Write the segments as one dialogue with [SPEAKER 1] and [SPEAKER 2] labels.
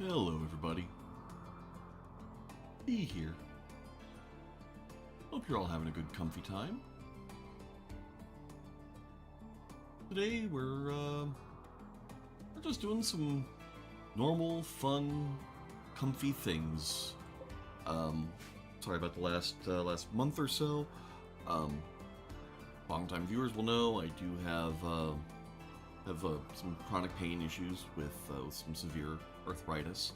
[SPEAKER 1] Hello everybody, B here. Hope you're all having a good comfy time. Today we're just doing some normal, fun, comfy things. Sorry about the last month or so. Long-time viewers will know I do have some chronic pain issues with some severe arthritis.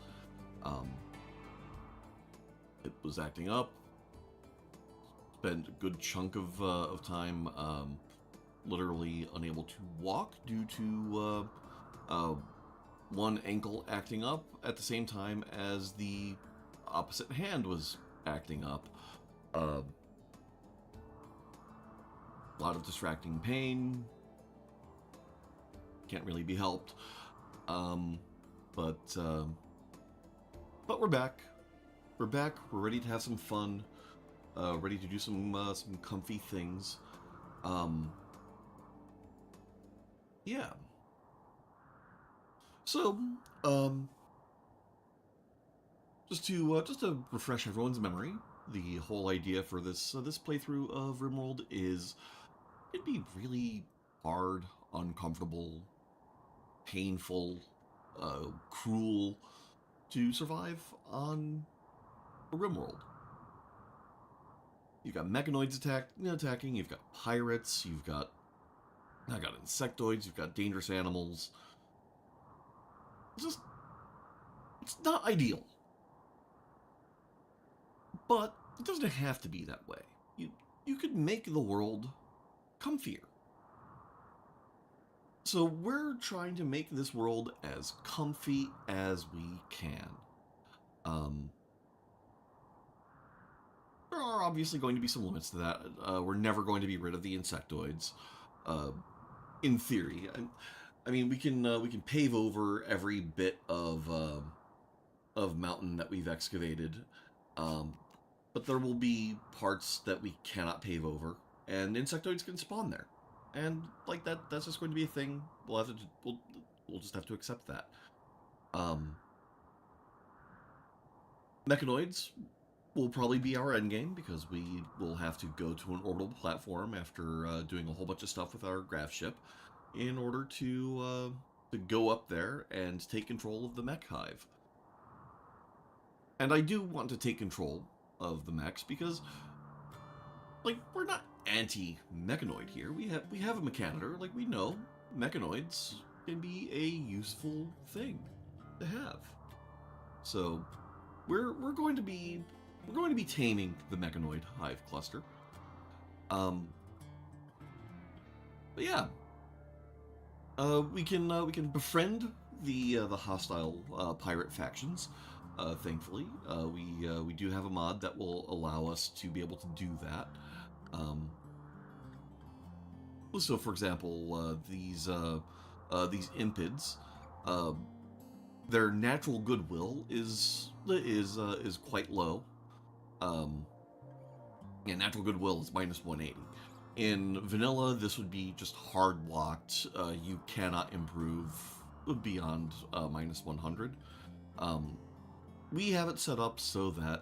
[SPEAKER 1] It was acting up. Spent a good chunk of time literally unable to walk due to one ankle acting up at the same time as the opposite hand was acting up. A lot of distracting pain. Can't really be helped. But we're back. We're back. We're ready to have some fun. Ready to do some comfy things. Yeah. So, just to refresh everyone's memory, the whole idea for this playthrough of Rimworld is it'd be really hard, uncomfortable, painful, cruel to survive on a Rimworld. You've got mechanoids attacking, you've got pirates, you've got insectoids, you've got dangerous animals. It's not ideal. But it doesn't have to be that way. You could make the world comfier. So we're trying to make this world as comfy as we can. There are obviously going to be some limits to that. We're never going to be rid of the insectoids. In theory, I mean, we can pave over every bit of mountain that we've excavated, but there will be parts that we cannot pave over, and insectoids can spawn there. And like that's just going to be a thing. We'll just have to accept that. Mechanoids will probably be our endgame because we will have to go to an orbital platform after doing a whole bunch of stuff with our graph ship in order to go up there and take control of the mech hive. And I do want to take control of the mechs because, like, we're not anti-mechanoid here. We have a mechanitor. Like, we know mechanoids can be a useful thing to have. So we're going to be taming the mechanoid hive cluster. But yeah, we can befriend the hostile pirate factions. Thankfully, we do have a mod that will allow us to be able to do that. So, for example, these impids, their natural goodwill is quite low. Yeah, natural goodwill is -180. In vanilla, this would be just hard locked. You cannot improve beyond -100. We have it set up so that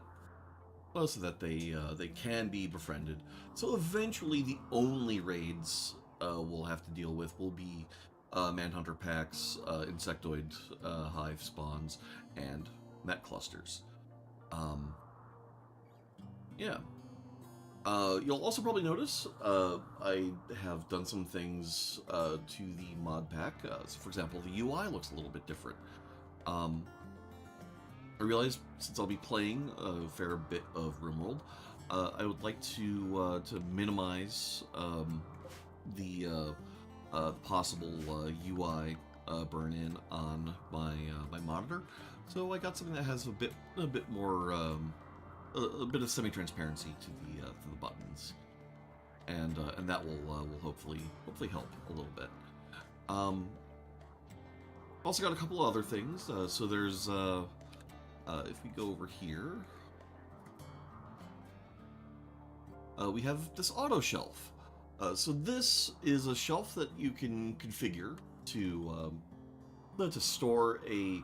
[SPEAKER 1] they can be befriended. So eventually, the only raids we'll have to deal with will be manhunter packs, insectoid hive spawns, and mech clusters. Yeah. You'll also probably notice I have done some things to the mod pack. So for example, the UI looks a little bit different. I realize since I'll be playing a fair bit of Rimworld, I would like to minimize the possible UI burn-in on my monitor. So I got something that has a bit more a bit of semi-transparency to the buttons, and that will hopefully help a little bit. Also got a couple of other things. So there's if we go over here, we have this auto shelf. So this is a shelf that you can configure to store a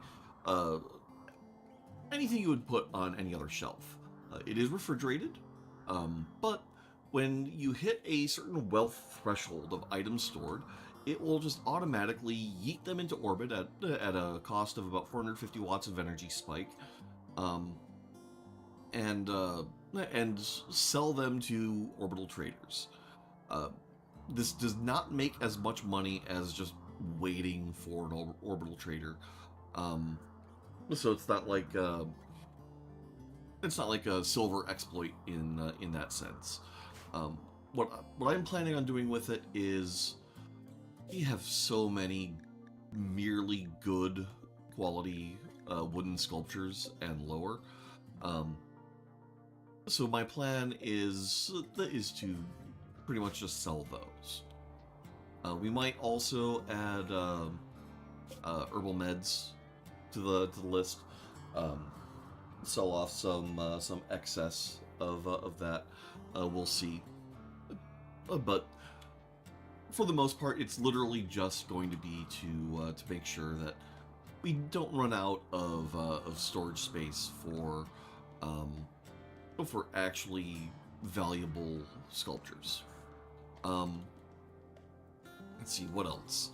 [SPEAKER 1] anything you would put on any other shelf. It is refrigerated, but when you hit a certain wealth threshold of items stored, it will just automatically yeet them into orbit at a cost of about 450 watts of energy spike, um, and sell them to orbital traders. Uh, this does not make as much money as just waiting for an orbital trader. Um, so it's not like a silver exploit in that sense. Um, what I'm planning on doing with it is we have so many merely good quality wooden sculptures and lower. Um, so my plan is to pretty much just sell those. We might also add herbal meds to the list. Sell off some excess of that. We'll see. But for the most part, it's literally just going to be to make sure that we don't run out of storage space for actually valuable sculptures. Let's see what else.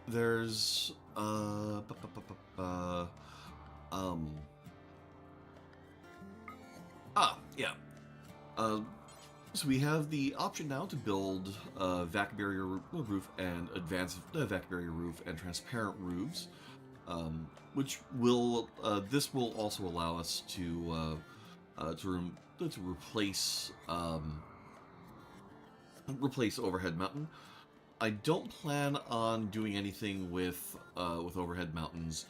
[SPEAKER 1] There's yeah. So we have the option now to build vac barrier roof and advanced vac barrier roof and transparent roofs, which will this will also allow us to replace overhead mountain. I don't plan on doing anything with overhead mountains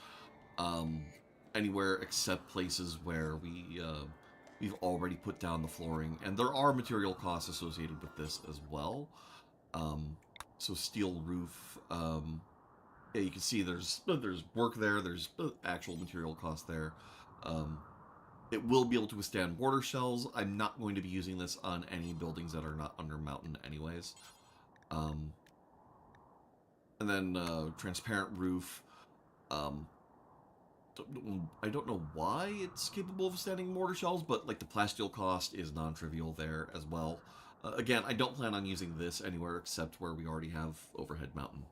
[SPEAKER 1] anywhere except places where we've already put down the flooring, and there are material costs associated with this as well. So steel roof, yeah, you can see there's work there. There's actual material cost there. It will be able to withstand mortar shells. I'm not going to be using this on any buildings that are not under mountain anyways. And then transparent roof. I don't know why it's capable of withstanding mortar shells, but like the plasteel cost is non-trivial there as well. Again, I don't plan on using this anywhere except where we already have overhead mountain.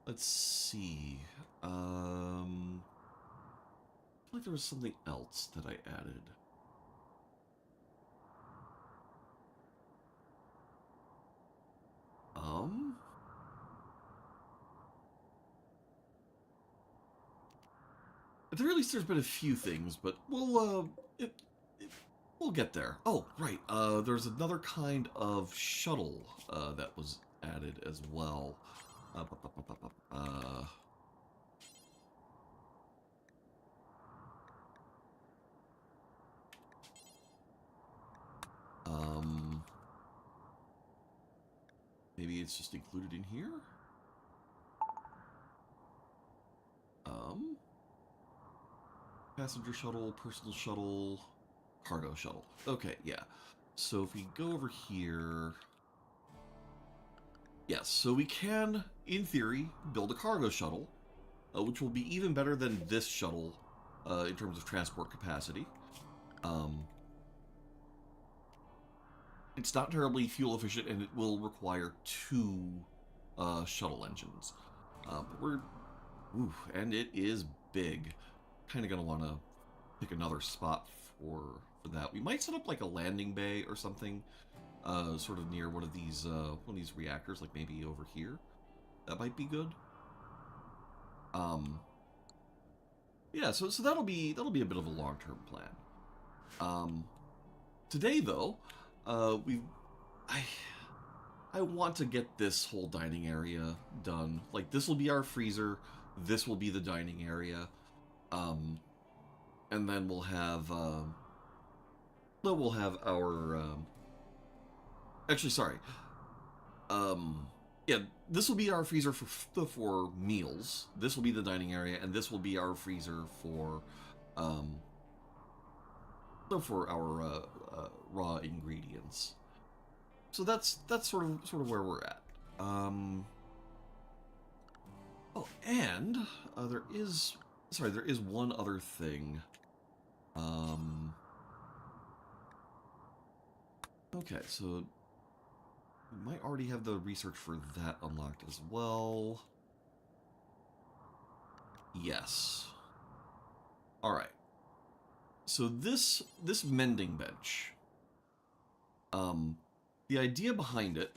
[SPEAKER 1] Let's see. I feel like there was something else that I added. At the very least, there's been a few things, but we'll get there. Oh, right. There's another kind of shuttle that was added as well. Maybe it's just included in here. Passenger shuttle, personal shuttle, cargo shuttle. Okay, yeah. So if we go over here... Yes, so we can, in theory, build a cargo shuttle, which will be even better than this shuttle in terms of transport capacity. It's not terribly fuel efficient, and it will require 2 shuttle engines. But we're... Ooh, and it is big. Kind of going to want to pick another spot for that. We might set up like a landing bay or something, sort of near one of these reactors, like maybe over here. That might be good. Yeah, so that'll be a bit of a long-term plan. Today though, I want to get this whole dining area done. Like, this will be our freezer. This will be the dining area. And then we'll have our actually, sorry. Yeah, this will be our freezer for meals. This will be the dining area, and this will be our freezer for our raw ingredients. So that's sort of where we're at. Oh, and there is one other thing. Okay, so we might already have the research for that unlocked as well. Yes. All right. So this mending bench, the idea behind it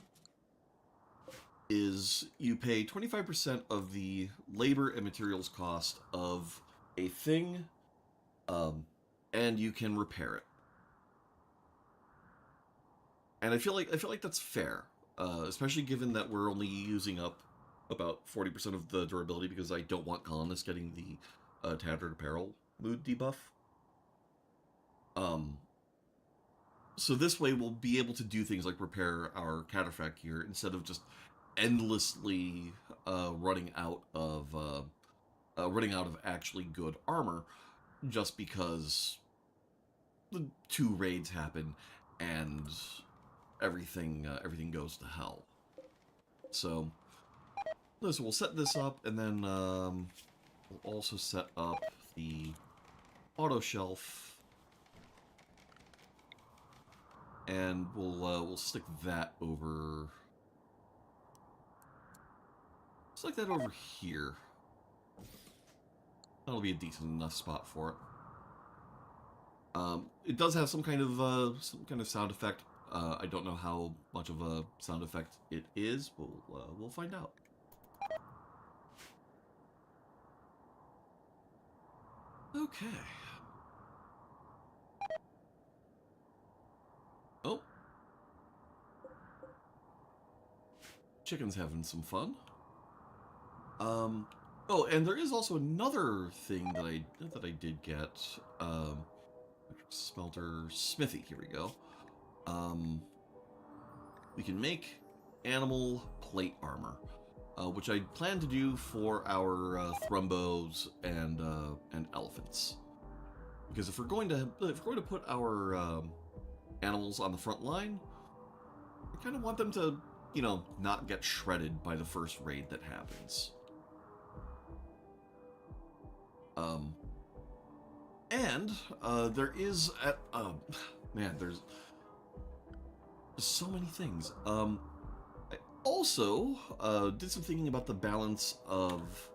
[SPEAKER 1] is you pay 25% of the labor and materials cost of a thing, and you can repair it. And I feel like that's fair, especially given that we're only using up about 40% of the durability because I don't want colonists getting the tattered apparel mood debuff. So this way we'll be able to do things like repair our cataphract gear instead of just endlessly running out of actually good armor just because the 2 raids happen and everything goes to hell. So we'll set this up, and then we'll also set up the auto shelf, and we'll stick that over. Stick that over here. That'll be a decent enough spot for it. It does have some kind of sound effect. I don't know how much of a sound effect it is. We'll find out. Okay. Oh. Chicken's having some fun. Oh, and there is also another thing that I did get. Smelter smithy. Here we go. We can make animal plate armor, which I plan to do for our thrumbos and elephants. Because if we're going to put our animals on the front line, I kind of want them to, not get shredded by the first raid that happens. And there is man, there's so many things. I also did some thinking about the balance of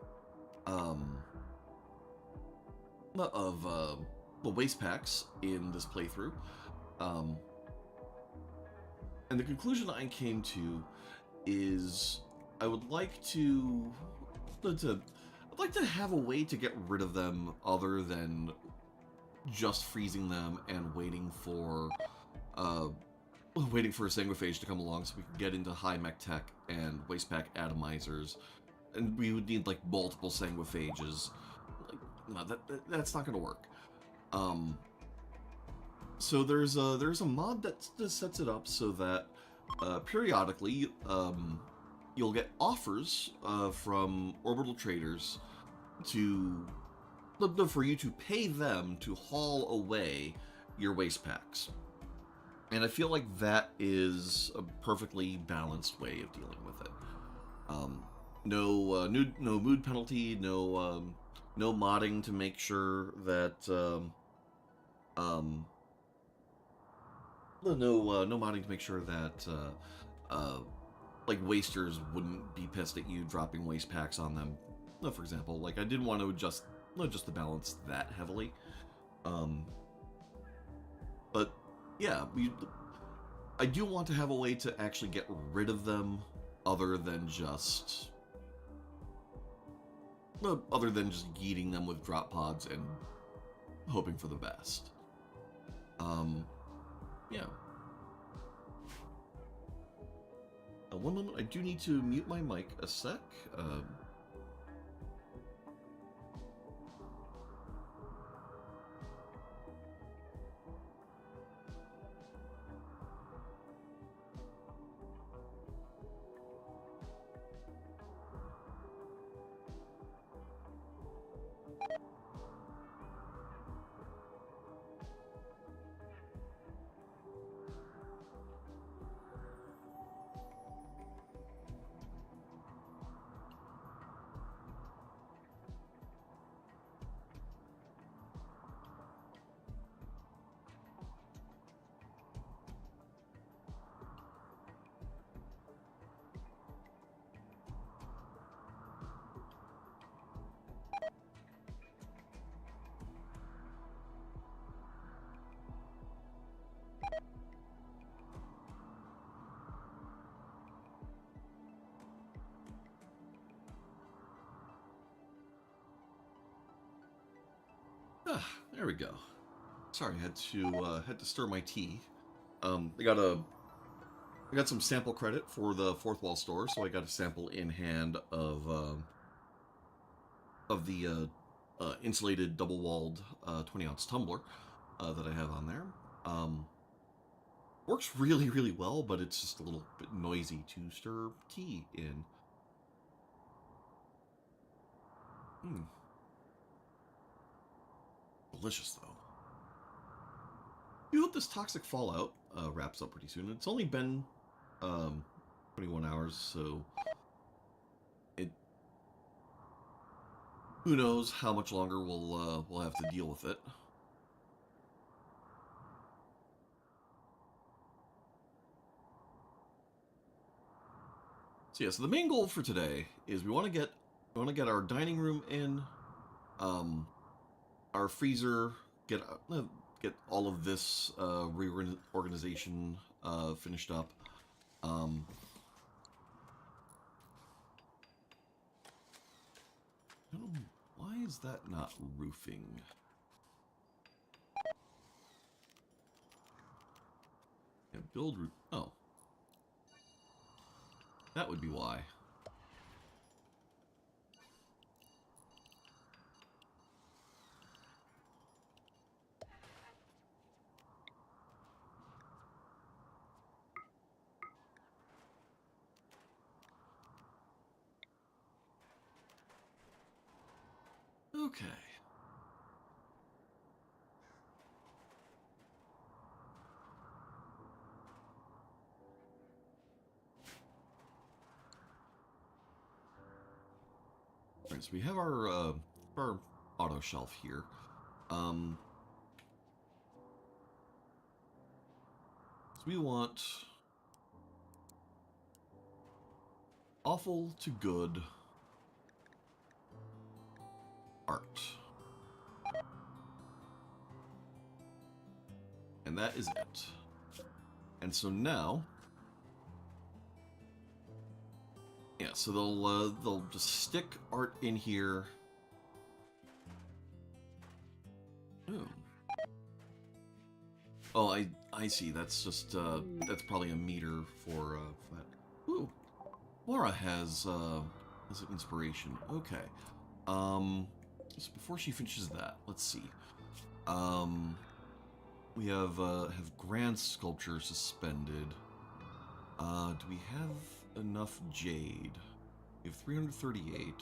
[SPEAKER 1] the waste packs in this playthrough. And the conclusion I came to is I would like to have a way to get rid of them other than just freezing them and waiting for a sanguiphage to come along so we can get into high mech tech and waste pack atomizers, and we would need like multiple sanguiphages. Like, no, that's not going to work. So there's a mod that sets it up so that periodically you'll get offers from orbital traders for you to pay them to haul away your waste packs. And I feel like that is a perfectly balanced way of dealing with it. No mood penalty, no modding to make sure that no modding to make sure that like wasters wouldn't be pissed at you dropping waste packs on them. For example, like I didn't want to adjust to balance that heavily. But yeah, I do want to have a way to actually get rid of them other than just yeeting them with drop pods and hoping for the best. Yeah. One moment, I do need to mute my mic a sec. There we go. Sorry, I had to stir my tea. I got some sample credit for the Fourth Wall store, so I got a sample in hand of the insulated double-walled 20-ounce tumbler that I have on there. Works really, really well, but it's just a little bit noisy to stir tea in. Delicious, though. We hope this toxic fallout wraps up pretty soon. It's only been 21 hours, so who knows how much longer we'll have to deal with it. So yeah, so the main goal for today is we want to get our dining room in, our freezer, get all of this reorganization finished up. Why is that not roofing? Yeah, build roof. Oh. That would be why. Okay. Alright, so we have our auto shelf here. So we want awful to good art. And that is it. And so now, yeah, so they'll just stick art in here. Ooh. Oh, I see. That's just that's probably a meter for that. Ooh, Laura has an inspiration. Okay. So before she finishes that, let's see. We have grand sculpture suspended. Do we have enough jade? We have 338.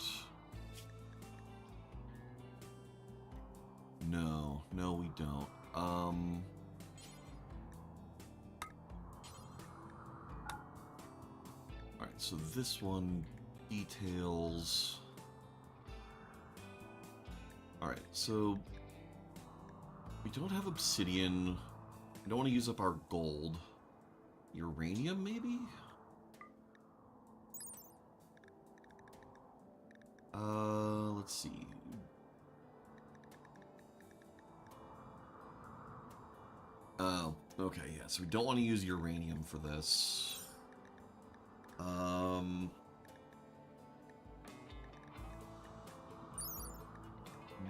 [SPEAKER 1] No, we don't. Alright, so this one details. Alright, so we don't have obsidian. We don't want to use up our gold. Uranium, maybe? Let's see. Oh, okay, yeah, so we don't want to use uranium for this.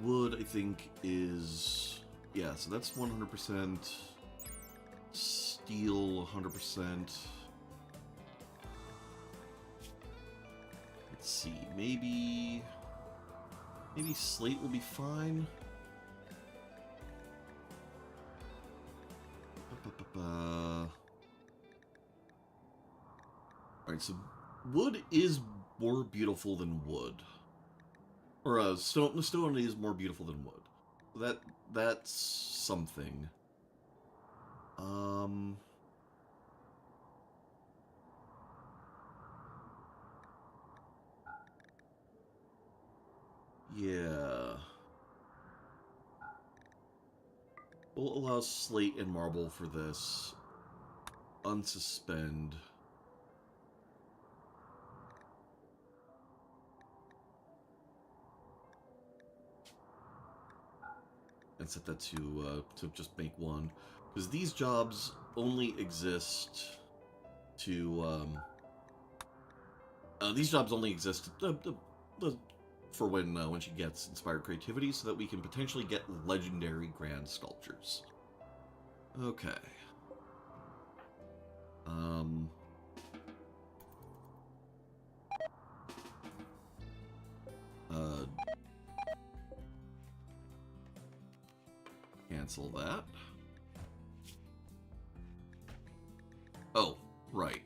[SPEAKER 1] Wood, I think, is... Yeah, so that's 100%. Steel, 100%. Let's see, maybe slate will be fine. Alright, so wood is more beautiful than wood. Or stone is more beautiful than wood. That's something. Yeah. We'll allow slate and marble for this. Unsuspend. And set that to just make one. Because these jobs only exist to, for when she gets inspired creativity, so that we can potentially get legendary grand sculptures. Okay. Cancel that. Oh, right.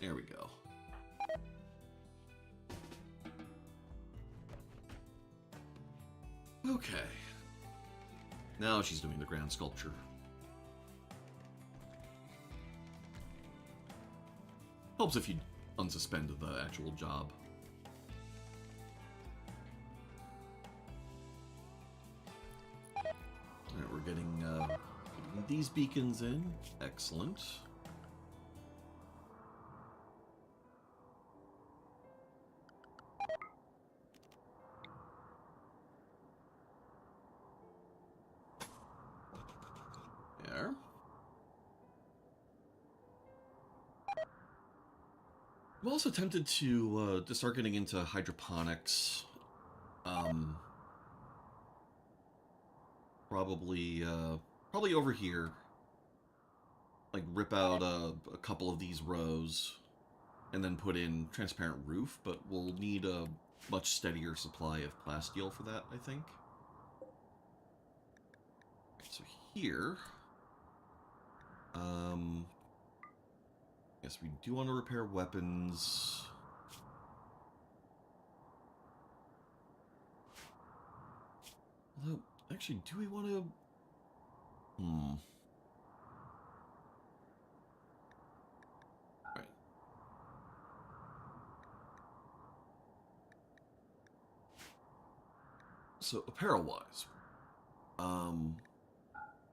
[SPEAKER 1] There we go. Okay. Now she's doing the grand sculpture. Helps if you unsuspend the actual job. Alright, we're getting these beacons in. Excellent. There. I'm also tempted to start getting into hydroponics. Probably over here. Like rip out a couple of these rows, and then put in transparent roof. But we'll need a much steadier supply of plasteel for that, I think. So here, yes, we do want to repair weapons. Although, actually, do we want to? Alright. So, apparel-wise,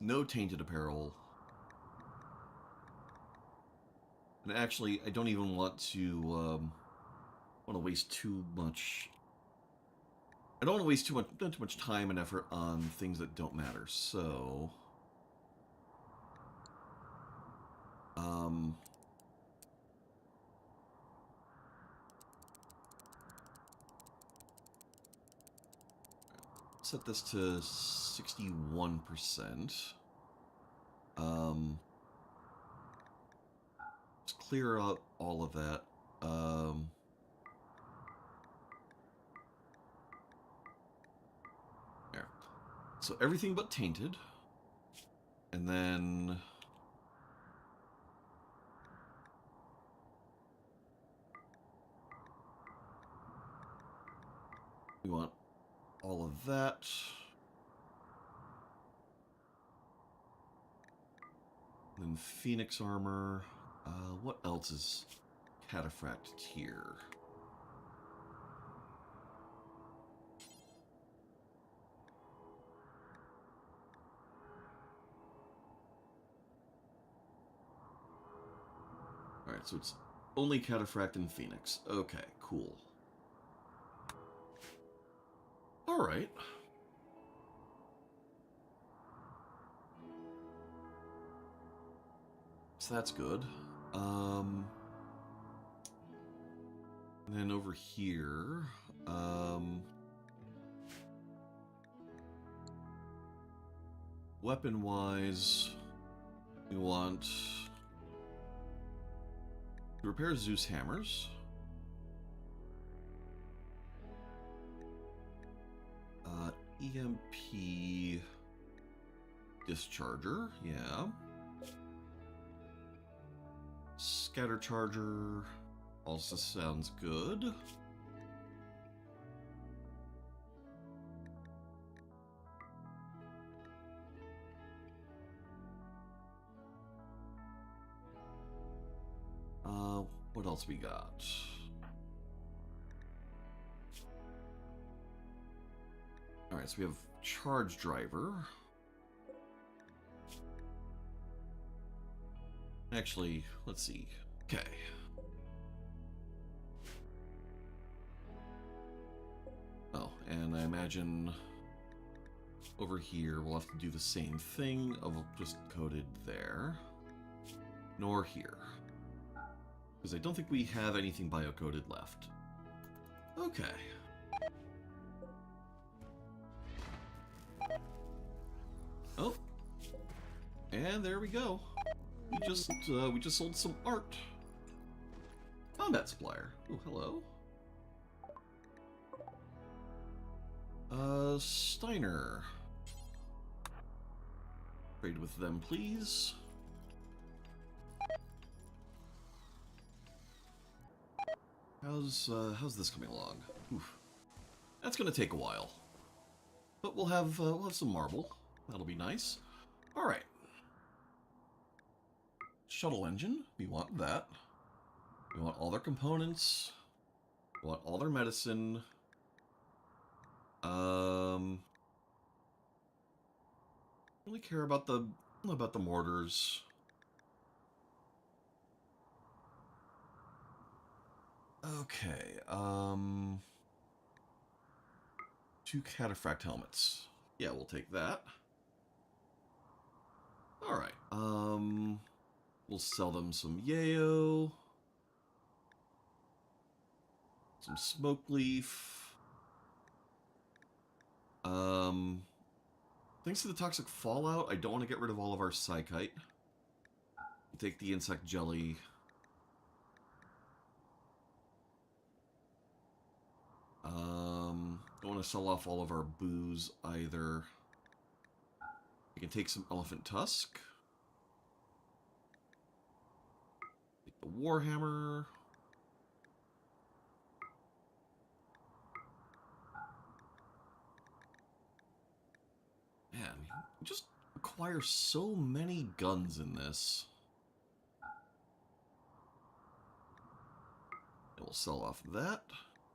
[SPEAKER 1] no tainted apparel. And actually, I don't even want to waste too much. I don't want to waste too much time and effort on things that don't matter. So, set this to 61%. Let's clear out all of that. There. So everything but tainted. And then we want all of that. Then Phoenix armor. What else is cataphract tier? Alright, so it's only cataphract and Phoenix. Okay, cool. Alright. So that's good. And then over here, weapon-wise, we want to repair Zeus hammers. EMP discharger, yeah. Scatter charger also sounds good. What else we got? Alright, so we have charge driver. Actually, let's see. Okay. Oh, and I imagine over here we'll have to do the same thing of just coded there. Nor here. Because I don't think we have anything biocoded left. Okay. Oh. And there we go. We just sold some art. Combat supplier. Oh, hello. Steiner. Trade with them, please. How's this coming along? Oof. That's gonna take a while. But we'll have some marble. That'll be nice. Alright. Shuttle engine. We want that. We want all their components. We want all their medicine. Really care about the mortars. Okay, 2 cataphract helmets. Yeah, we'll take that. Alright, we'll sell them some yayo. Some smoke leaf. Thanks to the toxic fallout, I don't want to get rid of all of our psychite. Take the insect jelly. Don't want to sell off all of our booze either. We can take some elephant tusk. Take the warhammer. Man, we just acquire so many guns in this. And we'll sell off that.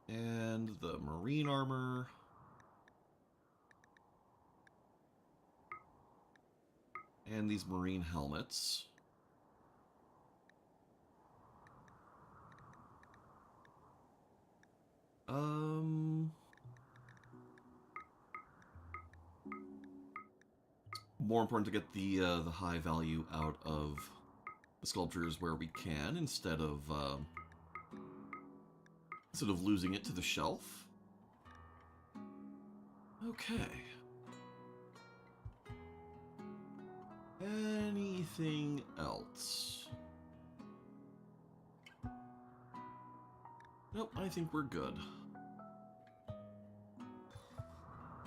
[SPEAKER 1] And the marine armor. And these marine helmets. More important to get the high value out of the sculptures where we can, instead of losing it to the shelf. Okay. Anything else? Nope, I think we're good.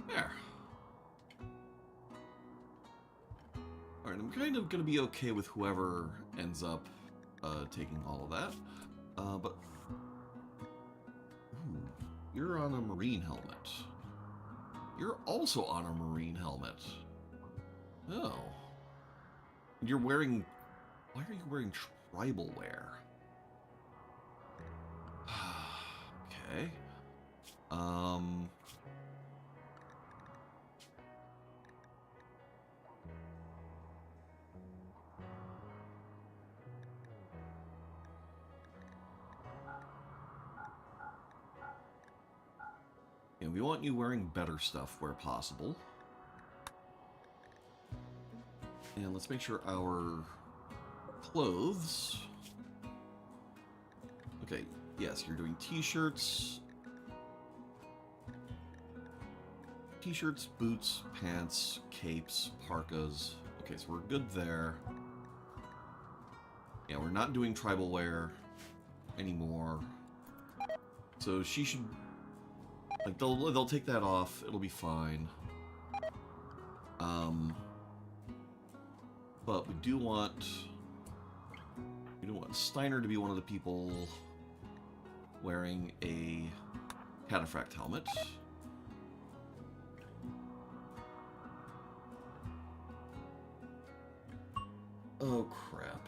[SPEAKER 1] There. Alright, I'm kind of going to be okay with whoever ends up taking all of that. But... Ooh, you're on a marine helmet. You're also on a marine helmet. Oh. You're wearing... Why are you wearing tribal wear? Okay. And we want you wearing better stuff where possible. And let's make sure our clothes... Okay, yes, you're doing t-shirts. T-shirts, boots, pants, capes, parkas. Okay, so we're good there. Yeah, we're not doing tribal wear anymore. So she should... Like, they'll take that off. It'll be fine. But we do want Steiner to be one of the people wearing a cataphract helmet. Oh, crap.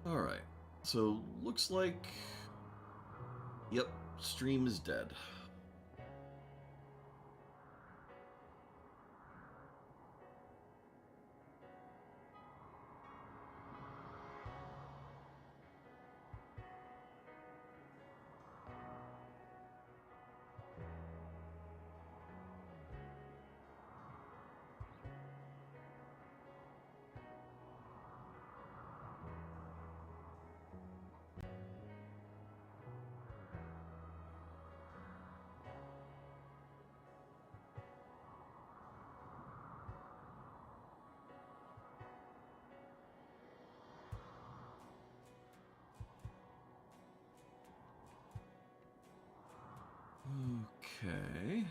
[SPEAKER 1] Alright, so looks like... Yep, stream is dead. Okay.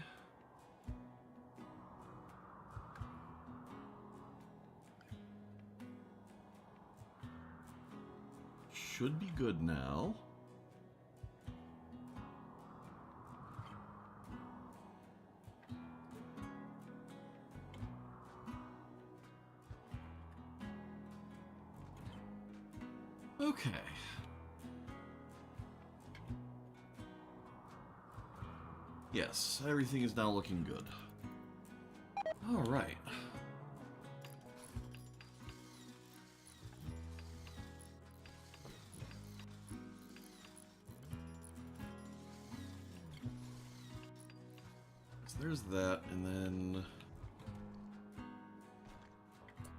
[SPEAKER 1] Should be good now. Okay. Yes, everything is now looking good. All right. So there's that, and then...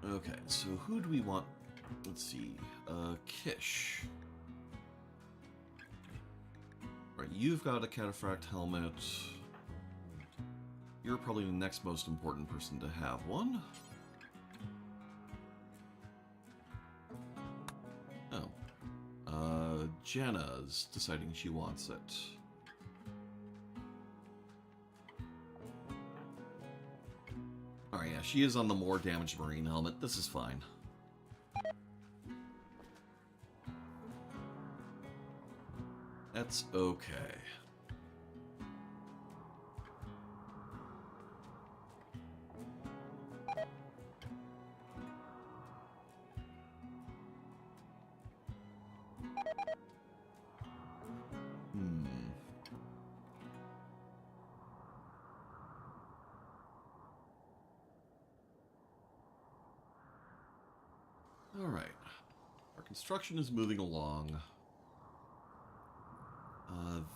[SPEAKER 1] Okay, so who do we want? Let's see. Kish. Right, you've got a cataphract helmet. You're probably the next most important person to have one. Oh. Jenna's deciding she wants it. Alright, yeah, she is on the more damaged marine helmet. This is fine. That's okay. Alright. Our construction is moving along.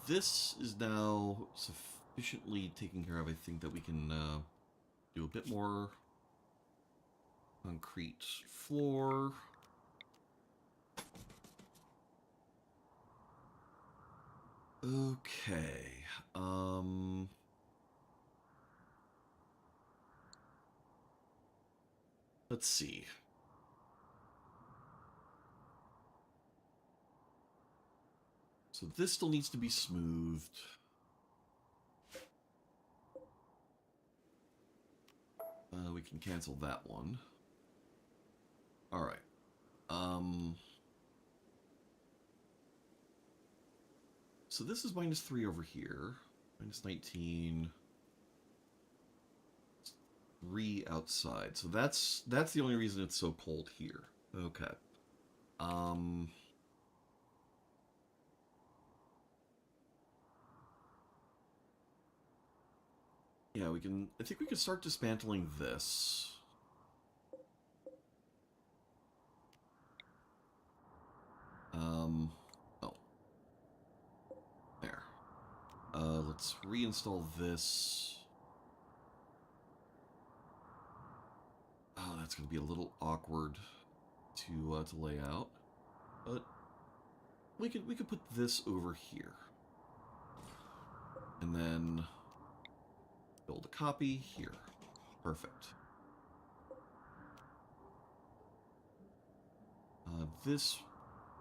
[SPEAKER 1] This is now sufficiently taken care of. I think that we can do a bit more concrete floor. Okay. Let's see. So this still needs to be smoothed. We can cancel that one. Alright. So this is -3 over here. -19. 3 outside. So that's the only reason it's so cold here. Okay. Yeah, we can... I think we can start dismantling this. Oh. There. Let's reinstall this. Oh, that's going to be a little awkward to lay out. But we could put this over here. And then build a copy here. Perfect. This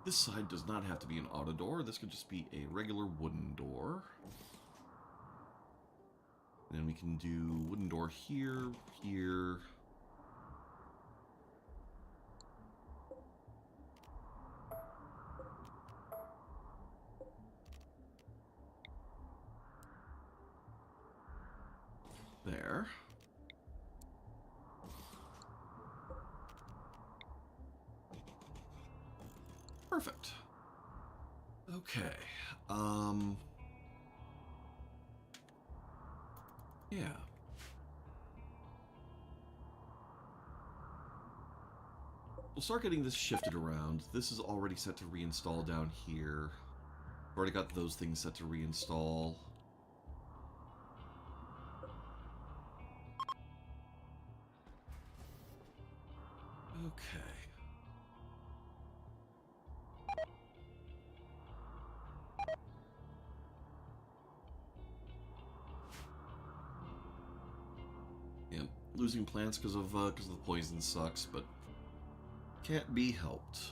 [SPEAKER 1] side does not have to be an auto door. This could just be a regular wooden door. And then we can do wooden door here, here. There. Perfect. Okay. Yeah. We'll start getting this shifted around. This is already set to reinstall down here. I've already got those things set to reinstall. Okay. Yeah, losing plants because of the poison sucks, but can't be helped.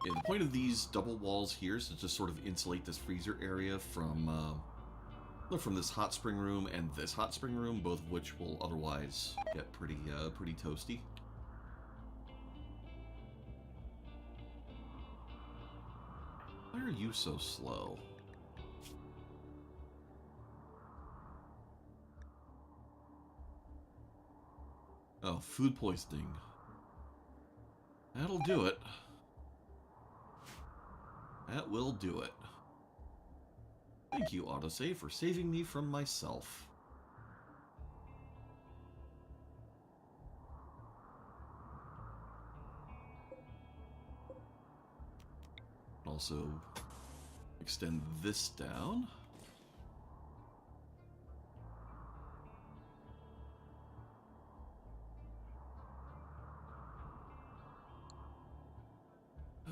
[SPEAKER 1] Yeah, the point of these double walls here is to just sort of insulate this freezer area from this hot spring room and this hot spring room, both of which will otherwise get pretty toasty. Why are you so slow? Oh, food poisoning. That'll do it. That will do it. Thank you, Odyssey, for saving me from myself. Also, extend this down.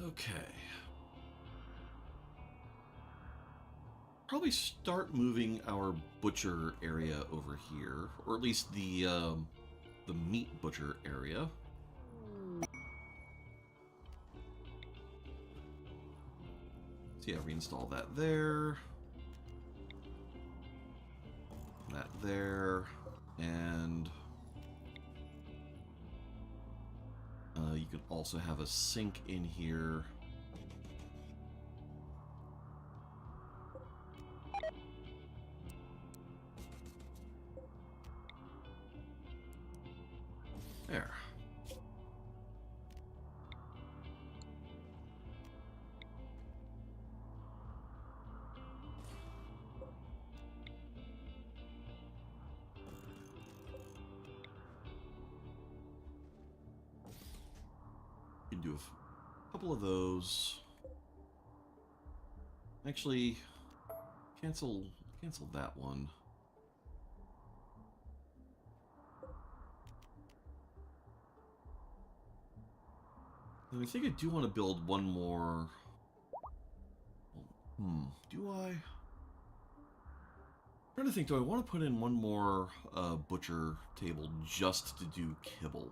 [SPEAKER 1] Okay. Probably start moving our butcher area over here, or at least the meat butcher area. So yeah, reinstall that there. That there. And you can also have a sink in here. There. You can do a couple of those. Actually, cancel that one. And I think I do want to build one more. Do I? I'm trying to think, do I want to put in one more butcher table just to do kibble?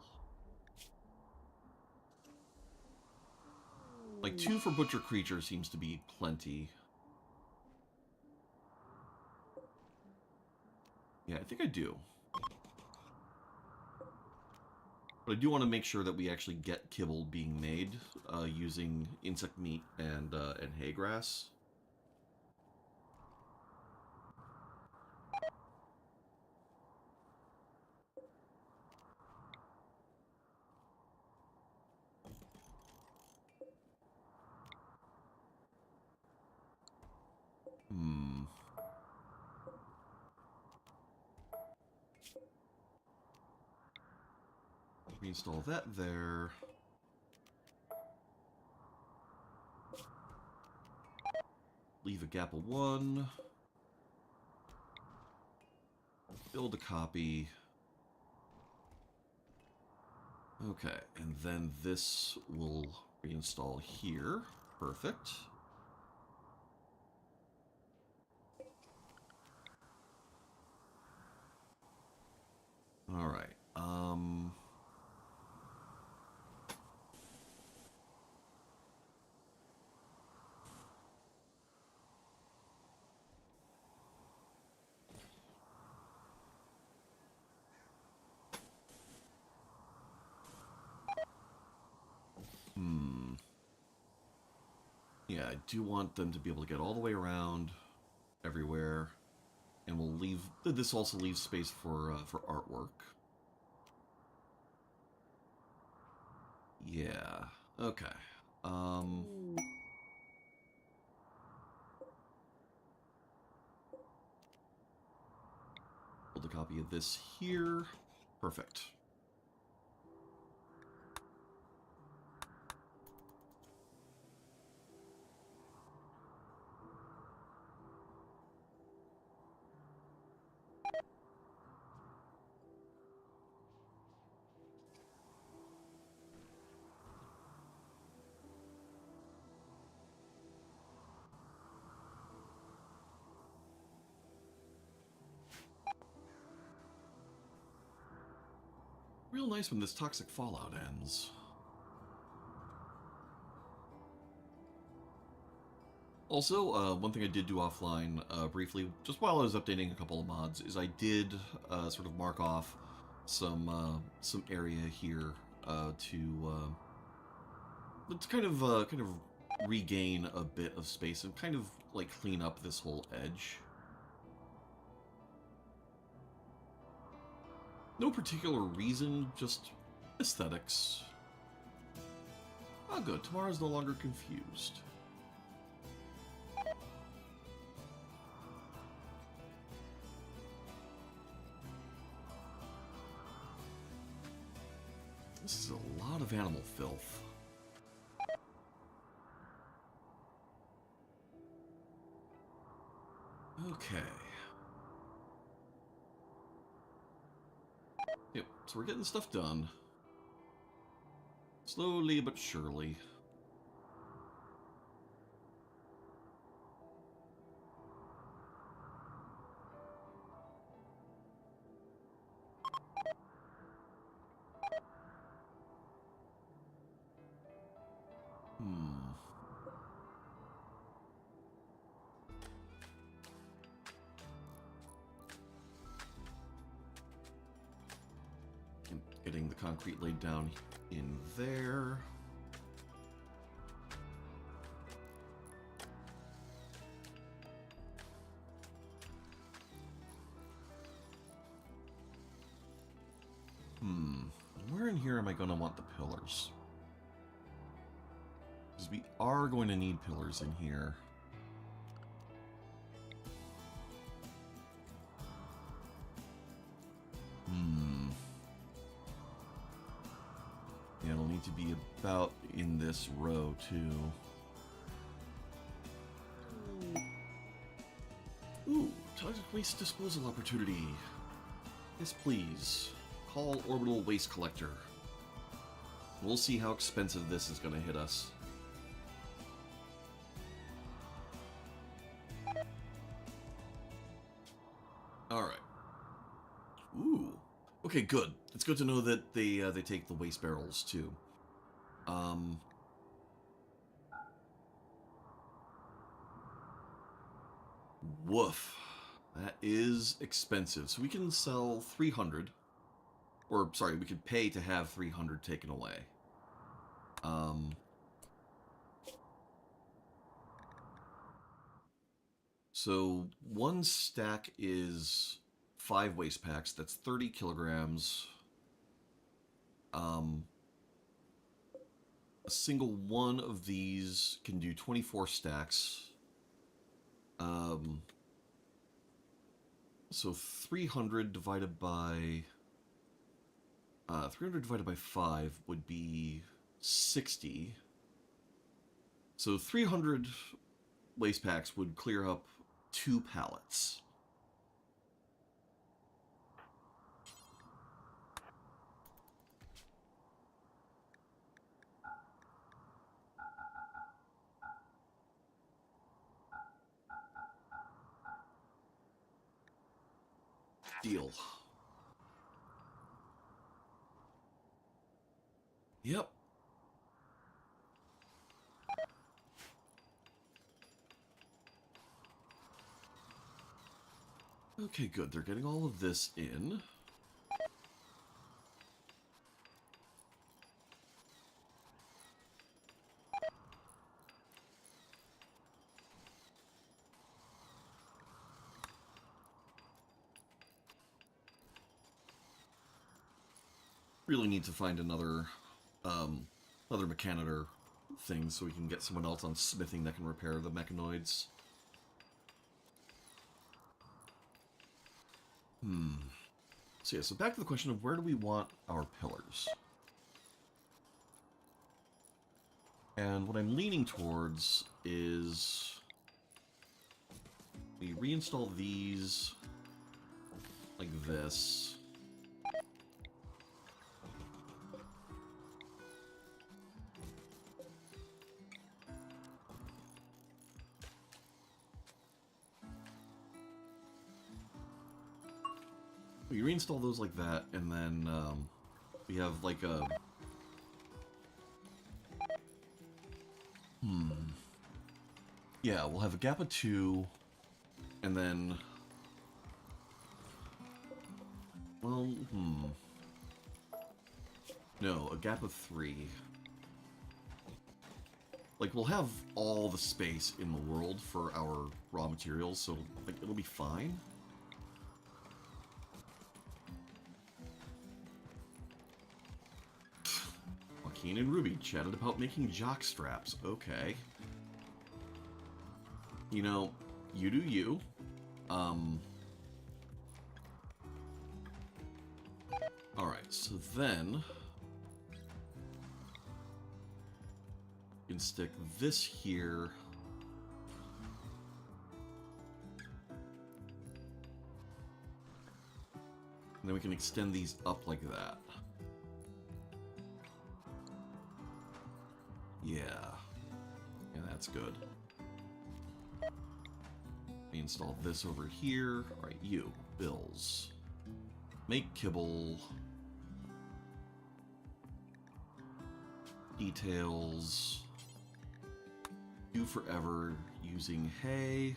[SPEAKER 1] Like 2 for butcher creature seems to be plenty. Yeah, I think I do. But I do want to make sure that we actually get kibble being made using insect meat and hay grass. Reinstall that there. Leave a gap of 1. Build a copy. Okay, and then this will reinstall here. Perfect. All right. Yeah, I do want them to be able to get all the way around everywhere. And we'll leave... This also leaves space for artwork. Yeah. Okay. Build a copy of this here. Perfect. Real nice when this toxic fallout ends. Also, one thing I did do offline briefly, just while I was updating a couple of mods, is I did sort of mark off some area here to kind of regain a bit of space and kind of like clean up this whole edge. No particular reason, just aesthetics. Oh, good. Tamara's no longer confused. This is a lot of animal filth. Okay. Yep, so we're getting stuff done. Slowly but surely. Getting the concrete laid down in there. Where in here am I going to want the pillars? Because we are going to need pillars in here. Yeah, it'll need to be about in this row, too. Ooh, toxic waste disposal opportunity. Yes, please. Call orbital waste collector. We'll see how expensive this is going to hit us. Alright. Ooh. Okay, good. It's good to know that they take the waste barrels, too. Woof. That is expensive. So we can sell 300. Or, sorry, we could pay to have 300 taken away. So one stack is 5 waste packs. That's 30 kilograms. A single one of these can do 24 stacks. So 300 divided by 5 would be 60. So 300 waste packs would clear up 2 pallets. Deal. Yep. Okay, good. They're getting all of this in. Really need to find another mechanitor thing so we can get someone else on smithing that can repair the mechanoids. So yeah, so back to the question of where do we want our pillars? And what I'm leaning towards is we reinstall these like this. We reinstall those like that, and then we have like a... Yeah, we'll have a gap of 2, and then... Well, No, a gap of 3. Like, we'll have all the space in the world for our raw materials, so, like, it'll be fine. Joaquin and Ruby chatted about making jock straps. Okay. You know, you do you. Alright, so then... You can stick this here. And then we can extend these up like that. Yeah. Yeah, that's good. We install this over here. Alright, you. Bills. Make kibble. Details. Do forever using hay.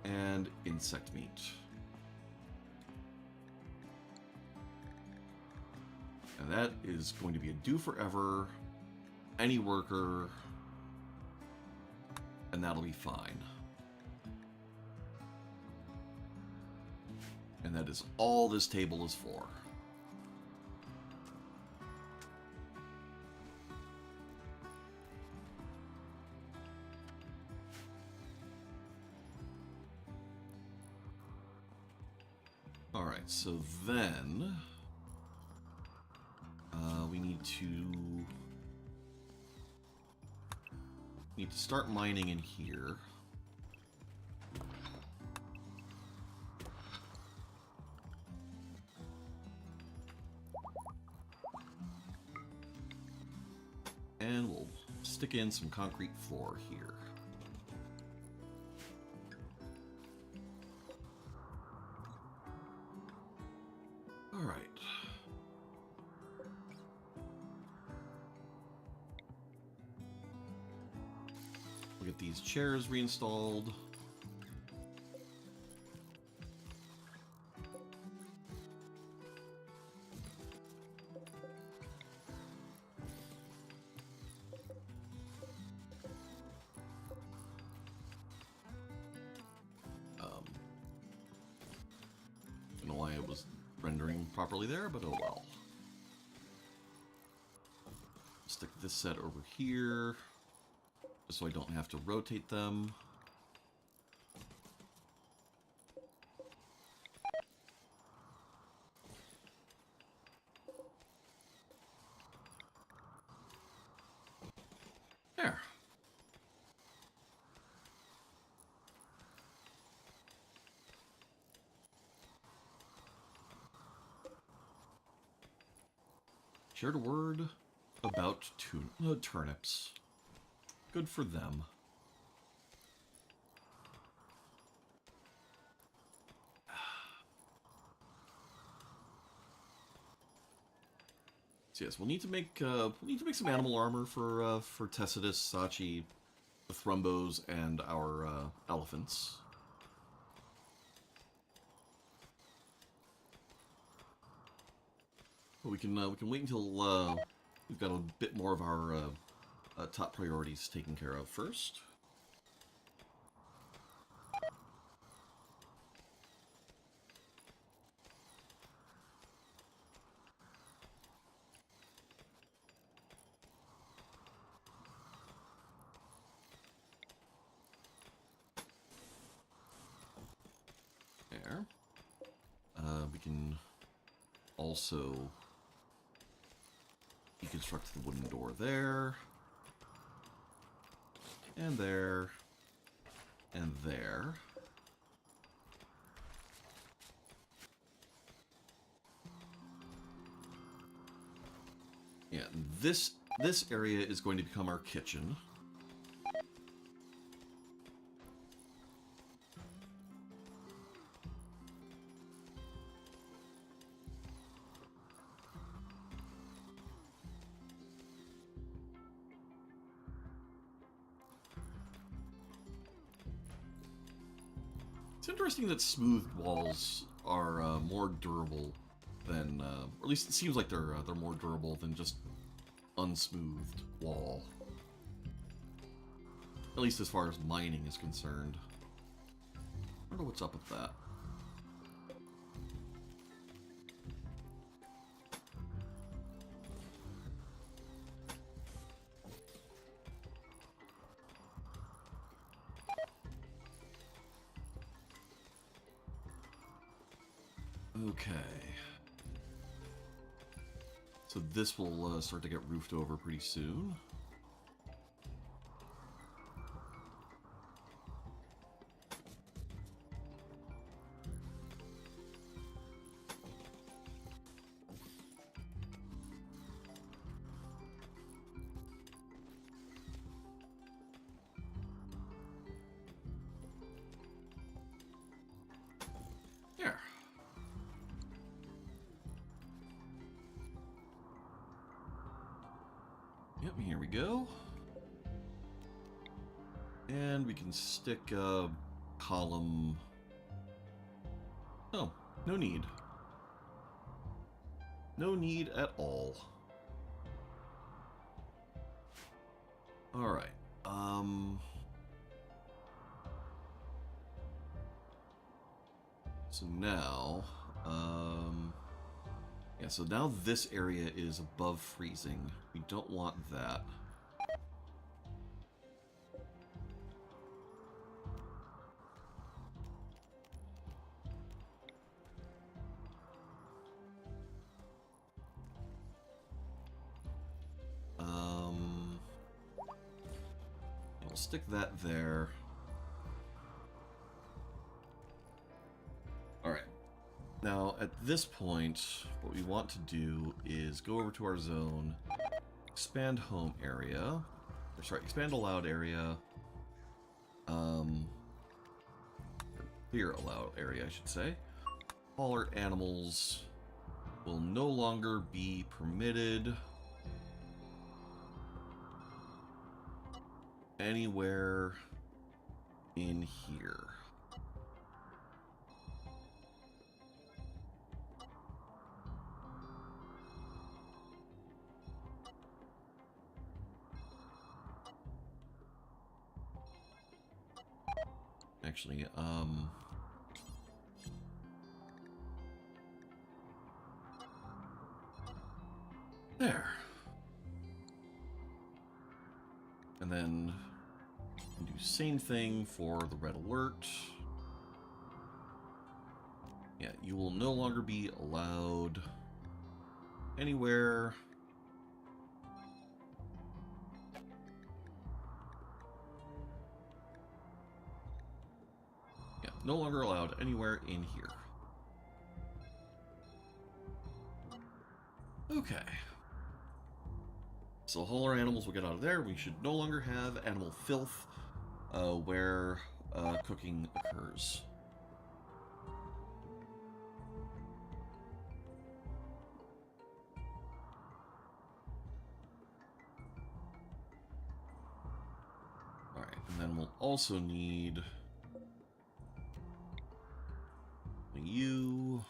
[SPEAKER 1] And insect meat. And that is going to be a do forever, any worker, and that'll be fine. And that is all this table is for. Alright, so then we need to start mining in here. And we'll stick in some concrete floor here. All right. We'll get these chairs reinstalled. Don't know why it was rendering properly there, but oh well. Stick this set over here, just so I don't have to rotate them. There. Shared a word about turnips. Good for them. So yes, we'll need to make some animal armor for Tacitus, Sachi, the Thrumbos, and our elephants. But we can wait until we've got a bit more of our top priorities taken care of first. There. We can also deconstruct the wooden door there. And there. And there. Yeah, this area is going to become our kitchen. It's interesting that smooth walls are more durable than, or at least it seems like they're more durable than just unsmoothed wall. At least as far as mining is concerned. I wonder what's up with that. Okay. So this will start to get roofed over pretty soon. There. Yep, here we go. And we can stick a column. Oh, no need. No need at all. Alright. So now, yeah, so now this area is above freezing. We don't want that. We'll stick that there. Alright. Now, at this point, what we want to do is go over to our zone, expand home area, or sorry, expand allowed area, or clear allowed area, I should say. All our animals will no longer be permitted anywhere in here. Actually, there. And then do same thing for the red alert. Yeah, you will no longer be allowed anywhere no longer allowed anywhere in here. Okay. So all our animals will get out of there. We should no longer have animal filth where cooking occurs. Alright, and then we'll also need you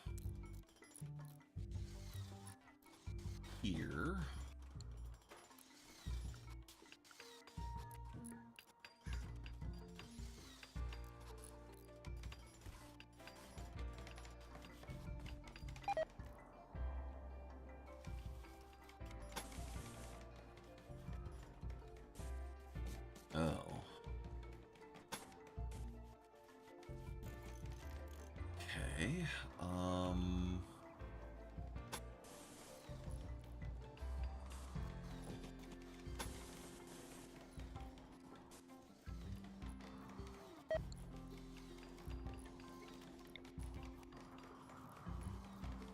[SPEAKER 1] here. Oh. Okay.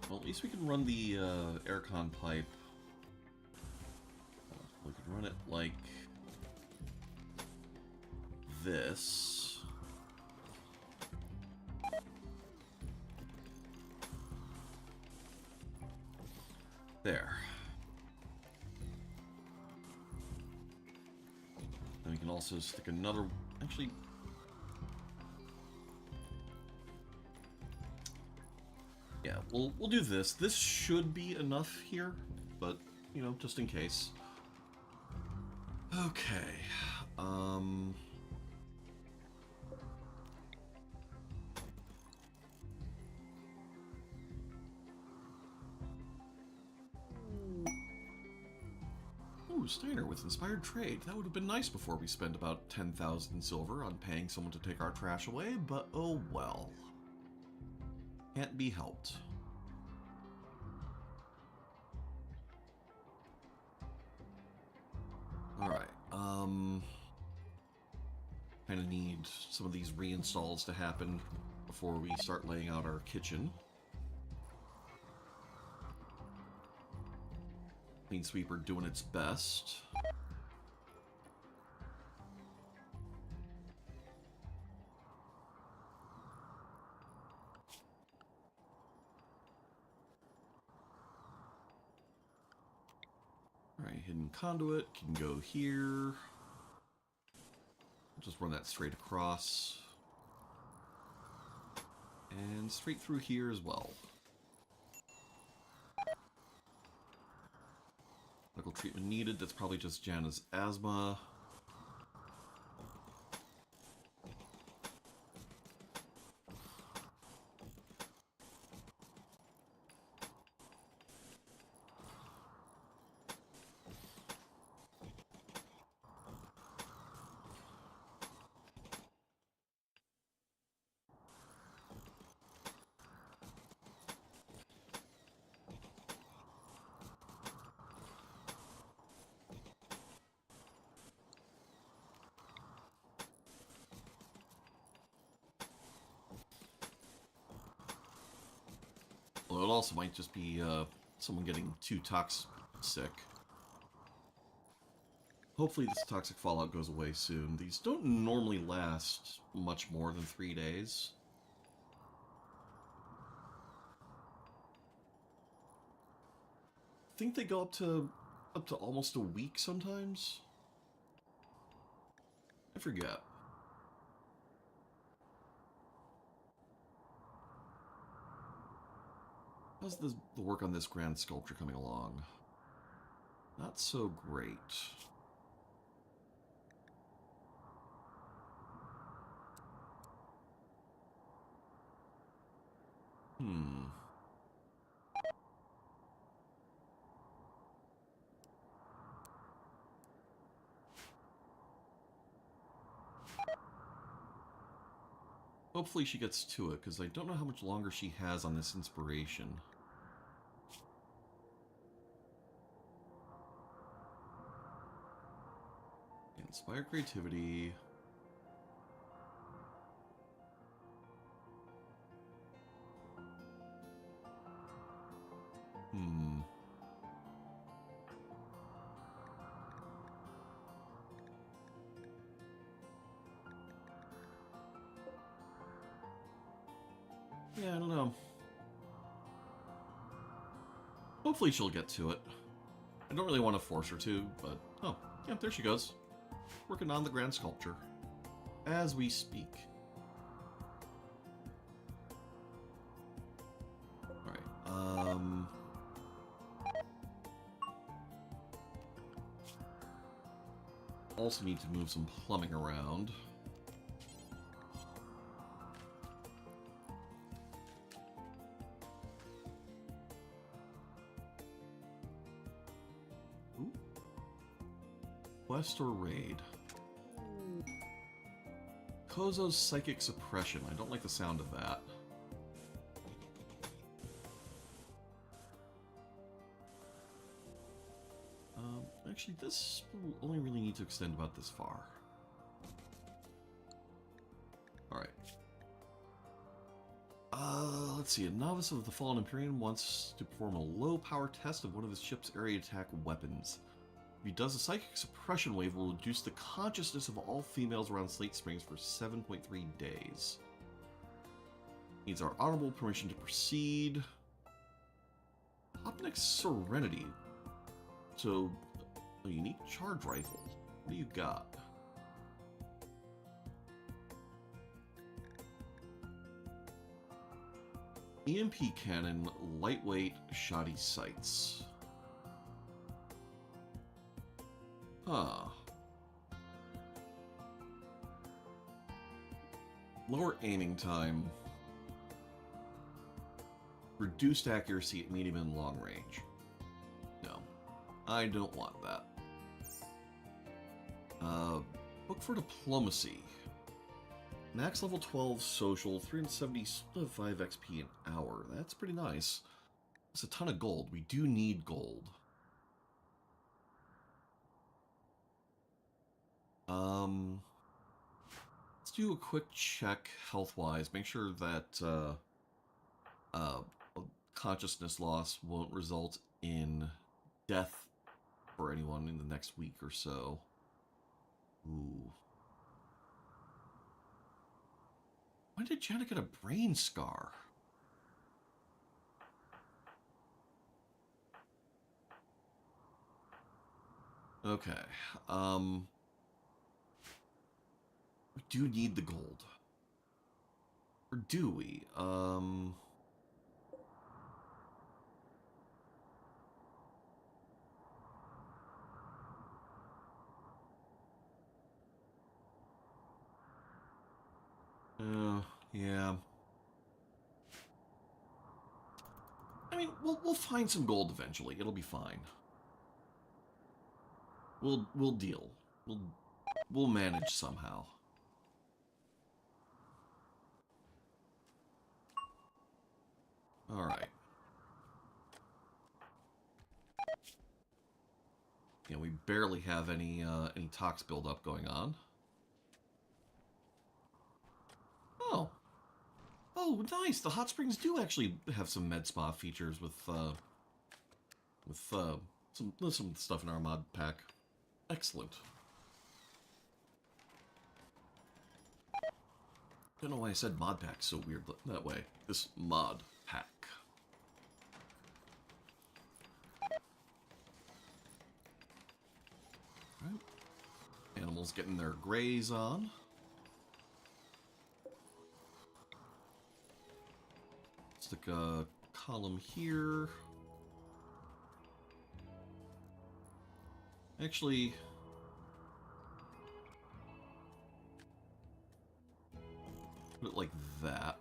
[SPEAKER 1] Well, at least we can run the aircon pipe. We can run it like this. There. And we can also stick another... Actually... Yeah, we'll do this. This should be enough here, but you know, just in case. Okay. Ooh, Steiner with inspired trade. That would have been nice before we spent about 10,000 silver on paying someone to take our trash away, but oh well. Can't be helped. Alright, kind of need some of these reinstalls to happen before we start laying out our kitchen. Clean Sweeper doing its best. Alright, hidden conduit can go here. Just run that straight across. And straight through here as well. Medical treatment needed. That's probably just Jana's asthma. Well, it also might just be someone getting too toxic. Hopefully this toxic fallout goes away soon. These don't normally last much more than 3 days. I think they go up to almost a week sometimes. I forget. How's the work on this grand sculpture coming along? Not so great. Hopefully she gets to it, because I don't know how much longer she has on this inspiration. Inspire creativity. Yeah, I don't know. Hopefully she'll get to it. I don't really want to force her to, but... Oh, yeah, there she goes. Working on the grand sculpture. As we speak. Alright, also need to move some plumbing around. Ooh. Quest or raid? Kozo's Psychic Suppression. I don't like the sound of that. Actually, this will only really need to extend about this far. Alright. Let's see. A novice of the Fallen Empyrean wants to perform a low-power test of one of his ship's area attack weapons. If he does, a Psychic Suppression wave will reduce the consciousness of all females around Slate Springs for 7.3 days. Needs our honorable permission to proceed. Hopnick's Serenity. So... a unique charge rifle. What do you got? EMP cannon, lightweight, shoddy sights. Huh. Lower aiming time. Reduced accuracy at medium and long range. No. I don't want that. Book for diplomacy. Max level 12 social, 375 XP an hour. That's pretty nice. It's a ton of gold. We do need gold. Let's do a quick check health-wise. Make sure that consciousness loss won't result in death for anyone in the next week or so. Ooh. When did Janet get a brain scar? Okay. We do need the gold. Or do we? Yeah. I mean, we'll find some gold eventually. It'll be fine. We'll deal. We'll manage somehow. All right. Yeah, we barely have any tox buildup going on. Oh, nice! The hot springs do actually have some med spa features with some stuff in our mod pack. Excellent. Don't know why I said mod pack so weird that way. This mod pack. Right. Animals getting their graze on. Stick a column here. Actually, put it like that.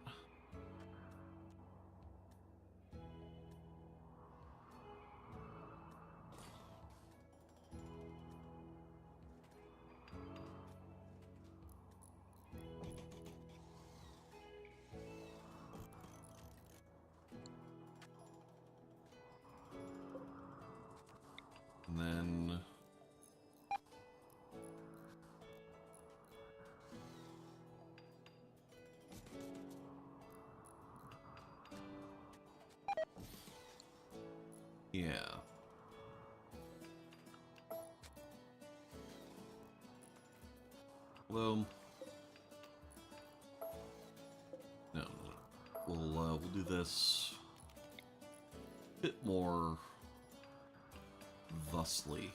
[SPEAKER 1] And then yeah. Well, no. We'll do this a bit more thusly.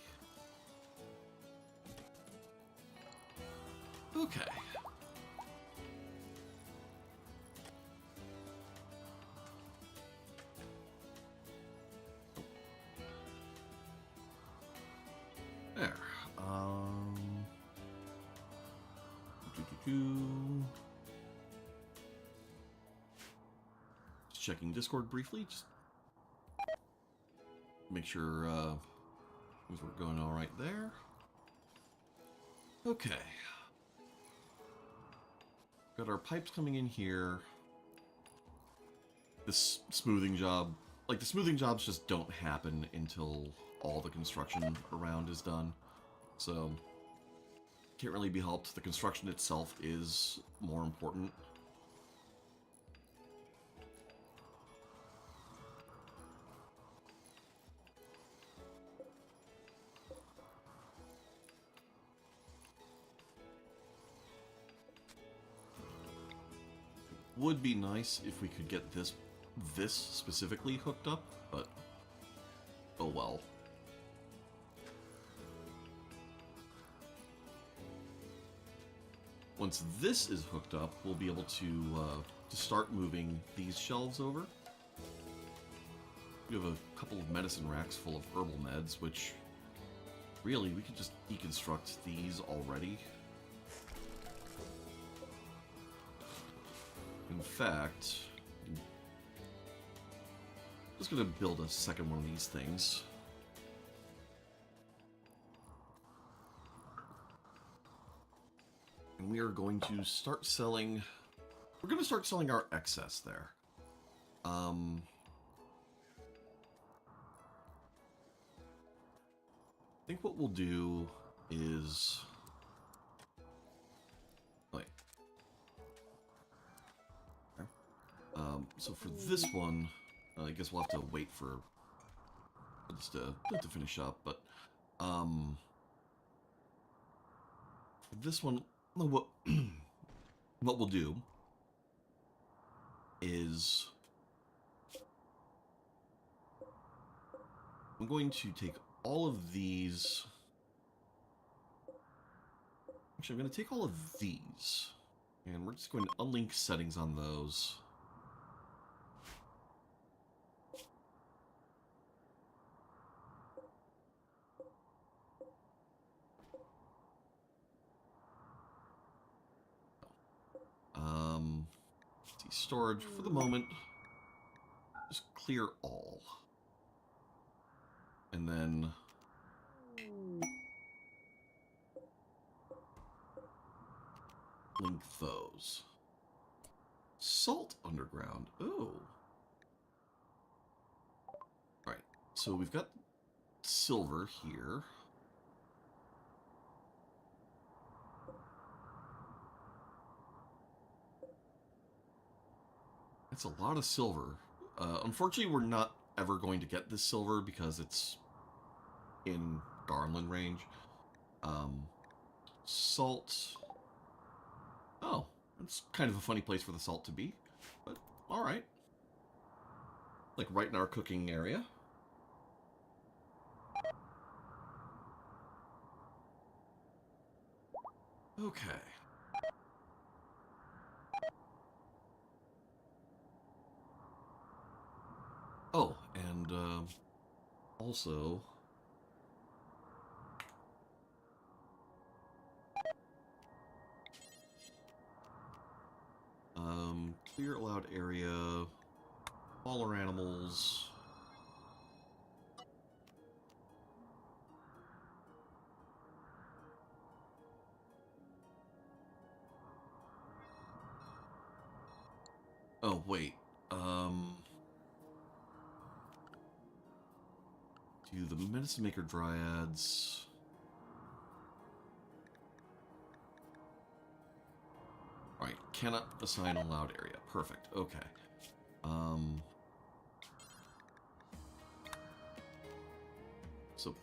[SPEAKER 1] Okay. There. Just checking Discord briefly. Just make sure things were going all right there. Okay. Got our pipes coming in here. This smoothing job, like the smoothing jobs just don't happen until all the construction around is done. So, can't really be helped. The construction itself is more important. Would be nice if we could get this specifically hooked up, but oh well. Once this is hooked up, we'll be able to start moving these shelves over. We have a couple of medicine racks full of herbal meds, which really we could just deconstruct these already. In fact, I'm just going to build a second one of these things. And we are going to start selling... We're going to start selling our excess there. I think what we'll do is... Wait. So for this one, I guess we'll have to wait for this to finish up, but for this one, what we'll do is I'm going to take all of these. Actually, I'm going to take all of these, and we're just going to unlink settings on those. Storage for the moment. Just clear all. And then link those. Salt underground. Oh. Alright, so we've got silver here. It's a lot of silver. Unfortunately, we're not ever going to get this silver because it's in Garland range. Salt. Oh, that's kind of a funny place for the salt to be, but alright. Like right in our cooking area. Okay. Oh, and also... clear allowed area, all our animals. Oh, wait. Do the Medicine Maker Dryads... Alright, cannot assign allowed area. Perfect, okay. So,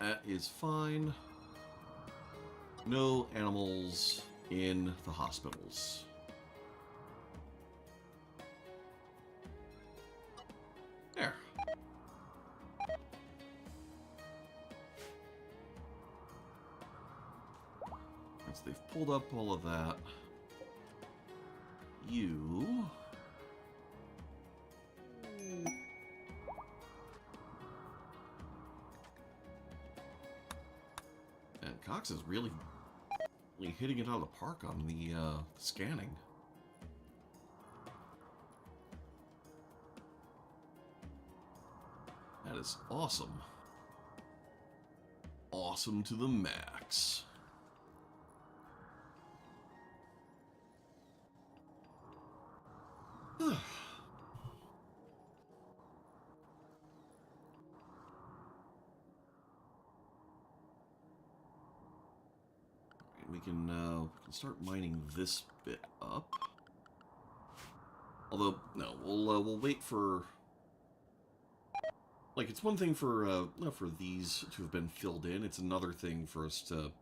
[SPEAKER 1] that is fine. No animals in the hospitals. There. Once they've pulled up all of that, you... And Cox is really hitting it out of the park on the scanning. That is awesome. Awesome to the max. We can start mining this bit up. Although, no, we'll wait for... Like, it's one thing for these to have been filled in. It's another thing for us to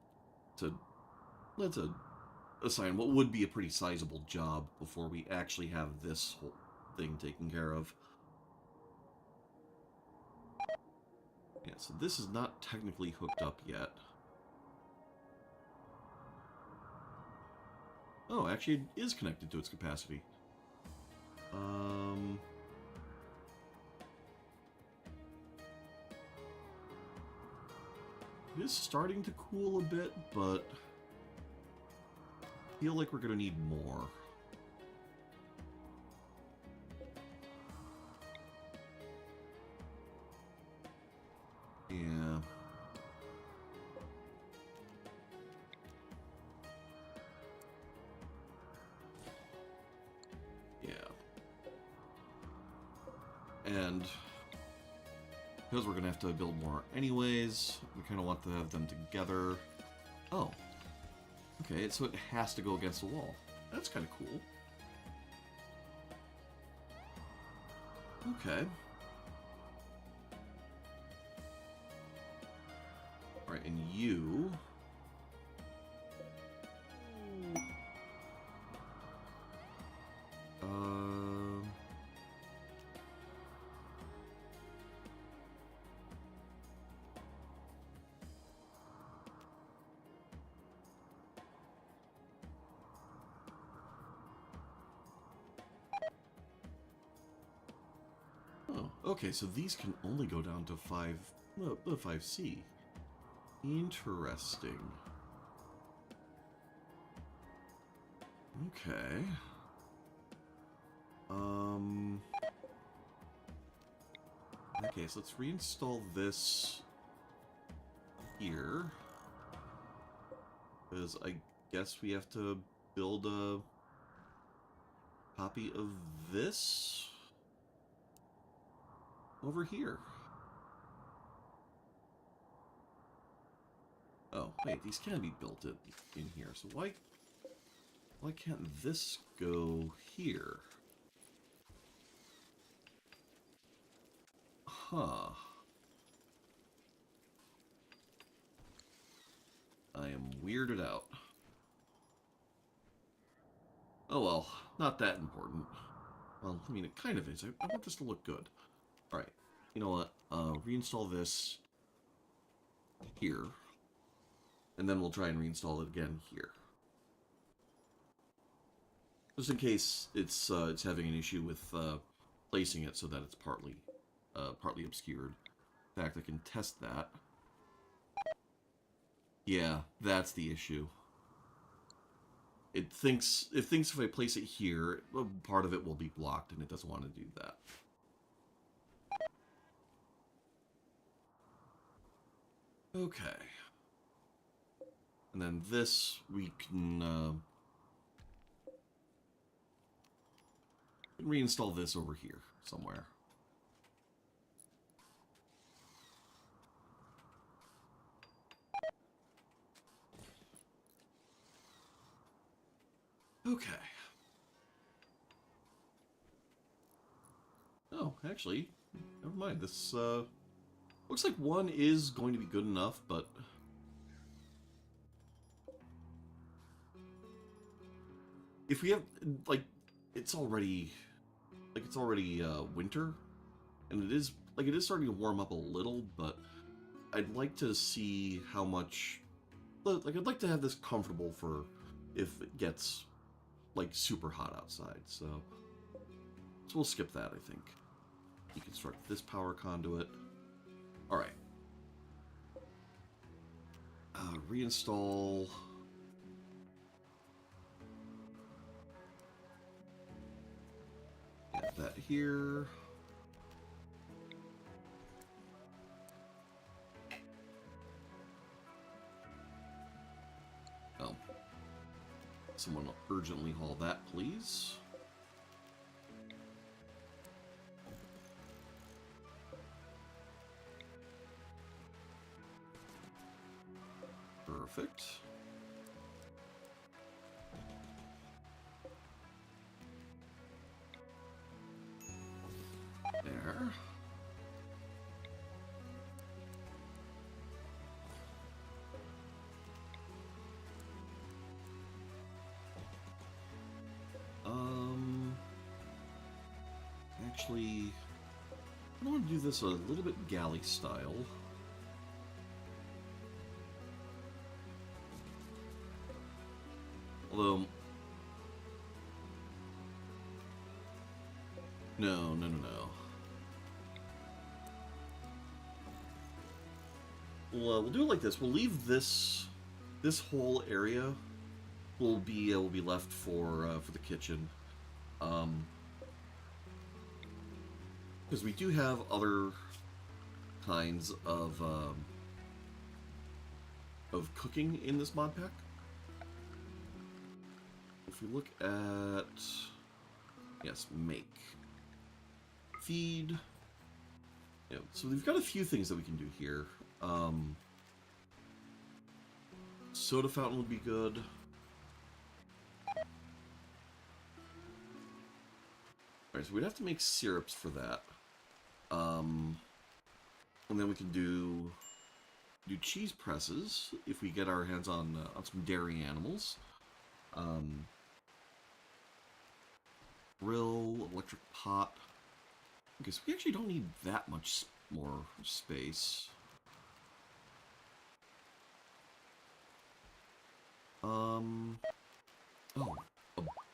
[SPEAKER 1] assign what would be a pretty sizable job before we actually have this whole thing taken care of. Yeah, so this is not technically hooked up yet. Oh, actually it is connected to its capacity. It is starting to cool a bit, but I feel like we're going to need more. Yeah. Yeah. And because we're going to have to build more anyways, we kind of want to have them together. Oh. Okay, so it has to go against the wall. That's kind of cool. Okay. Alright, and you... Oh, okay, so these can only go down to 5C. Interesting. Okay. Okay, so let's reinstall this here. Because I guess we have to build a copy of this over here. Oh, wait, these can be built in here. So why can't this go here? Huh. I am weirded out. Oh well, not that important. Well, I mean, it kind of is. I want this to look good. Alright, you know what? Reinstall this here. And then we'll try and reinstall it again here. Just in case it's having an issue with placing it so that it's partly obscured. In fact, I can test that. Yeah, that's the issue. It thinks if I place it here, part of it will be blocked, and it doesn't want to do that. Okay. And then this we can reinstall this over here somewhere. Okay. Oh, actually, never mind. This looks like one is going to be good enough, but if we have it's already winter, and it is starting to warm up a little, but I'd like to see how much. I'd like to have this comfortable for if it gets super hot outside. So we'll skip that, I think. Deconstruct this power conduit. All right. Reinstall. Get that here. Oh. Someone urgently haul that, please. Perfect. There. Actually, I want to do this a little bit galley style. Although, no. we'll do it like this. We'll leave this whole area will be left for the kitchen, because we do have other kinds of cooking in this mod pack. If we look at, yes, make, feed, so we've got a few things that we can do here. Soda fountain would be good. Alright, so we'd have to make syrups for that. And then we can do cheese presses if we get our hands on some dairy animals. Grill, electric pot. Okay, so we actually don't need that much more space. Oh,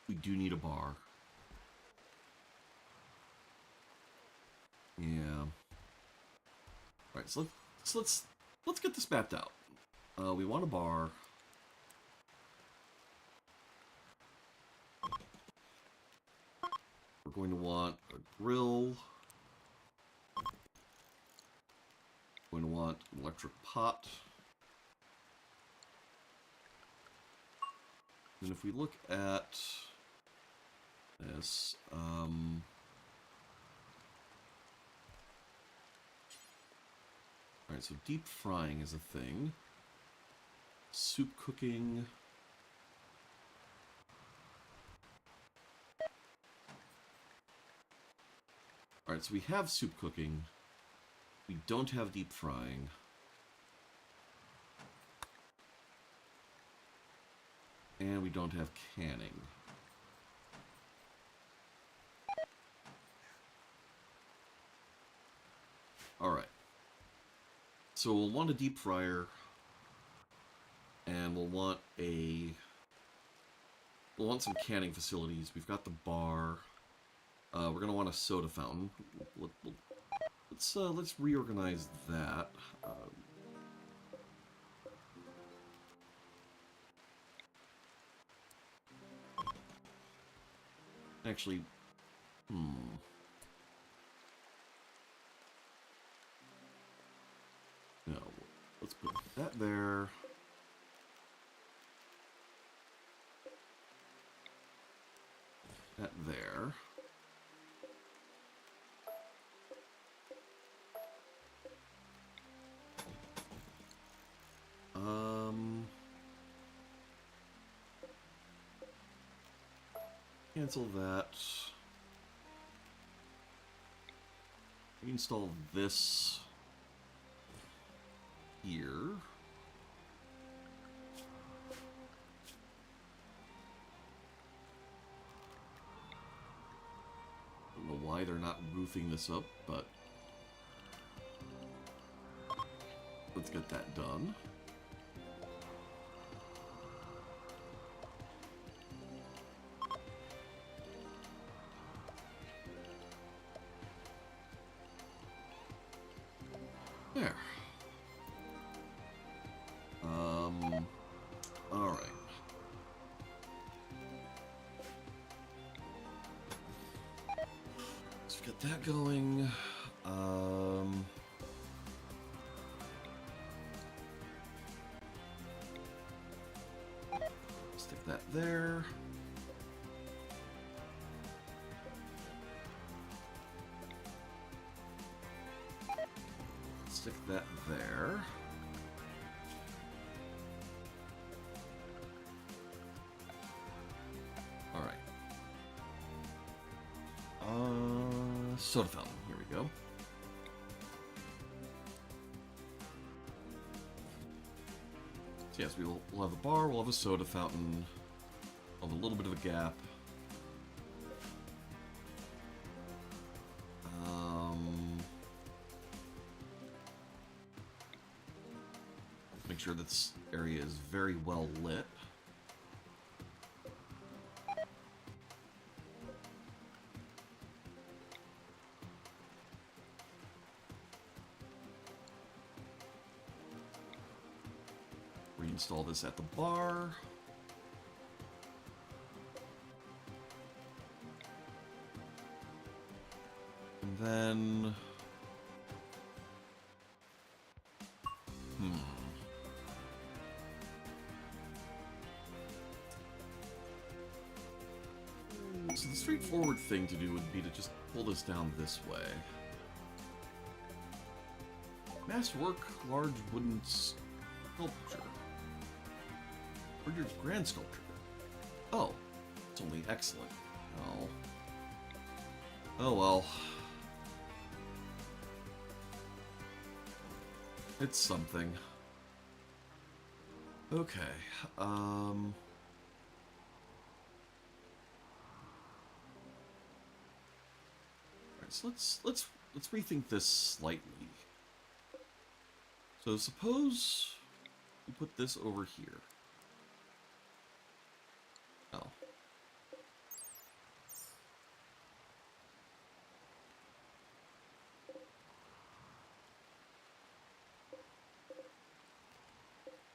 [SPEAKER 1] we do need a bar. Yeah. Alright, so let's get this mapped out. We want a bar. We're going to want a grill. We're going to want an electric pot. And if we look at this, alright, so deep frying is a thing. Soup cooking. Alright, so we have soup cooking. We don't have deep frying. And we don't have canning. Alright. So we'll want a deep fryer. And we'll want some canning facilities. We've got the bar. We're going to want a soda fountain. Let's reorganize that. Actually, no, let's put that there. That there. Cancel that. Reinstall this here. Don't know why they're not roofing this up, but let's get that done. There. Alright. Let's get that going. Stick that there. Stick that there. Alright. Soda fountain. Here we go. So yes, we'll have a bar, we'll have a soda fountain. We'll have a little bit of a gap. Make sure this area is very well lit. install this at the bar. And then... So the straightforward thing to do would be to just pull this down this way. Masterwork, large wooden sculpture. Ordered grand sculpture. Oh, it's only excellent. Oh. Oh well. It's something. Okay. Alright, so let's rethink this slightly. So suppose we put this over here. Oh.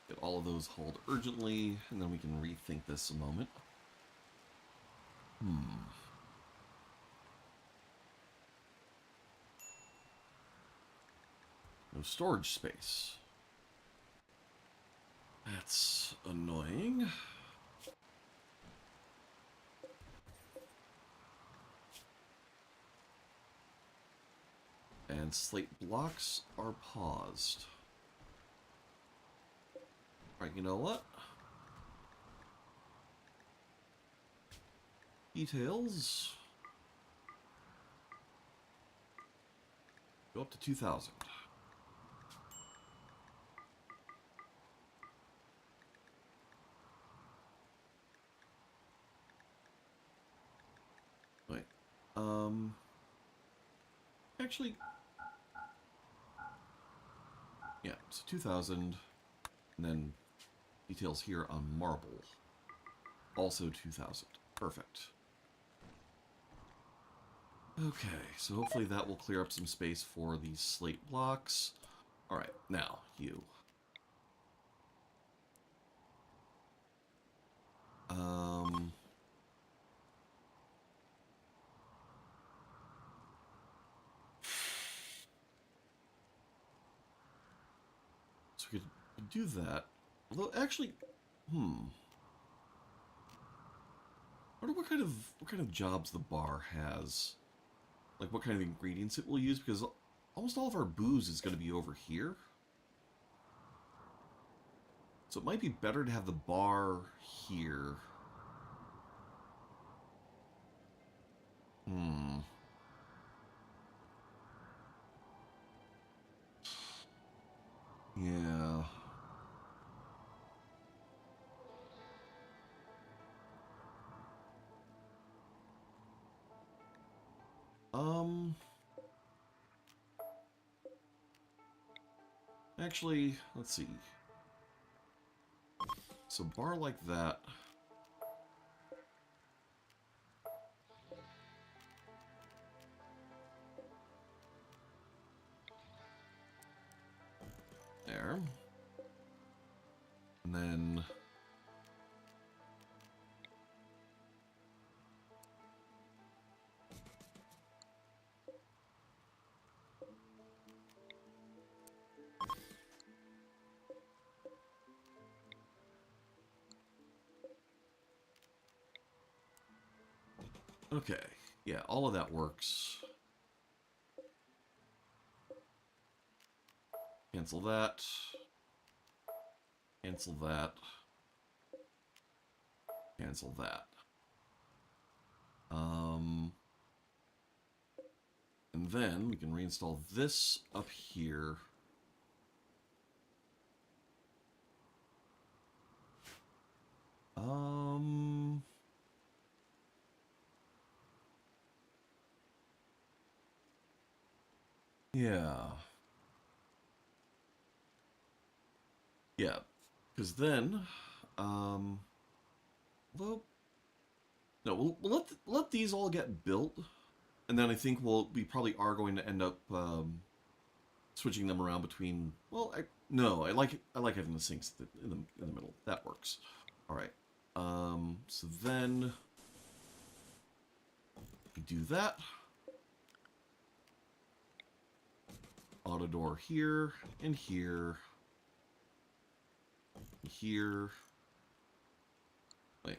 [SPEAKER 1] Get all of those hauled urgently, and then we can rethink this a moment. No storage space. That's annoying. And slate blocks are paused. Alright, you know what? Details. Go up to 2,000. Wait. Actually... Yeah, so 2,000. And then details here on marble. Also 2,000. Perfect. Okay, so hopefully that will clear up some space for these slate blocks. Alright, now, you. So we could do that. Although, actually, I wonder what kind of jobs the bar has. Like what kind of ingredients it will use, because almost all of our booze is going to be over here. So it might be better to have the bar here. Yeah. Actually, let's see. So bar like that. There. And then... Okay, yeah, all of that works. Cancel that. Cancel that. Cancel that. And then we can reinstall this up here. Yeah. Yeah, because then, well, no, we'll let these all get built, and then I think we probably are going to end up switching them around between. Well, No, I like having the sinks in the middle. That works. All right. So then we do that. Auto door here and here. Here. Wait.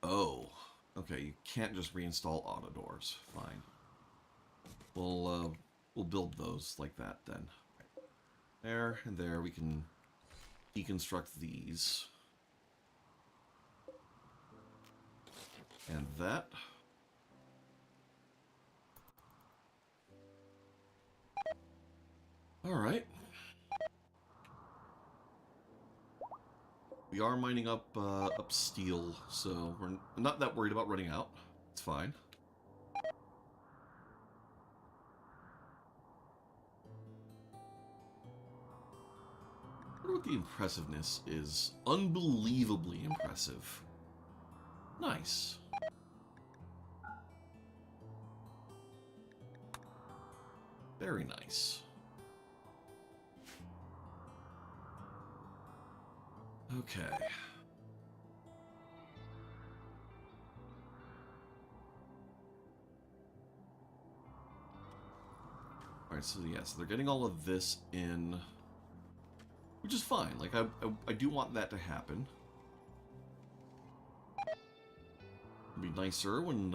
[SPEAKER 1] Oh. Okay, you can't just reinstall auto doors. Fine. We'll build those like that then. There and there we can deconstruct these. And that. Alright. We are mining up steel, so we're not that worried about running out. It's fine. I wonder what the impressiveness is. Unbelievably impressive. Nice. Very nice. Okay. Alright, so yeah, so they're getting all of this in, which is fine. Like, I do want that to happen. It'd be nicer when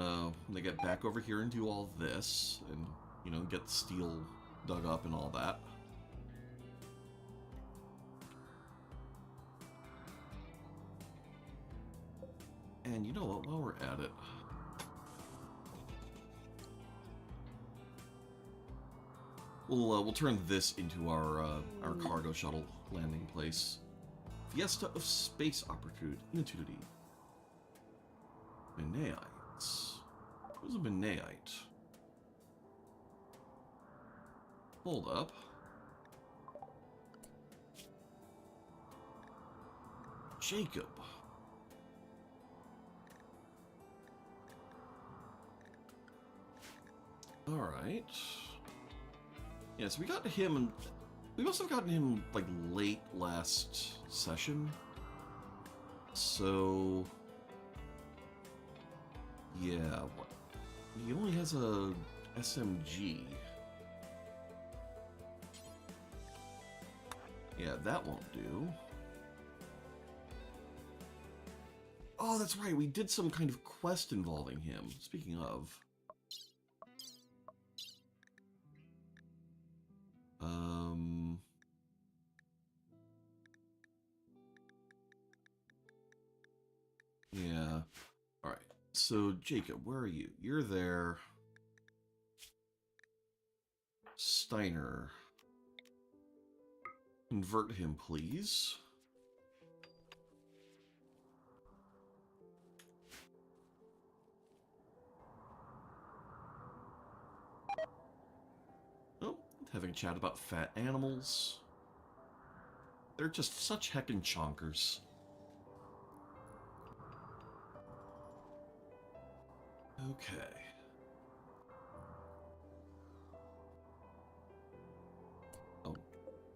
[SPEAKER 1] they get back over here and do all this, and, you know, get the steel dug up and all that. And you know what, while we're at it, we'll turn this into our cargo shuttle landing place. Fiesta of space opportunity. Minaites. Who's a Minaite? Hold up. Jacob. Alright. Yeah, so we got him, and we must have gotten him, like, late last session. So... yeah, what? He only has a SMG. Yeah, that won't do. Oh, that's right, we did some kind of quest involving him. Speaking of... yeah. Alright, so Jacob, where are you? You're there. Steiner. Convert him, please. Oh, having a chat about fat animals. They're just such heckin' chonkers. Okay. Oh,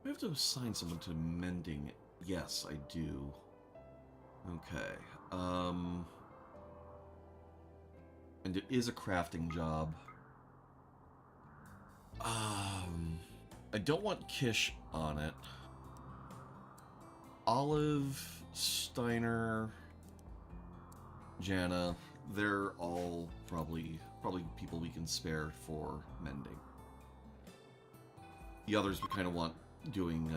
[SPEAKER 1] we have to assign someone to mending. Yes, I do. Okay. And it is a crafting job. I don't want Kish on it. Olive, Steiner, Jana, they're all probably people we can spare for mending. The others we kind of want doing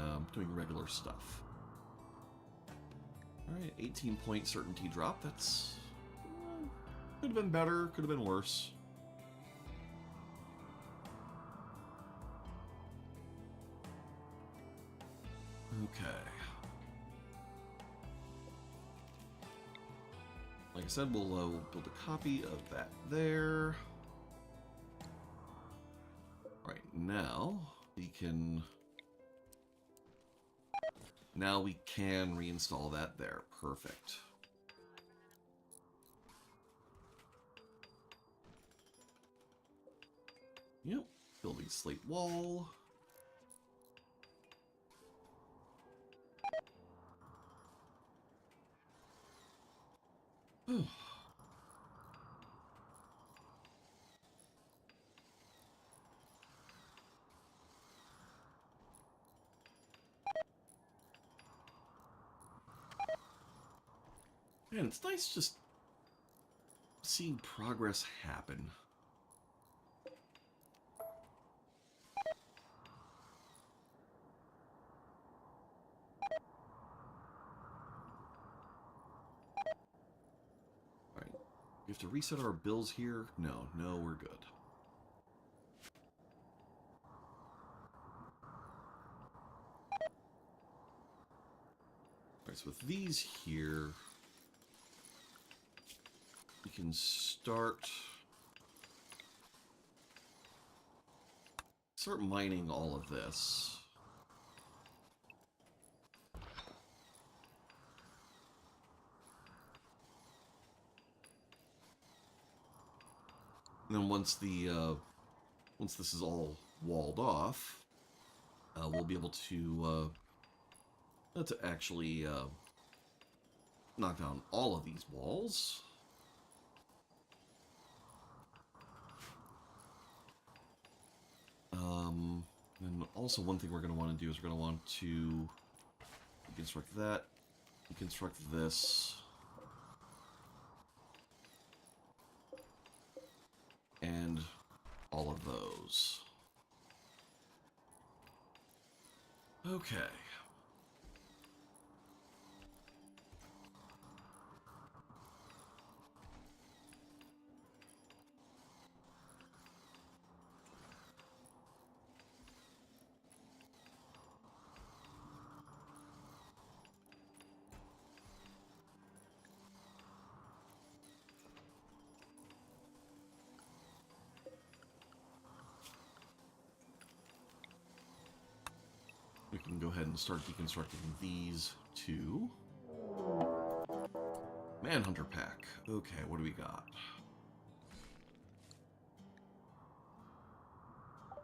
[SPEAKER 1] regular stuff. All right, 18-point certainty drop. That's could have been better, could have been worse. Okay. Like I said, we'll build a copy of that there. Right now, we can Now we can reinstall that there. Perfect. Yep. Building slate wall. Man, it's nice just seeing progress happen. Alright. We have to reset our bills here? No, we're good. Alright, so with these here, we can start mining all of this. And then once this is all walled off, we'll be able to actually knock down all of these walls. And also one thing we're going to want to do is we're going to want to deconstruct that, deconstruct this, and all of those. Okay. We can go ahead and start deconstructing these two. Manhunter pack. Okay, what do we got?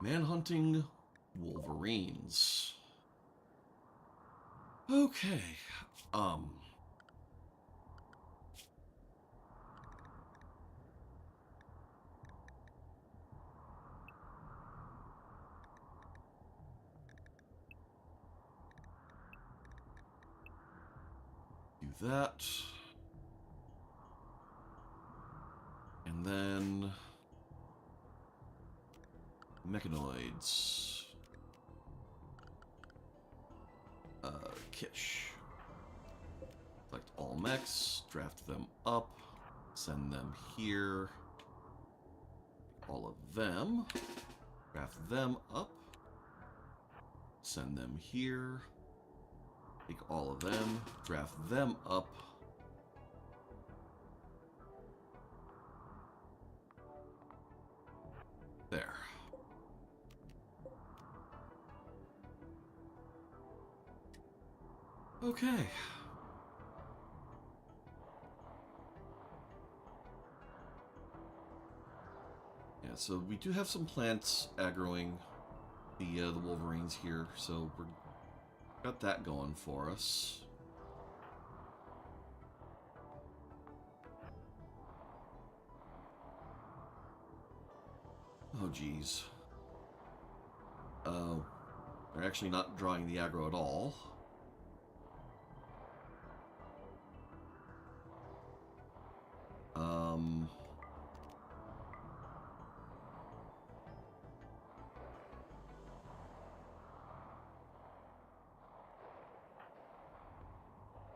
[SPEAKER 1] Manhunting Wolverines. Okay. Do that. And then mechanoids. Kish. Select all mechs, draft them up, send them here. All of them. Draft them up. Send them here. Take all of them, draft them up. There. Okay. Yeah, so we do have some plants aggroing the Wolverines here, so we're got that going for us. Oh, geez. They're actually not drawing the aggro at all.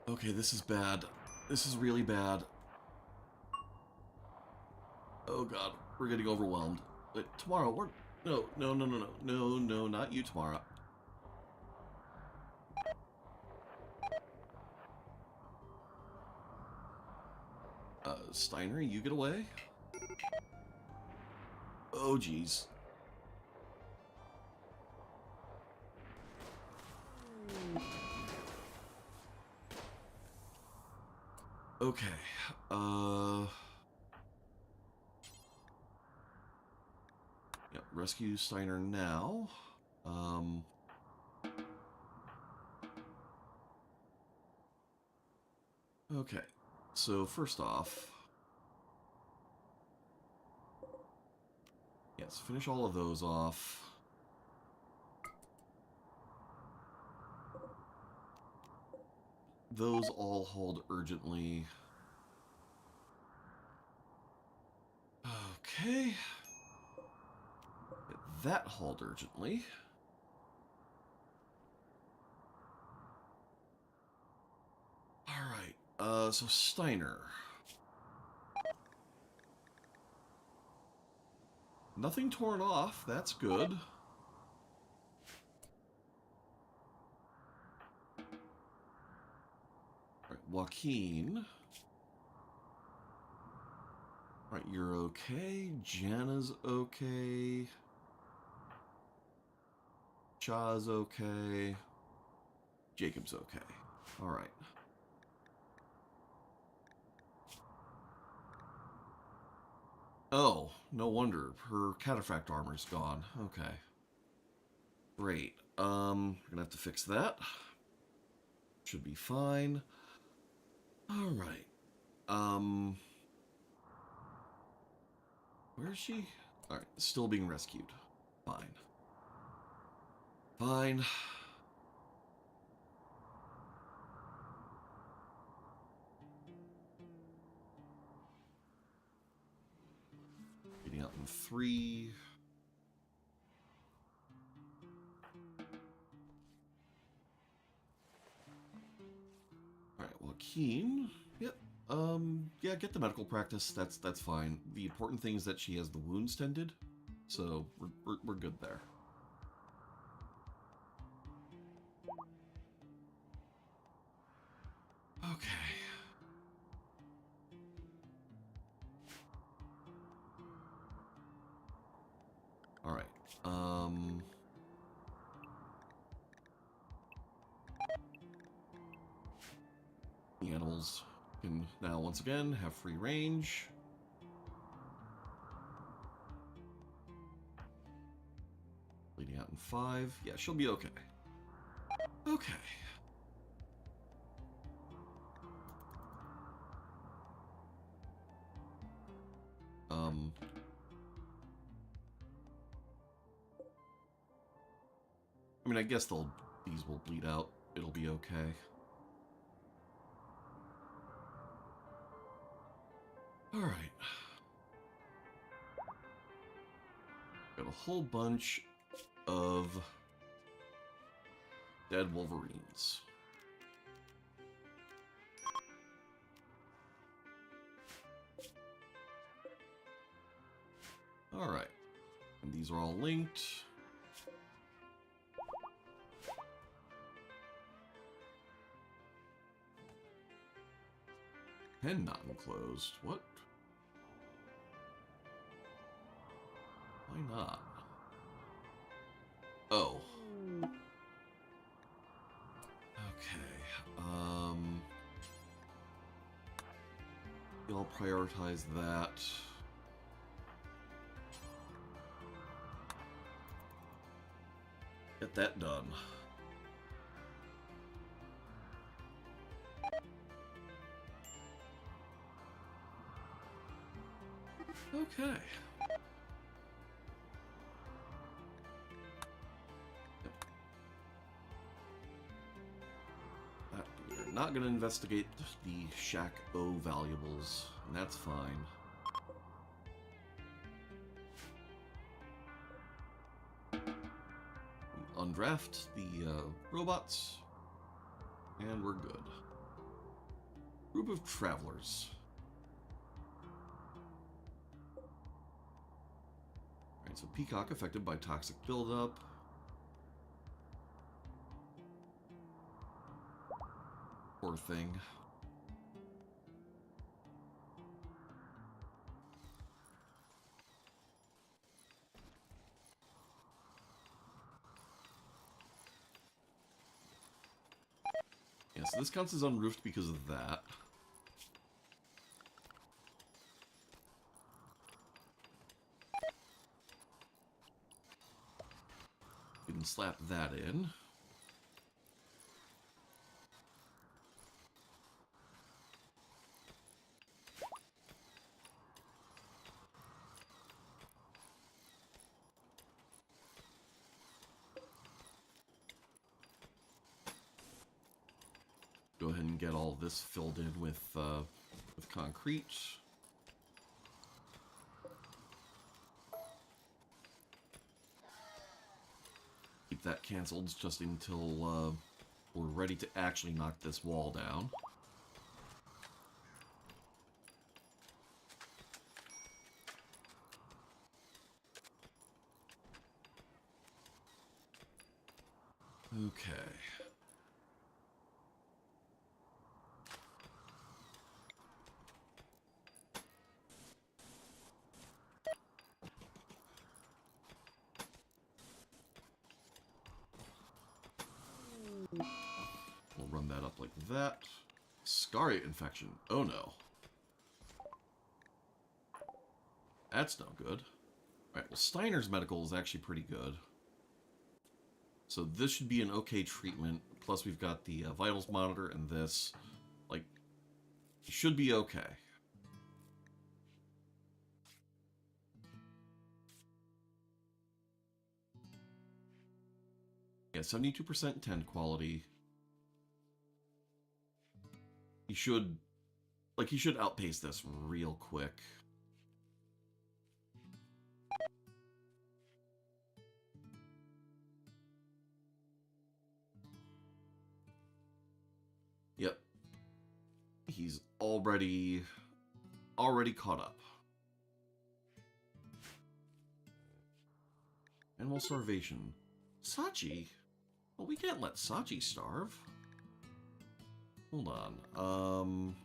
[SPEAKER 1] Okay, this is bad. This is really bad. Oh god, we're getting overwhelmed. Wait, tomorrow, we're... No, not you, tomorrow. Steiner, you get away? Oh, jeez. Okay. Uh... Yeah, rescue Steiner now. Okay. So, first off... Yes, finish all of those off. Those all hauled urgently. Okay. Get that hauled urgently. Alright, so Steiner. Nothing torn off, that's good. Alright, Joaquin. Alright, you're okay. Jana's okay. Cha's okay. Jacob's okay. Alright. Oh, no wonder. Her cataphract armor's gone. Okay. Great. We're gonna have to fix that. Should be fine. Alright. Where is she? Alright, still being rescued. Fine. Fine. Getting out in 3. Alright, Joaquin. Yep. Yeah, get the medical practice. That's fine. The important thing is that she has the wounds tended, so we're good there. Okay. All right. The animals can now once again have free range. Leading out in 5. Yeah, she'll be okay. Okay. I mean, I guess these will bleed out. It'll be okay. Alright. Got a whole bunch of dead Wolverines. Alright. And these are all linked. Pen not enclosed. What? Why not? Oh. Okay. I'll prioritize that. Get that done. Okay. We're not going to investigate the Shack O valuables, and that's fine. Undraft the robots, and we're good. Group of travelers. Alright, so Peacock affected by toxic buildup. Poor thing. Yeah, so this counts as unroofed because of that. We can slap that in. Go ahead and get all this filled in with concrete. Keep that canceled just until we're ready to actually knock this wall down. Okay. We'll run that up like that. Scaria infection. Oh no. That's no good. Alright, well Steiner's medical is actually pretty good. So this should be an okay treatment. Plus we've got the vitals monitor and this. Like, should be okay. Yeah, 72% 10 quality. He should outpace this real quick. Yep. He's already caught up. Animal starvation. Sachi? Well, we can't let Sachi starve. Hold on.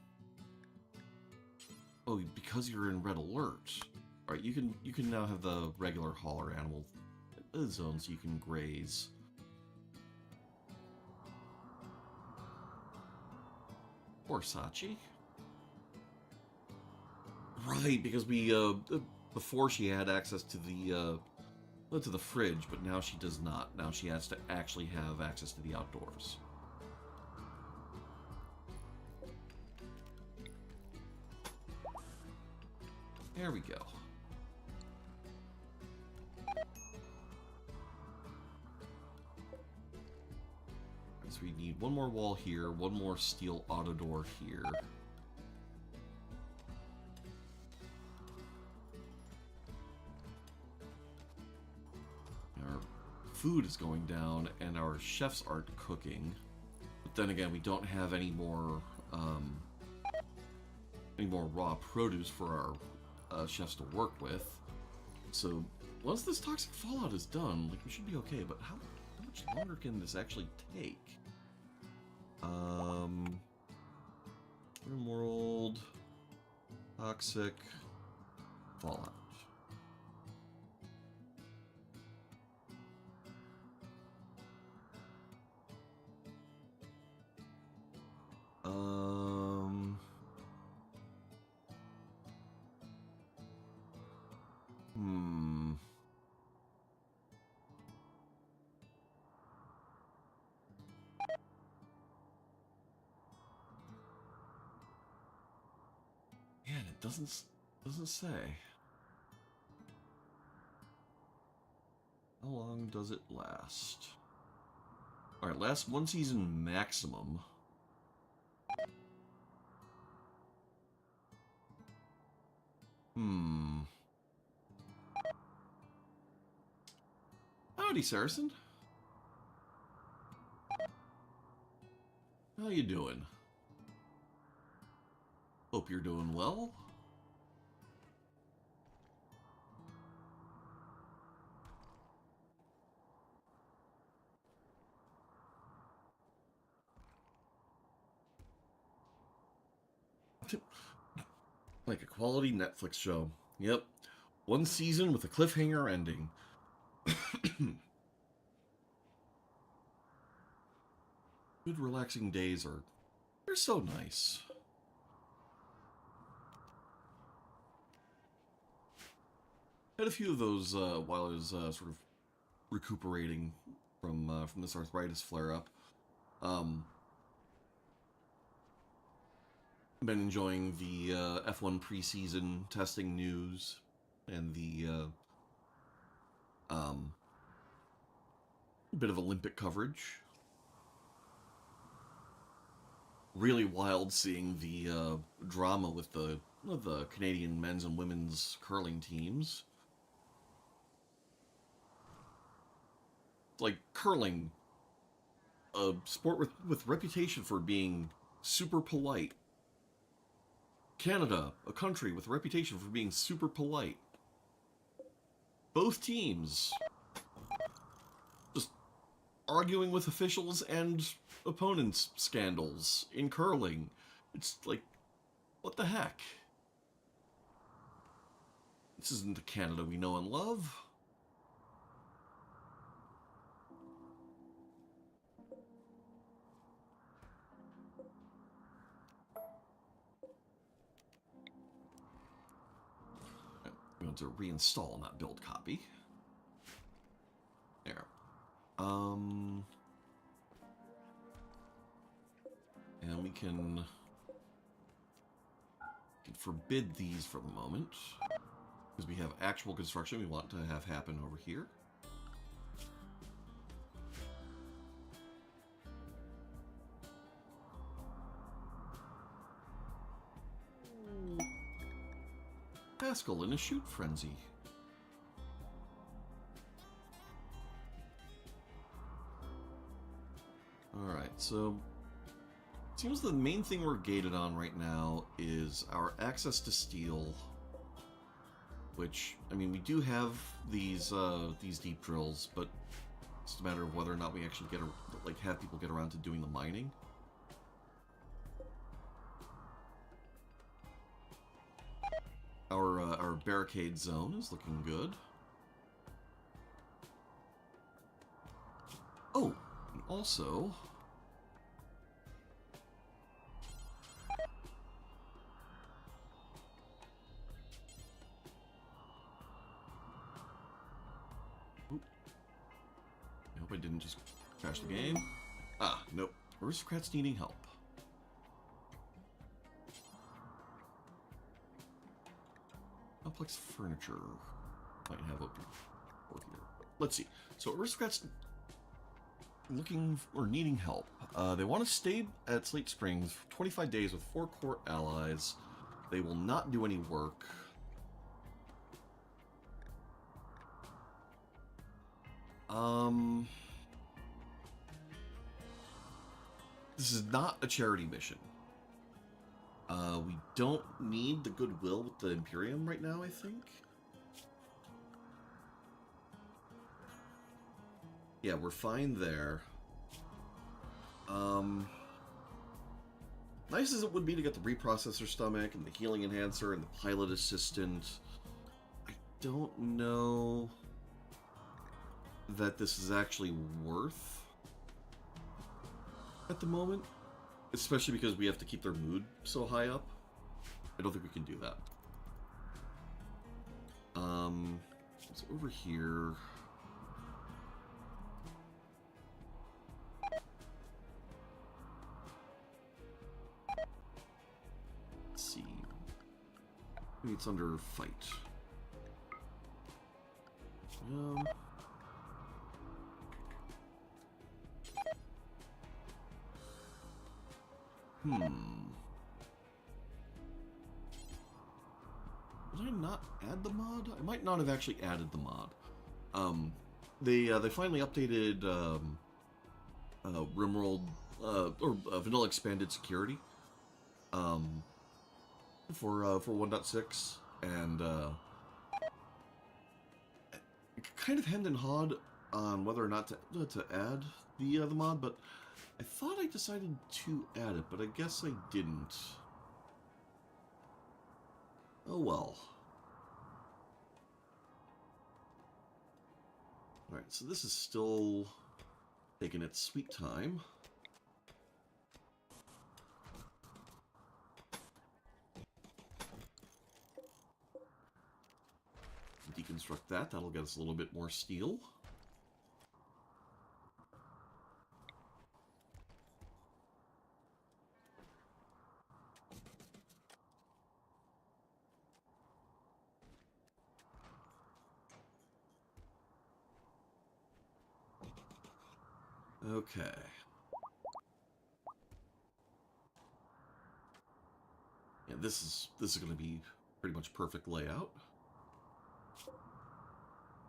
[SPEAKER 1] Oh, because you're in red alert. Alright, you can now have the regular hauler animal zones you can graze. Or Sachi. Right, because we before she had access to the fridge, but now she does not. Now she has to actually have access to the outdoors. There we go. So we need one more wall here, one more steel auto door here. Our food is going down, and our chefs aren't cooking. But then again, we don't have any more raw produce for our chefs to work with. So once this toxic fallout is done, like, we should be okay. But how much longer can this actually take? Rimworld, toxic fallout. Man, it doesn't say. How long does it last? Alright, last one season maximum. Howdy, Saracen. How you doing? Hope you're doing well. Like a quality Netflix show. Yep. One season with a cliffhanger ending. Good relaxing days they're so nice. Had a few of those while I was sort of recuperating from this arthritis flare-up. Been enjoying the F1 preseason testing news and the bit of Olympic coverage. Really wild seeing the drama with the Canadian men's and women's curling teams. Like curling, a sport with reputation for being super polite. Canada, a country with a reputation for being super polite. Both teams just arguing with officials and opponents scandals in curling. It's like, what the heck? This isn't the Canada we know and love. I'm going to reinstall, not build copy. There. And we can forbid these for the moment, because we have actual construction we want to have happen over here. Pascal in a shoot frenzy. Alright, so it seems the main thing we're gated on right now is our access to steel, which, I mean, we do have these deep drills, but it's a matter of whether or not we actually get have people get around to doing the mining. Our barricade zone is looking good. Oh, and also oop. I hope I didn't just crash the game. Ah, nope. Aristocrats needing help. Complex furniture might have over here. Let's see. So aristocrats looking or needing help. They want to stay at Slate Springs for 25 days with 4 court allies. They will not do any work. This is not a charity mission. We don't need the goodwill with the Imperium right now, I think. Yeah, we're fine there. Nice as it would be to get the reprocessor stomach and the healing enhancer and the pilot assistant, I don't know that this is actually worth at the moment. Especially because we have to keep their mood so high up. I don't think we can do that. It's over here. Let's see. Maybe it's under fight. Did I not add the mod? I might not have actually added the mod. They finally updated Rimworld or vanilla expanded security for 1.6, and kind of hand in hand on whether or not to add the mod, but I thought I decided to add it, but I guess I didn't. Oh well. Alright, so this is still taking its sweet time. Deconstruct that, that'll get us a little bit more steel. Okay. Yeah, this is going to be pretty much perfect layout.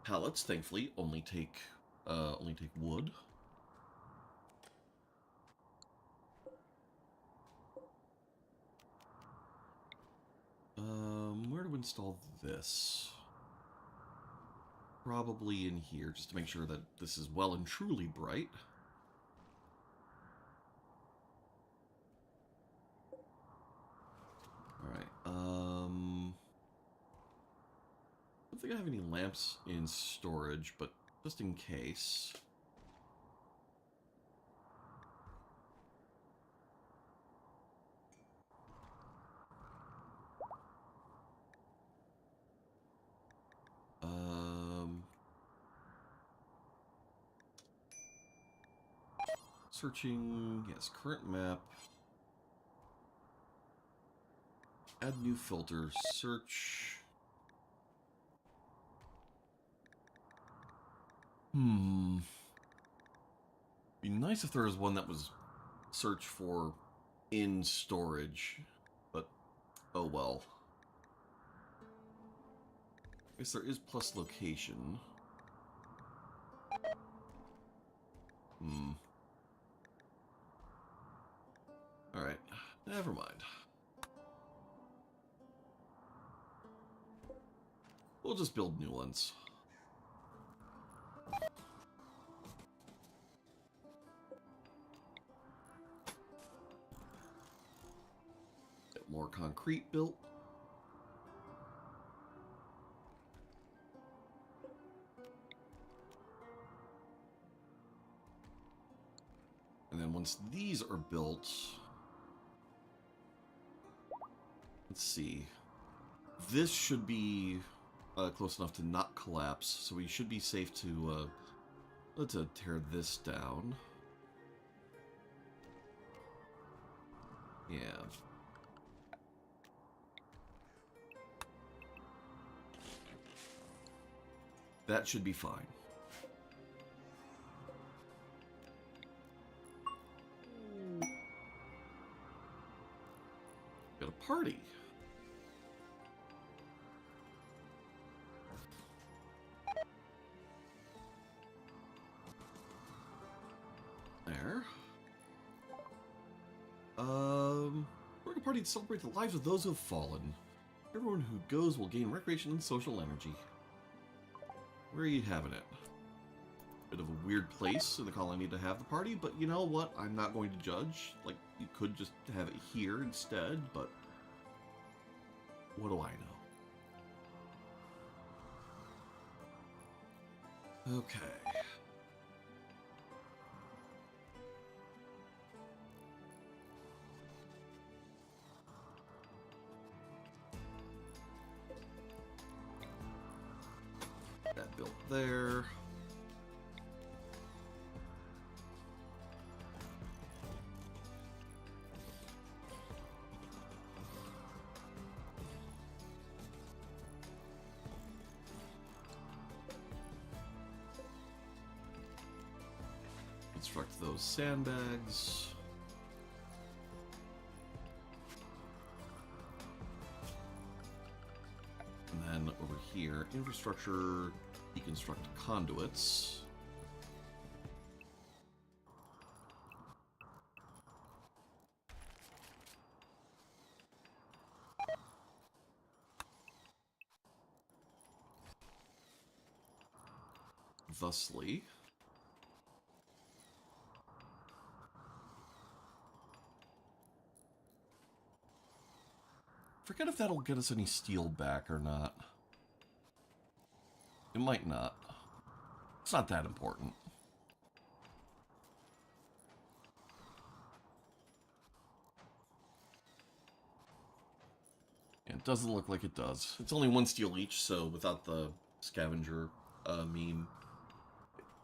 [SPEAKER 1] Pallets, thankfully, only take wood. Where to install this? Probably in here, just to make sure that this is well and truly bright. Alright, I don't think I have any lamps in storage, but just in case. Searching, yes, current map. Add new filter, search. Be nice if there was one that was search for in storage, but oh well. I guess there is plus location. Alright, never mind. We'll just build new ones. Get more concrete built. And then once these are built, let's see. This should be close enough to not collapse, so we should be safe to tear this down. Yeah. That should be fine. Got a party. There. We're a party to celebrate the lives of those who have fallen. Everyone who goes will gain recreation and social energy. Where are you having it? Bit of a weird place in the colony to have the party, but you know what? I'm not going to judge. Like, you could just have it here instead, but what do I know? Okay. That built there. Construct those sandbags. And then over here, infrastructure, deconstruct conduits. Thusly, forget if that'll get us any steel back or not. It might not. It's not that important. It doesn't look like it does. It's only one steel each, so without the scavenger meme,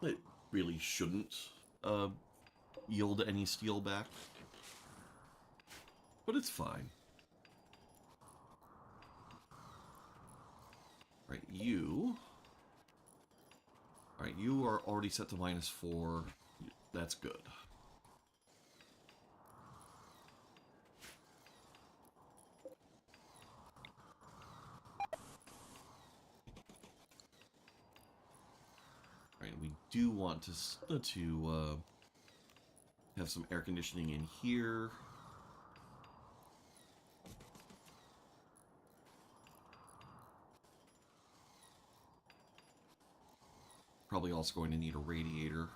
[SPEAKER 1] it really shouldn't yield any steel back. But it's fine. Right, you... Alright, you are already set to -4. That's good. Alright, we do want to have some air conditioning in here. Probably also going to need a radiator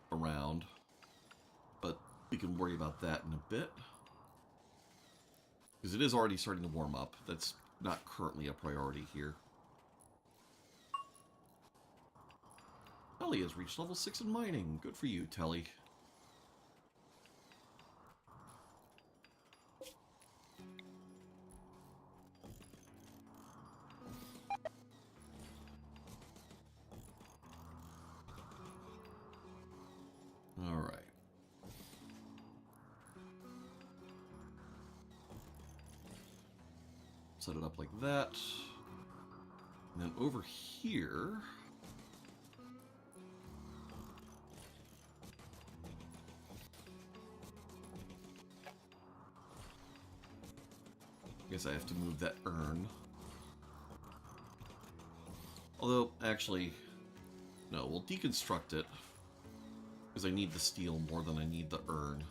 [SPEAKER 1] around, but we can worry about that in a bit. Because it is already starting to warm up. That's not currently a priority here. Telly has reached level 6 in mining. Good for you, Telly. Alright. Set it up like that. And then over here... I guess I have to move that urn. Although, actually, no, we'll deconstruct it. Because I need the steel more than I need the urn.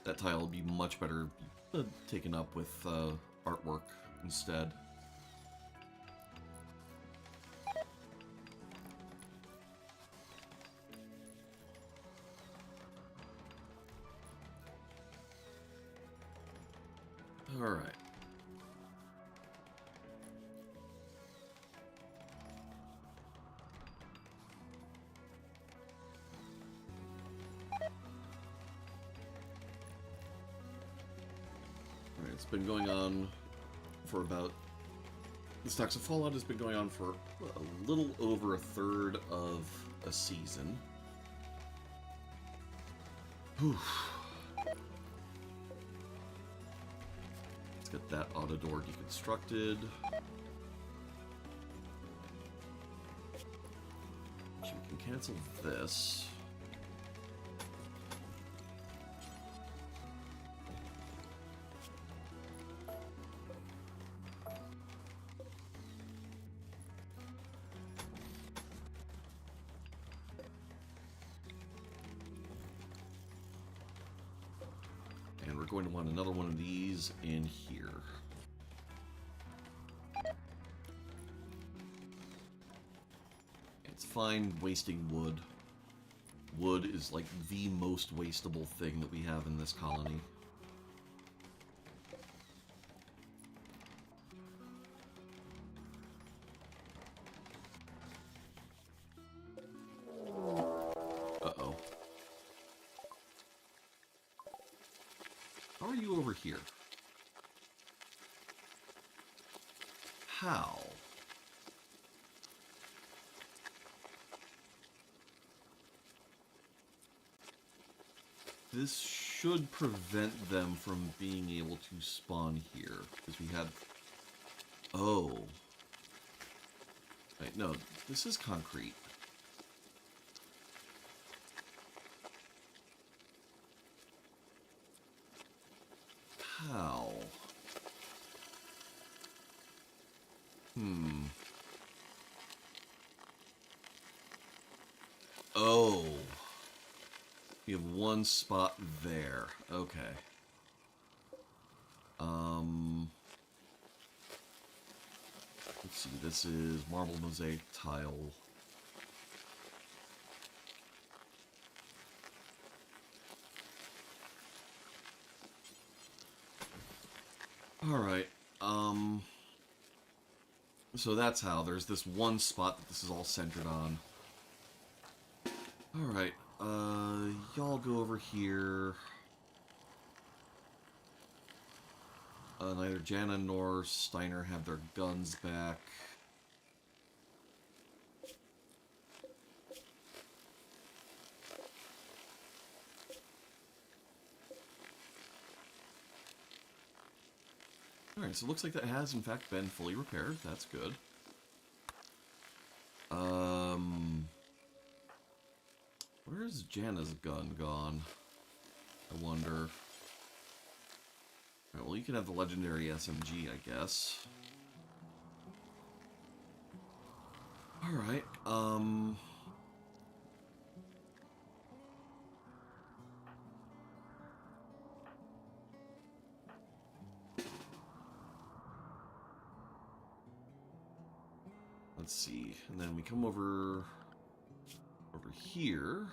[SPEAKER 1] That tile will be much better taken up with artwork instead. Alright. It's been going on for about... This Toxic Fallout has been going on for a little over a third of a season. Whew. Let's get that auto door deconstructed. Actually, we can cancel this. And we're going to want another one of these in here. It's fine wasting wood. Wood is like the most wastable thing that we have in this colony. Uh-oh. How are you over here? How? This should prevent them from being able to spawn here, because we had... Oh. Wait, no, this is concrete. How? Oh. We have one spot there. Okay. Let's see. This is marble mosaic tile. Alright. So that's how. There's this one spot that this is all centered on. Alright. Y'all go over here. Neither Jana nor Steiner have their guns back. Alright, so it looks like that has in fact been fully repaired. That's good. Where's Janna's gun gone? I wonder. Alright, well, you can have the legendary SMG, I guess. Alright, let's see. And then we come over here.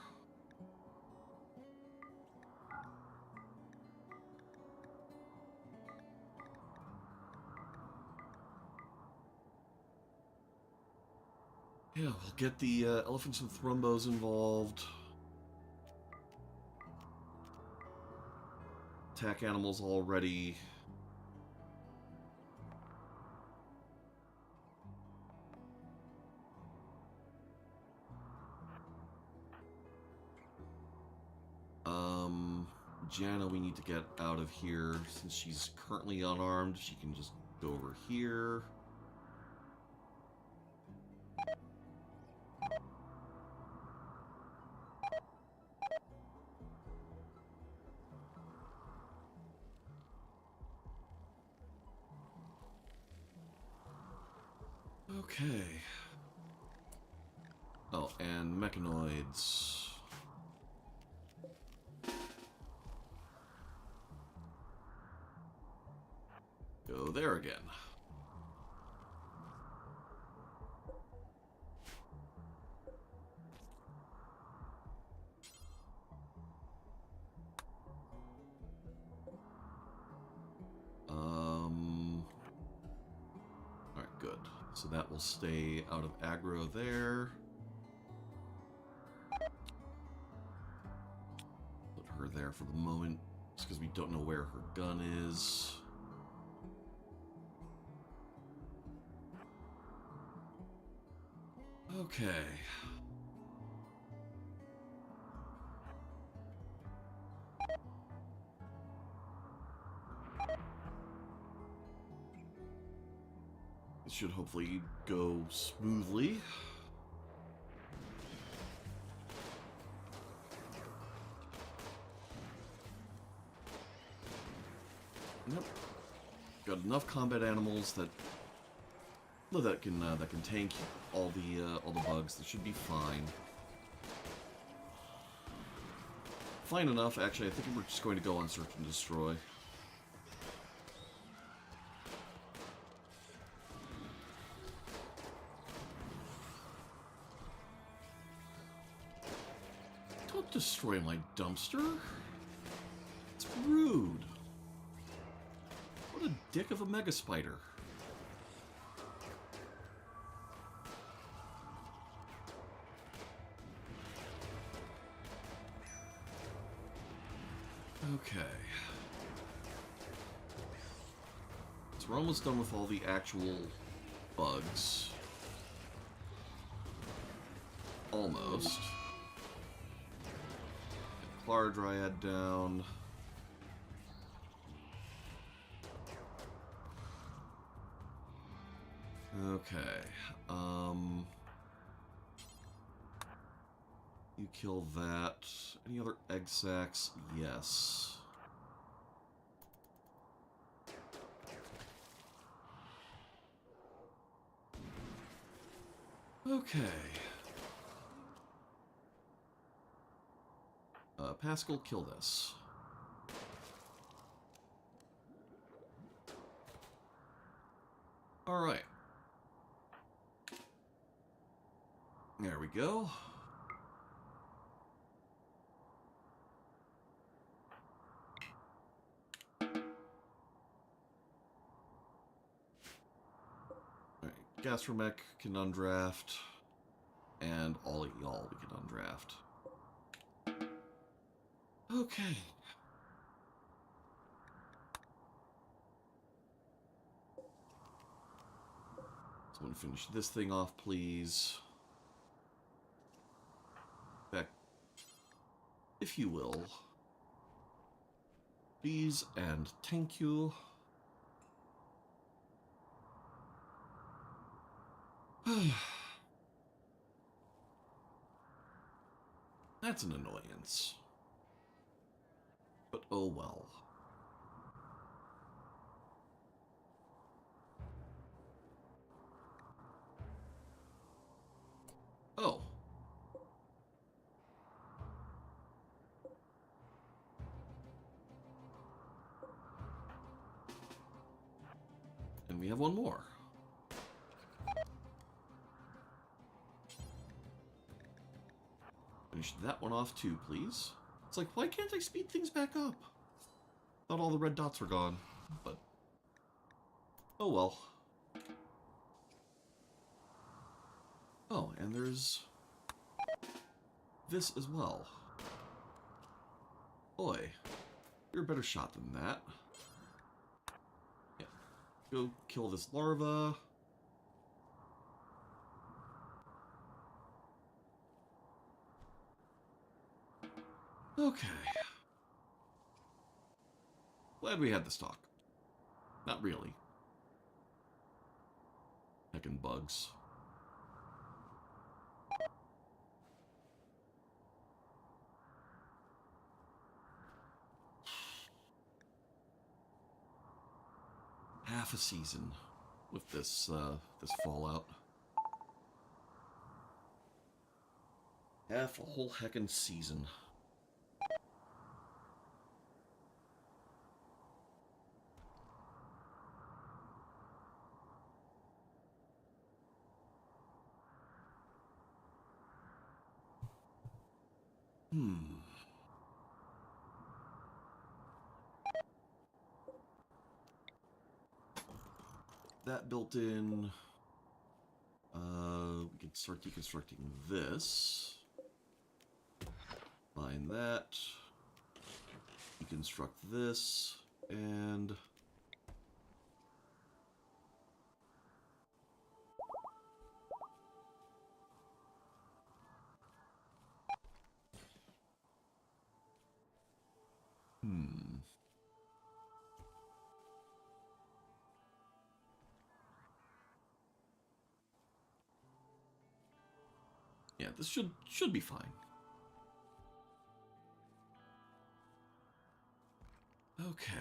[SPEAKER 1] Yeah, we'll get the elephants and thrumbos involved. Attack animals already. Janna we need to get out of here. Since she's currently unarmed, she can just go over here. Okay. Oh, and mechanoids. Go there again. Alright, good. So that will stay out of aggro there. Put her there for the moment, just because we don't know where her gun is. Okay. This should hopefully go smoothly. Yep. Got enough combat animals that can tank all the bugs. That should be fine. Fine enough, actually. I think we're just going to go on search and destroy. Don't destroy my dumpster. It's rude. What a dick of a mega spider. Okay. So we're almost done with all the actual bugs. Almost. Get Clara Dryad down. Okay. You kill that. Any other egg sacs? Yes. Okay. Pascal, kill this. Alright. There we go. Alright, Gastromech can undraft. And all of y'all we can undraft. Okay. Someone finish this thing off, please. Back, if you will. Please and thank you. That's an annoyance. But oh well. Oh. And we have one more. Finish that one off too, please. It's like, why can't I speed things back up? Thought all the red dots were gone, but... oh well. Oh, and there's... this as well. Boy, you're a better shot than that. Yeah. Go kill this larva. Okay. Glad we had this talk. Not really. Heckin' bugs. Half a season with this this fallout. Half a whole heckin' season. That built in. We can start deconstructing this. Find that. Deconstruct this. And... yeah, this should be fine. Okay.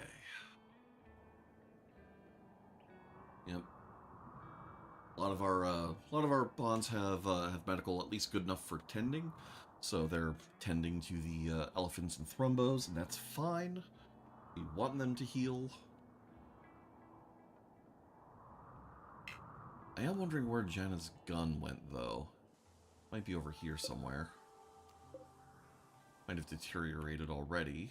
[SPEAKER 1] Yep. A lot of our bonds have medical at least good enough for tending, so they're tending to the elephants and thrumbos, and that's fine. We want them to heal. I am wondering where Janna's gun went, though. Might be over here somewhere. Might have deteriorated already.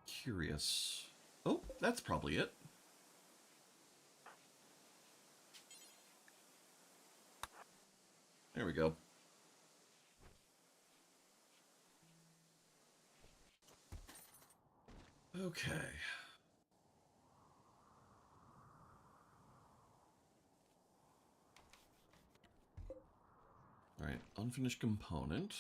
[SPEAKER 1] Curious. Oh, that's probably it. There we go. Okay. Alright, unfinished component.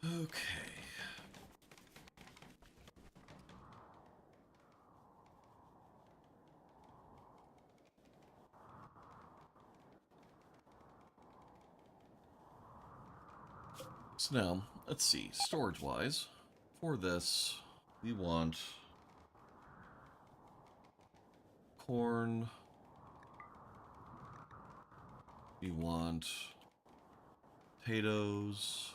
[SPEAKER 1] Okay. So now, let's see, storage-wise, for this, we want corn, we want potatoes,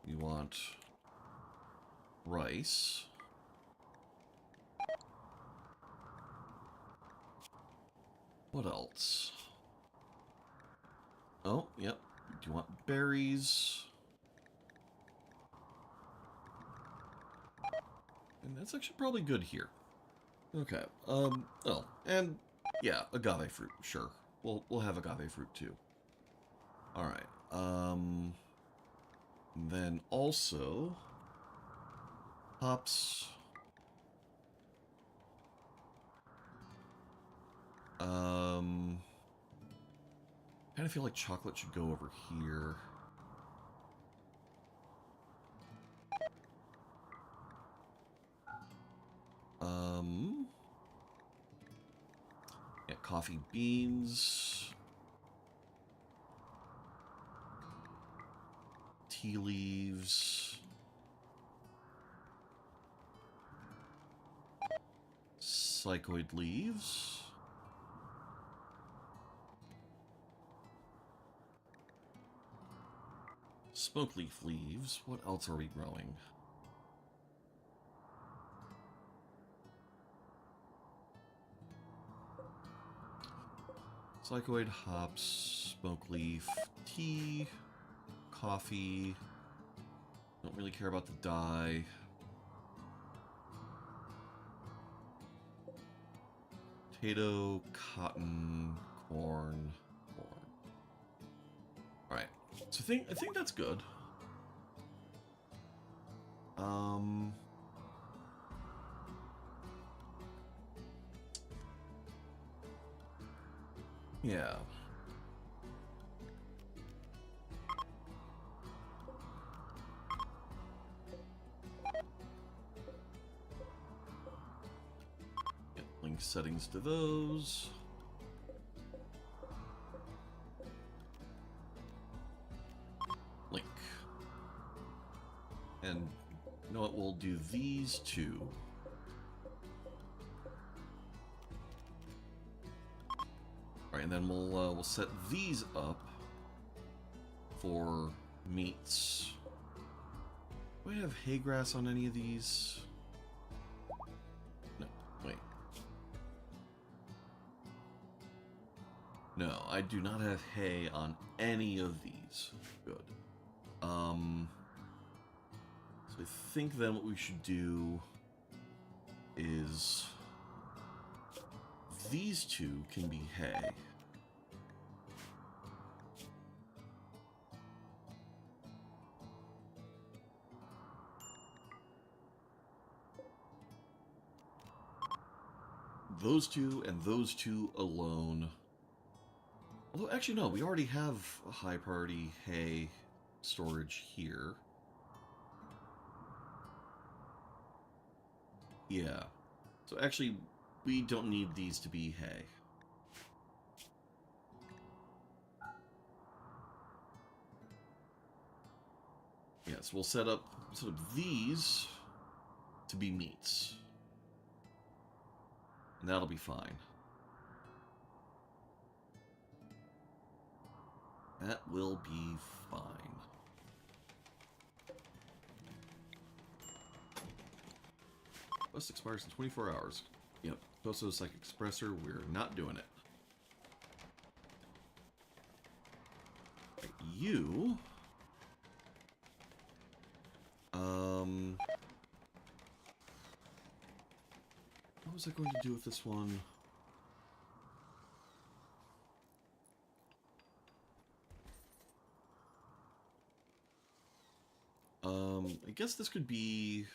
[SPEAKER 1] we want rice, what else? Oh, yep. Do you want berries? And that's actually probably good here. Okay. Oh, and yeah, agave fruit. Sure, we'll have agave fruit too. All right. And then also hops. Kind of feel like chocolate should go over here. Yeah, coffee beans. Tea leaves. Psychoid leaves. Smoke leaf leaves. What else are we growing? Psychoid, hops, smoke leaf, tea, coffee. Don't really care about the dye. Potato, cotton, corn. Alright. So I think that's good. Yeah. Link settings to those. Link. And you know what? We'll do these two. All right, and then we'll set these up for meats. Do I have hay grass on any of these? No, wait. No, I do not have hay on any of these. Good. So I think then what we should do is these two can be hay. Those two and those two alone. Although, actually, no, we already have a high priority hay storage here. Yeah. So, actually, we don't need these to be hay. Yes, we'll set up these to be meats. And that'll be fine. That will be fine. Quest expires in 24 hours. Yep, Toso Psychic Expressor, we're not doing it. Right, you... What was I going to do with this one? I guess this could be...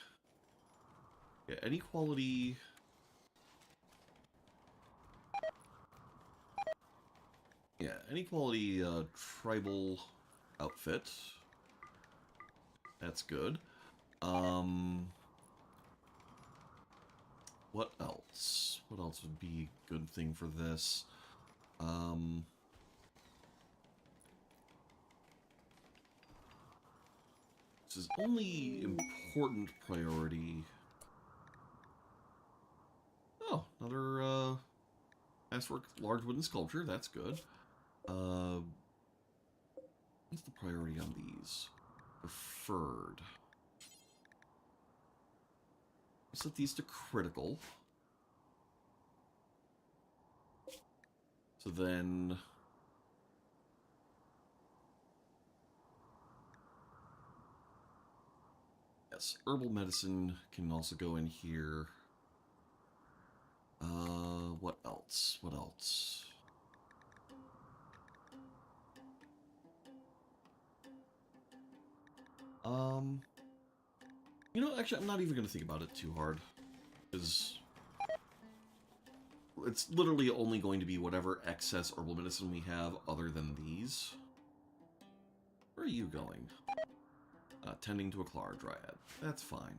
[SPEAKER 1] Yeah, any quality... Yeah, any quality tribal outfit. That's good. What else? What else would be a good thing for this? This is only important priority. Oh, another masterwork large wooden sculpture. That's good. What's the priority on these? Preferred. Set these to critical. So then... Yes, herbal medicine can also go in here. What else? What else? You know, actually, I'm not even going to think about it too hard. Because it's literally only going to be whatever excess herbal medicine we have other than these. Where are you going? Tending to a Clara Dryad. That's fine.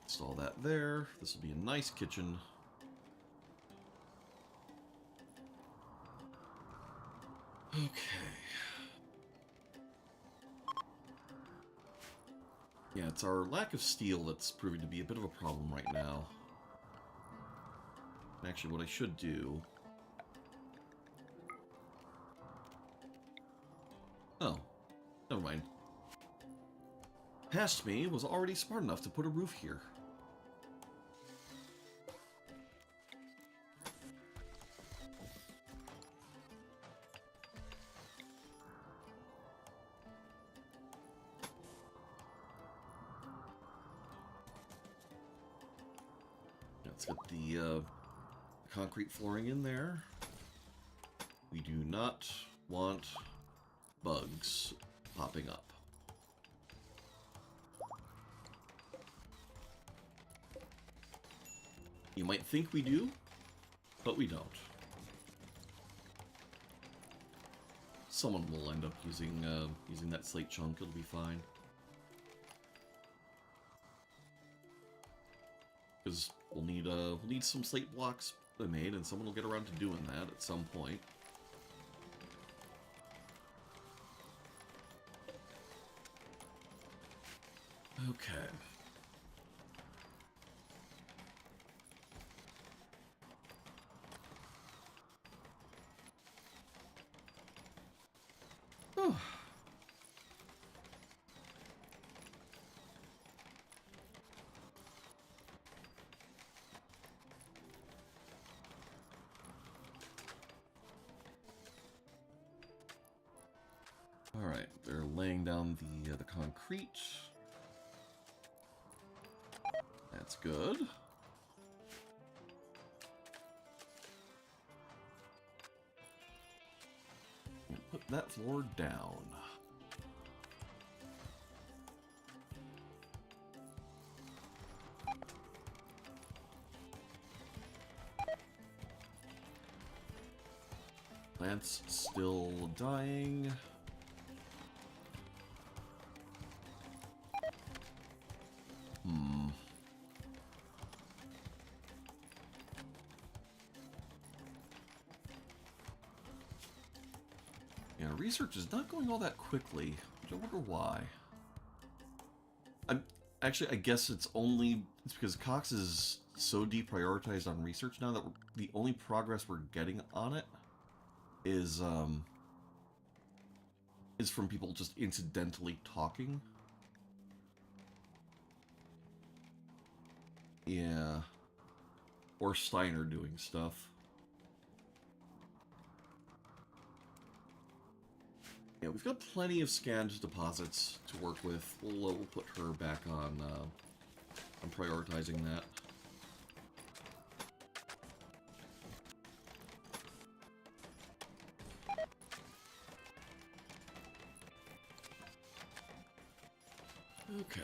[SPEAKER 1] Install that there. This will be a nice kitchen. Okay. Yeah, it's our lack of steel that's proving to be a bit of a problem right now. Actually, what I should do... Oh, never mind. Past me was already smart enough to put a roof here. Let's get the concrete flooring in there. We do not want bugs popping up. You might think we do, but we don't. Someone will end up using that slate chunk. It'll be fine. Because we'll need some slate blocks made, and someone will get around to doing that at some point. Okay. Oh. All right, they're laying down the concrete. That's good. Put that floor down. Plants still dying. Yeah, research is not going all that quickly. I wonder why. I guess it's because Cox is so deprioritized on research now that the only progress we're getting on it is from people just incidentally talking. Yeah. Or Steiner doing stuff. Yeah, we've got plenty of scanned deposits to work with. We'll put her back on prioritizing that. Okay.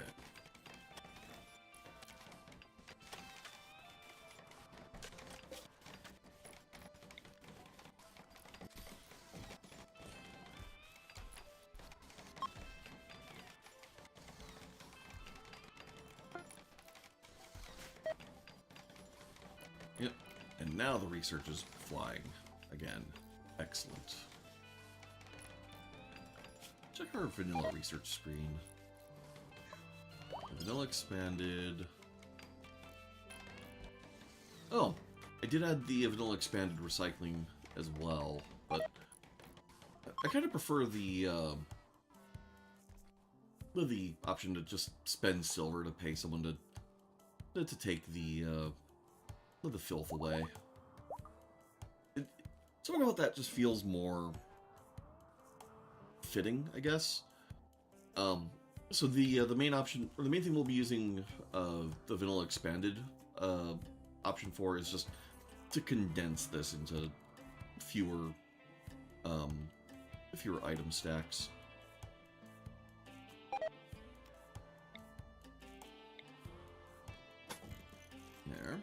[SPEAKER 1] Yep, and now the research is flying again. Excellent. Check our vanilla research screen. Vanilla expanded. Oh, I did add the vanilla expanded recycling as well, but I kind of prefer the option to just spend silver to pay someone to take the filth away. Something about that just feels more fitting, I guess. So the main option, or the main thing we'll be using the vanilla expanded option 4 is just to condense this into fewer item stacks. There.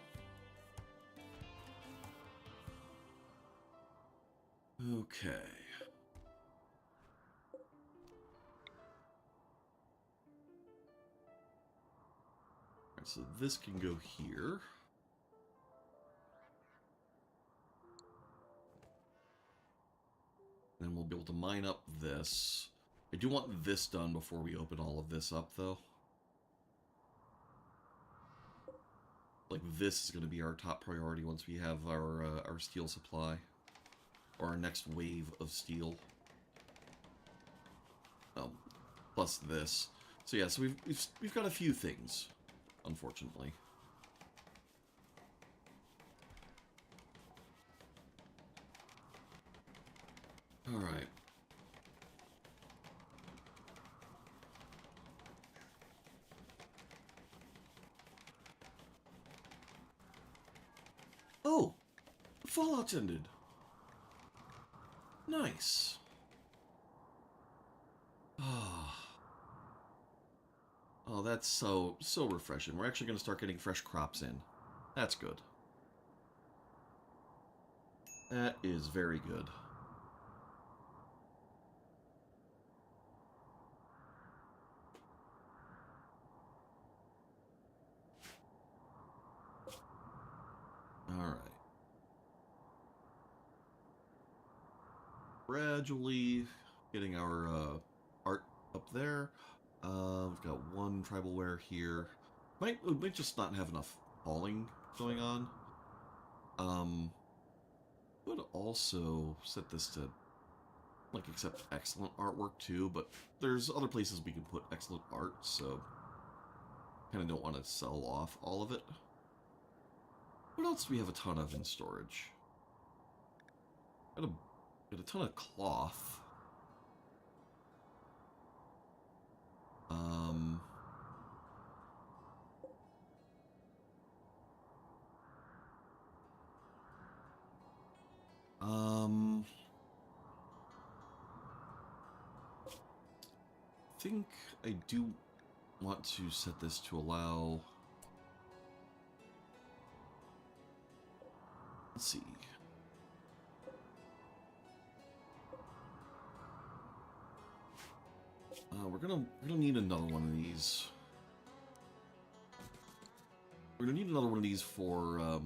[SPEAKER 1] Okay. Alright, so this can go here. Then we'll be able to mine up this. I do want this done before we open all of this up, though. Like, this is going to be our top priority once we have our steel supply. Or our next wave of steel. Plus this. So yeah, so we've got a few things, unfortunately. Alright. Oh! Fallout's ended. Nice. Oh, that's so refreshing. We're actually going to start getting fresh crops in. That's good. That is very good. Alright. Gradually getting our art up there. We've got one tribal wear here. We might just not have enough hauling going on. Would also set this to like accept excellent artwork too, but there's other places we can put excellent art, so kind of don't want to sell off all of it. What else do we have a ton of in storage? Got a ton of cloth. I think I do want to set this to allow... Let's see. We're gonna need another one of these. We're gonna need another one of these for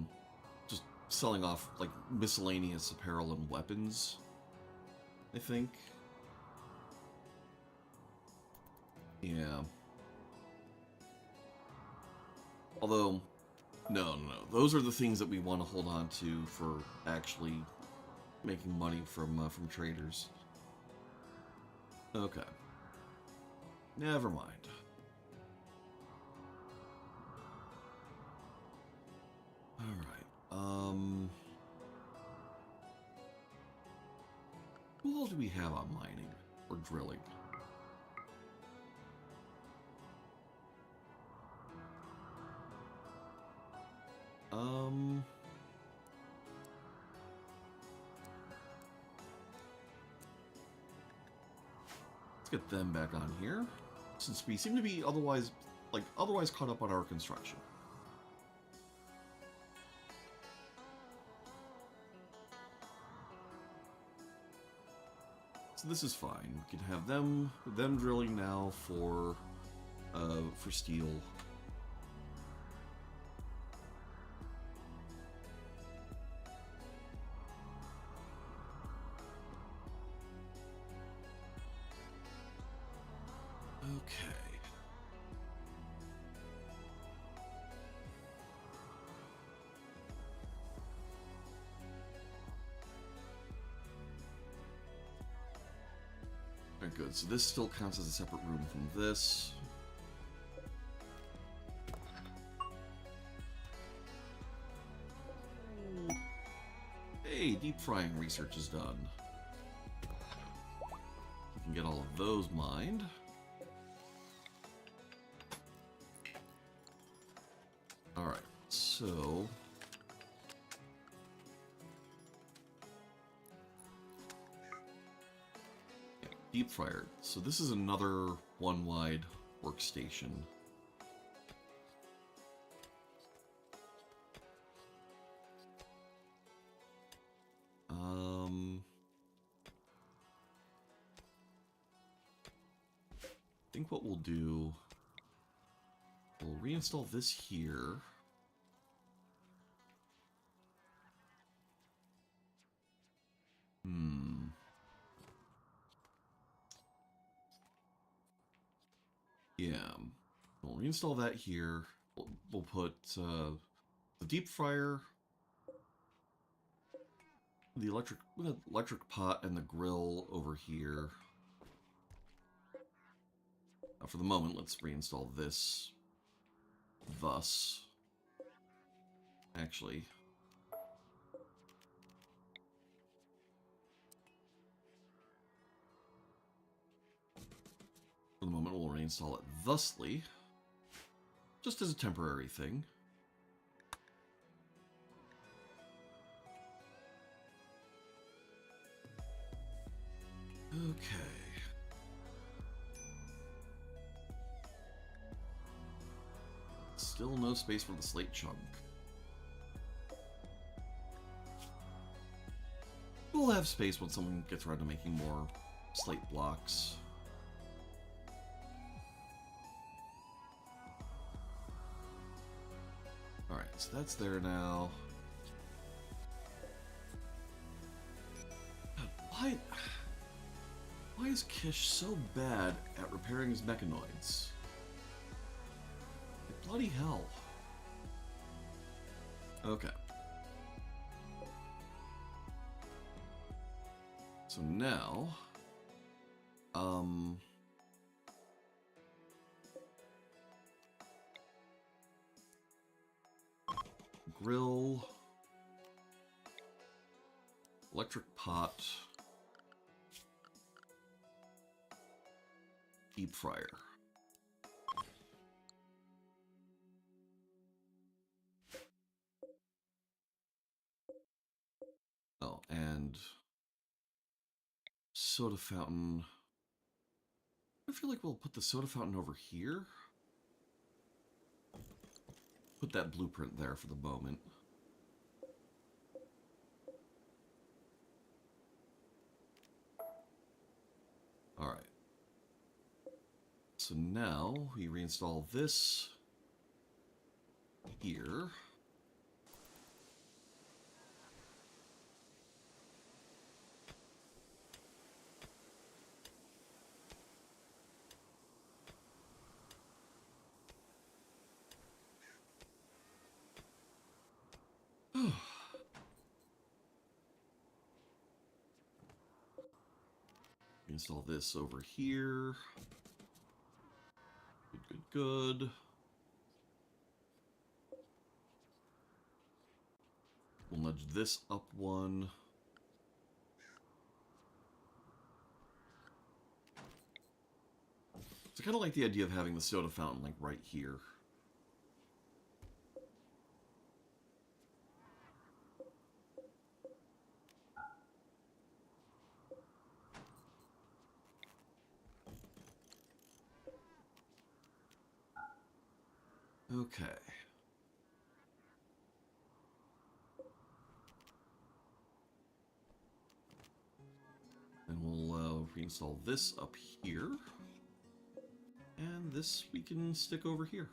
[SPEAKER 1] just selling off like miscellaneous apparel and weapons, I think. Yeah. Although, no. Those are the things that we want to hold on to for actually making money from traders. Okay. Never mind. Alright, who all do we have on mining or drilling? Let's get them back on here, since we seem to be otherwise caught up on our construction. So this is fine. We can have them drilling now for steel. Okay. Alright, good. So this still counts as a separate room from this. Hey, deep frying research is done. We can get all of those mined. Alright. so... yeah, deep fryer. So this is another one-wide workstation. I think what we'll do, we'll reinstall this here. Yeah, we'll reinstall that here. We'll put the deep fryer, the electric pot, and the grill over here. For the moment, let's reinstall this. Thus, actually, for the moment, we'll reinstall it thusly, just as a temporary thing. Okay. Still no space for the slate chunk. We'll have space when someone gets around to making more slate blocks. Alright, so that's there now. God, why is Kish so bad at repairing his mechanoids? Like, bloody hell. Okay. So now, grill, electric pot, deep fryer. Oh, and soda fountain. I feel like we'll put the soda fountain over here. Put that blueprint there for the moment. Alright. So now we reinstall this here. Install this over here. Good. We'll nudge this up one. So I kind of like the idea of having the soda fountain like right here. Okay. And we'll reinstall this up here. And this we can stick over here.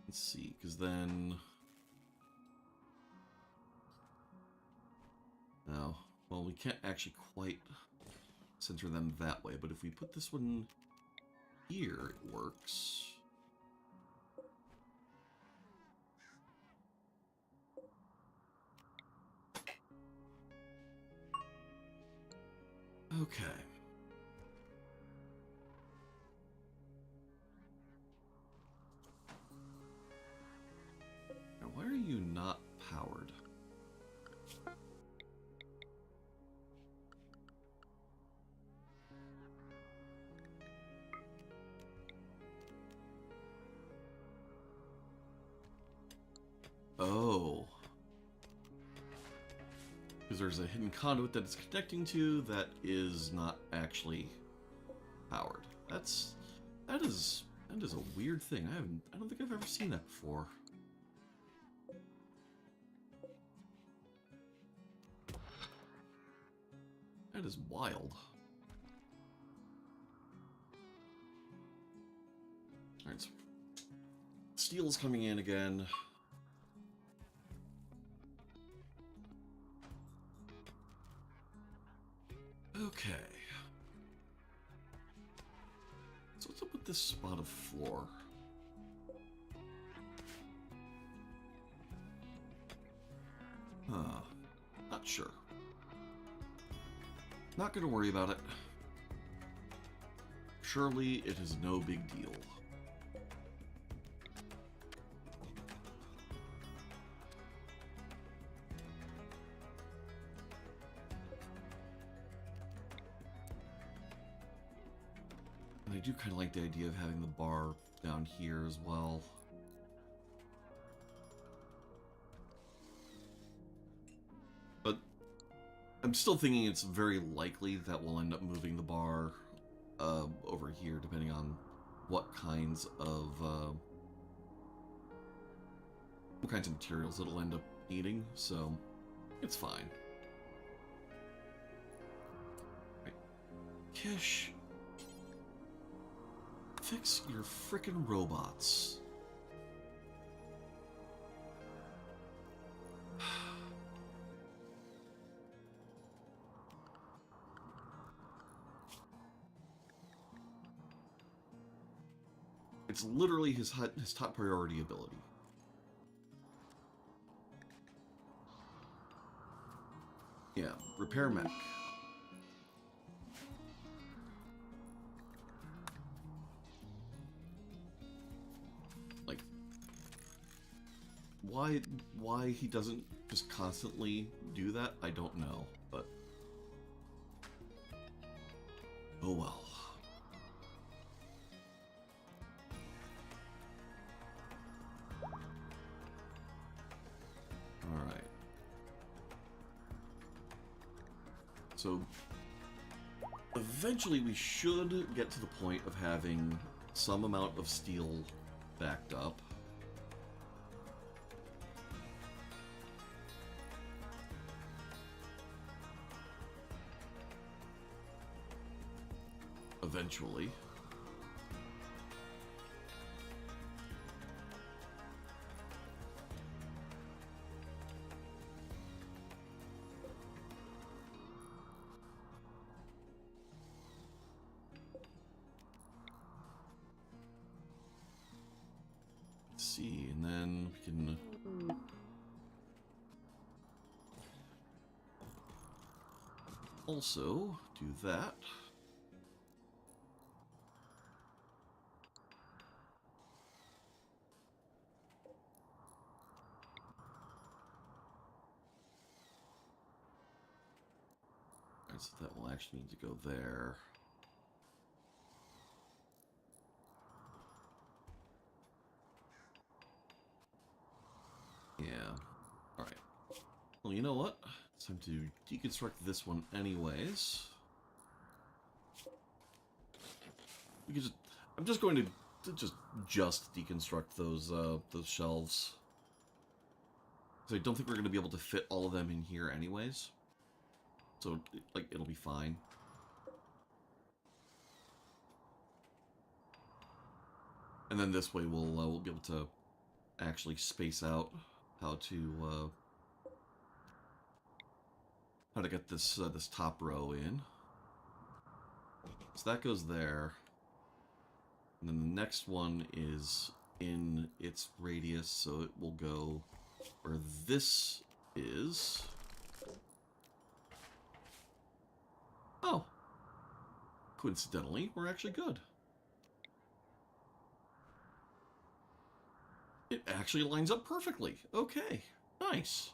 [SPEAKER 1] Let's see, because then... no. Well, we can't actually quite center them that way, but if we put this one here, it works. Okay. Now, why are you not powered? Oh. Because there's a hidden conduit that it's connecting to that is not actually powered. That is a weird thing. I don't think I've ever seen that before. That is wild. Alright, so steel's coming in again. Okay. So what's up with this spot of floor? Huh. Not sure. Not gonna worry about it. Surely it is no big deal. And I do kind of like the idea of having the bar down here as well. But I'm still thinking it's very likely that we'll end up moving the bar over here, depending on what kinds of materials it'll end up needing. So it's fine. Right. Kish, fix your frickin' robots. It's literally his top priority ability. Yeah, repair mech. Like, why he doesn't just constantly do that, I don't know, but oh well. Alright. So, eventually we should get to the point of having some amount of steel backed up. Eventually. See, and then we can also do that. Alright, so that will actually need to go there. Yeah. Alright. Well, you know what? It's time to deconstruct this one anyways. We can I'm just going to just deconstruct those shelves. So I don't think we're going to be able to fit all of them in here anyways. So, like, it'll be fine. And then this way we'll be able to actually space out how to get this this top row in. So that goes there. And then the next one is in its radius, so it will go where this is. Oh. Coincidentally, we're actually good. It actually lines up perfectly. Okay. Nice.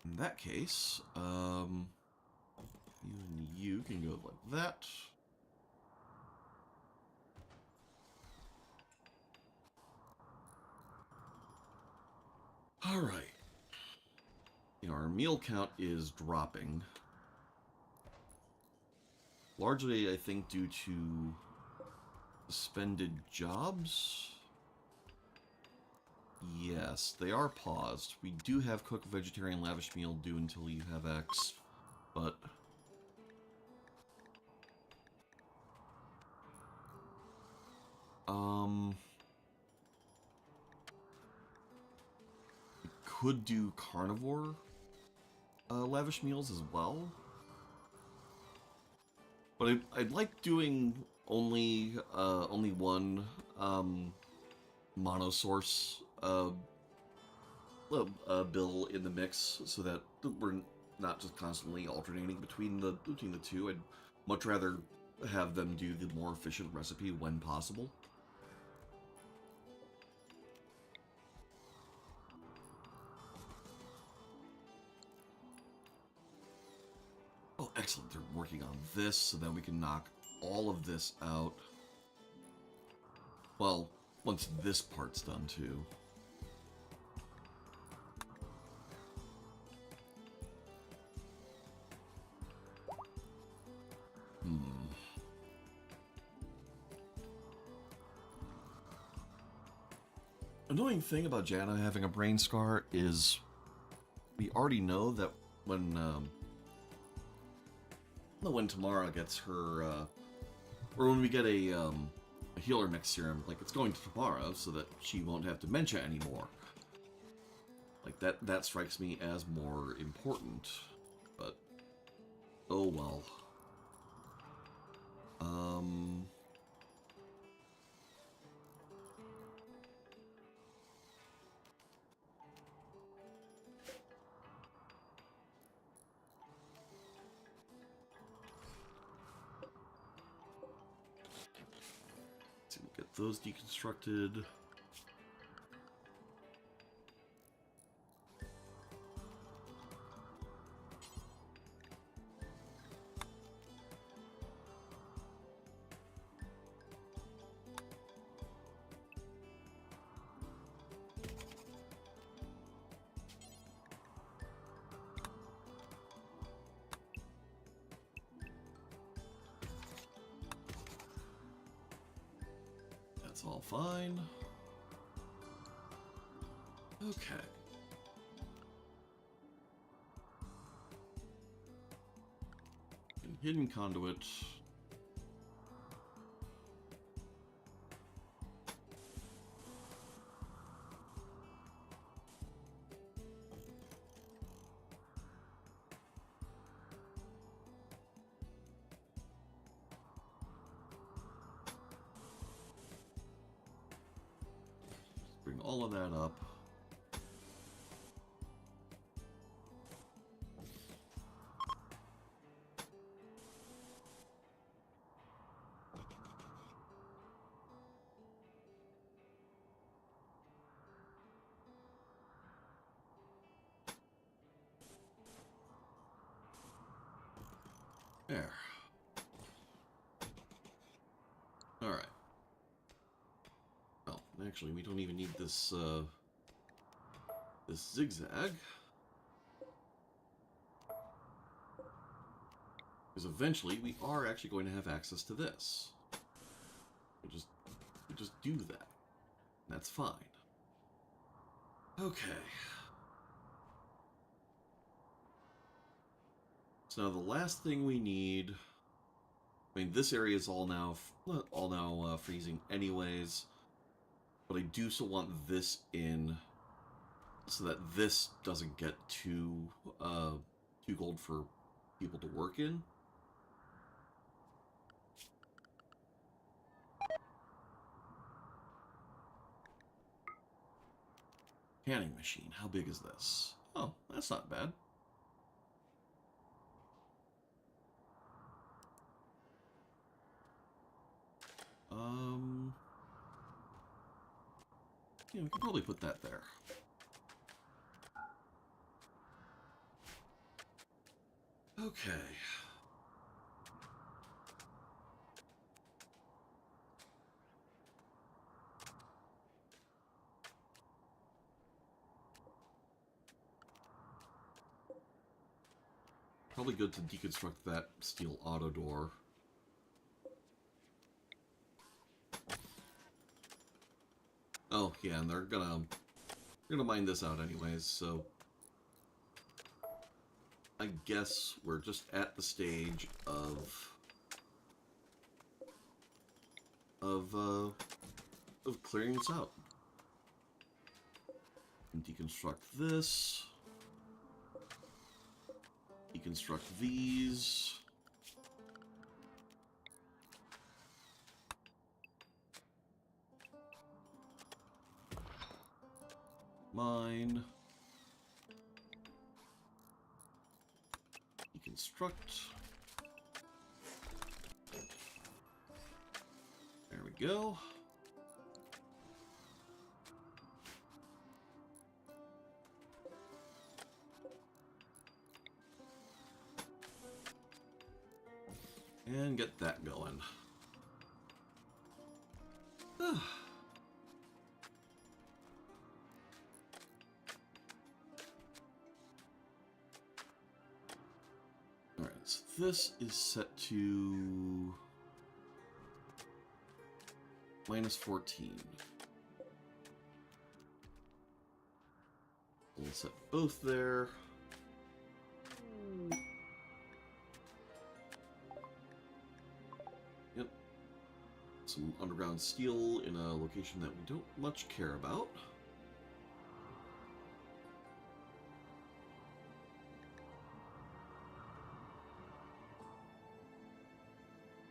[SPEAKER 1] In that case, you and you can go like that. All right. You know, our meal count is dropping. Largely, I think, due to suspended jobs. Yes, they are paused. We do have cook a vegetarian lavish meal due until you have X, but... We could do carnivore lavish meals as well. But I'd like doing only one monosource bill in the mix, so that we're not just constantly alternating between the two. I'd much rather have them do the more efficient recipe when possible. Oh, excellent. They're working on this, so then we can knock all of this out. Well, once this part's done, too. Annoying thing about Jana having a brain scar is we already know that when Tamara gets her, or when we get a healer mix serum, like, it's going to Tamara so that she won't have dementia anymore. Like, that strikes me as more important, but oh well. Let's get those deconstructed. That's all fine. Okay. And hidden conduit. Bring all of that up. There. Alright. Well, actually, we don't even need this, this zigzag. Because eventually, we are actually going to have access to this. We just do that. That's fine. Okay. So now the last thing we need... I mean, this area is all now freezing anyways, but I do still want this in so that this doesn't get too cold for people to work in. Canning machine. How big is this? Oh, that's not bad. Yeah, we can probably put that there. Okay. Probably good to deconstruct that steel auto door. Oh, yeah, and they're gonna mine this out anyways, so I guess we're just at the stage of clearing this out. And deconstruct this. Deconstruct these. Mine. Deconstruct. There we go. And get that going. Alright, so this is set to -14. We'll set both there. Yep. Some underground steel in a location that we don't much care about.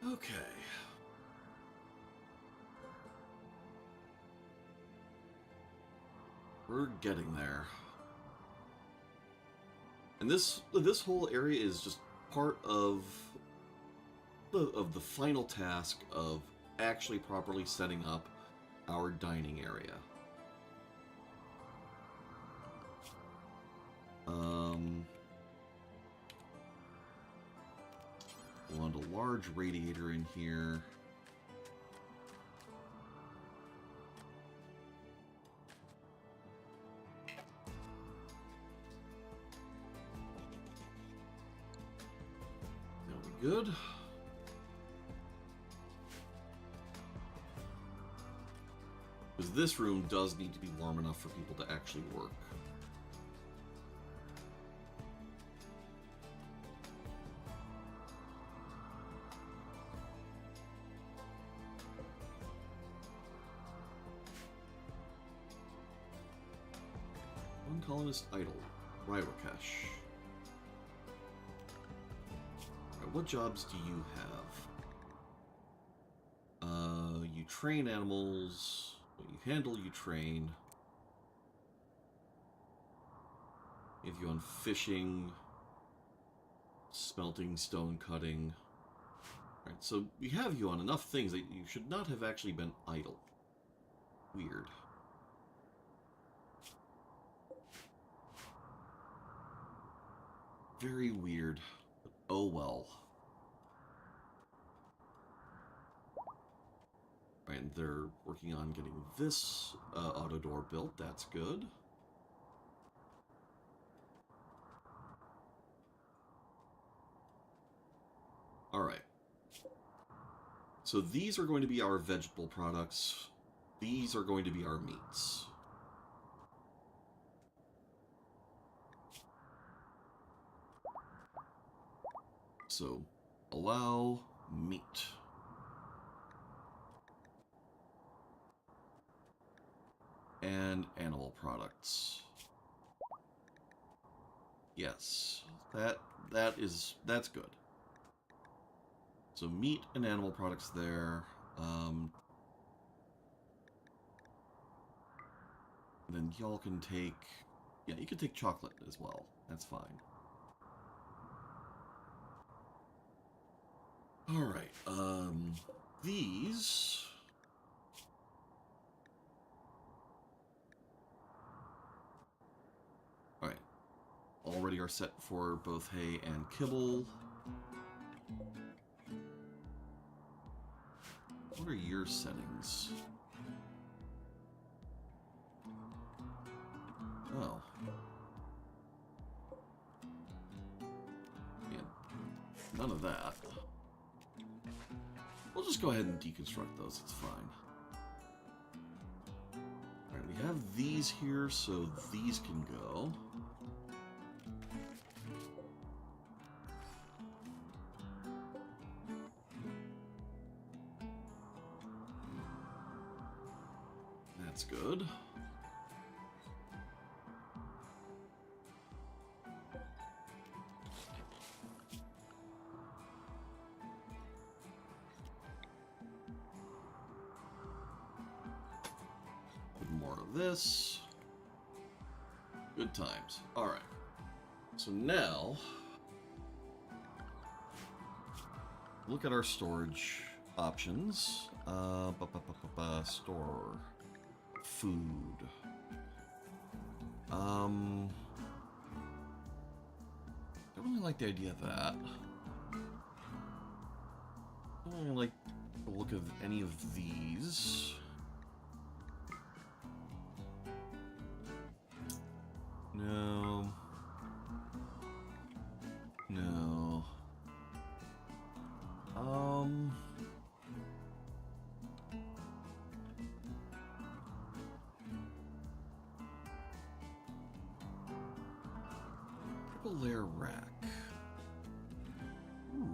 [SPEAKER 1] Okay. We're getting there. And this whole area is just part of the final task of actually properly setting up our dining area. We want a large radiator in here. Good. Because this room does need to be warm enough for people to actually work. One colonist idle. Rywakesh. What jobs do you have? You train animals. You handle, you train. You have you on fishing, smelting, stone cutting. Alright, so we have you on enough things that you should not have actually been idle. Weird. Very weird. But oh well. And they're working on getting this auto door built. That's good. Alright. So these are going to be our vegetable products. These are going to be our meats. So, allow meat. And animal products. Yes, that's good. So meat and animal products there. Then y'all can take, yeah, you can take chocolate as well. That's fine. All right. These. Alright. Already are set for both hay and kibble. What are your settings? Oh. Yeah, none of that. We'll just go ahead and deconstruct those, it's fine. Alright, we have these here, so these can go. That's good. More of this. Good times. Alright. So now, look at our storage options. Store food. Don't really like the idea of that. Don't really like the look of any of these. No. No. Triple layer rack. Ooh.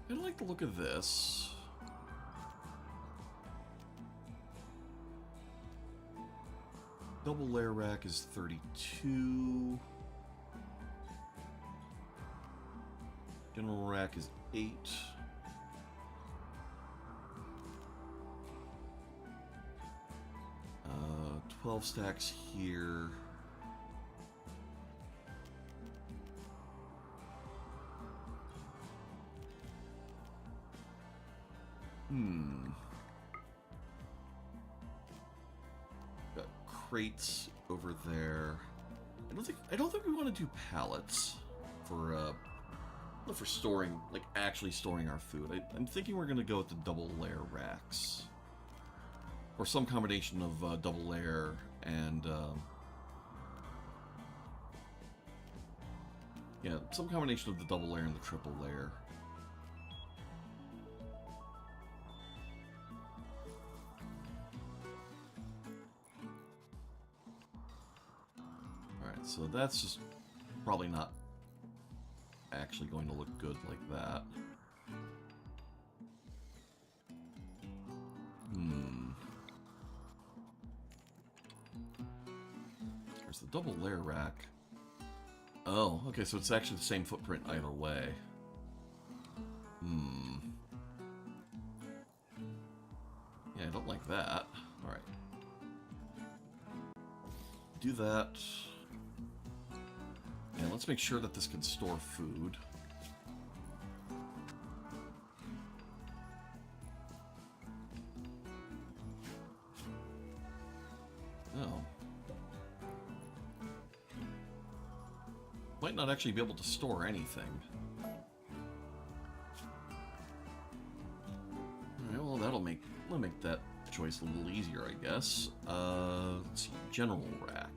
[SPEAKER 1] I like the look of this. Double layer rack is 32. General rack is 8. 12 stacks here. Got crates over there. I don't think we want to do pallets for storing, like actually storing our food. I'm thinking we're gonna go with the double layer racks, or some combination of double layer and yeah, some combination of the double layer and the triple layer. Alright, so that's just probably not actually going to look good like that. There's the double layer rack. Oh, okay, so it's actually the same footprint either way. Yeah, I don't like that. Alright. Do that. And let's make sure that this can store food. Oh. Might not actually be able to store anything. Alright, well that'll make that choice a little easier, I guess. Let's see, general rack.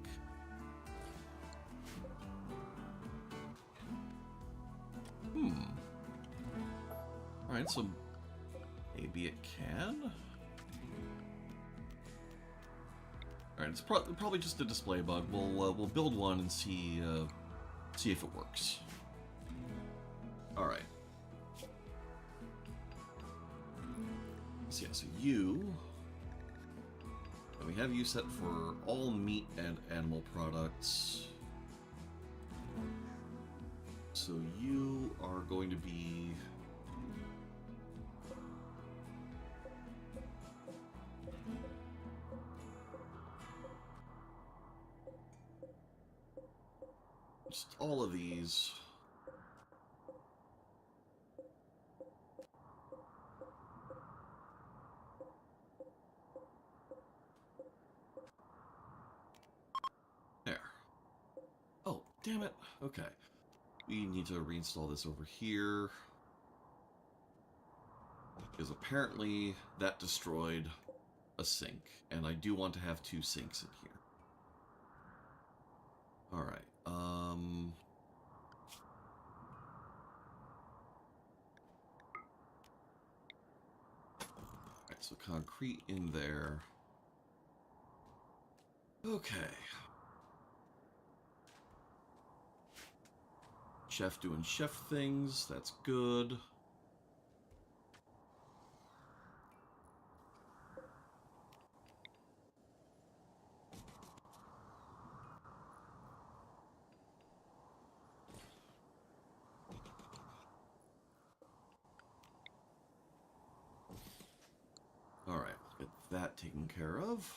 [SPEAKER 1] Alright, so maybe it can. Alright, it's probably just a display bug. We'll build one and see if it works. Alright. So yeah, so and we have you set for all meat and animal products. So you are going to be just all of these. There. Oh, damn it. Okay. We need to reinstall this over here. Because apparently that destroyed a sink. And I do want to have 2 sinks in here. Alright. Alright, so concrete in there. Okay. Chef doing chef things, that's good. Alright, get that taken care of.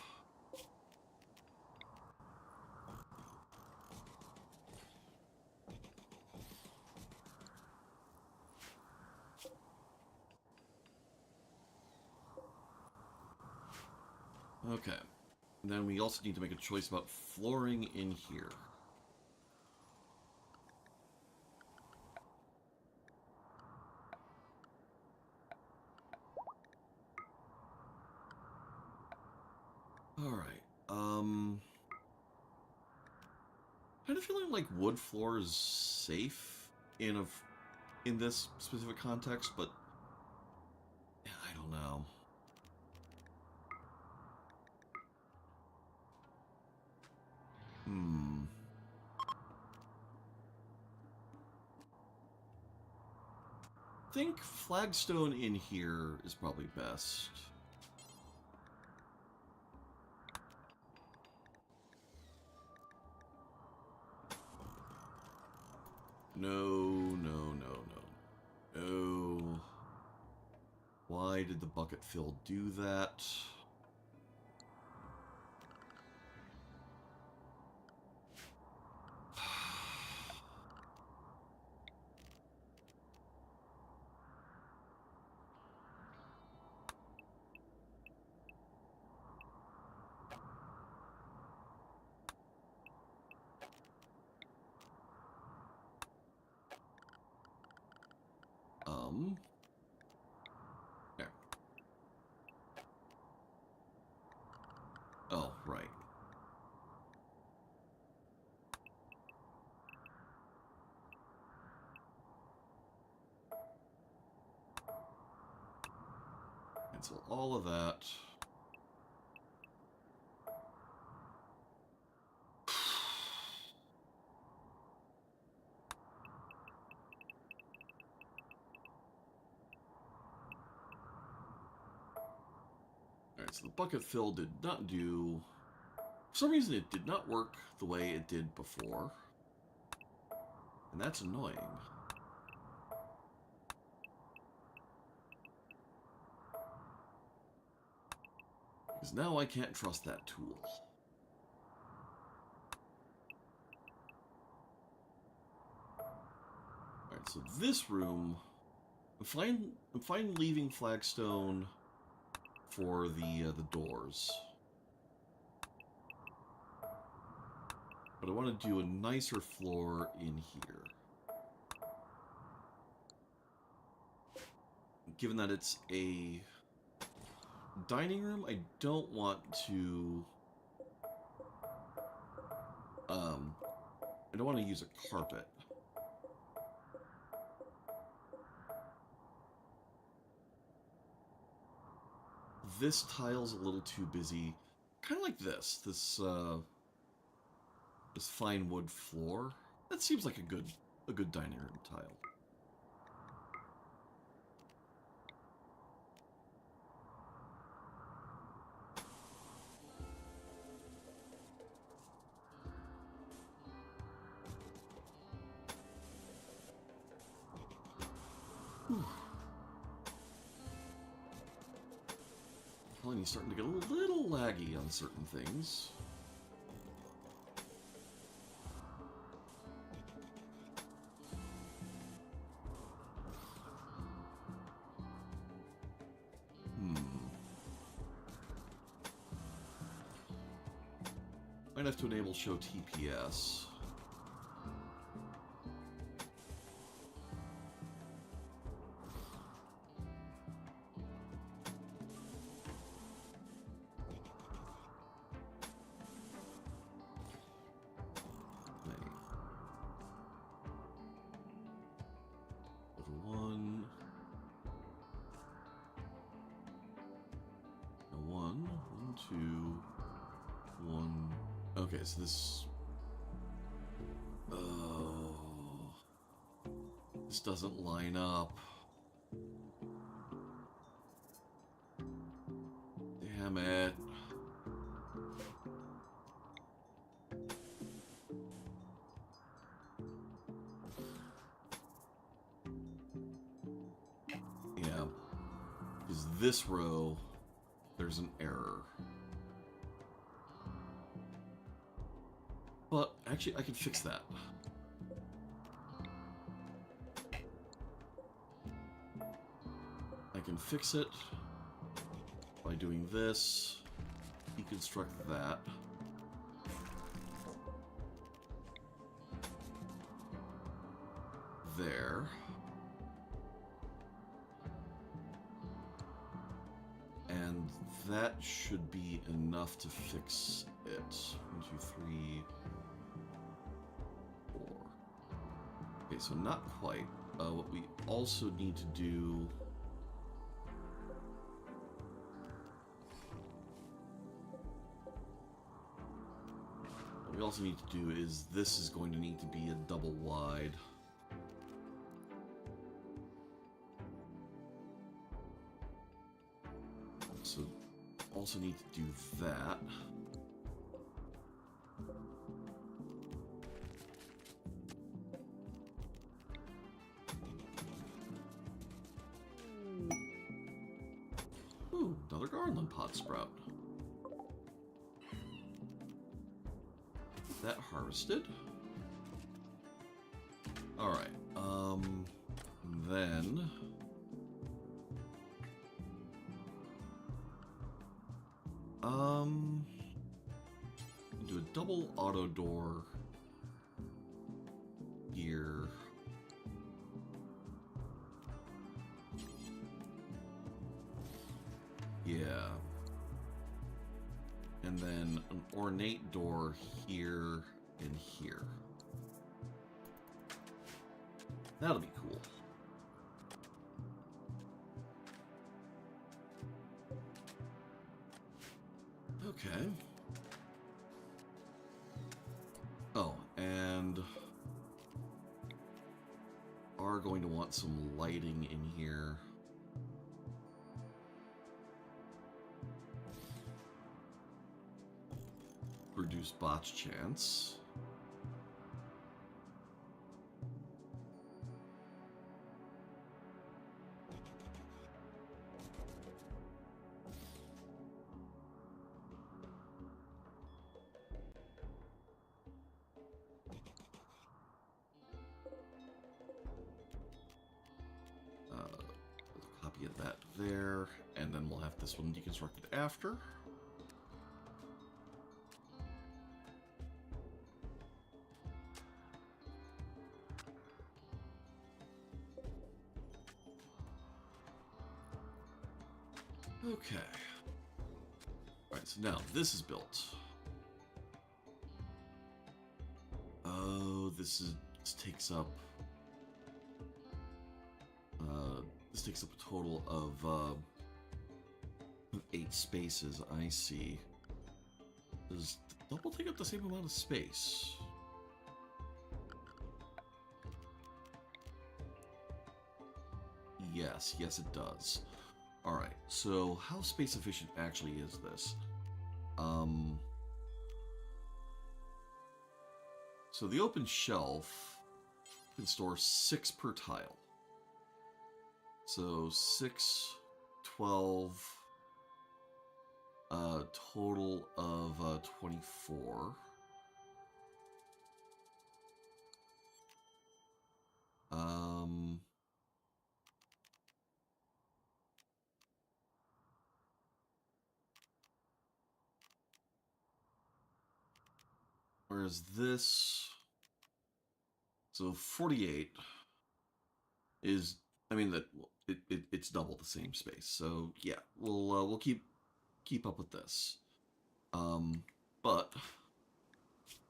[SPEAKER 1] Okay. And then we also need to make a choice about flooring in here. Alright. Kind of feeling like wood floor is safe in this specific context, but yeah, I don't know. I think flagstone in here is probably best. No. Why did the bucket fill do that? There. Oh, right. Cancel all of that. Alright, so the bucket fill did not do... For some reason it did not work the way it did before. And that's annoying. Because now I can't trust that tool. Alright, so this room... I'm fine leaving flagstone for the doors. But I want to do a nicer floor in here. Given that it's a dining room, I don't want to... I don't want to use a carpet. This tile's a little too busy. Kind of like this fine wood floor. That seems like a good dining room tile. Well, he's starting to get a little laggy on certain things. Might have to enable show TPS. Okay, so this... Oh... This doesn't line up. Damn it. Yeah. Because this row, there's an error. But, actually, I can fix that. I can fix it by doing this. Deconstruct that. There. And that should be enough to fix it. 1, 2, 3, 4. Okay, so not quite. What we also need to do... What we also need to do is this is going to need to be a double wide. So also need to do that. Ooh, another garland pot sprout. That harvested. Alright, then... Do a double auto door here. Yeah. And then an ornate door here and here. That'll be cool. Okay. Oh, and are going to want some lighting in here. Reduce botch chance. Copy of that there, and then we'll have this one deconstructed after. Okay. Alright, so now this is built. Oh, this takes up a total of 8 spaces. I see. Does the double take up the same amount of space? Yes, it does. Alright, so how space efficient actually is this? So the open shelf can store 6 per tile. So 6, 12, total of 24. Whereas this, so 48 is, I mean, that it's double the same space. So yeah, we'll keep up with this. But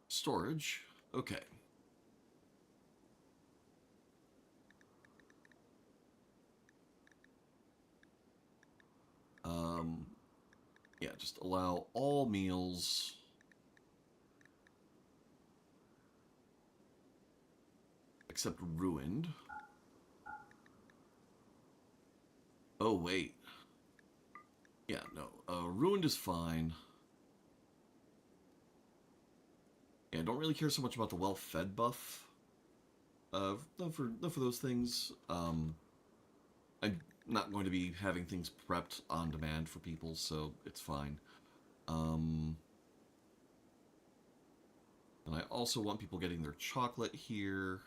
[SPEAKER 1] storage, okay. Yeah, just allow all meals except ruined. Oh, wait. Yeah, no. Ruined is fine. Yeah, I don't really care so much about the well-fed buff. Not for those things. I'm not going to be having things prepped on demand for people, so it's fine. And I also want people getting their chocolate here.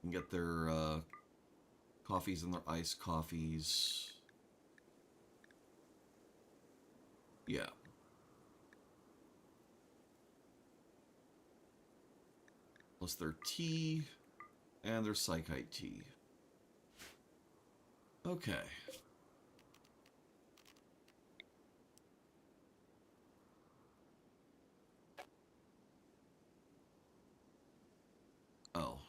[SPEAKER 1] And get their coffees and their iced coffees. Yeah. Plus their tea and their psychite tea. Okay. Oh.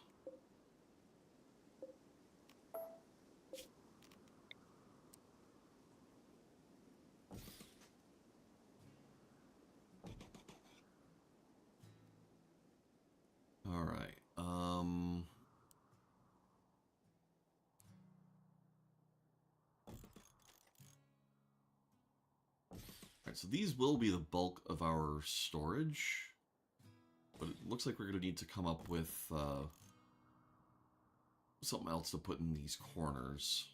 [SPEAKER 1] All right. Alright, so these will be the bulk of our storage. But it looks like we're going to need to come up with something else to put in these corners.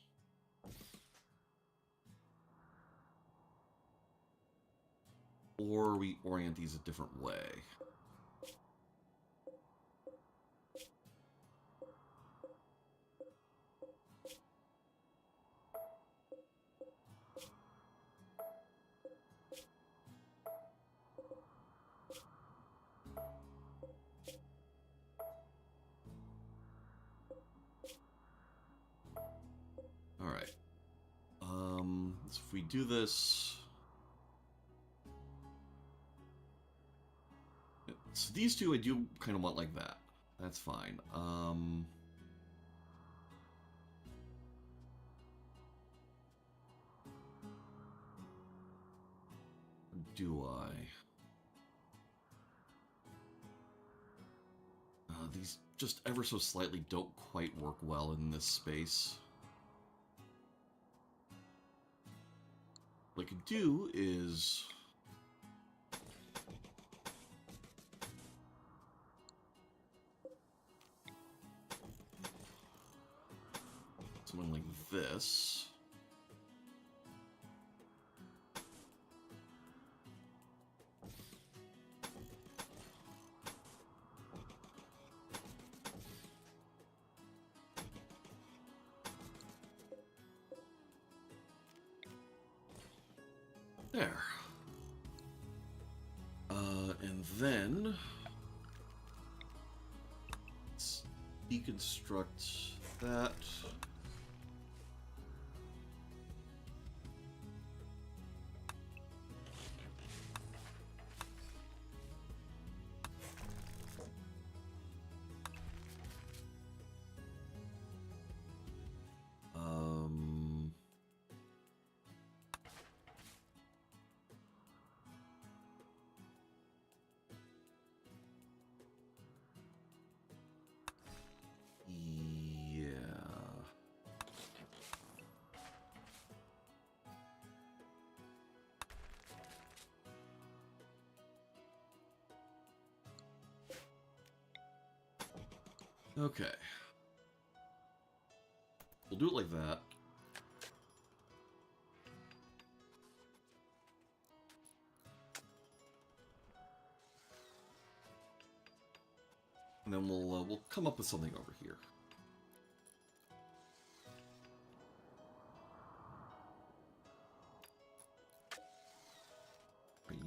[SPEAKER 1] Or we orient these a different way. Alright. So if we do this... So these two I do kind of want like that. That's fine. Do I? These just ever so slightly don't quite work well in this space. What I could do is... something like this. There. And then let's deconstruct that. Okay. We'll do it like that. And then we'll come up with something over here.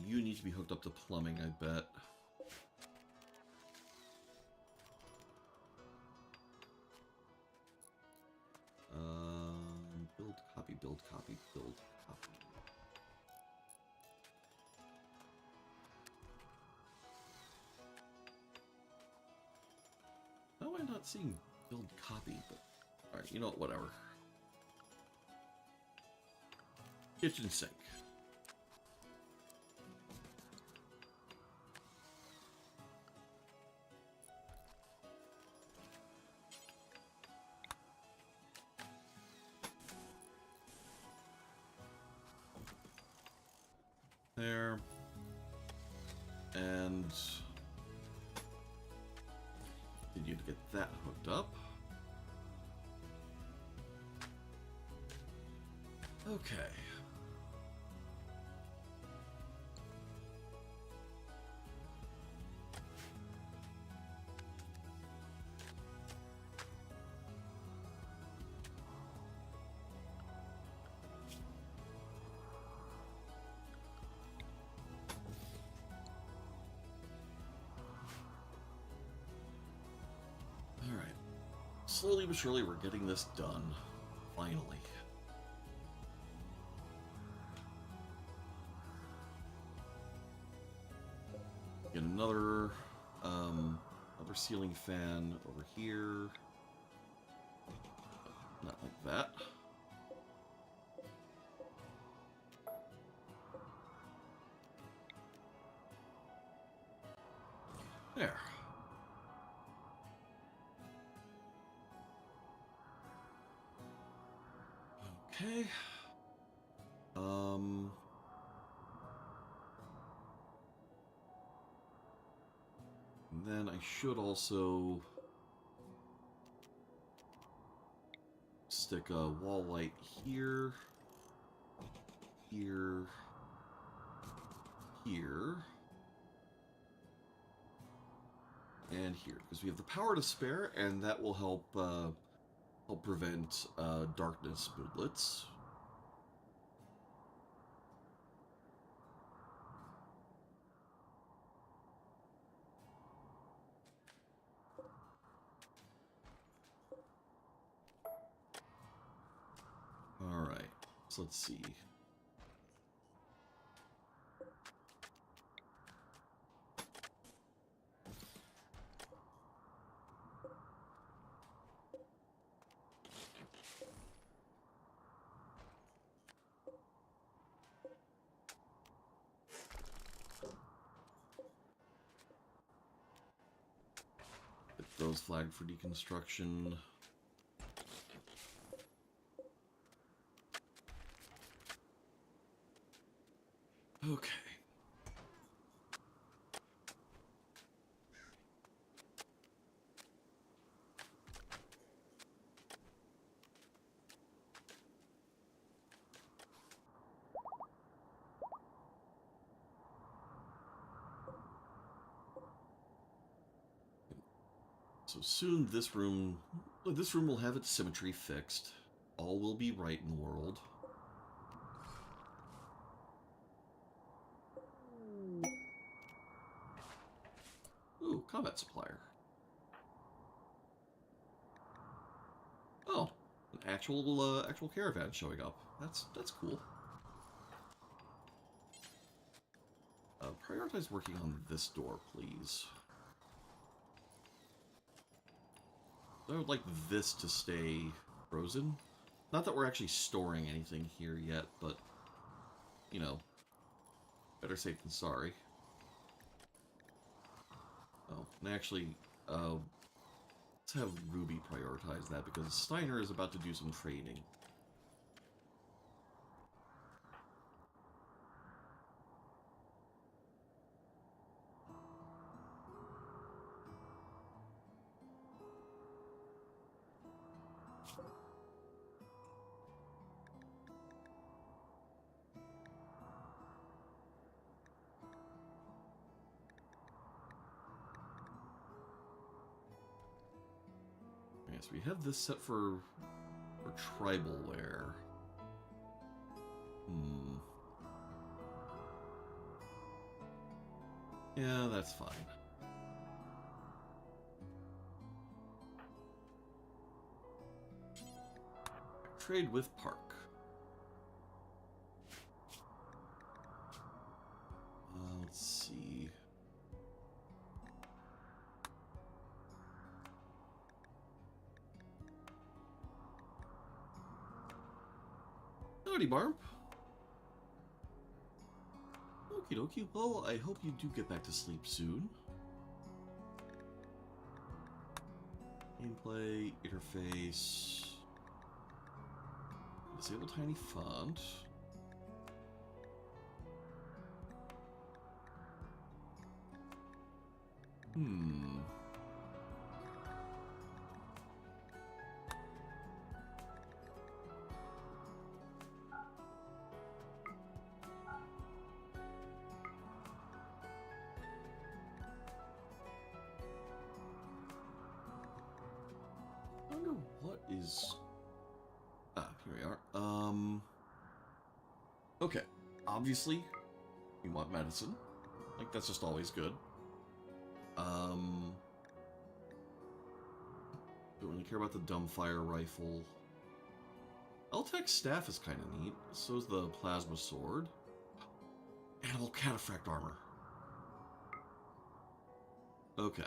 [SPEAKER 1] You need to be hooked up to plumbing, I bet. Build, copy, build, copy, build, copy. How am I not seeing build, copy? But alright, you know what, whatever. Kitchen sink. get that hooked up. Okay. All right. Slowly but surely, we're getting this done. Finally. Get another ceiling fan over here. Not like that. There. Okay. And then I should also stick a wall light here, here, here, and here, because we have the power to spare, and that will help prevent darkness moodlets. All right, so let's see. Get those flagged for deconstruction. Okay. So soon this room will have its symmetry fixed. All will be right in the world. Ooh, combat supplier. Oh, an actual caravan showing up. That's cool. Prioritize working on this door, please. I would like this to stay frozen. Not that we're actually storing anything here yet, but, you know, better safe than sorry. Oh, and actually, let's have Ruby prioritize that, because Steiner is about to do some trading. Yes, we have this set for tribal wear. Yeah, that's fine. Trade with Park. Let's see. Howdy, Barb. Okie dokie. Well, I hope you do get back to sleep soon. Gameplay, interface. Disable tiny font. is... Ah, here we are. Okay. Obviously, we want medicine. Like, that's just always good. Don't really care about the dumbfire rifle. L-Tech staff is kind of neat. So is the plasma sword. Animal cataphract armor. Okay.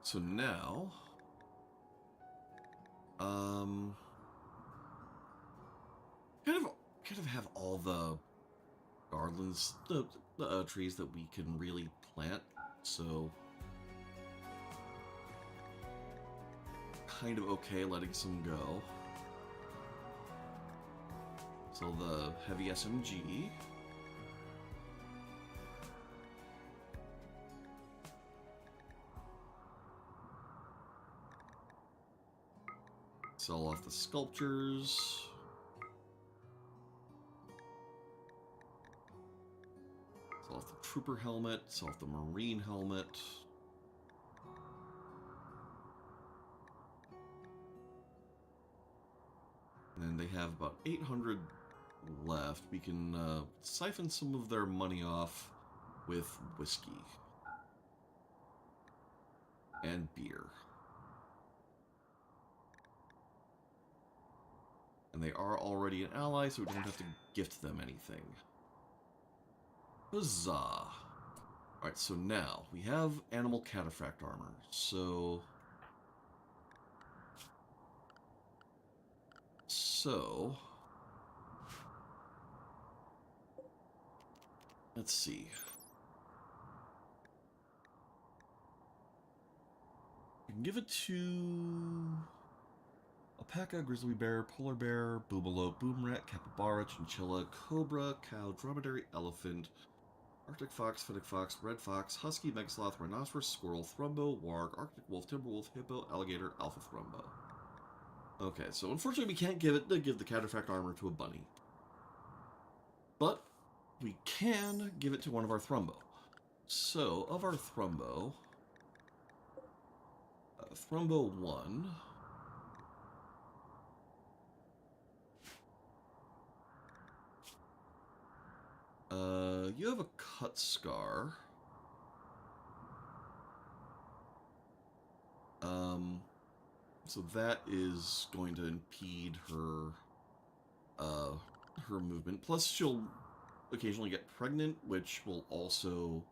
[SPEAKER 1] So now... kind of have all the garlands, the trees that we can really plant, so kind of okay letting some go. So the heavy SMG. Sell off the sculptures. Sell off the trooper helmet. Sell off the marine helmet. And then they have about 800 left. We can siphon some of their money off with whiskey and beer. And they are already an ally, so we don't have to gift them anything. Huzzah! Alright, so now, we have animal cataphract armor, so... Let's see. You can give it to... Alpaca, grizzly bear, polar bear, boomalope, boomrat, capybara, chinchilla, cobra, cow, dromedary, elephant, arctic fox, fennec fox, red fox, husky, megasloth, rhinoceros, squirrel, thrumbo, warg, arctic wolf, timber wolf, hippo, alligator, alpha thrumbo. Okay, so unfortunately we can't give the cataphract armor to a bunny. But we can give it to one of our thrumbo. So, of our thrumbo... Thrumbo 1... you have a cut scar. So that is going to impede her, her movement. Plus, she'll occasionally get pregnant, which will also,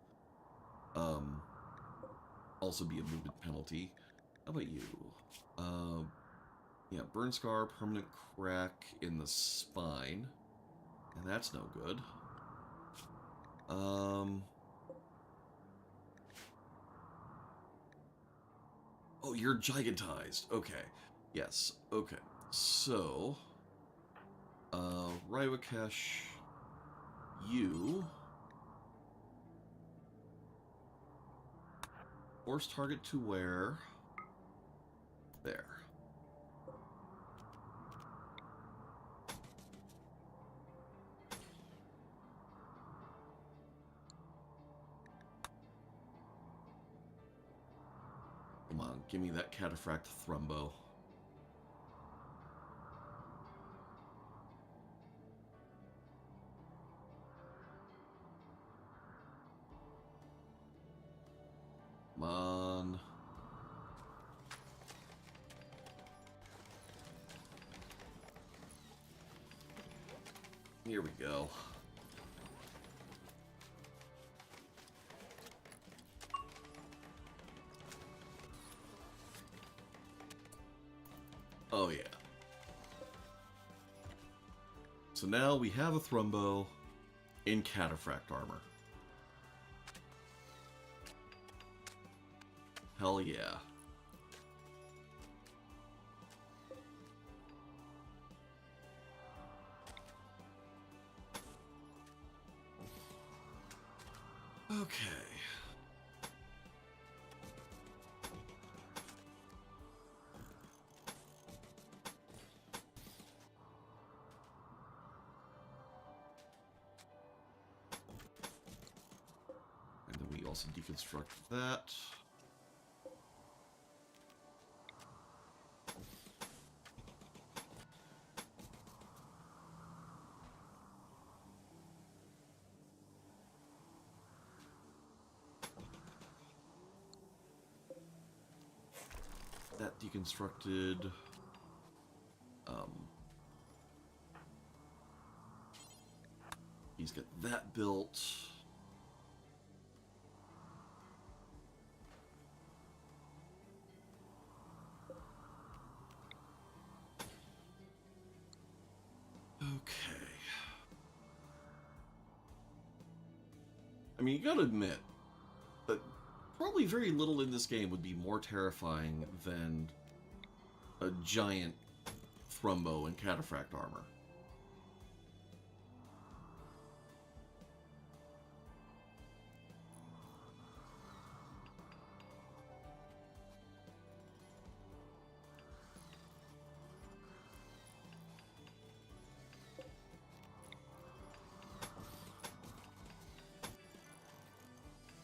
[SPEAKER 1] also be a movement penalty. How about you? Yeah, burn scar, permanent crack in the spine, and that's no good. Oh, you're gigantized. Okay. Yes. Okay. So, Raiwakesh, you force target to where? There. Come on, give me that cataphract thrumbo. Come on. Here we go. Oh, yeah. So now we have a thrumbo in cataphract armor. Hell yeah. Okay. And then we also deconstruct that. deconstructed. He's got that built. Okay. I mean, you gotta admit that probably very little in this game would be more terrifying than a giant thrumbo and cataphract armor.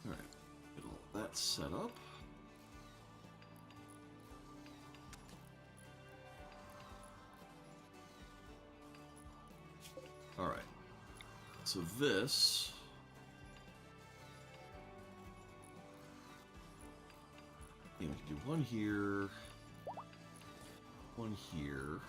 [SPEAKER 1] Alright, get all that set up. Alright, so this... yeah, we can do one here, one here.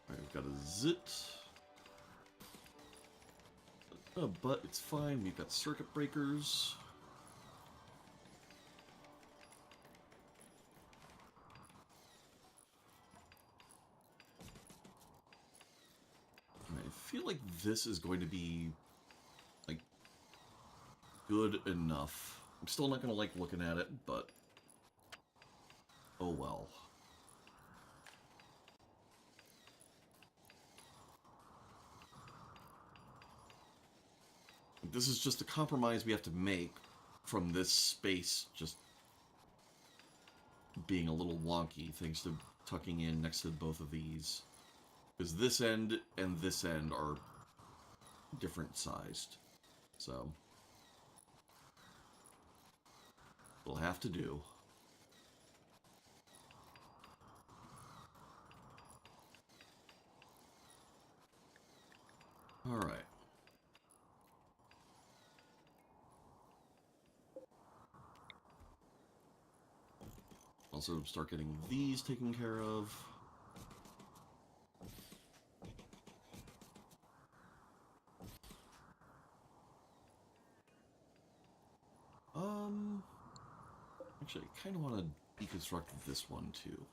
[SPEAKER 1] Alright, we've got a zit. But it's fine, we've got circuit breakers. And I feel like this is going to be, like, good enough. I'm still not going to like looking at it, but oh well. This is just a compromise we have to make from this space just being a little wonky, thanks to tucking in next to both of these. Because this end and this end are different sized. So we'll have to do. Alright. Also start getting these taken care of. Actually, I kind of want to deconstruct this one too.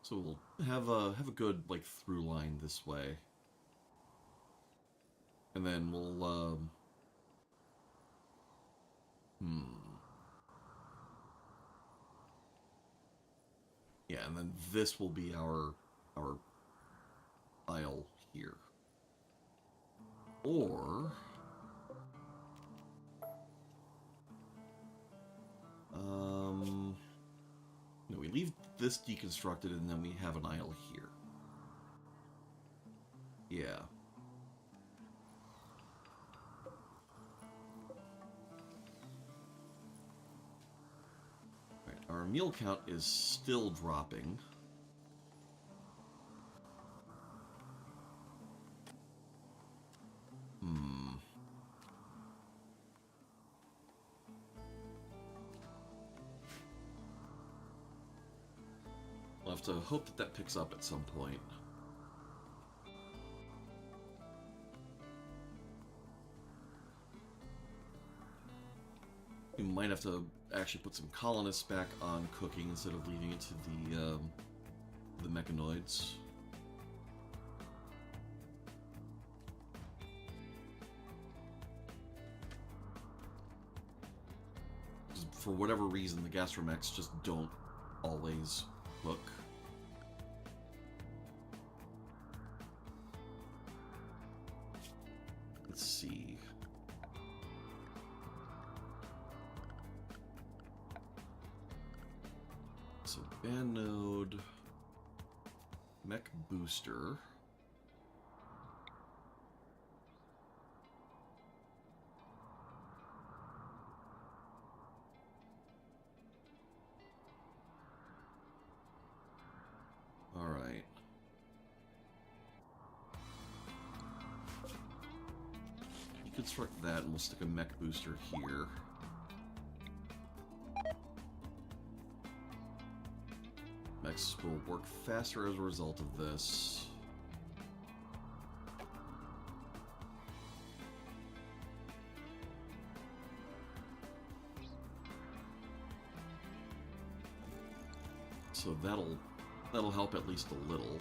[SPEAKER 1] So we'll have a good like through line this way, and then we'll yeah, and then this will be our aisle here, or no, we leave this deconstructed and then we have an aisle here. Yeah. Right, our meal count is still dropping. We'll have to hope that that picks up at some point. We might have to actually put some colonists back on cooking instead of leaving it to the mechanoids. For whatever reason, the gastromechs just don't always cook. Let's see. So band node, mech booster. construct that, and we'll stick a mech booster here. Mechs will work faster as a result of this. So that'll help at least a little.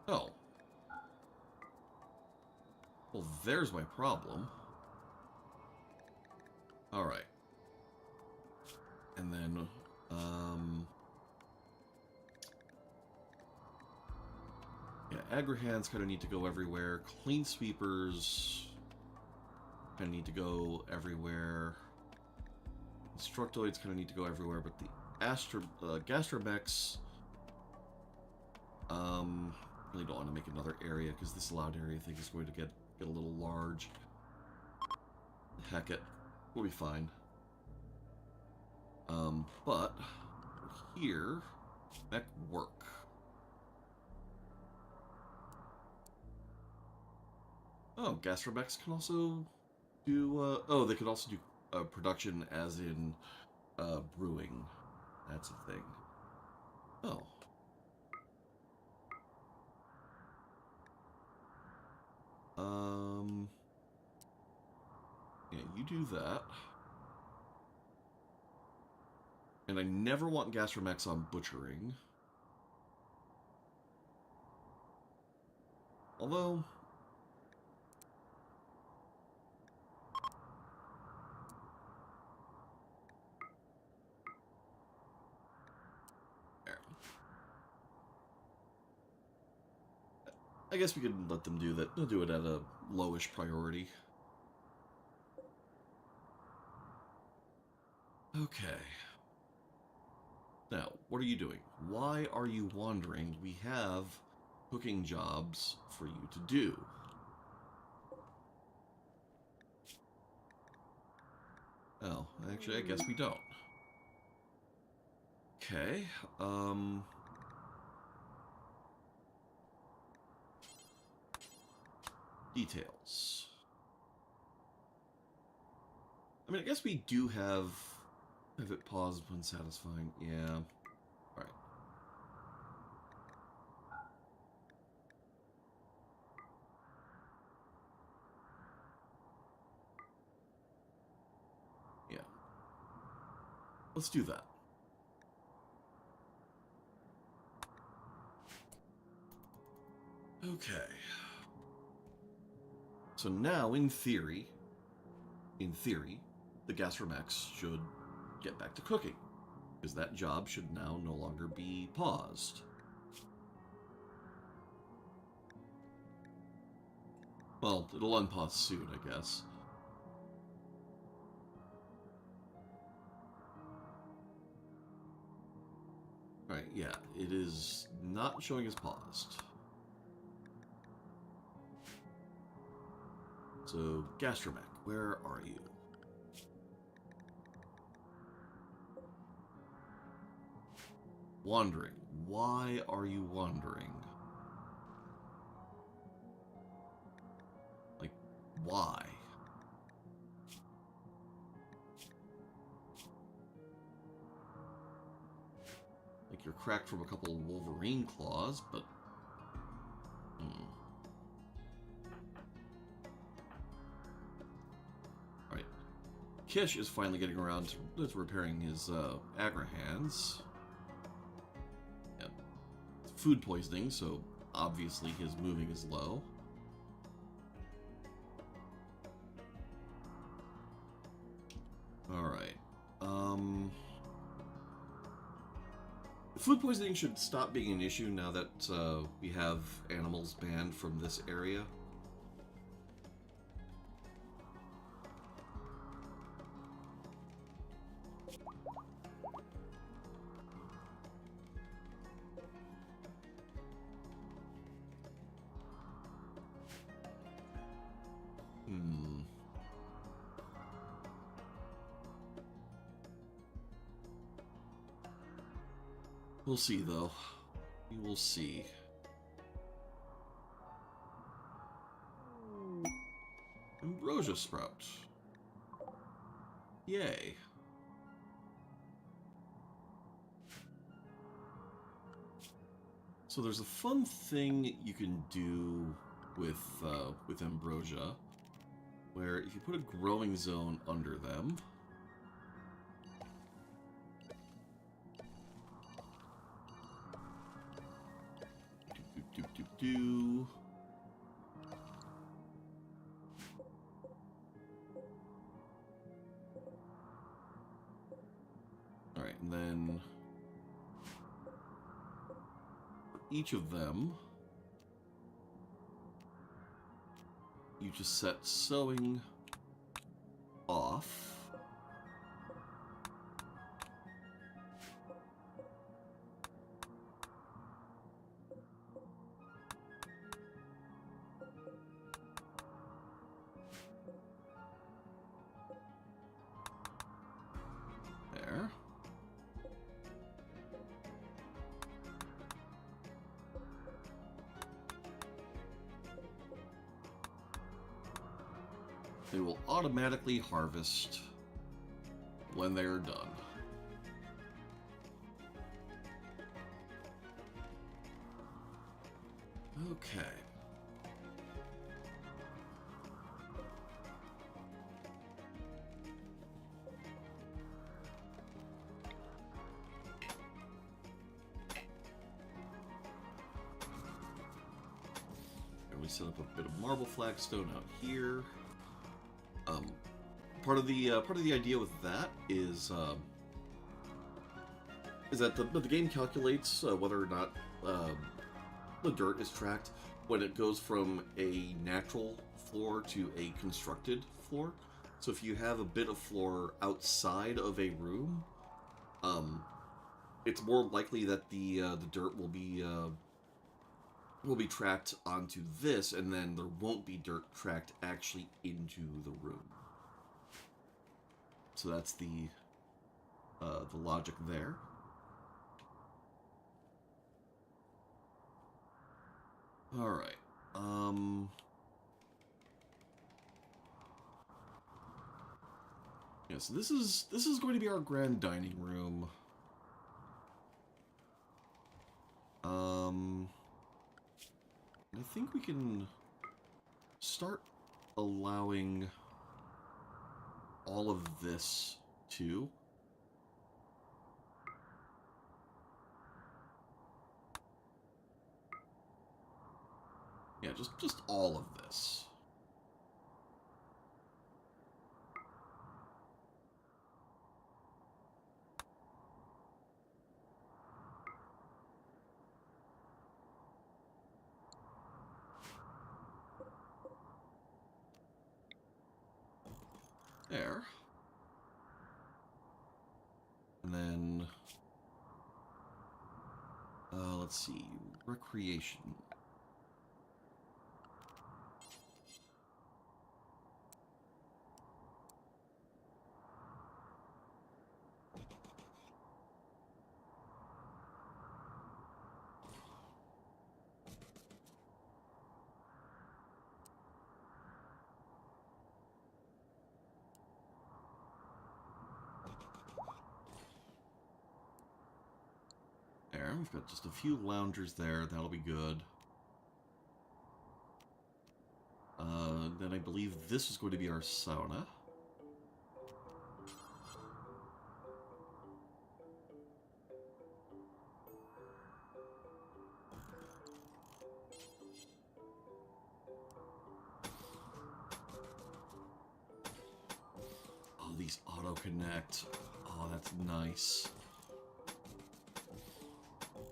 [SPEAKER 1] Oh. Well, there's my problem. Alright. And then, yeah, aggro-hands kind of need to go everywhere. Clean sweepers kind of need to go everywhere. Constructoids kind of need to go everywhere, but the gastromechs, really don't want to make another area because this loud area thing is going to get a little large. Heck it, we'll be fine. But here, mech work. Oh, gastromechs can also do. Oh, they can also do production, as in brewing. That's a thing. Oh. Yeah, you do that. And I never want gastromechs on butchering. Although... there. I guess we could let them do that. They'll do it at a lowish priority. Okay. Now, what are you doing? Why are you wandering? We have cooking jobs for you to do. Oh, actually, I guess we don't. Okay, details. I mean, I guess we do have it paused when satisfying. Yeah. Alright. Yeah. Let's do that. Okay. So now, in theory, the gastromechs should get back to cooking, because that job should now no longer be paused. Well, it'll unpause soon, I guess. Alright, yeah, it is not showing as paused. So, gastromech, where are you? Wandering. Why are you wandering? Like, why? Like, you're cracked from a couple of Wolverine claws, but... Alright. Kish is finally getting around to repairing his aggro-hands. Food poisoning, so obviously his moving is low. Alright. Food poisoning should stop being an issue now that we have animals banned from this area. We'll see, though. We will see. Ambrosia sprout. Yay. So there's a fun thing you can do with ambrosia, where if you put a growing zone under them, do. All right, and then for each of them, you just set sowing off. There. They will automatically harvest when they're done. Okay. And we set up a bit of marble flagstone out here. Part of the idea with that is that the game calculates whether or not the dirt is tracked when it goes from a natural floor to a constructed floor. So if you have a bit of floor outside of a room, it's more likely that the dirt will be tracked onto this, and then there won't be dirt tracked actually into the room. So that's the logic there. All right. Yeah, so this is going to be our grand dining room. I think we can start allowing all of this too. Yeah, just all of this. There. And then, let's see, recreation. There, we've got just a few loungers there, that'll be good. Then I believe this is going to be our sauna. Oh, these auto-connect. Oh, that's nice.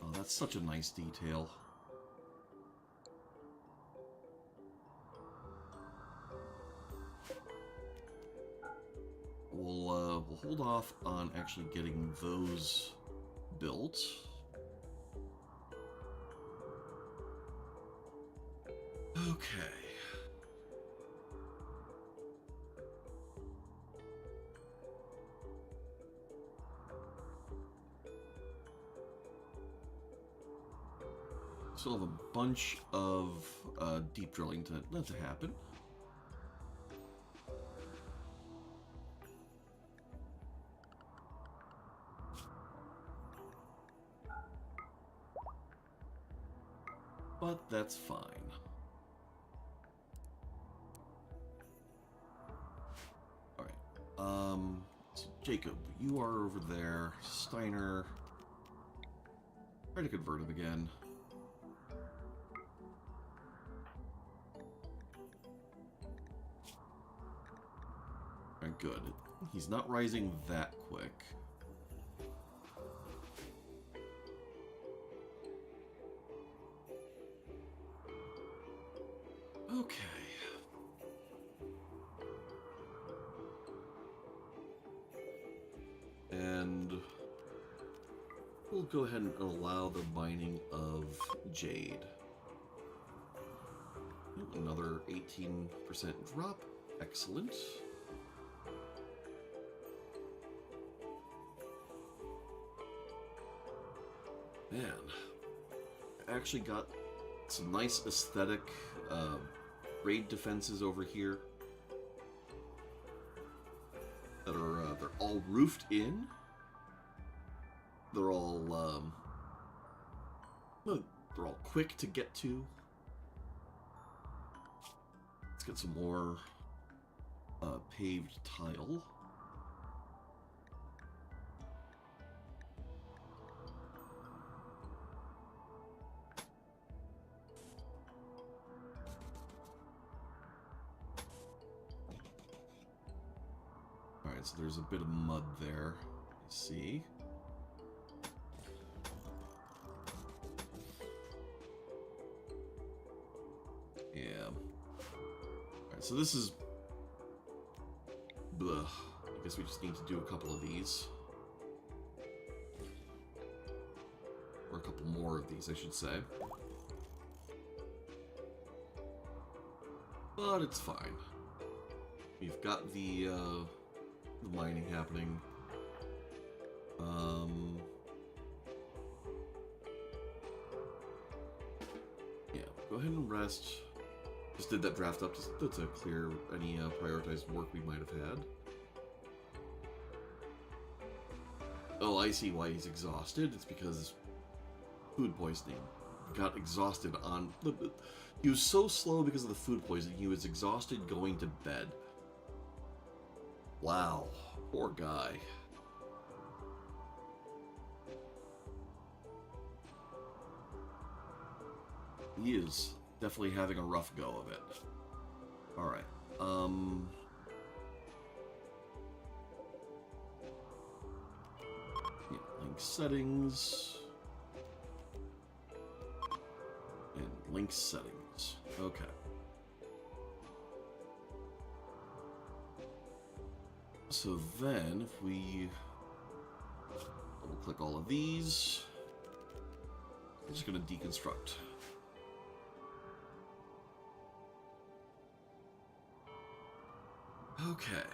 [SPEAKER 1] Oh, that's such a nice detail. We'll hold off on actually getting those built. Okay. Still have a bunch of deep drilling to happen. But that's fine. Alright. So Jacob, you are over there. Steiner. Try to convert him again. Alright, good. He's not rising that quick. Okay. And we'll go ahead and allow the mining of jade. Another 18% drop. Excellent. Man, I actually got some nice aesthetic raid defenses over here that are they're all roofed in. They're all they're all quick to get to. Let's get some more paved tile. Alright, so there's a bit of mud there. I see. Yeah. Alright, so this is... Blech. I guess we just need to do a couple of these. Or a couple more of these, I should say. But it's fine. We've got the mining happening. Yeah, go ahead and rest. Just did that draft up just to clear any prioritized work we might have had. Oh, I see why he's exhausted. It's because food poisoning. He got exhausted on... He was so slow because of the food poisoning, he was exhausted going to bed. Wow, poor guy. He is definitely having a rough go of it. Alright, yeah, link settings. And link settings. Okay. So then, if we double click all of these, I'm just going to deconstruct. Okay.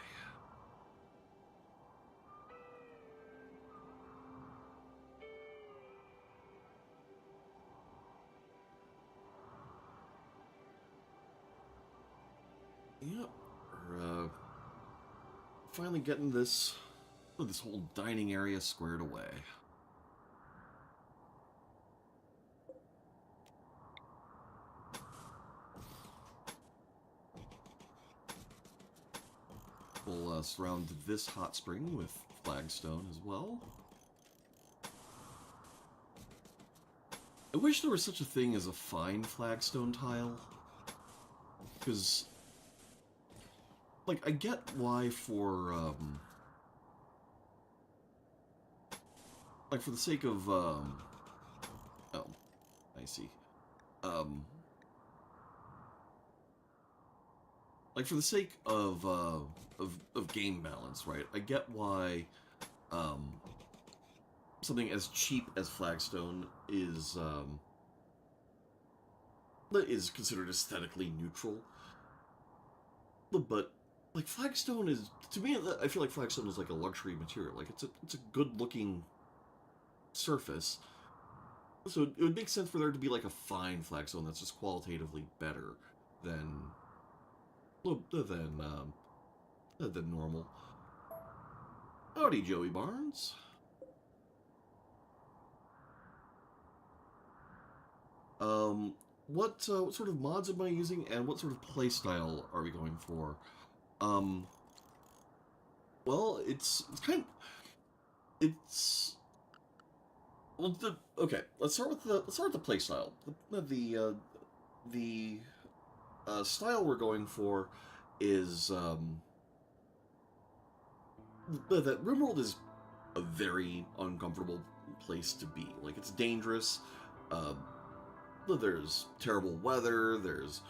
[SPEAKER 1] Yep. We're, finally getting this whole dining area squared away. We'll surround this hot spring with flagstone as well. I wish there was such a thing as a fine flagstone tile. Because, like, I get why for, like, for the sake of, oh, I see. Like, for the sake of game balance, right? I get why, something as cheap as flagstone is considered aesthetically neutral. But, like, flagstone is, to me, I feel like flagstone is like a luxury material. Like, it's a good-looking surface, So it would make sense for there to be like a fine flag zone that's just qualitatively better than than normal. Howdy, Joey Barnes. What sort of mods am I using, and what sort of playstyle are we going for? Um, well, it's kind of, it's well okay. Let's start with the playstyle. The style we're going for is that Rimworld is a very uncomfortable place to be. Like, it's dangerous. Uh, there's terrible weather. There's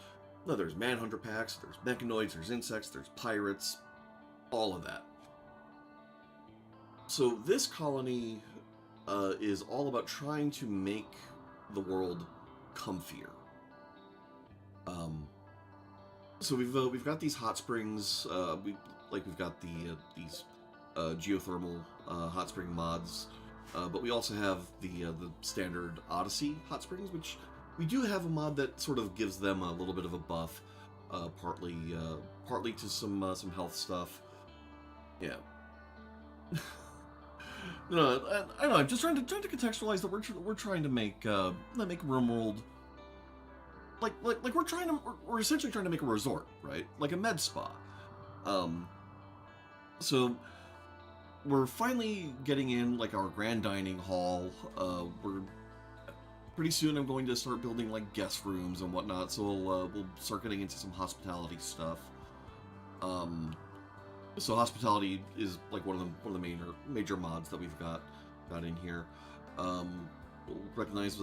[SPEAKER 1] manhunter packs. There's mechanoids. There's insects. There's pirates. All of that. So this colony is all about trying to make the world comfier. So we've got these hot springs. We've got these geothermal hot spring mods, but we also have the standard Odyssey hot springs, which we do have a mod that sort of gives them a little bit of a buff, partly to some health stuff. Yeah. No, I know. I'm just trying to contextualize that we're trying to make Rimworld like we're essentially trying to make a resort, right? Like a med spa. So we're finally getting in like our grand dining hall. We're pretty soon I'm going to start building like guest rooms and whatnot. So we'll start getting into some hospitality stuff. So hospitality is like one of the major mods that we've got in here. We'll recognize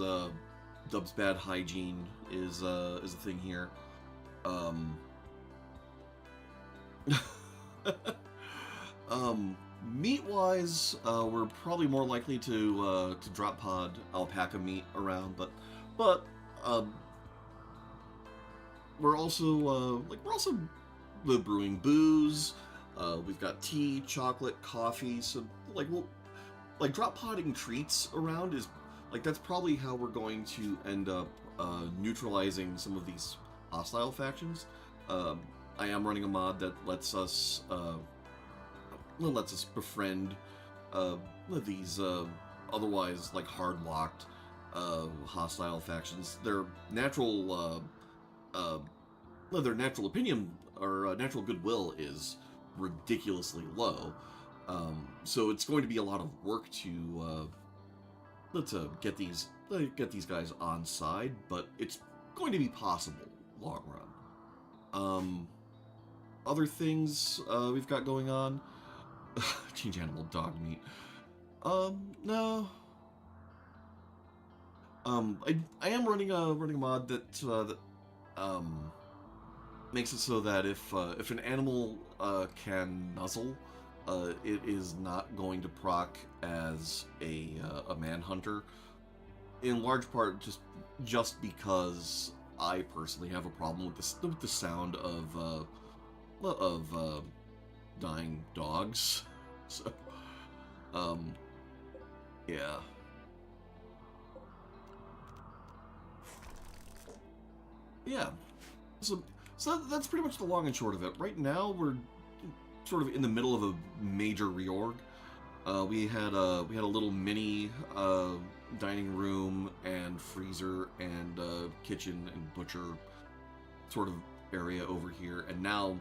[SPEAKER 1] Dub's bad hygiene is a thing here. Meat wise, we're probably more likely to drop pod alpaca meat around, but we're also brewing booze. We've got tea, chocolate, coffee. So drop podding treats around is like that's probably how we're going to end up neutralizing some of these hostile factions. I am running a mod that lets us befriend these otherwise like hard-locked hostile factions. Their natural opinion or natural goodwill is ridiculously low, so it's going to be a lot of work to get these guys on side, but it's going to be possible long run. Other things we've got going on. Change animal dog meat. No. I am running a mod that makes it so that if an animal can nuzzle, it is not going to proc as a manhunter. In large part, just because I personally have a problem with the sound of dying dogs. So, yeah. Yeah. So that's pretty much the long and short of it. Right now, we're sort of in the middle of a major reorg. We had a little mini dining room and freezer and kitchen and butcher sort of area over here, and now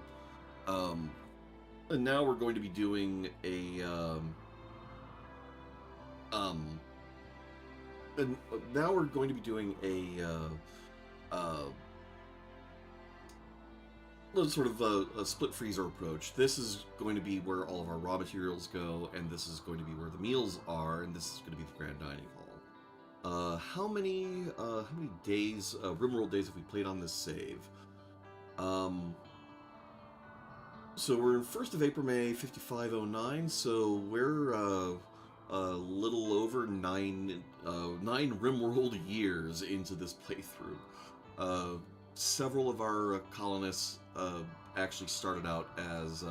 [SPEAKER 1] we're going to be doing sort of a split freezer approach. This is going to be where all of our raw materials go, and this is going to be where the meals are, and this is going to be the grand dining hall. How many days, Rimworld days have we played on this save? So we're in 1st of April, May 5509, so we're a little over nine Rimworld years into this playthrough. Several of our colonists actually started out as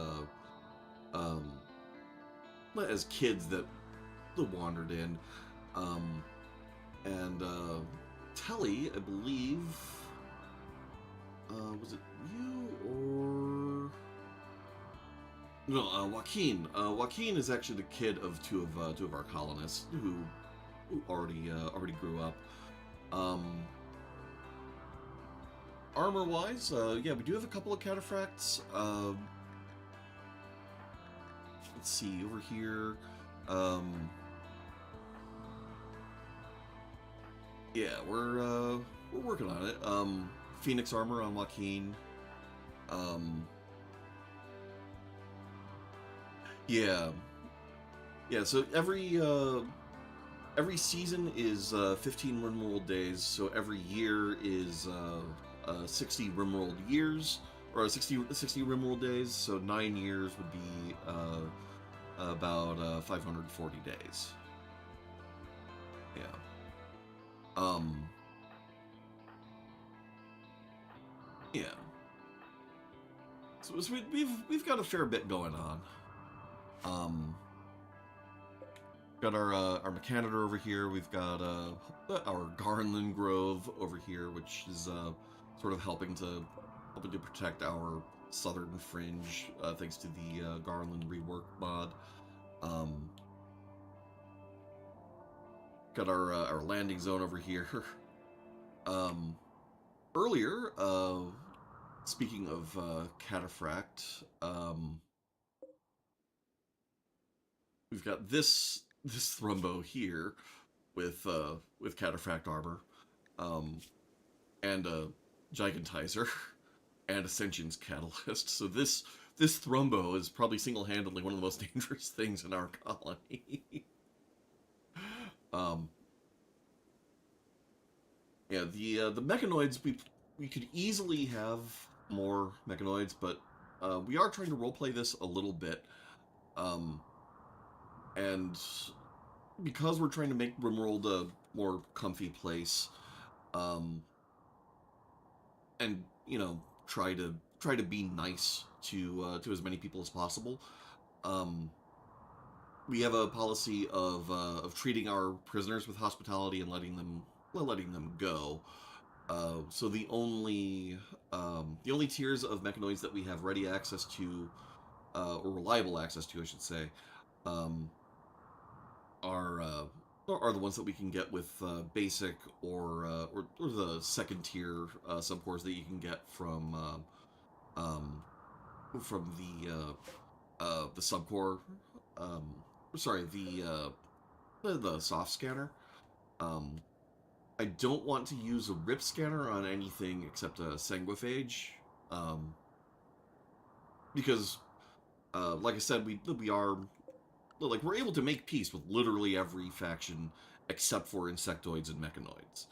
[SPEAKER 1] kids that wandered in. And Telly, I believe, was it you or no? Joaquin. Joaquin is actually the kid of two of our colonists who already grew up. Um, Armor wise, yeah, we do have a couple of cataphracts. Let's see over here. Yeah, we're working on it. Phoenix armor on Joaquin. Um, yeah, yeah. So every season is 15 Rimworld days. So every year is 60 Rimworld years, or 60 Rimworld days. So 9 years would be about 540 days. Yeah. Um. Yeah. So we've got a fair bit going on. Um. Got our Mechanitor over here. We've got our Garland Grove over here, which is sort of helping to protect our southern fringe, thanks to the Garland rework mod. Um, got our landing zone over here. um, Earlier, speaking of Cataphract, we've got this Thrumbo here with Cataphract armor, um, and a Gigantizer, and Ascension's Catalyst. So this Thrumbo is probably single-handedly one of the most dangerous things in our colony. um, yeah, the mechanoids, we could easily have more mechanoids, but we are trying to roleplay this a little bit, and because we're trying to make Rimworld a more comfy place, and try to be nice to as many people as possible. Um, we have a policy of treating our prisoners with hospitality and letting them go. So the only tiers of mechanoids that we have ready access to, or reliable access to, I should say, um, are the ones that we can get with basic or the second tier subcores that you can get from the subcore, um, sorry, the soft scanner. Um, I don't want to use a rip scanner on anything except a sanguiphage, um, because, like I said, we are like we're able to make peace with literally every faction except for insectoids and mechanoids.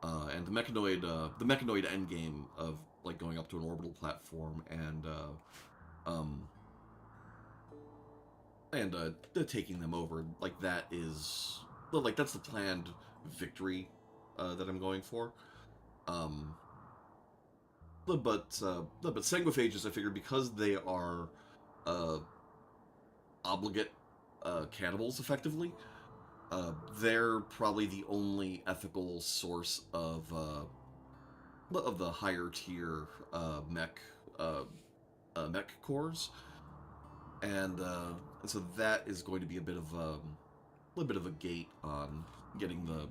[SPEAKER 1] And the mechanoid endgame of like going up to an orbital platform um, and taking them over, like that is like that's the planned victory that I'm going for. Um, but sanguiphages, I figured because they are uh, obligate cannibals, effectively, they're probably the only ethical source of the higher tier uh, mech cores, and so that is going to be a little bit of a gate on getting the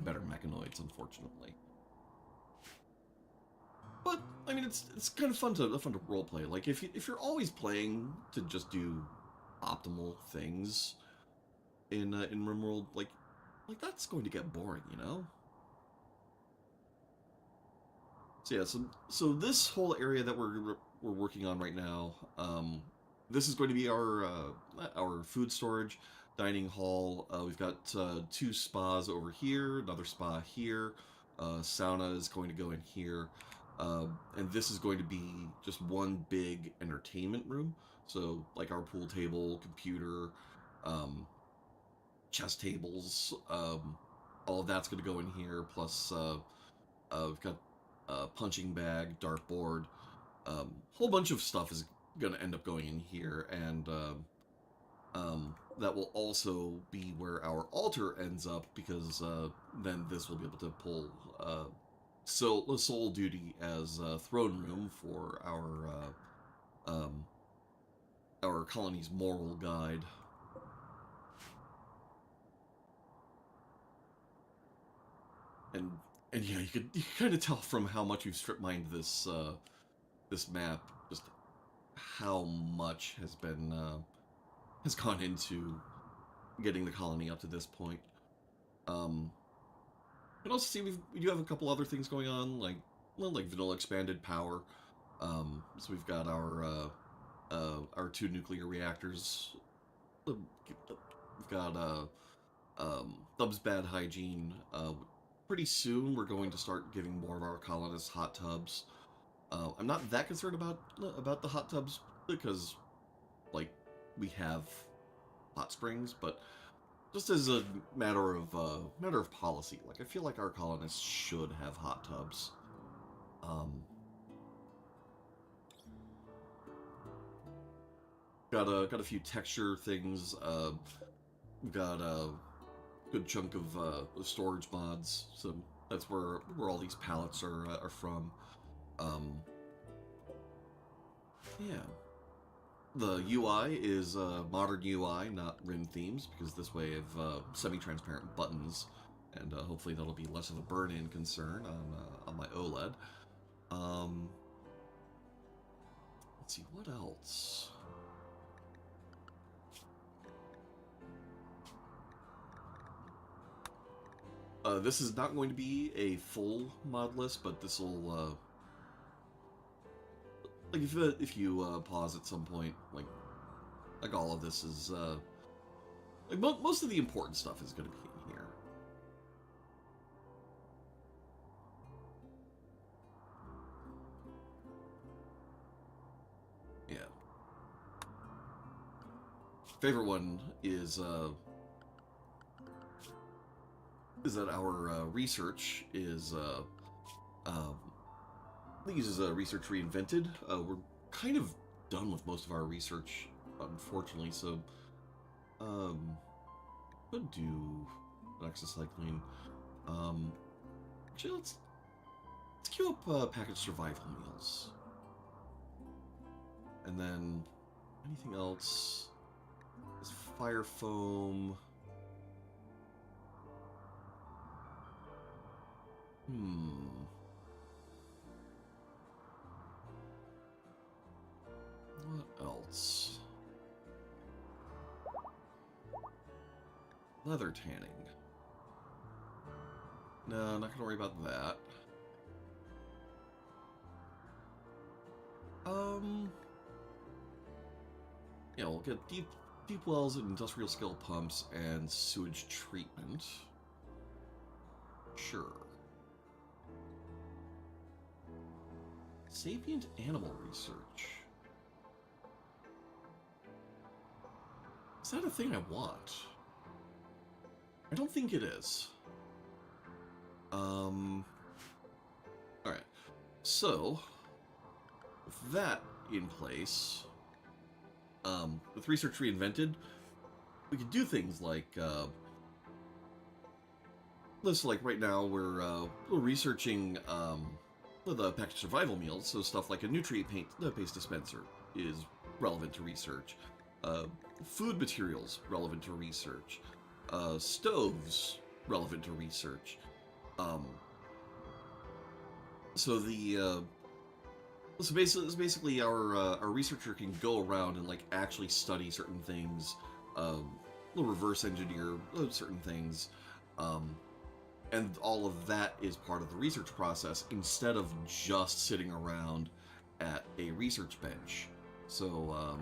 [SPEAKER 1] better mechanoids, unfortunately. But I mean, it's kind of fun to roleplay. Like if you're always playing to just do optimal things in RimWorld, like that's going to get boring, you know. So yeah, so this whole area that we're working on right now, this is going to be our food storage, dining hall. We've got two spas over here, another spa here. Sauna is going to go in here, and this is going to be just one big entertainment room. So like our pool table, computer, um, chess tables, all of that's going to go in here. Plus, we've got punching bag, dartboard, whole bunch of stuff is going to end up going in here, and That will also be where our altar ends up, because then this will be able to pull soul duty as throne room for our colony's moral guide. And yeah, you could kind of tell from how much you've strip mined this map, just how much has gone into getting the colony up to this point. You can also see we do have a couple other things going on, like, well, like vanilla expanded power. So we've got our two nuclear reactors. We've got Thub's bad hygiene. Pretty soon we're going to start giving more of our colonists hot tubs. I'm not that concerned about the hot tubs, because, like, we have hot springs, but just as a matter of policy, like, I feel like our colonists should have hot tubs. Got a few texture things. We've got a good chunk of storage mods, so that's where all these palettes are from. Yeah. The UI is modern UI, not Rim themes, because this way I have semi-transparent buttons, and hopefully that'll be less of a burn-in concern on my OLED. Let's see, what else? This is not going to be a full mod list, but this will, like, if you pause at some point, like all of this is, like, most of the important stuff is going to be in here. Yeah. Favorite one is that our research is uses research reinvented. We're kind of done with most of our research, unfortunately. So, could do exocycline. Actually, let's queue up packaged survival meals, and then anything else. Is fire foam. What else? Leather tanning. No, not gonna worry about that. Yeah, we'll get deep wells and industrial scale pumps and sewage treatment. Sure. Sapient animal research. Is that a thing I want? I don't think it is. Alright. So, with that in place, with research reinvented, we could do things like, like right now we're researching, the packaged survival meals, so stuff like a nutrient paste dispenser is relevant to research. Food materials relevant to research. Stoves relevant to research. So basically our researcher can go around and, like, actually study certain things, reverse engineer certain things, and all of that is part of the research process, instead of just sitting around at a research bench. So,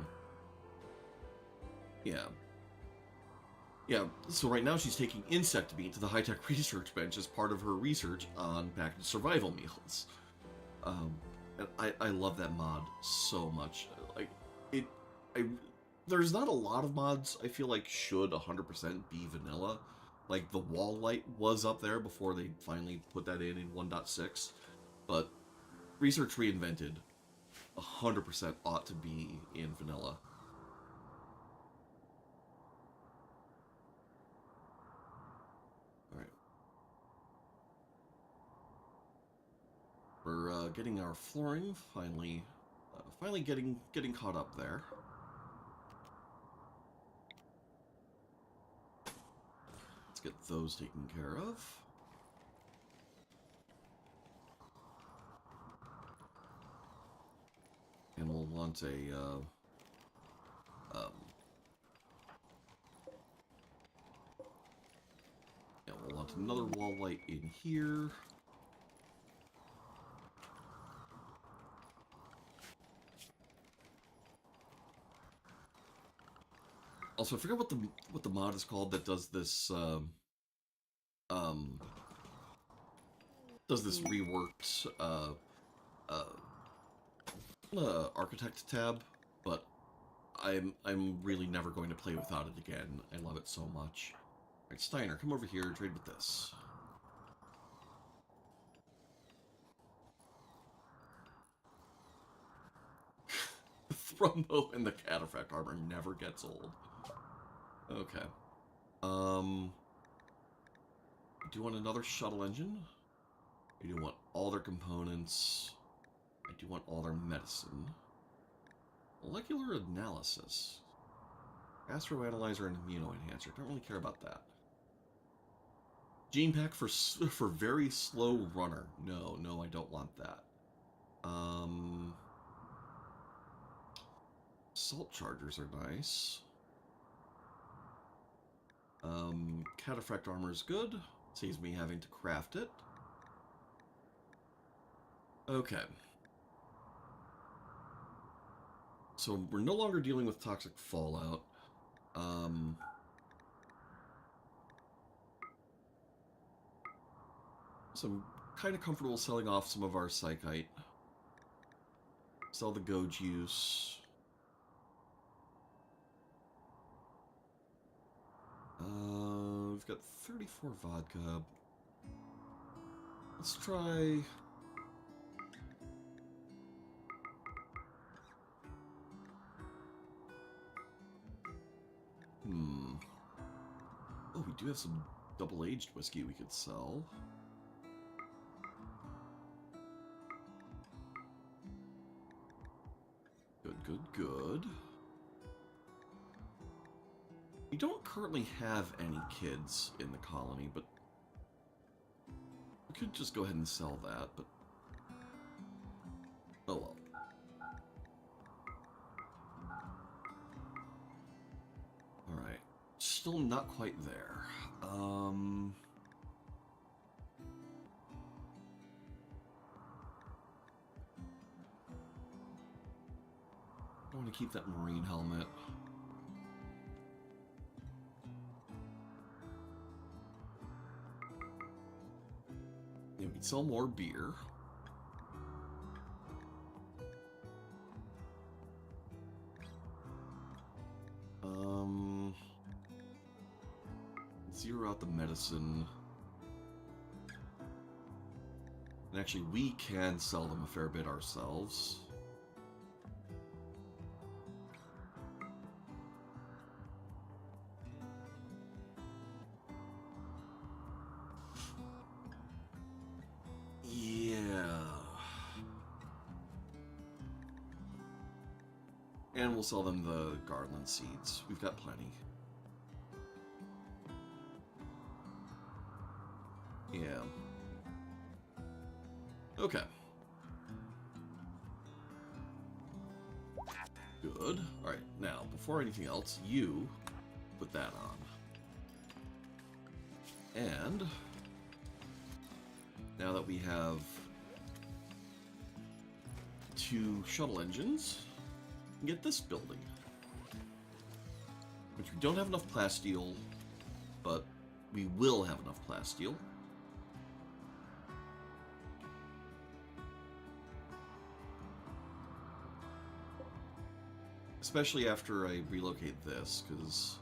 [SPEAKER 1] yeah. Yeah, so right now she's taking insect meat to the high-tech research bench as part of her research on packaged survival meals. And I love that mod so much. Like, there's not a lot of mods I feel like should 100% be vanilla. Like, the wall light was up there before they finally put that in 1.6, but Research Reinvented 100% ought to be in vanilla. getting our flooring finally getting caught up there. Let's get those taken care of. And we'll want a yeah, we'll want another wall light in here. Also, I forget what the mod is called that does this reworked architect tab, but I'm really never going to play without it again. I love it so much. Alright, Steiner, come over here, trade with this. The Thrumbo and the Cataphract armor never gets old. Okay. Do you want another shuttle engine? I do want all their components. I do want all their medicine. Molecular analysis. Astroanalyzer and immunoenhancer. Don't really care about that. Gene pack for very slow runner. No, I don't want that. Salt chargers are nice. Cataphract armor is good. Saves me having to craft it. Okay. So we're no longer dealing with toxic fallout. So I'm kind of comfortable selling off some of our psychite. Sell the go juice. We've got 34 vodka. Let's try... Oh, we do have some double-aged whiskey we could sell. Good. We don't currently have any kids in the colony, but we could just go ahead and sell that, but... Oh well. Alright. Still not quite there. I want to keep that marine helmet. Yeah, we can sell more beer. Zero out the medicine. And actually, we can sell them a fair bit ourselves. And we'll sell them the garland seeds. We've got plenty. Yeah. Okay. Good. Alright, now, before anything else, you put that on. And now that we have 2 shuttle engines, we can get this building. Which we don't have enough plasteel, but we will have enough plasteel. Especially after I relocate this, because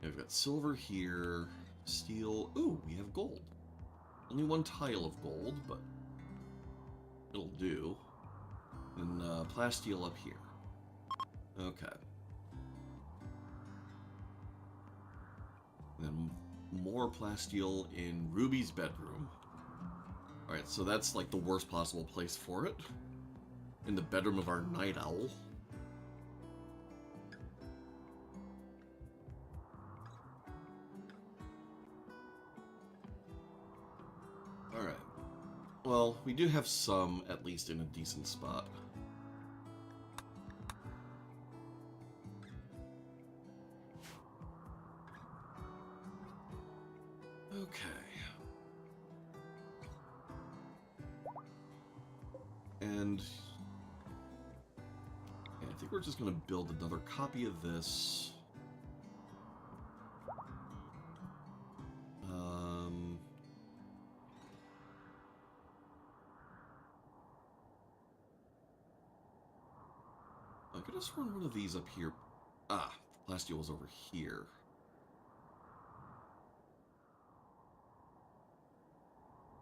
[SPEAKER 1] we've got silver here, steel. Ooh, we have gold. Only 1 tile of gold, but it'll do. And plasteel up here. Okay. And then more plasteel in Ruby's bedroom. Alright, so that's like the worst possible place for it. In the bedroom of our night owl. Alright. Well, we do have some, at least in a decent spot. Okay. And yeah, I think we're just going to build another copy of this. I could just run one of these up here. Ah, the plasteel was over here.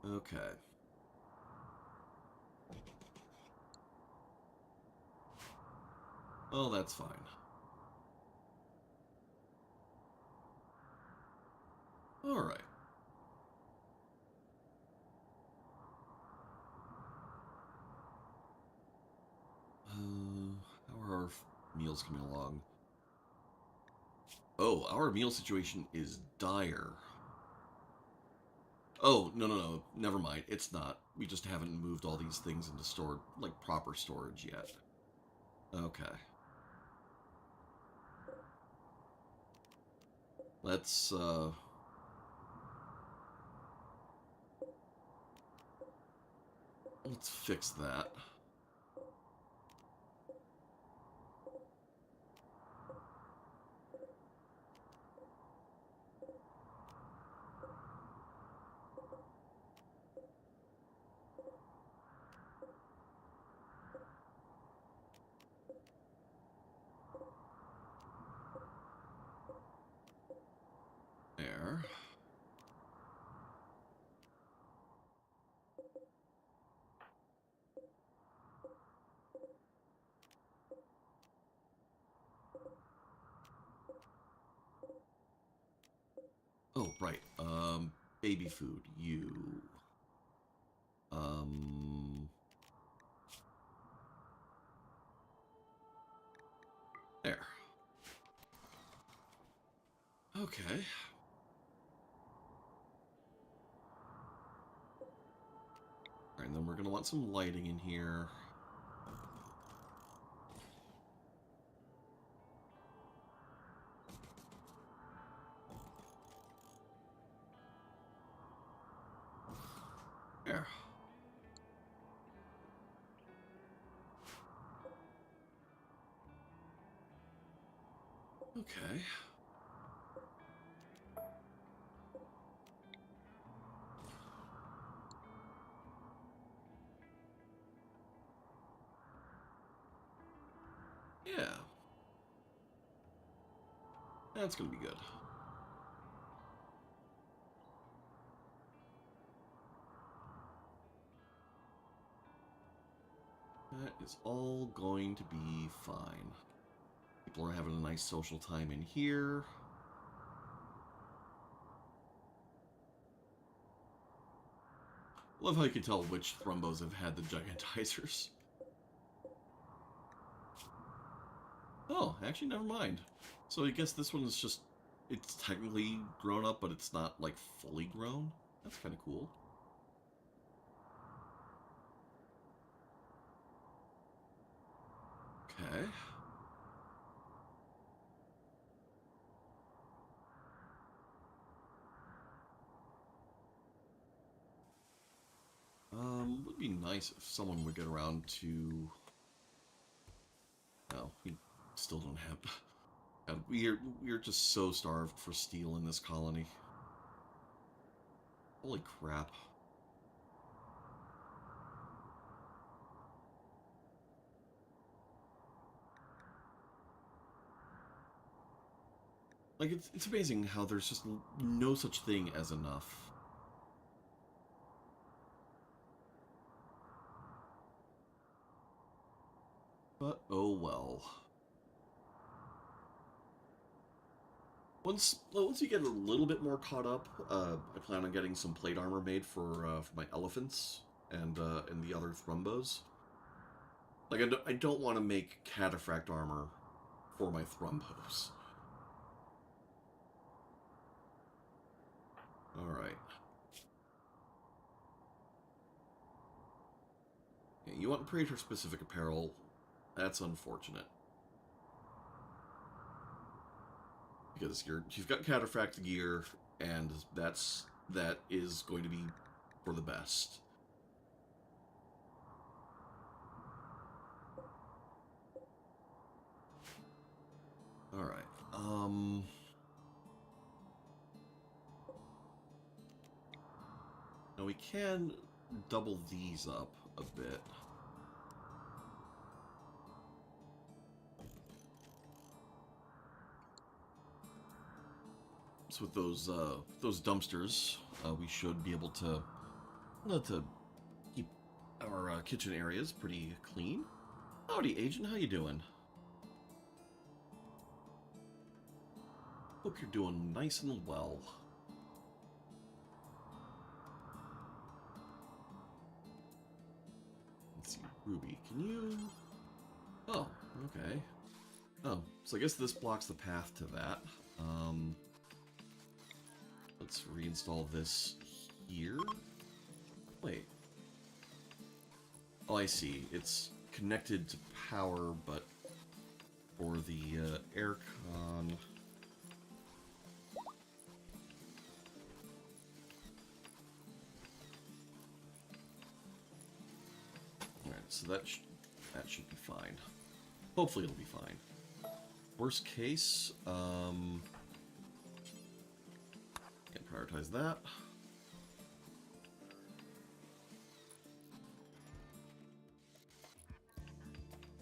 [SPEAKER 1] Okay. Oh, that's fine. Alright. How are our meals coming along? Oh, our meal situation is dire. Oh, no. Never mind. It's not. We just haven't moved all these things into stored, like, proper storage yet. Okay. Let's fix that. There. Oh, right. Baby food. You. There. Okay. Alright, and then we're gonna want some lighting in here. There. Okay. Yeah. That's gonna be good. That is all going to be fine. People are having a nice social time in here. Love how you can tell which thrumbos have had the gigantizers. Oh, actually, never mind. So I guess this one is just... It's technically grown up, but it's not, like, fully grown. That's kind of cool. Okay. Would be nice if someone would get around to... No, we still don't have... God, we're just so starved for steel in this colony. Holy crap. Like, it's amazing how there's just no such thing as enough. But, oh well. Once you get a little bit more caught up, I plan on getting some plate armor made for my elephants and the other thrumbos. Like I don't want to make cataphract armor for my thrumbos. All right. Yeah, you want Praetor specific apparel? That's unfortunate. Because she's got cataphract gear, and that is going to be for the best. All right. Now we can double these up a bit. So with those dumpsters, we should be able to keep our kitchen areas pretty clean. Howdy, Agent. How you doing? Hope you're doing nice and well. Let's see, Ruby, can you... Oh, okay. Oh, so I guess this blocks the path to that. Let's reinstall this here. Wait. Oh, I see. It's connected to power, but for the aircon... Alright, so that should be fine. Hopefully it'll be fine. Worst case, can prioritize that.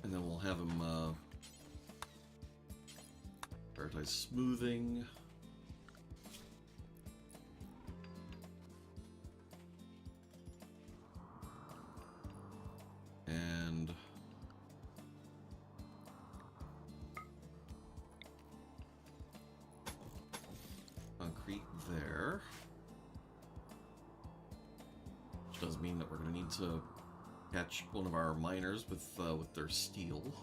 [SPEAKER 1] And then we'll have him prioritize smoothing. And concrete there. Which does mean that we're going to need to catch one of our miners with their steel.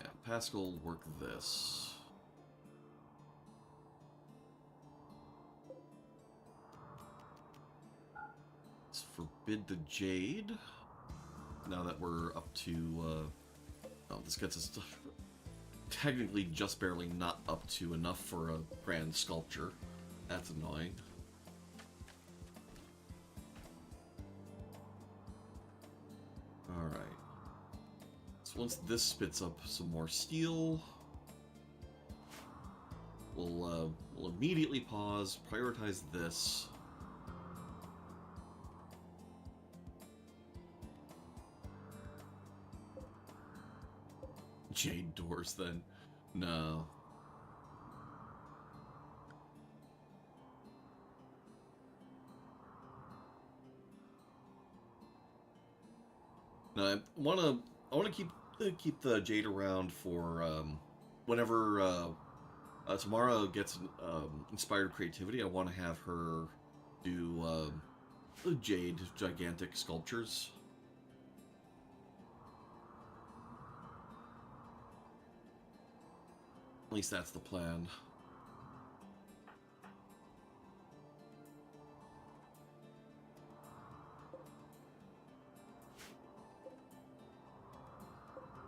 [SPEAKER 1] Yeah, Pascal work this. Let's forbid the jade. Now that we're up to, oh, this gets us technically just barely not up to enough for a grand sculpture. That's annoying. Alright. So once this spits up some more steel, we'll immediately pause, prioritize this. Jade doors, then. No. No, I wanna keep the jade around for whenever Tamara gets inspired creativity. I want to have her do jade gigantic sculptures. At least that's the plan.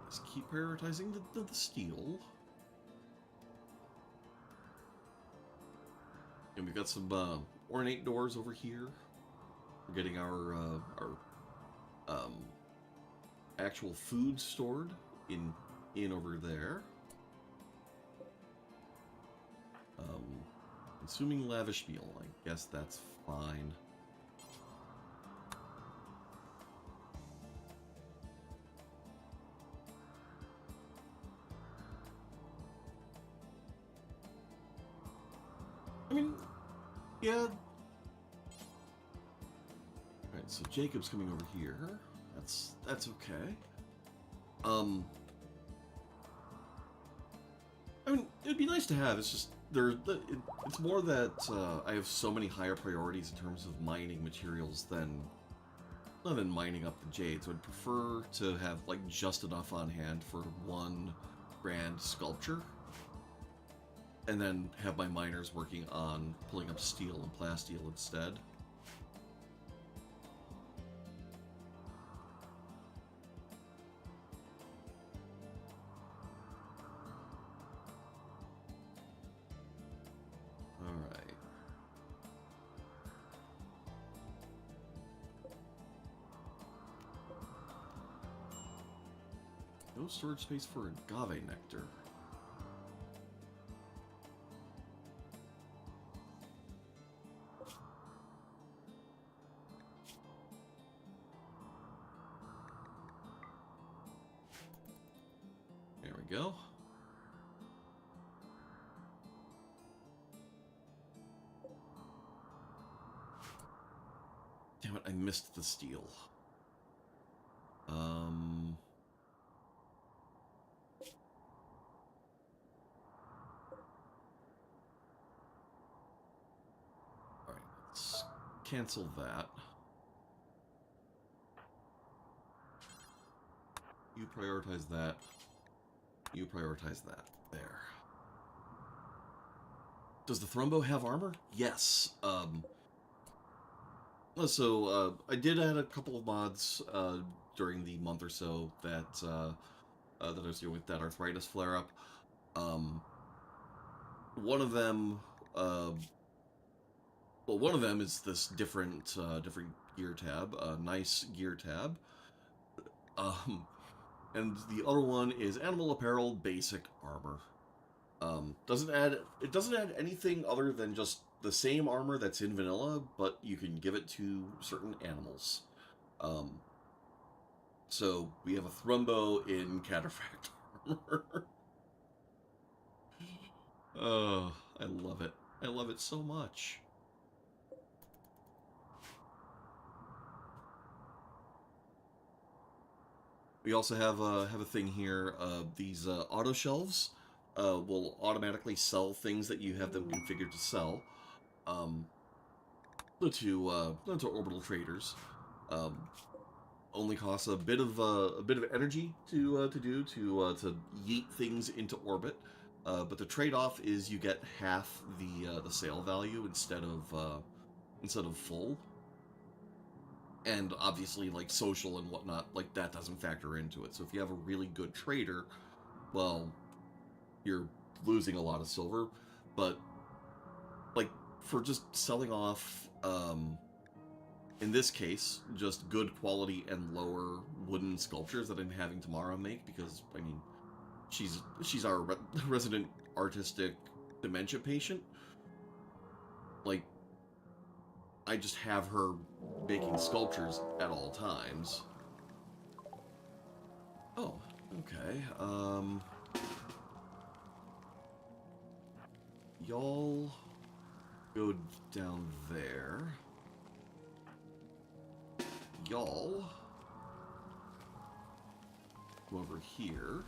[SPEAKER 1] Let's keep prioritizing the steel. And we've got some ornate doors over here. We're getting our actual food stored in over there. Consuming lavish meal, I guess that's fine. I mean, yeah. Alright, so Jacob's coming over here. That's okay. I mean, it'd be nice to have. It's just it's more that I have so many higher priorities in terms of mining materials than mining up the jades. I'd prefer to have like just enough on hand for one grand sculpture, and then have my miners working on pulling up steel and plasteel instead. No storage space for agave nectar. There we go. Damn it, I missed the steel. Cancel that. You prioritize that. You prioritize that. There. Does the Thrumbo have armor? Yes. So, I did add a couple of mods during the month or so that that I was dealing with that arthritis flare-up. One of them... well, one of them is this different gear tab, nice gear tab, and the other one is animal apparel, basic armor. It doesn't add anything other than just the same armor that's in vanilla, but you can give it to certain animals. So we have a Thrumbo in cataphract armor. Oh, I love it. I love it so much. We also have a thing here. These auto shelves will automatically sell things that you have them configured to sell to orbital traders. Only costs a bit of energy to yeet things into orbit, but the trade-off is you get half the sale value instead of full. And obviously, like, social and whatnot, like, that doesn't factor into it. So if you have a really good trader, well, you're losing a lot of silver. But, like, for just selling off, in this case, just good quality and lower wooden sculptures that I'm having Tamara make, because, I mean, she's our resident artistic dementia patient. Like, I just have her making sculptures at all times. Oh, okay. Y'all go down there. Y'all go over here.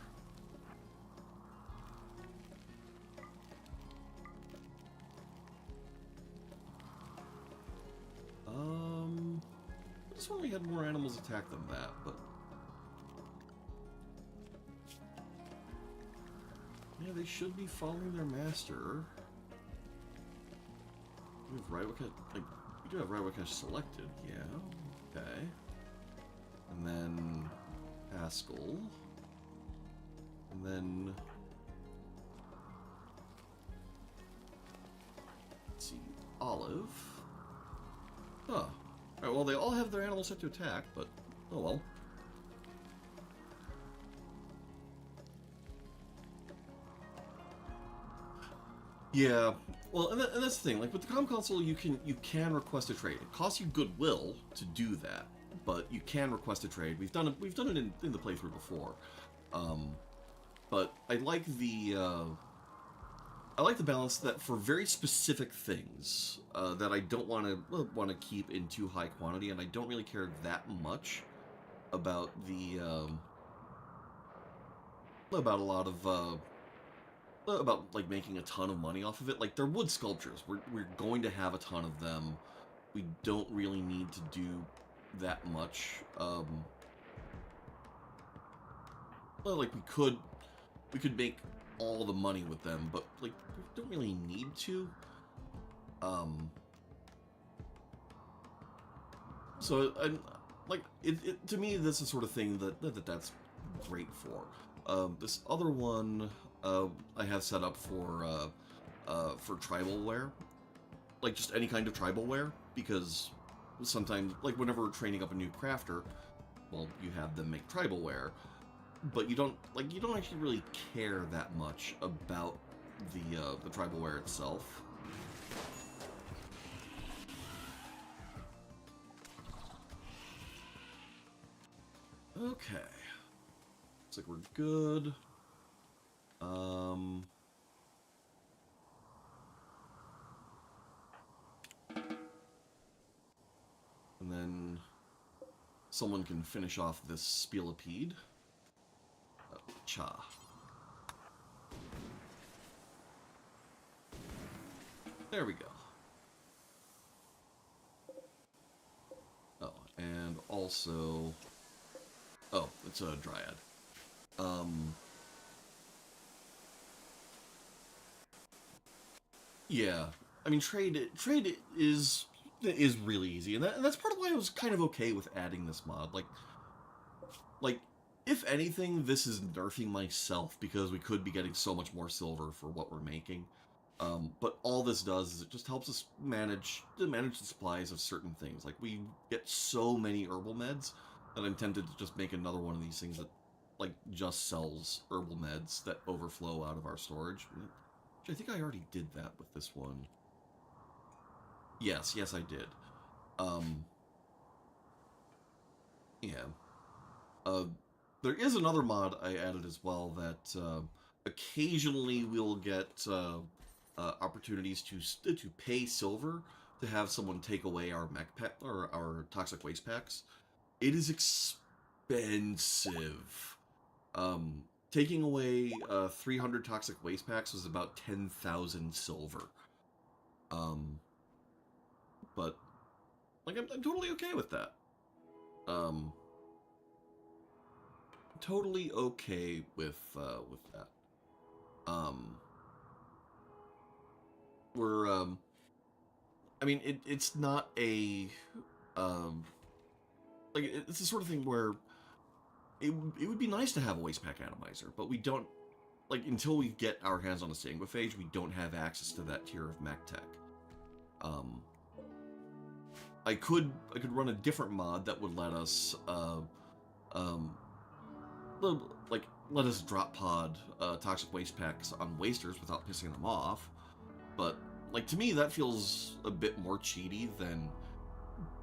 [SPEAKER 1] I just when we had more animals attack than that, but yeah, they should be following their master. We have Raiwakash, like, we do have Raiwakash selected, yeah, okay. And then Haskell. And then let's see, Olive. Huh. Alright, well, they all have their animals set to attack, but oh well. Yeah, well, and that's the thing. Like with the comm console, you can request a trade. It costs you goodwill to do that, but you can request a trade. We've done it in the playthrough before. But I like the I like the balance that for very specific things that I don't want to keep in too high quantity, and I don't really care that much about the about a lot of about like making a ton of money off of it. Like, they're wood sculptures. We're going to have a ton of them. We don't really need to do that much. Well, like, we could make all the money with them, but like we don't really need to. So like to me, this is the sort of thing that's great for. This other one I have set up for tribal wear, like just any kind of tribal wear, because sometimes, like whenever we're training up a new crafter, well, you have them make tribal wear, but you don't actually really care that much about the tribal wear itself. Okay, looks like we're good. And then someone can finish off this spilipede. Cha. There we go. Oh, and also... Oh, it's a dryad. Yeah. I mean, trade is really easy, and that's part of why I was kind of okay with adding this mod. Like, if anything, this is nerfing myself, because we could be getting so much more silver for what we're making. But all this does is it just helps us manage the supplies of certain things. Like, we get so many herbal meds that I'm tempted to just make another one of these things that, like, just sells herbal meds that overflow out of our storage. Which I think I already did that with this one. Yes, I did. Yeah. There is another mod I added as well that occasionally we'll get opportunities to pay silver to have someone take away our mech pack or our toxic waste packs. It is expensive. Taking away 300 toxic waste packs was about 10,000 silver. But like I'm totally okay with that. Totally okay with that. We're I mean, it's not a like it's the sort of thing where it would be nice to have a waste pack atomizer, but we don't, like, until we get our hands on a sanguiphage, we don't have access to that tier of mech tech. I could run a different mod that would let us let us drop pod toxic waste packs on wasters without pissing them off, but like, to me that feels a bit more cheaty than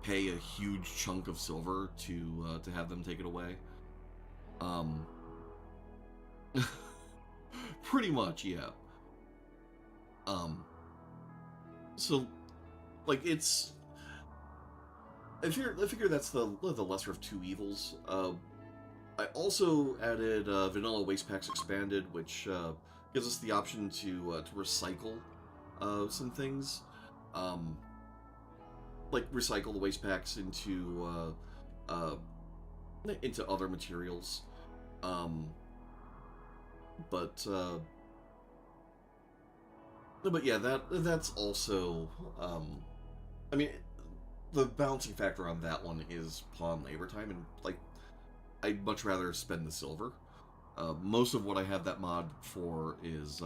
[SPEAKER 1] pay a huge chunk of silver to have them take it away. Pretty much, yeah. So, like, it's... I figure that's the lesser of two evils. I also added Vanilla Waste Packs Expanded, which gives us the option to recycle some things. Like, recycle the waste packs into other materials. But yeah, that's also I mean, the balancing factor on that one is pawn labor time, and like, I'd much rather spend the silver. Most of what I have that mod for is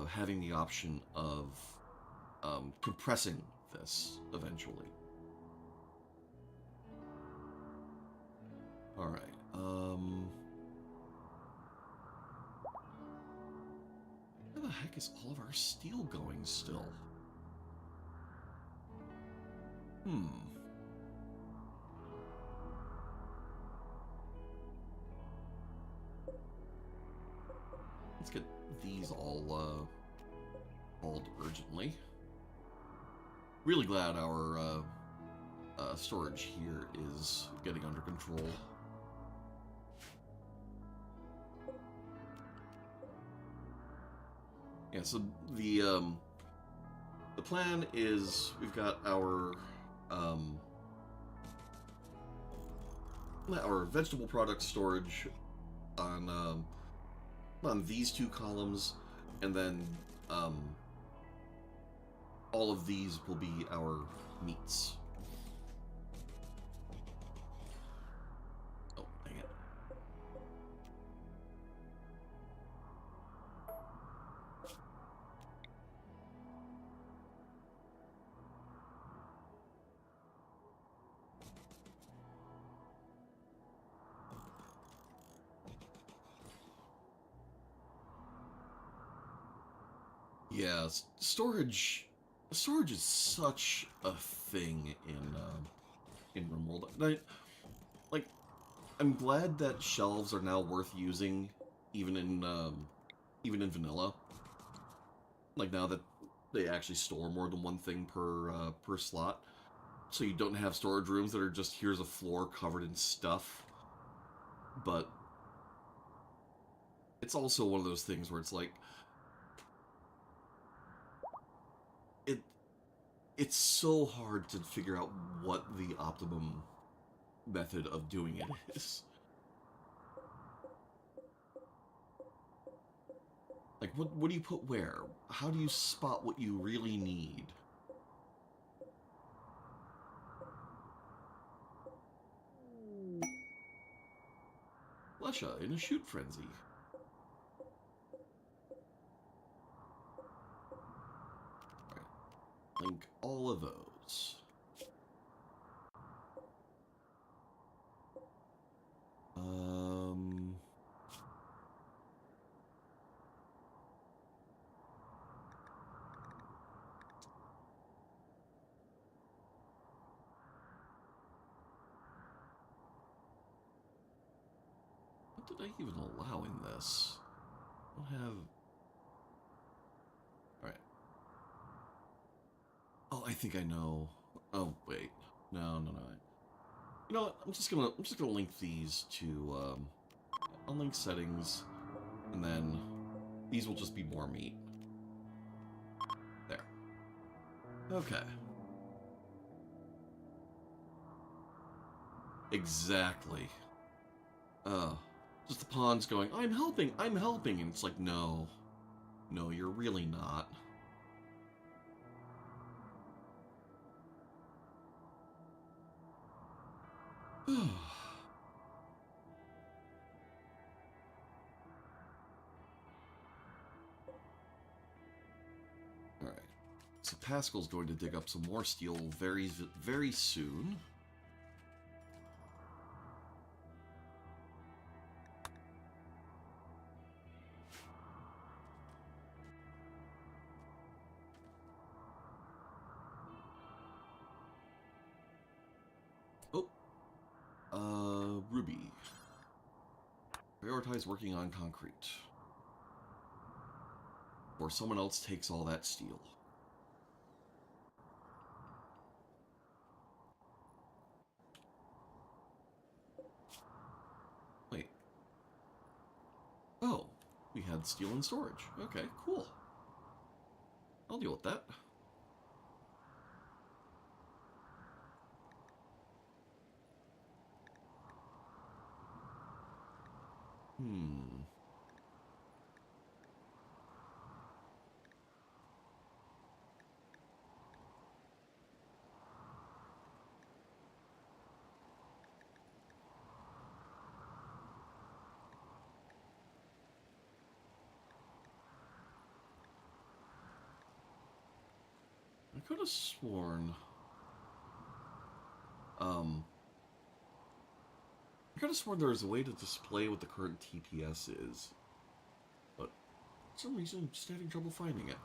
[SPEAKER 1] having the option of compressing this eventually. All right. Where the heck is all of our steel going still? Let's get these all called urgently. Really glad our storage here is getting under control. Yeah, so the plan is we've got our vegetable product storage on these two columns, and then all of these will be our meats. Oh, dang it. Yeah, storage is such a thing in Rimworld. Like, I'm glad that shelves are now worth using, even in vanilla. Like now that they actually store more than one thing per slot, so you don't have storage rooms that are just here's a floor covered in stuff. But it's also one of those things where it's like it's so hard to figure out what the optimum method of doing it is. Like, what do you put where? How do you spot what you really need? Lesha in a shoot frenzy. Right. Link all of those. What did I even allow in this? I don't have... Alright. Oh, I think I know. Oh, wait. No. You know what? I'm just gonna link these to, I'll link settings, and then these will just be more meat. There. Okay. Exactly. Just the pawns going, I'm helping, and it's like, no. No, you're really not. Alright. So Pascal's going to dig up some more steel very soon. Ruby. Prioritize working on concrete. Or someone else takes all that steel. Wait. Oh, we had steel in storage. Okay, cool. I'll deal with that. I could have sworn... I could have sworn there was a way to display what the current TPS is. But for some reason, I'm just having trouble finding it.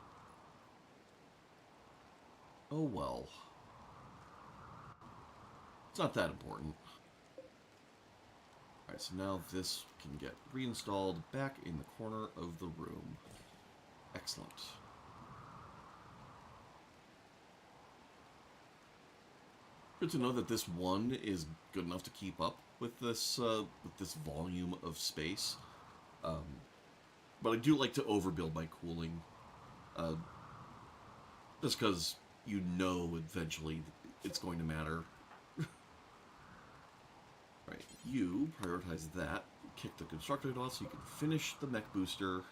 [SPEAKER 1] Oh well. It's not that important. Alright, so now this can get reinstalled back in the corner of the room. Excellent. Good to know that this one is good enough to keep up with this volume of space. Um, but I do like to overbuild my cooling, uh, just because you know eventually it's going to matter. Right, you prioritize that. Kick the constructor off so you can finish the mech booster.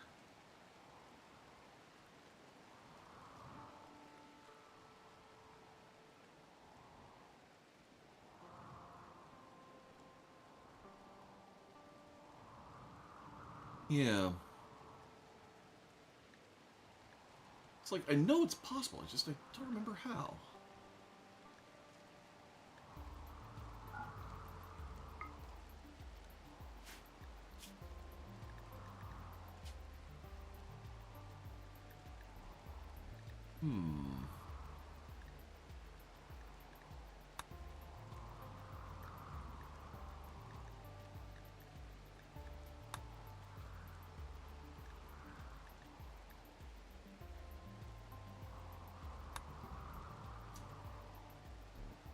[SPEAKER 1] Yeah. It's like, I know it's possible, I don't remember how. Hmm.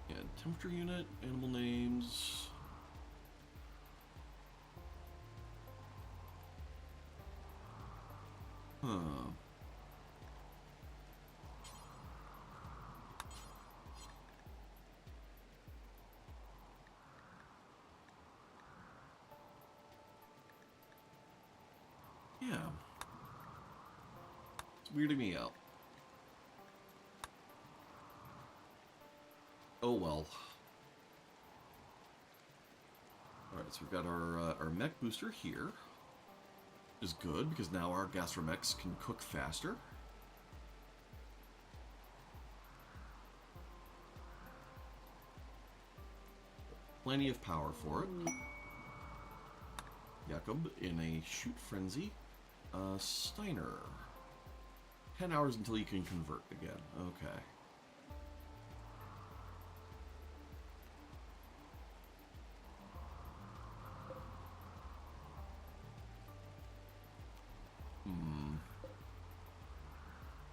[SPEAKER 1] Yeah, temperature unit, animal names. Huh. Yeah. It's weirding me out. Oh well. Alright, so we've got our mech booster here. Is good, because now our gastromechs can cook faster. Plenty of power for it. Jakob in a shoot frenzy. Steiner. 10 hours until you can convert again. Okay.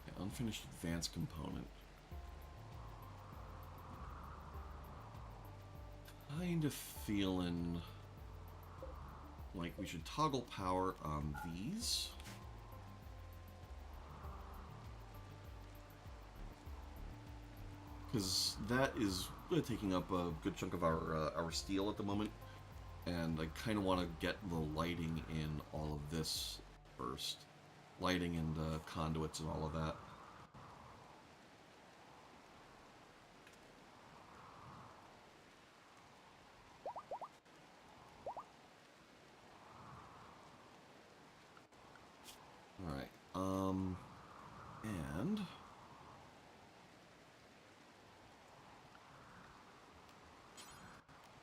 [SPEAKER 1] Yeah, unfinished advanced component. Kind of feeling like we should toggle power on these. Because that is taking up a good chunk of our steel at the moment. And I kind of want to get the lighting in all of this first. Lighting and conduits and all of that. Alright, and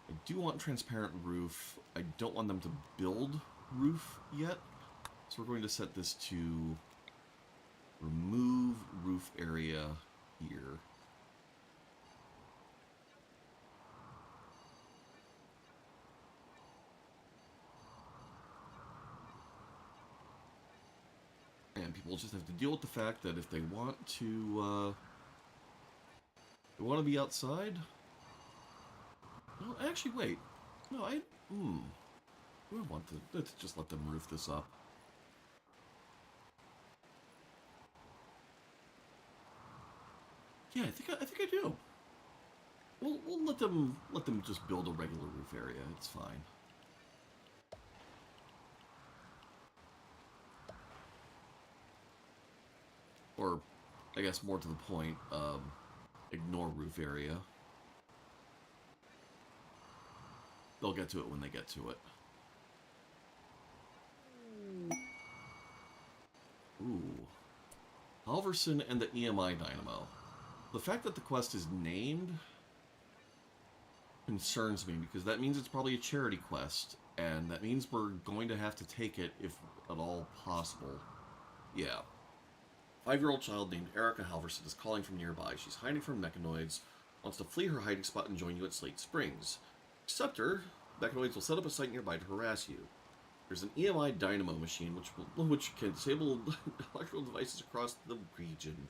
[SPEAKER 1] I do want transparent roof. I don't want them to build roof yet, so we're going to set this to remove roof area here. And people just have to deal with the fact that if they want to be outside. No, actually, wait. No, I want to. Let's just let them roof this up. Yeah, I think I do. We'll let them just build a regular roof area. It's fine. Or, I guess more to the point, ignore roof area. They'll get to it when they get to it. Ooh. Halverson and the EMI Dynamo. The fact that the quest is named concerns me, because that means it's probably a charity quest, and that means we're going to have to take it if at all possible. Yeah. 5-year-old child named Erica Halverson is calling from nearby. She's hiding from mechanoids, wants to flee her hiding spot and join you at Slate Springs. Accept her. Mechanoids will set up a site nearby to harass you. There's an EMI Dynamo machine which can disable electrical devices across the region.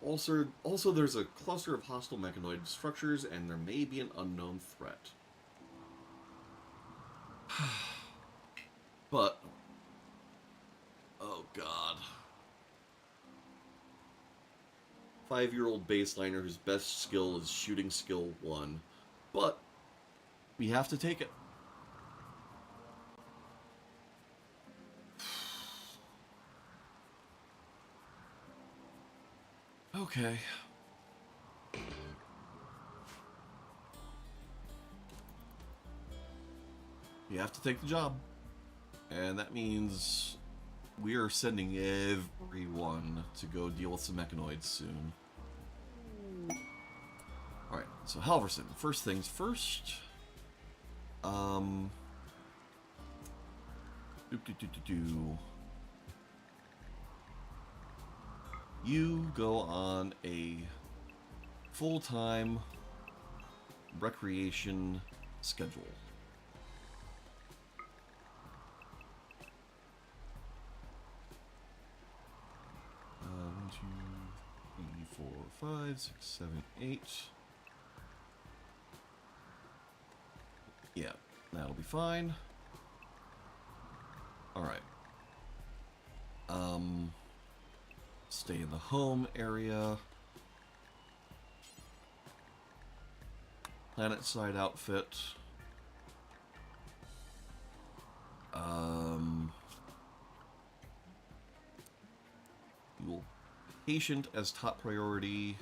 [SPEAKER 1] Also, there's a cluster of hostile mechanoid structures, and there may be an unknown threat. But, oh god. 5-year-old baseliner whose best skill is shooting skill 1. But, we have to take it. Okay. You have to take the job. And that means we are sending everyone to go deal with some mechanoids soon. Alright, so Halverson, first things first. You go on a full-time recreation schedule. 1, 2, 3, 4, 5, 6, 7, 8. Yeah, that'll be fine. Alright. Stay in the home area. Planet side outfit. You'll patient as top priority.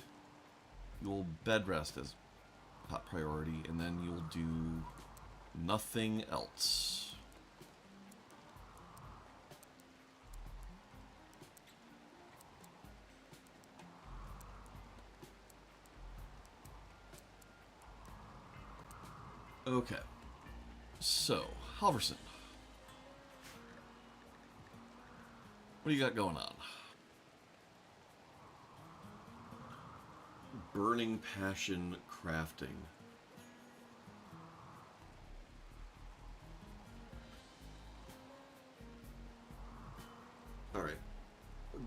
[SPEAKER 1] You'll bed rest as top priority, and then you'll do nothing else. Okay. So, Halverson. What do you got going on? Burning passion crafting. Alright.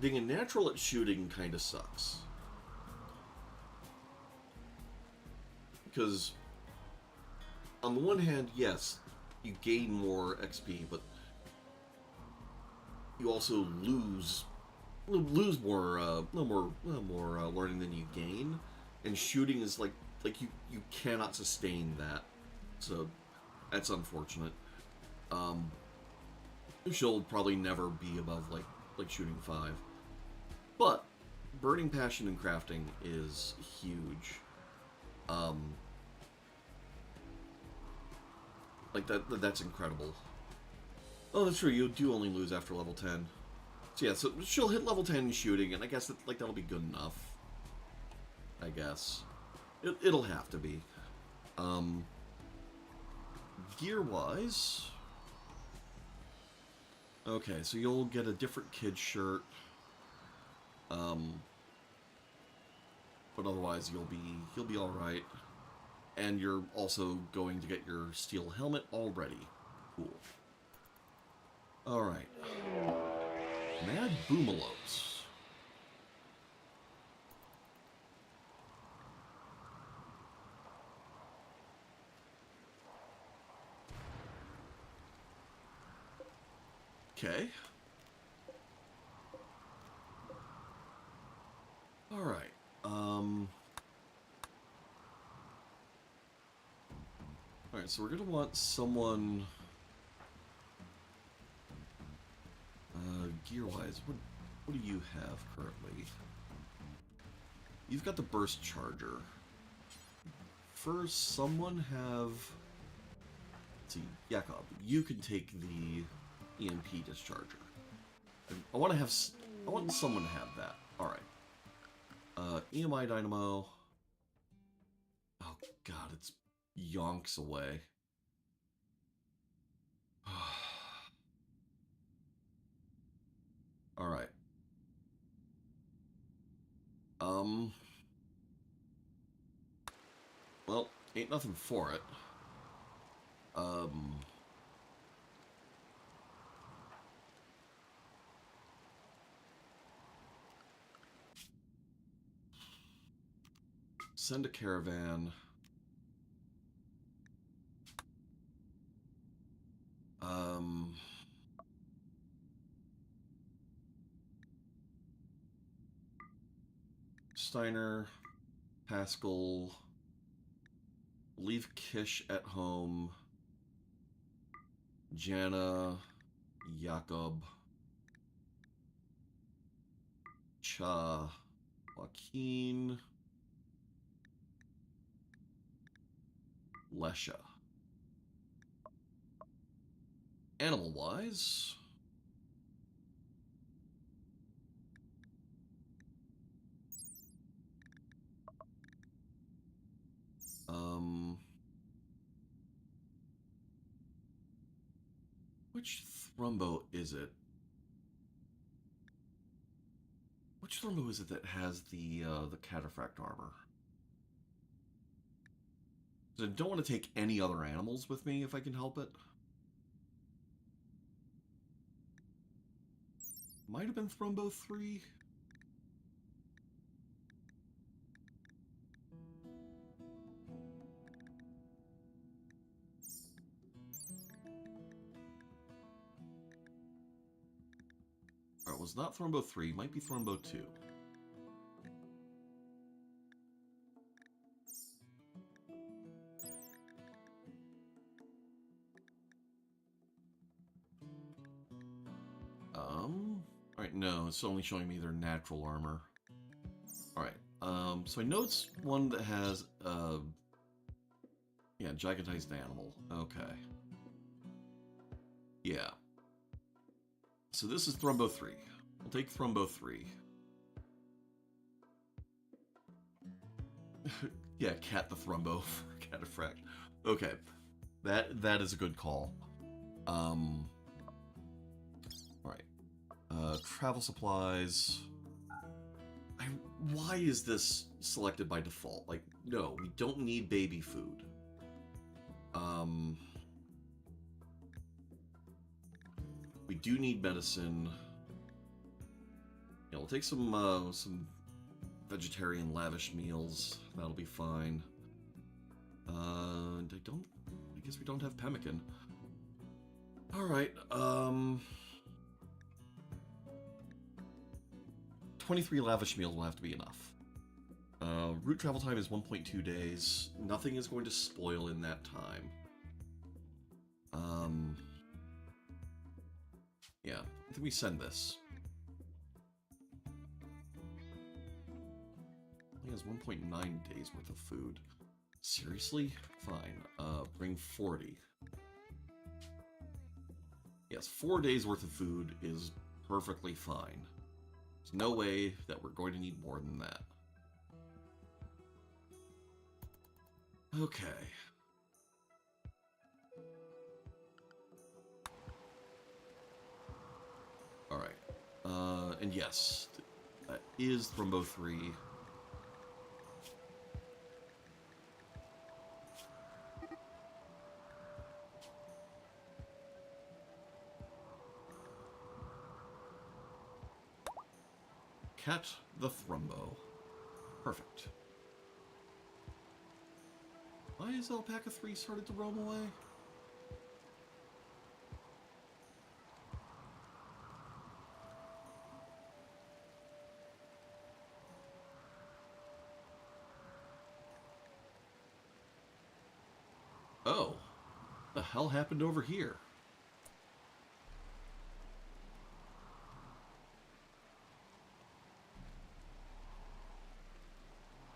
[SPEAKER 1] Being a natural at shooting kind of sucks. Because, on the one hand, yes, you gain more XP, but you also lose more more learning than you gain, and shooting is like you cannot sustain that, so that's unfortunate. She'll probably never be above like shooting 5, but burning passion in crafting is huge. Like that's incredible. Oh, that's true. You do only lose after level 10. So yeah, so she'll hit level 10 shooting, and I guess that'll be good enough. I guess. It'll have to be. Gear-wise... Okay, so you'll get a different kid shirt. But otherwise you'll be alright. And you're also going to get your steel helmet already. Cool. Alright. Mad Boomalopes. Okay. Alright. Alright, so we're gonna want someone... gear-wise, what do you have currently? You've got the burst charger. First, someone have... Let's see, Jakob, you can take the EMP discharger. I want someone to have that. Alright. EMI Dynamo. Oh god, it's yonks away. Alright. Well, ain't nothing for it. Send a caravan. Steiner, Pascal, leave Kish at home. Jana, Jakob, Cha, Joaquin, Lesha. Animal-wise, which Thrumbo is it? Which Thrumbo is it that has the cataphract armor? I don't want to take any other animals with me if I can help it. Might have been Thrumbo 3. Alright, was not Thrumbo 3, might be Thrumbo 2. Alright, no, it's only showing me their natural armor. Alright, so I know it's one that has, yeah, gigantized animal. Okay. Yeah. So this is Thrumbo 3. We'll take Thrumbo 3. Yeah, Cat the Thrumbo for Cataphract. Okay. That is a good call. Alright. Travel supplies. Why is this selected by default? Like, no, we don't need baby food. We do need medicine. Yeah, we'll take some vegetarian lavish meals. That'll be fine. And I guess we don't have pemmican. Alright, 23 lavish meals will have to be enough. Route travel time is 1.2 days. Nothing is going to spoil in that time. Yeah, I think we send this. He has 1.9 days worth of food. Seriously? Fine. Bring 40. Yes, 4 days worth of food is perfectly fine. There's no way that we're going to need more than that. Okay. Alright. And yes, that is Thrumbo 3. Cat the Thrumbo. Perfect. Why is Alpaca 3 started to roam away? Oh. The hell happened over here?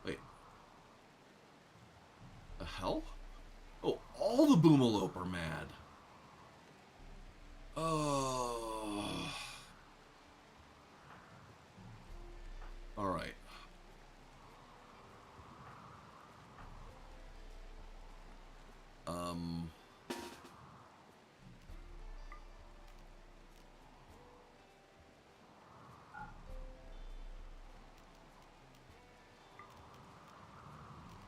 [SPEAKER 1] Wait. The hell? Oh, all the Boomalope are mad. Oh. Alright.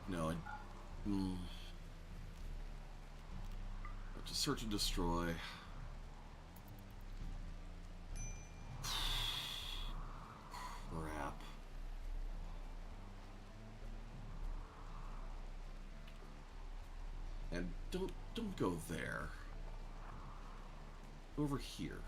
[SPEAKER 1] No, to search and destroy. Crap. don't go there. Over here.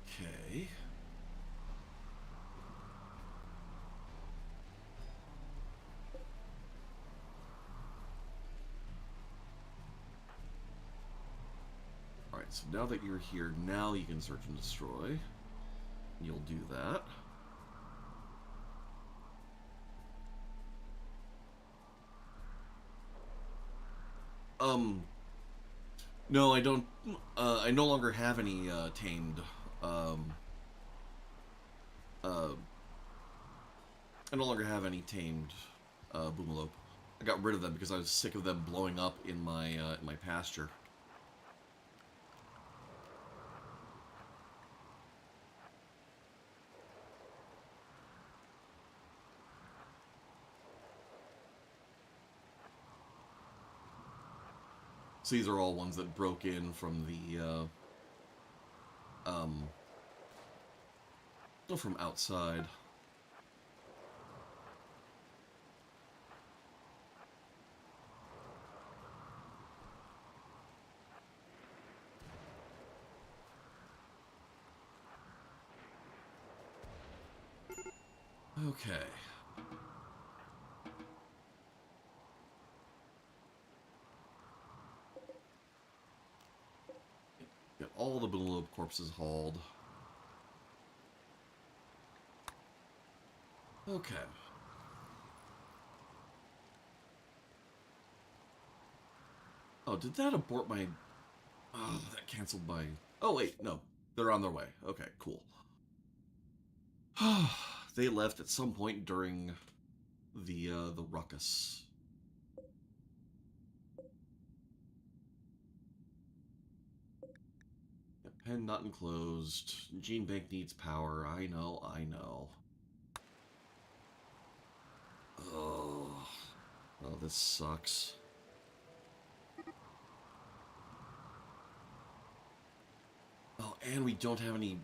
[SPEAKER 1] Okay. Alright, so now that you're here, now you can search and destroy. You'll do that. No, I don't, I no longer have any, tamed, uh, I no longer have any tamed, Boomalope. I got rid of them because I was sick of them blowing up in my pasture. So these are all ones that broke in from the, from outside. Okay. Get all the Boomalope corpses hauled. Okay. Oh, did that abort my... Oh, that canceled my... Oh, wait, no. They're on their way. Okay, cool. They left at some point during the ruckus. Yeah, pen not enclosed. Gene bank needs power. I know, I know. Oh, oh, this sucks. Oh, and we don't have any...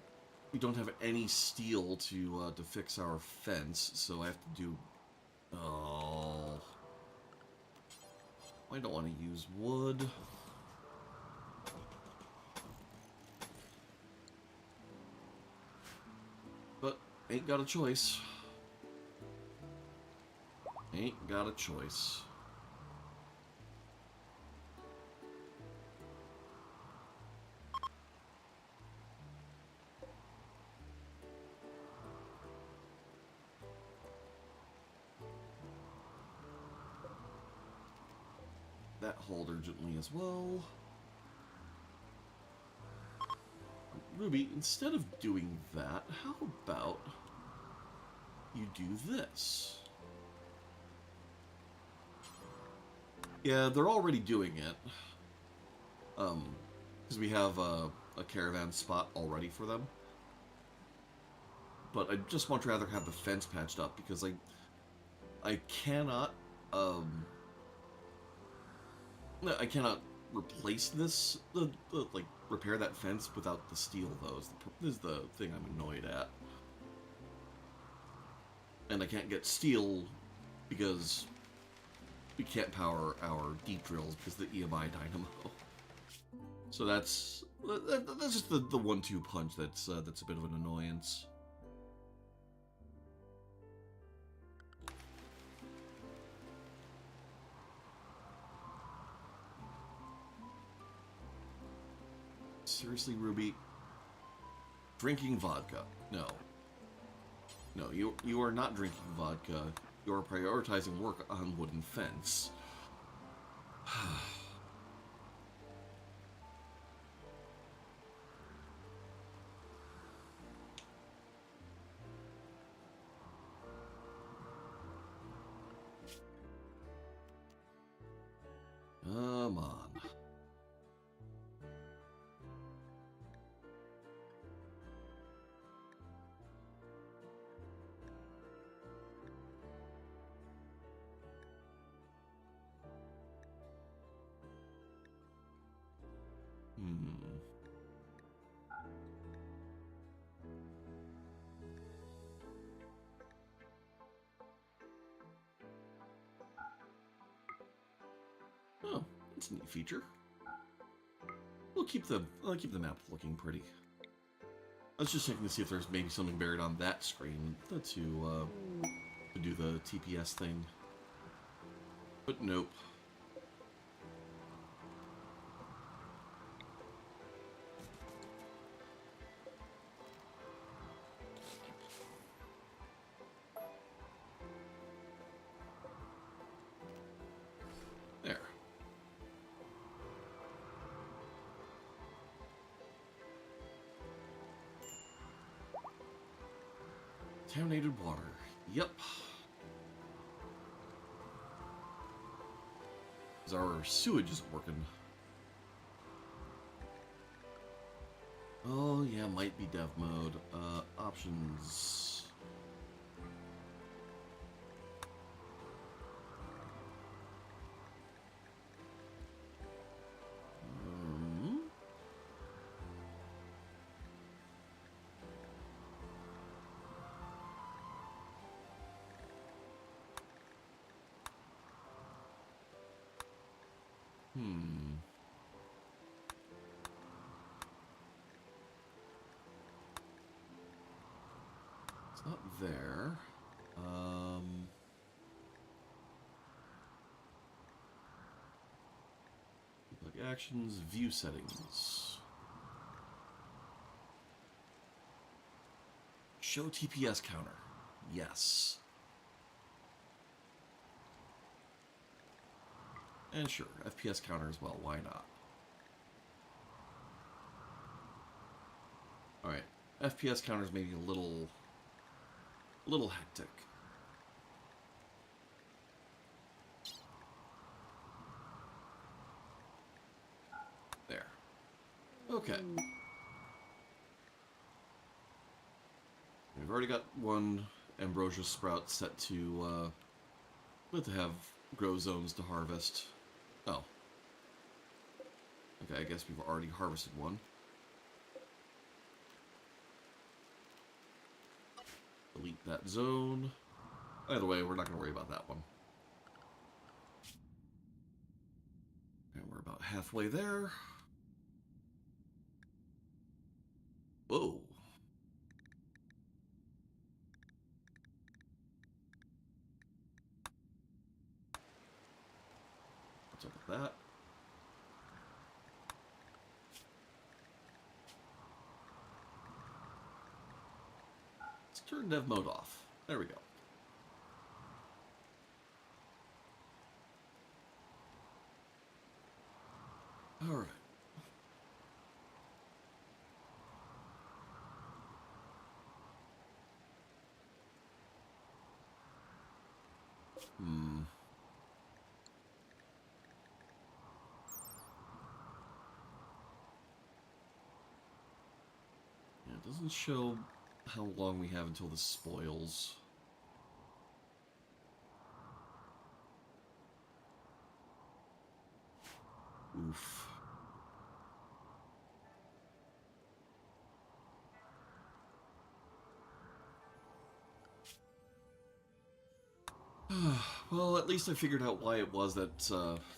[SPEAKER 1] We don't have any steel to fix our fence, so I have to do... Oh... I don't want to use wood. But ain't got a choice. Ain't got a choice. That hauled urgently as well. Ruby, instead of doing that, how about you do this? Yeah, they're already doing it. Because we have a caravan spot already for them. But I just want to rather have the fence patched up because I cannot I cannot replace this like repair that fence without the steel though. This is the thing I'm annoyed at. And I can't get steel because we can't power our deep drills because of the EMI dynamo. So that's just the 1-2 punch that's a bit of an annoyance. Seriously, Ruby? Drinking vodka? No. No, you are not drinking vodka. You are prioritizing work on wooden fence. Come on. Hmm. It's a neat feature. I'll keep the map looking pretty. I was just checking to see if there's maybe something buried on that screen to do the TPS thing. But nope. There. Contaminated water. Yep. Our sewage isn't working. Oh yeah, might be dev mode. Options. It's not there. Like actions, view settings. Show TPS counter. Yes. And sure, FPS counter as well, why not? Alright, FPS counters maybe a little hectic. There. Okay. We've already got one ambrosia sprout set to have grow zones to harvest. Oh. Okay, I guess we've already harvested one. Delete that zone. By the way, we're not going to worry about that one. And we're about halfway there. Whoa. What's up with that? Let's turn dev mode off. There we go. All right. Yeah, it doesn't show how long we have until this spoils. Oof. Well, at least I figured out why it was that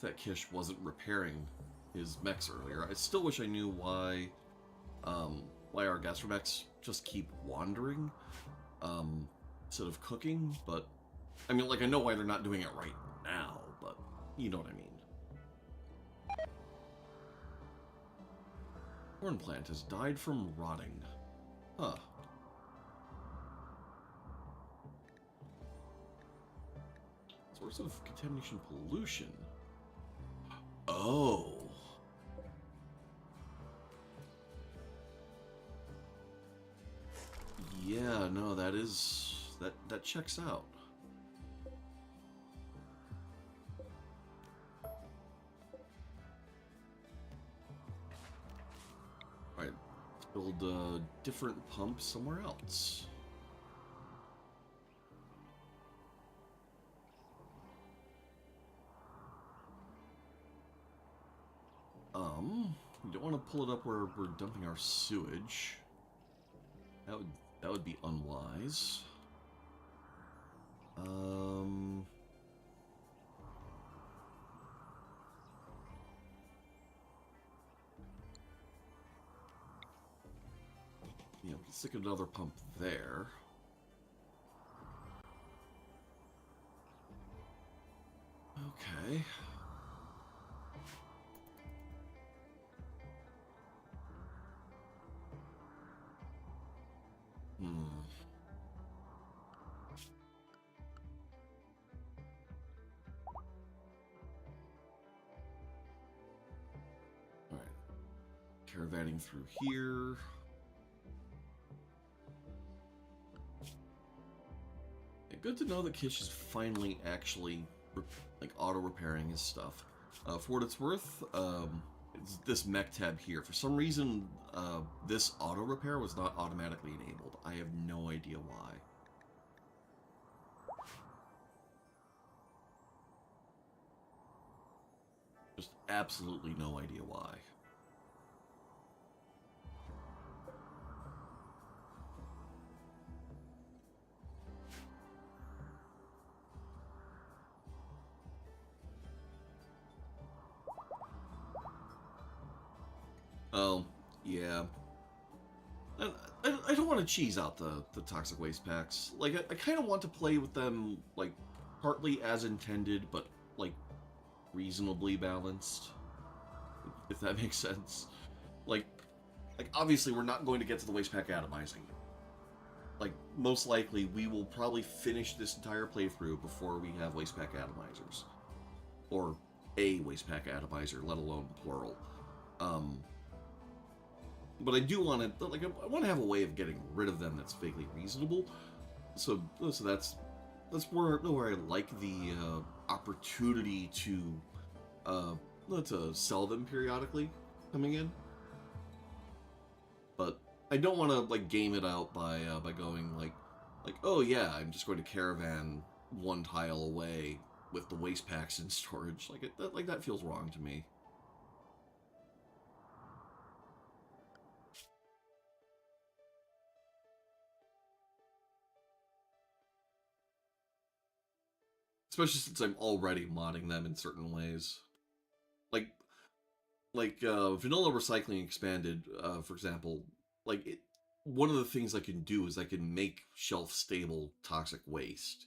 [SPEAKER 1] that Kish wasn't repairing his mechs earlier. I still wish I knew why our gastromechs just keep wandering instead of cooking. But I mean, like, I know why they're not doing it right now, but you know what I mean. Corn plant has died from rotting. Huh. Source of contamination pollution. Oh. Yeah, no, that checks out. Alright, build a different pump somewhere else. We don't want to pull it up where we're dumping our sewage. That would be unwise. stick another pump there. Okay. Alright. Caravanning through here. Yeah, good to know that Kish is finally actually like auto-repairing his stuff. For what it's worth, it's this mech tab here. For some reason, this auto-repair was not automatically enabled. I have no idea why. Just absolutely no idea why. Oh, yeah. I don't want to cheese out the toxic waste packs. Like, I kind of want to play with them, like, partly as intended, but, like, reasonably balanced. If that makes sense. Like, obviously we're not going to get to the waste pack atomizing. Like, most likely we will probably finish this entire playthrough before we have waste pack atomizers. Or a waste pack atomizer, let alone plural. But I do want to, like, I want to have a way of getting rid of them that's vaguely reasonable. So that's where I like the opportunity to sell them periodically coming in. But I don't want to like game it out by going like oh yeah, I'm just going to caravan one tile away with the waste packs in storage. Like that feels wrong to me. Especially since I'm already modding them in certain ways. Like vanilla recycling expanded, for example, one of the things I can do is I can make shelf-stable toxic waste.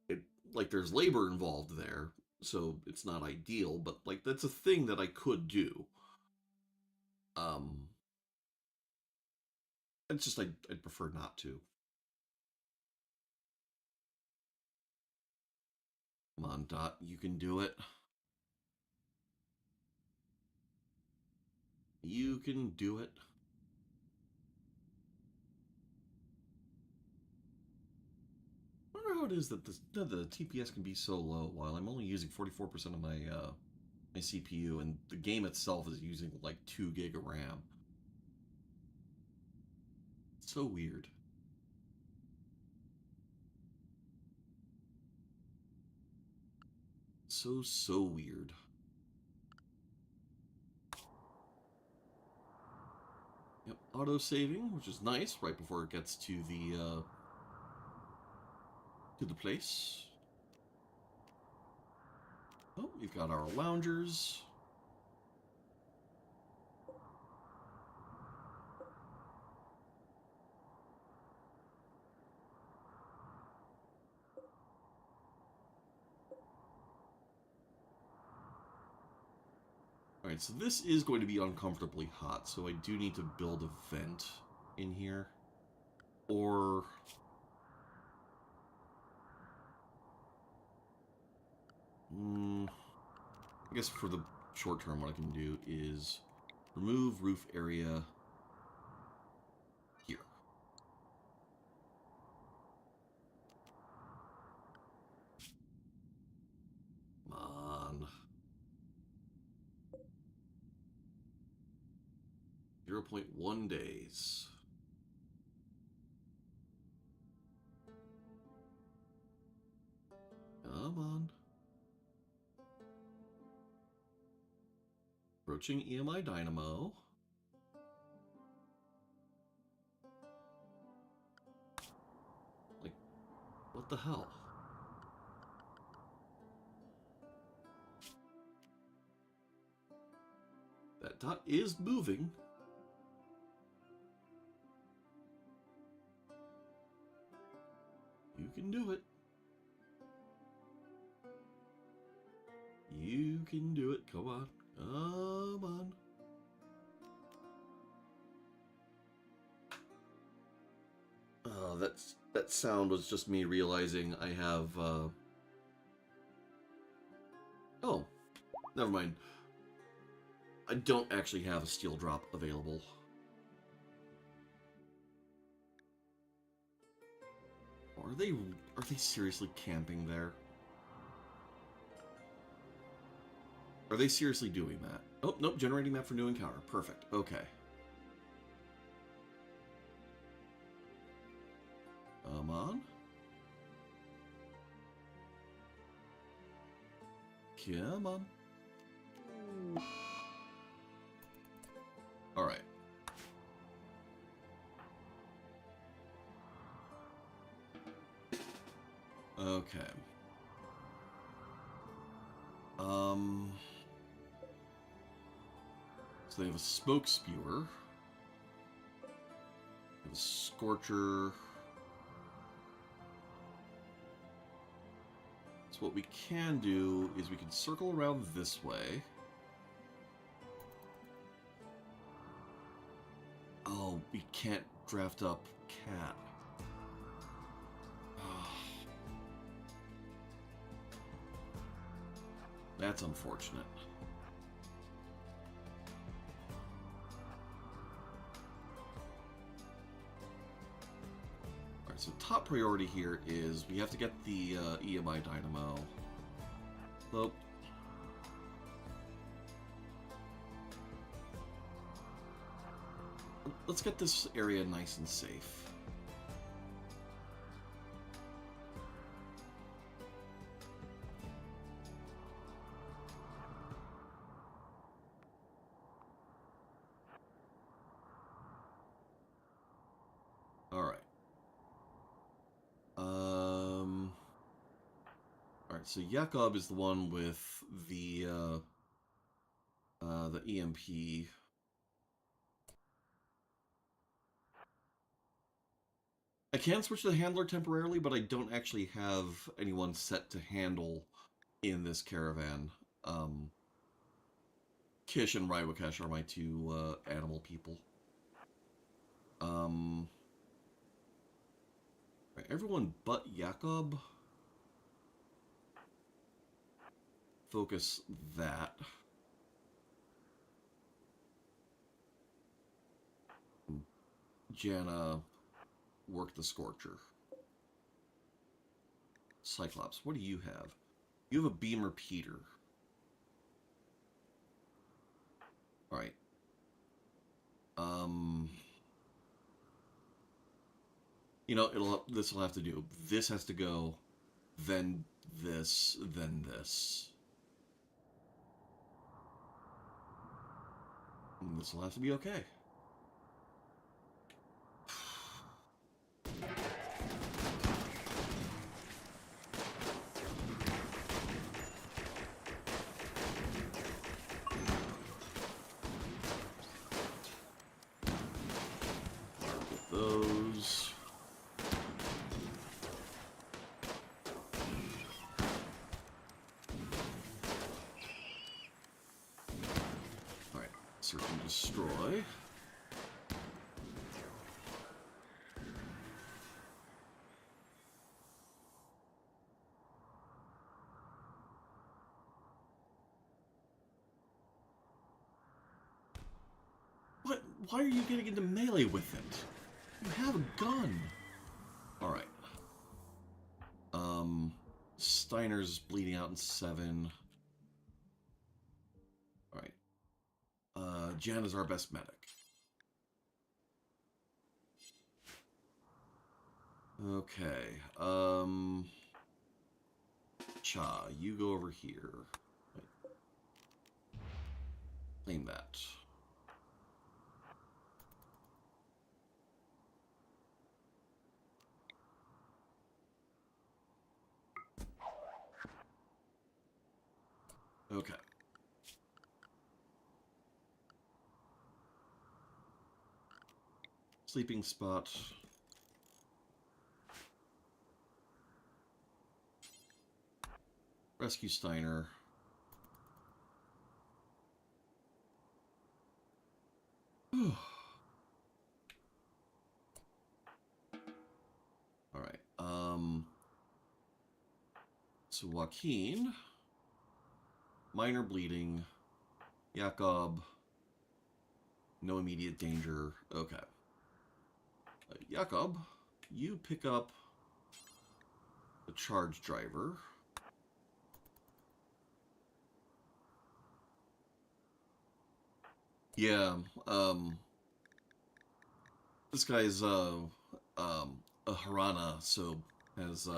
[SPEAKER 1] It, like, there's labor involved there, so it's not ideal, but, like, that's a thing that I could do. It's just I'd prefer not to. Come on, Dot, you can do it. You can do it. I wonder how it is that the TPS can be so low while I'm only using 44% of my my CPU, and the game itself is using like 2 gig of RAM. It's so weird. So weird. Yep, auto saving, which is nice right before it gets to the place. Oh, we've got our loungers. Alright, so this is going to be uncomfortably hot, so I do need to build a vent in here. Or... I guess for the short term what I can do is remove roof area here. Come on. 0.1 days. Come on. Approaching EMI Dynamo. Like, what the hell? That dot is moving. can do it. You can do it. Come on. Come on. That sound was just me realizing I have, Oh, never mind. I don't actually have a steel drop available. Or are they seriously camping there? Are they seriously doing that? Oh, nope, generating that for new encounter. Perfect. Okay. Come on. Come on. Alright. Okay. So they have a smoke spewer. They have a scorcher. So what we can do is we can circle around this way. Oh, we can't draft up cat. That's unfortunate. Alright, so top priority here is we have to get the EMI dynamo. Well, let's get this area nice and safe. Alright. Alright, so Jakob is the one with the EMP. I can switch to the handler temporarily, but I don't actually have anyone set to handle in this caravan. Kish and Raiwakesh are my two animal people. Right, everyone but Jakob. Focus that. Janna, work the Scorcher. Cyclops, what do you have? You have a Beam Repeater. Alright. You know, this will have to do. This has to go, then this, then this. And this will have to be okay. Get those. Alright, search and destroy. What? Why are you getting into melee with it? You have a gun. Alright. Steiner's bleeding out in 7. Alright. Jan is our best medic. Okay. Cha, you go over here. Right. Claim that. Okay. Sleeping spot. Rescue Steiner. All right. So Joaquin, minor bleeding. Jakob, no immediate danger. Okay. Jakob, you pick up the charge driver. Yeah, this guy's a Harana, so has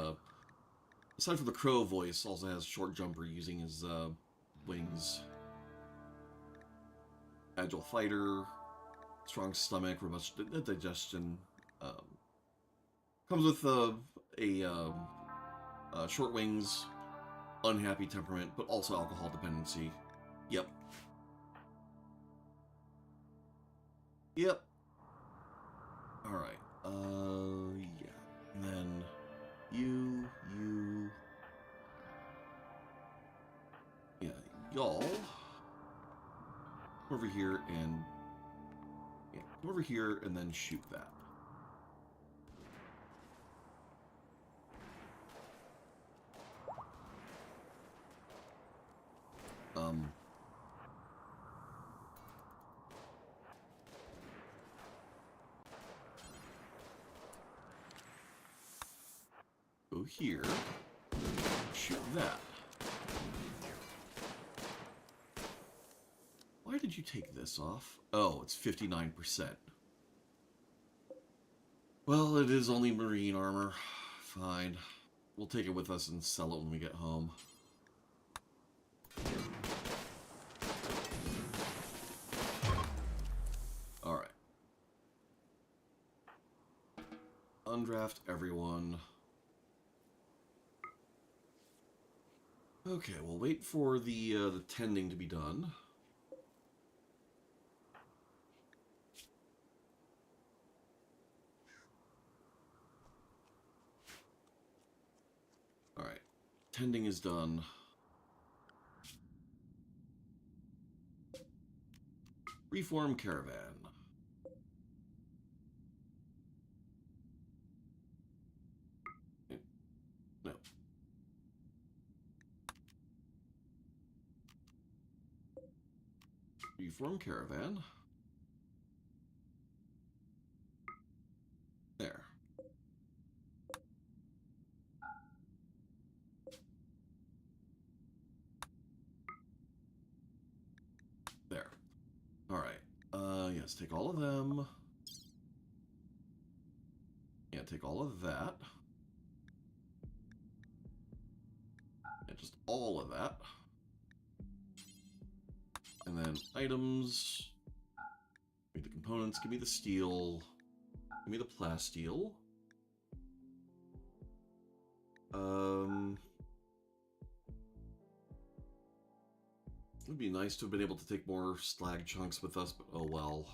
[SPEAKER 1] aside from the crow voice, also has short jumper using his wings. Agile fighter, strong stomach, robust digestion. Comes with short wings, unhappy temperament, but also alcohol dependency. Yep. Yep. Alright. Yeah. And then you. Yeah, y'all. Come over here and. Yeah, come over here and then shoot that. Go here, shoot that. Why did you take this off? Oh, it's 59%. Well, it is only marine armor. Fine. We'll take it with us and sell it when we get home. Alright. Undraft everyone. Okay, we'll wait for the tending to be done. Alright. Tending is done. Reform caravan. No. Reform caravan. There. There. Alright. Yes, take all of them. Yeah, take all of that. Yeah, just all of that. And then items. Give me the components, give me the steel. Give me the plasteel. It would be nice to have been able to take more slag chunks with us, but oh well.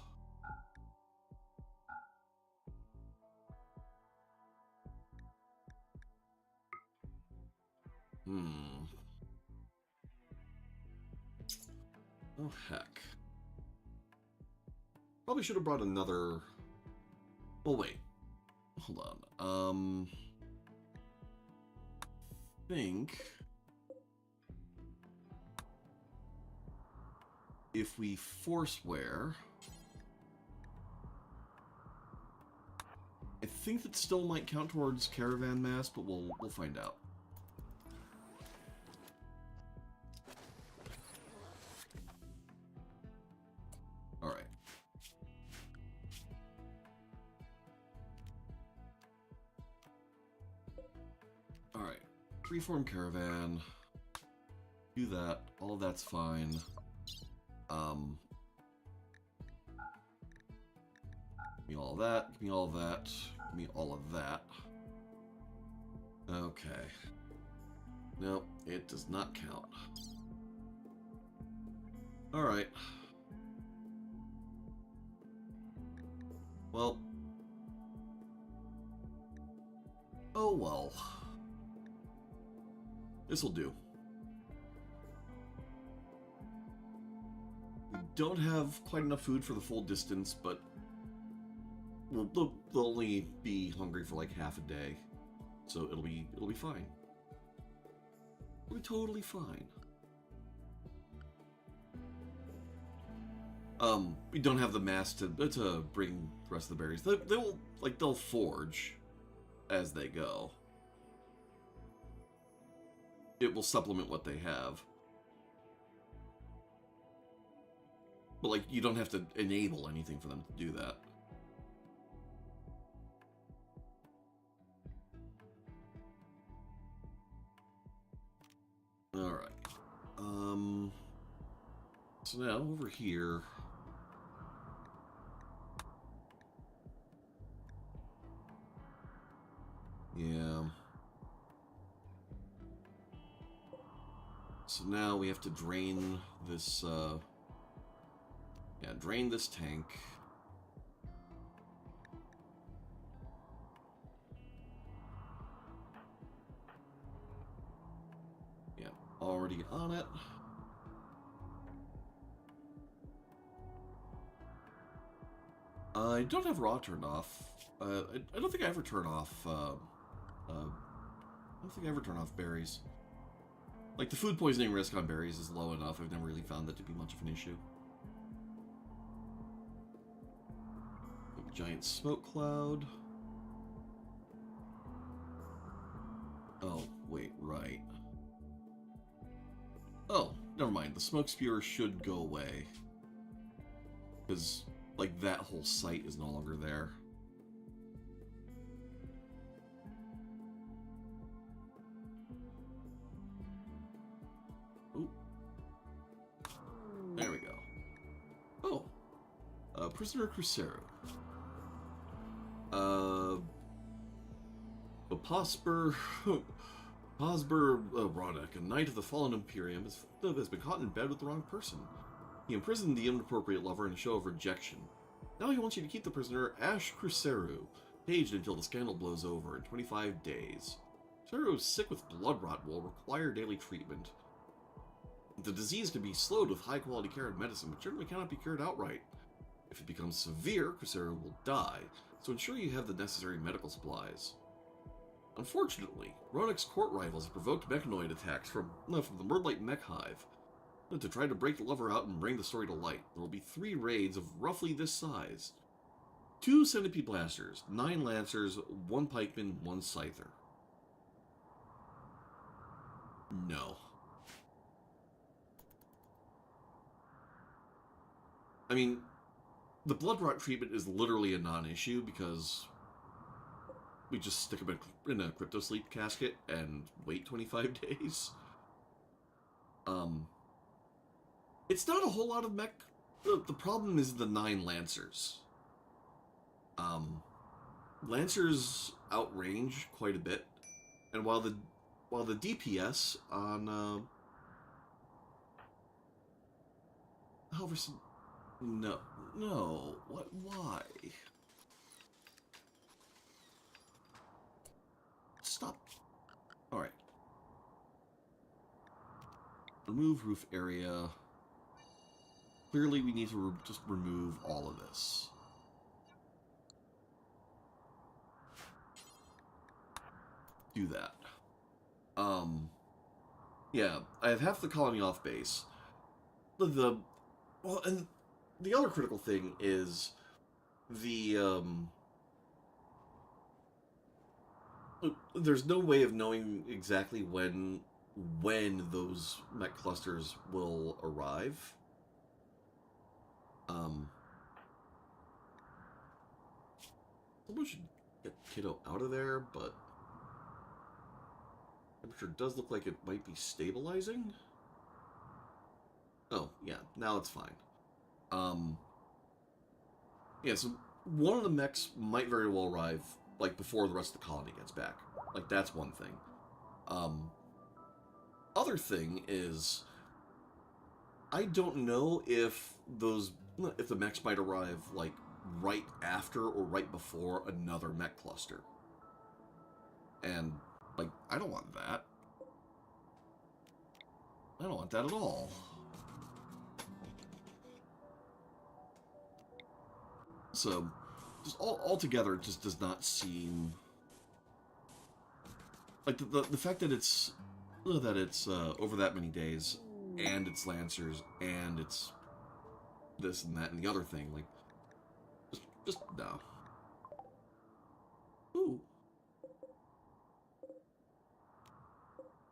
[SPEAKER 1] Oh, heck. Probably should have brought another... Oh, wait. Hold on. I think... if we force wear... I think that still might count towards caravan mass, but we'll find out. Alright. Alright. Reform caravan. Do that. All of that's fine. Give me all of that. Give me all of that. Give me all of that. Okay. No, it does not count. Alright. Well. Oh well. This'll do. don't have quite enough food for the full distance, but they'll only be hungry for like half a day, so it'll be fine. It'll be totally fine. We don't have the mass to bring the rest of the berries. They'll forage as they go. It will supplement what they have. But, like, you don't have to enable anything for them to do that. Alright. So now, over here... Yeah. So now we have to drain this, drain this tank. Yeah, already on it. I don't have raw turned off. I don't think I ever turn off, I don't think I ever turn off berries. Like, the food poisoning risk on berries is low enough. I've never really found that to be much of an issue. Giant smoke cloud. Oh, wait, right. Oh, never mind. The smoke spewer should go away. Because, like, that whole site is no longer there. Ooh. There we go. Oh. Prisoner Crucero. Posber Ronak, a knight of the fallen Imperium, has been caught in bed with the wrong person. He imprisoned the inappropriate lover in a show of rejection. Now he wants you to keep the prisoner Ash Cruceru caged until the scandal blows over in 25 days. Cruceru is sick with blood rot will require daily treatment. The disease can be slowed with high-quality care and medicine, but generally cannot be cured outright. If it becomes severe, Crucero will die, so ensure you have the necessary medical supplies. Unfortunately, Ronek's court rivals have provoked mechanoid attacks from the Murdlight Mech Hive. To try to break the lover out and bring the story to light, there will be 3 raids of roughly this size. 2 Centipede Blasters, 9 Lancers, 1 Pikeman, 1 Scyther. No. I mean, the blood rot treatment is literally a non-issue because we just stick them in a crypto sleep casket and wait 25 days. It's not a whole lot of mech. The problem is the 9 Lancers. Lancers outrange quite a bit, and while the DPS on Halverson, no, why? Stop. All right. Remove roof area. Clearly, we need to just remove all of this. Do that. Yeah, I have half the colony off base. Well, and the other critical thing is there's no way of knowing exactly when those mech clusters will arrive. Someone should get Kiddo out of there, but temperature does look like it might be stabilizing. Oh, yeah, now it's fine. Yeah, so one of the mechs might very well arrive, like, before the rest of the colony gets back. Like, that's one thing. Other thing is, I don't know if the mechs might arrive, like, right after or right before another mech cluster. And, like, I don't want that. I don't want that at all. So, just altogether, it just does not seem like the fact that it's over that many days, and it's Lancers, and it's this and that and the other thing. Like, just no. Ooh,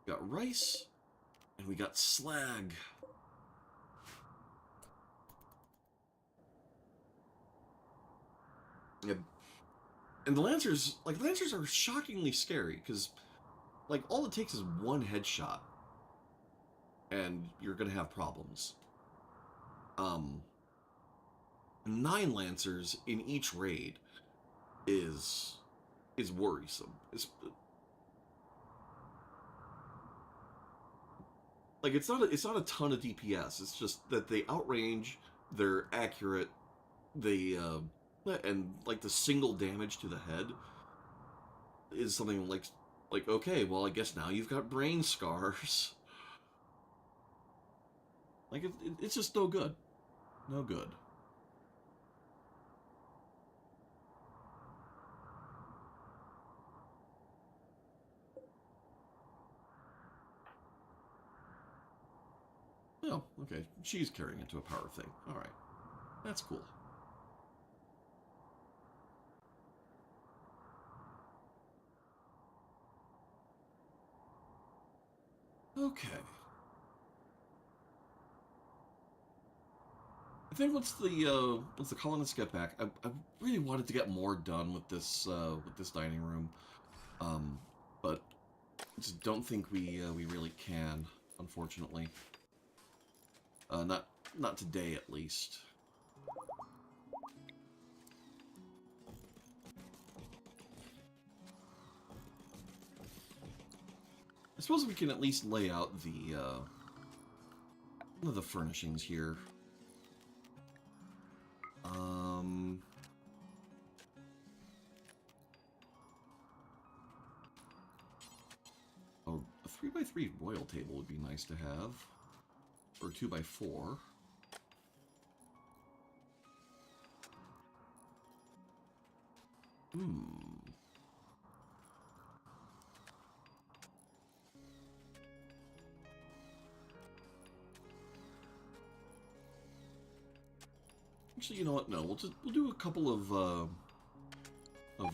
[SPEAKER 1] we got rice, and we got slag. Yeah. And the Lancers, like, Lancers are shockingly scary, because, like, all it takes is one headshot, and you're gonna have problems. 9 Lancers in each raid is worrisome. Like, it's not a ton of DPS. It's just that they outrange, they're accurate, they and like the single damage to the head is something like okay, well, I guess now you've got brain scars. Like it's just no good, no good. Oh, okay. She's carrying it to a power thing. All right, that's cool. Okay. I think once the colonists get back, I really wanted to get more done with this dining room, but just don't think we really can, unfortunately. Not today, at least. I suppose we can at least lay out the furnishings here. Oh, a 3x3 royal table would be nice to have, or 2x4. Actually, you know what? No, we'll do a couple of 1x2s.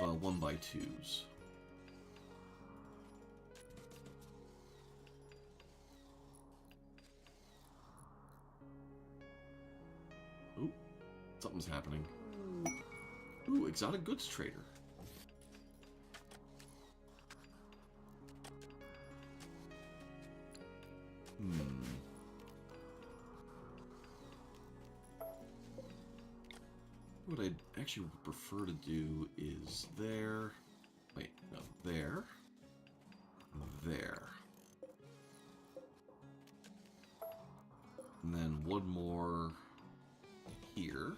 [SPEAKER 1] Ooh, something's happening. Ooh, exotic goods trader. What I'd actually prefer to do is there. Wait, no, there. There. And then one more here.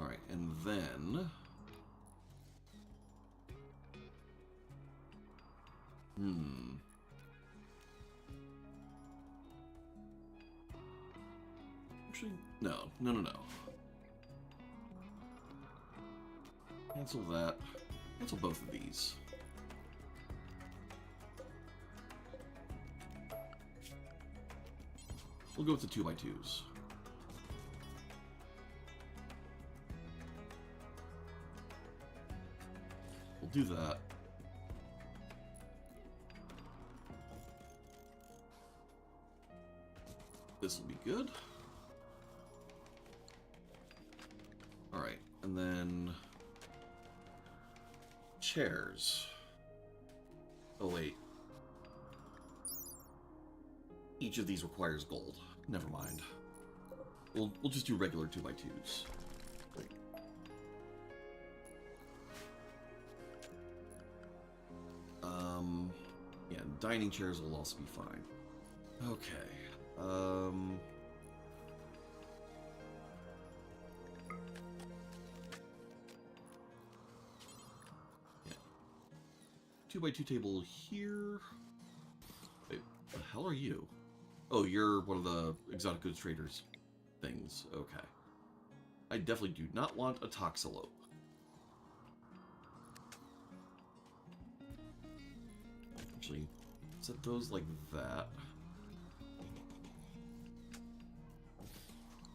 [SPEAKER 1] Alright, and then... Actually, no. Cancel that. Cancel both of these. We'll go with the 2x2s. We'll do that. This will be good. Alright, and then... chairs. Oh, wait. Each of these requires gold. Never mind. We'll just do regular 2x2s. Wait. Yeah, dining chairs will also be fine. Okay. Yeah. 2x2 table here. Wait, the hell are you? Oh, you're one of the exotic goods traders things. Okay. I definitely do not want a toxalope. Actually, set those like that.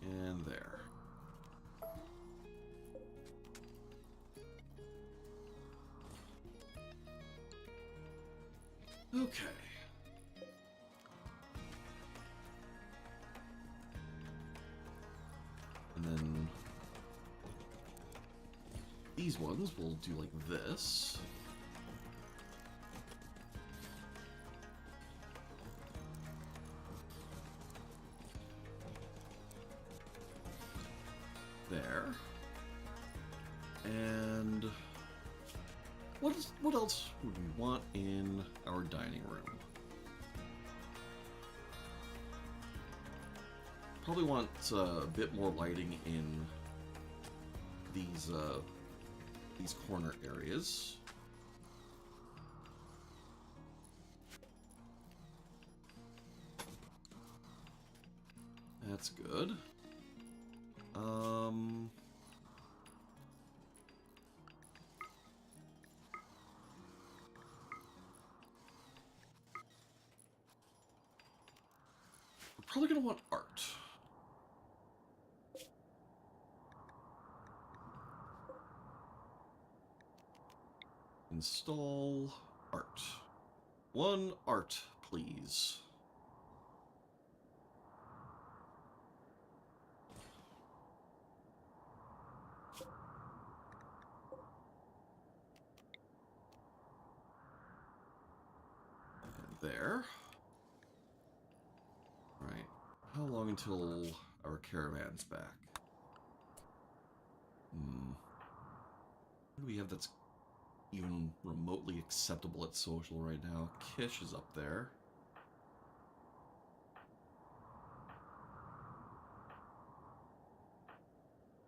[SPEAKER 1] And there. Okay. And then these ones we'll do like this. There. And what else would we want in our dining room? Probably want a bit more lighting in these corner areas. That's good. We're probably gonna want art. Install art. One art, please. There. Right. How long until our caravan's back? What do we have that's even remotely acceptable at social right now? Kish is up there.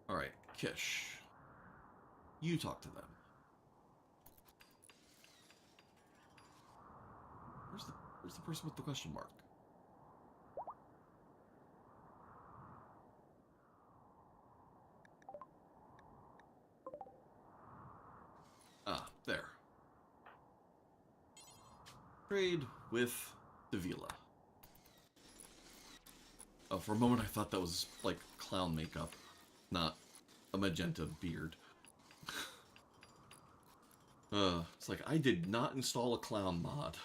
[SPEAKER 1] Alright, Kish. You talk to them. Where's the person with the question mark? Ah, there. Trade with Davila. Oh, for a moment I thought that was like clown makeup, not a magenta beard. It's like I did not install a clown mod.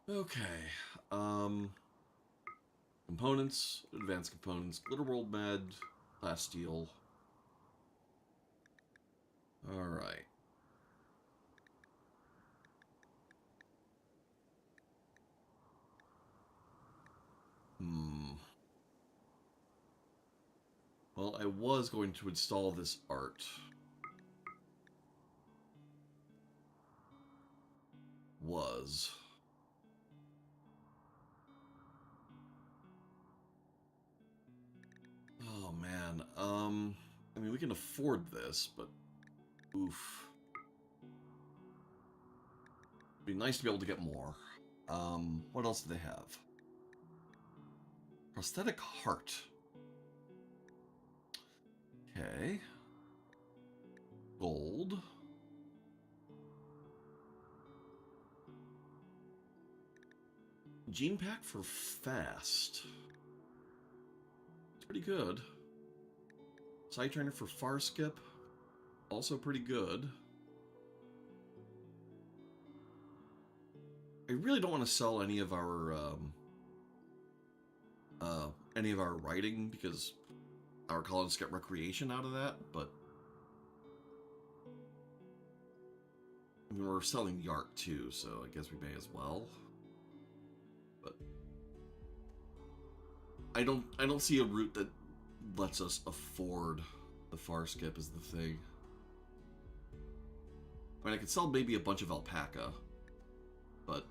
[SPEAKER 1] Okay. Components, advanced components, glitter world med, glass steel. Alright. Well, I was going to install this art. Oh, man. I mean, we can afford this, but... Oof. It'd be nice to be able to get more. What else do they have? Prosthetic heart. Okay. Gold. Gene pack for fast. It's pretty good. Side trainer for far skip. Also pretty good. I really don't want to sell any of our writing because our colonists get recreation out of that, but I mean, we're selling the art too, so I guess we may as well. But I don't see a route that lets us afford the far skip is the thing. I mean, I could sell maybe a bunch of alpaca, but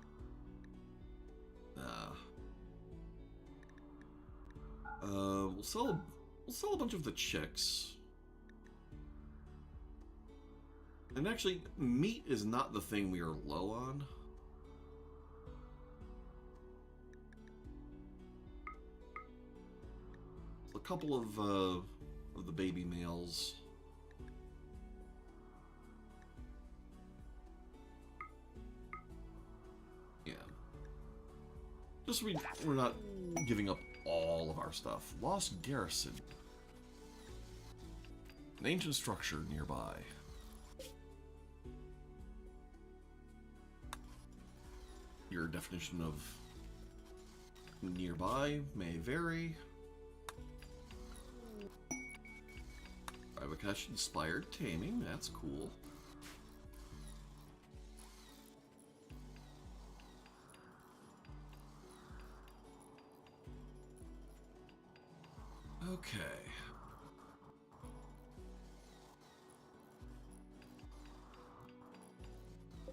[SPEAKER 1] we'll sell a bunch of the chicks. And actually, meat is not the thing we are low on. couple of the baby males. Yeah. Just so we're not giving up all of our stuff. Lost garrison. An ancient structure nearby. Your definition of nearby may vary. Ivakash inspired taming, that's cool. Okay.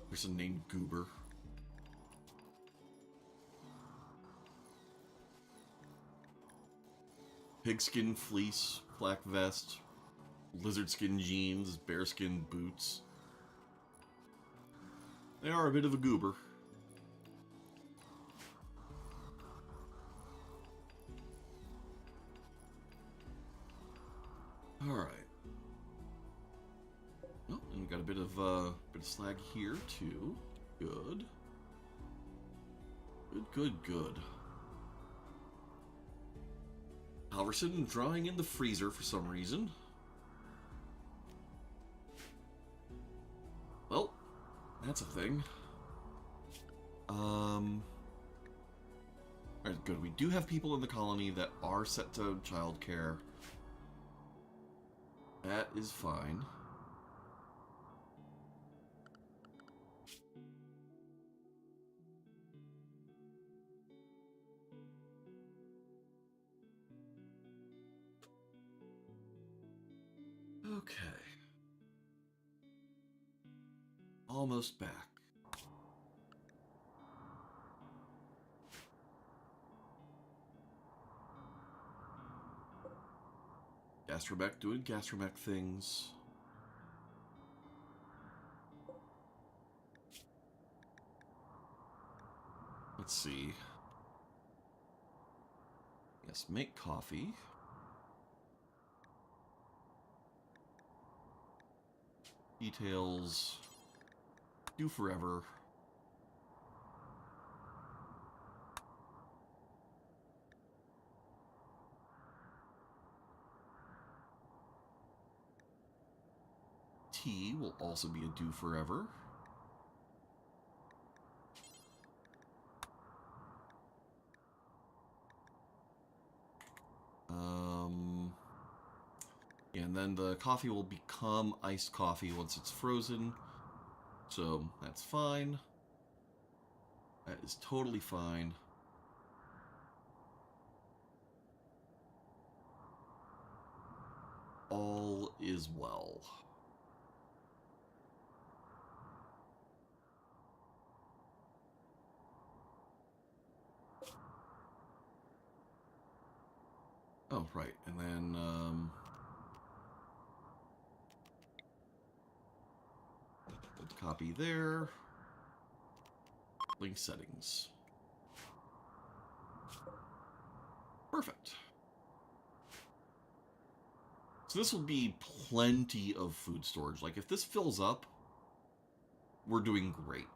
[SPEAKER 1] There's a named Goober. Pigskin fleece, black vest, lizard skin jeans, bearskin boots. They are a bit of a goober. All right. Oh, and we got a bit of slag here too. Good. Good. Halverson drawing in the freezer for some reason. Well, that's a thing. Alright, good. We do have people in the colony that are set to childcare. That is fine. Okay. Almost back. Gastromech doing Gastromech things. Let's see. Yes, make coffee. Details. Do forever. Tea will also be a do forever. And then the coffee will become iced coffee once it's frozen. So that's fine. That is totally fine. All is well. Oh, right. And then, copy there. Link settings. Perfect. So this will be plenty of food storage. Like, if this fills up, we're doing great.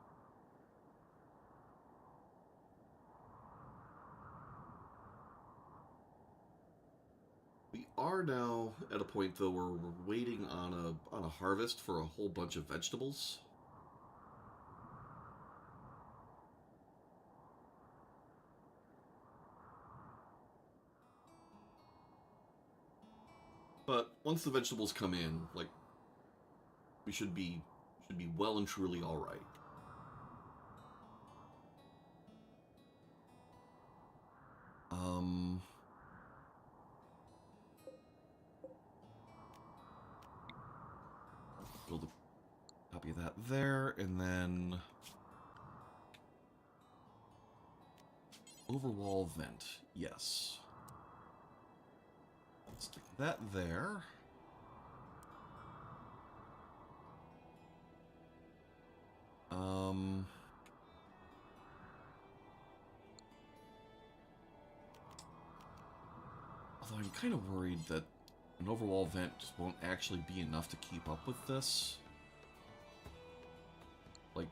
[SPEAKER 1] We are now at a point, though, where we're waiting on a harvest for a whole bunch of vegetables. But once the vegetables come in, like, we should be well and truly all right. Build a copy of that there, and then overwall vent. Yes. Stick that there. Although I'm kind of worried that an overwall vent just won't actually be enough to keep up with this. Like,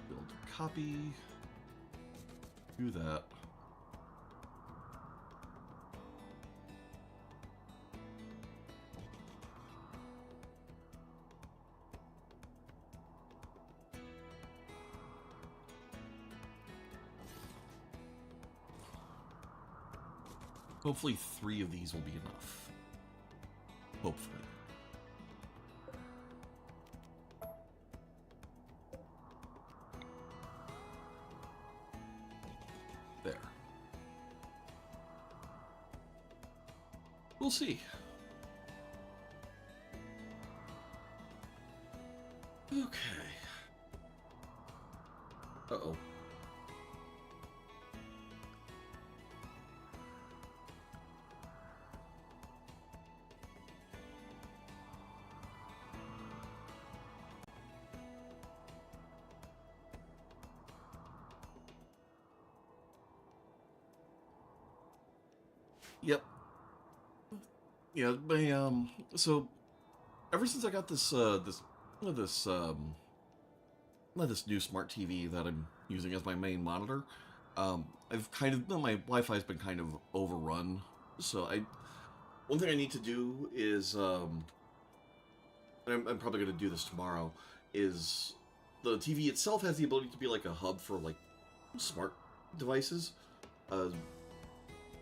[SPEAKER 1] build a copy. Do that. Hopefully 3 of these will be enough. Hopefully. There. We'll see. Okay. Uh-oh. Yep. Yeah, so ever since I got this this new smart TV that I'm using as my main monitor, I've kind of, my Wi-Fi's been kind of overrun. So one thing I need to do is, I'm probably going to do this tomorrow, is the TV itself has the ability to be like a hub for like smart devices.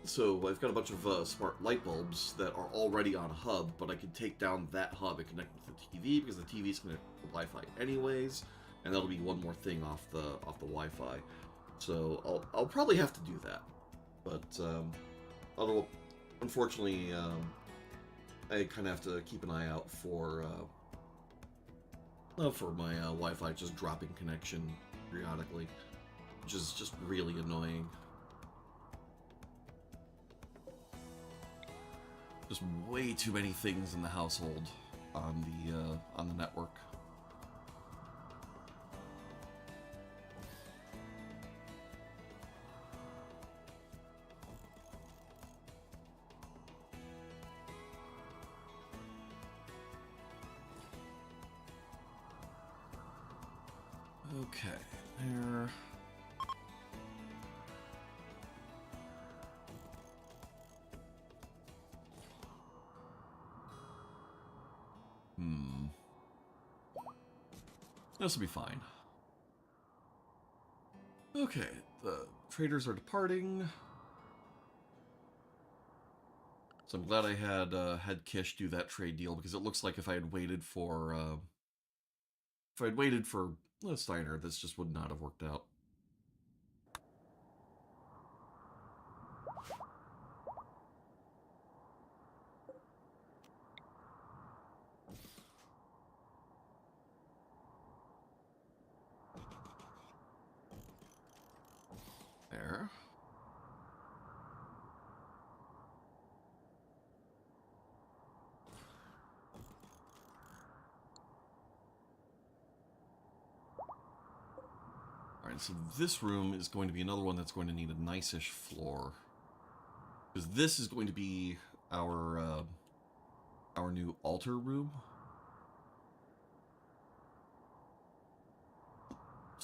[SPEAKER 1] So I've got a bunch of smart light bulbs that are already on a hub, but I can take down that hub and connect with the TV because the TV is connected to Wi-Fi anyways, and that'll be one more thing off the Wi-Fi. So I'll probably have to do that, but although unfortunately I kind of have to keep an eye out for my Wi-Fi just dropping connection periodically, which is just really annoying. Just way too many things in the household on the network. Okay, there. This will be fine. Okay, the traders are departing. So I'm glad I had Kish do that trade deal, because it looks like if I had waited for Steiner, this just would not have worked out. There. Alright, so this room is going to be another one that's going to need a nice-ish floor. Because this is going to be our new altar room.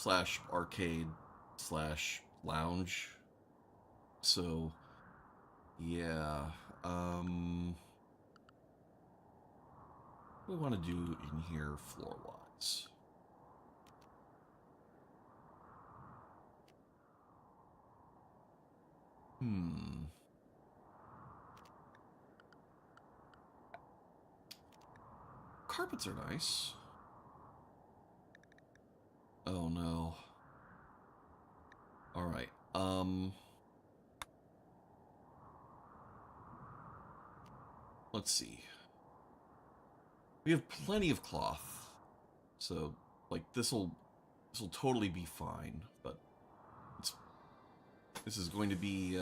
[SPEAKER 1] / arcade / lounge. So, yeah. What do we want to do in here floor-wise? Carpets are nice. Oh no. Alright, let's see. We have plenty of cloth, so, like, this'll totally be fine, but this is going to be,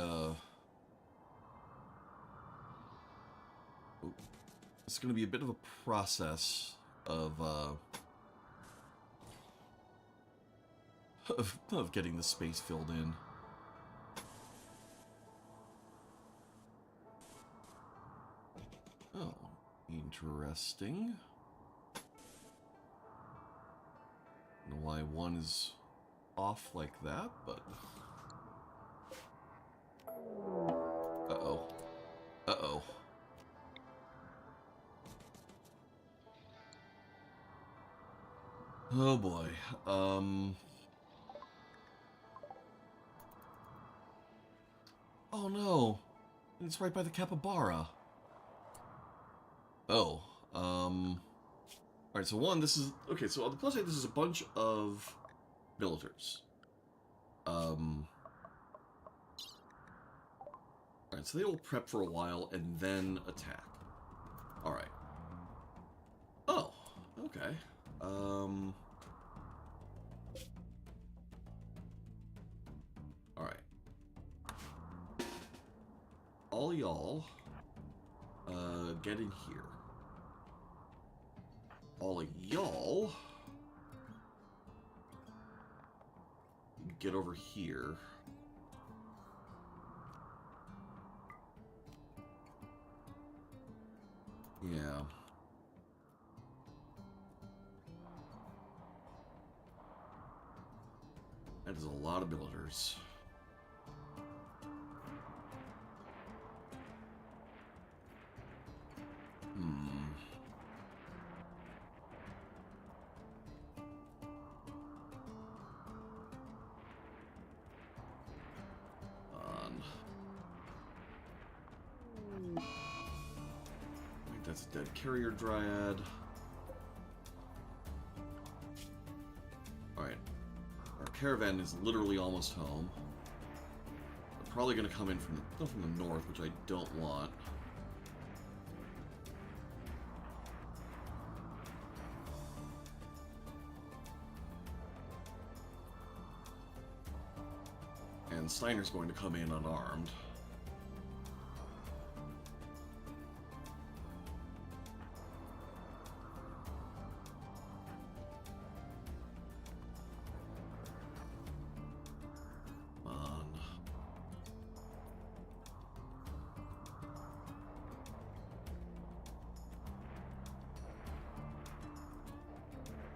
[SPEAKER 1] this it's going to be a bit of a process of getting the space filled in. Oh, interesting. I don't know why one is off like that, but... Uh-oh. Uh-oh. Oh boy. Oh no. It's right by the capybara. Oh. Alright, so one, this is... Okay, so on the plus side, this is a bunch of villagers. Alright, so they will prep for a while and then attack. Alright. Oh, okay. Alright. All y'all, get in here. All of y'all, get over here. Yeah. That is a lot of villagers. That's a dead carrier dryad. Alright. Our caravan is literally almost home. They're probably going to come in from the north, which I don't want. And Steiner's going to come in unarmed.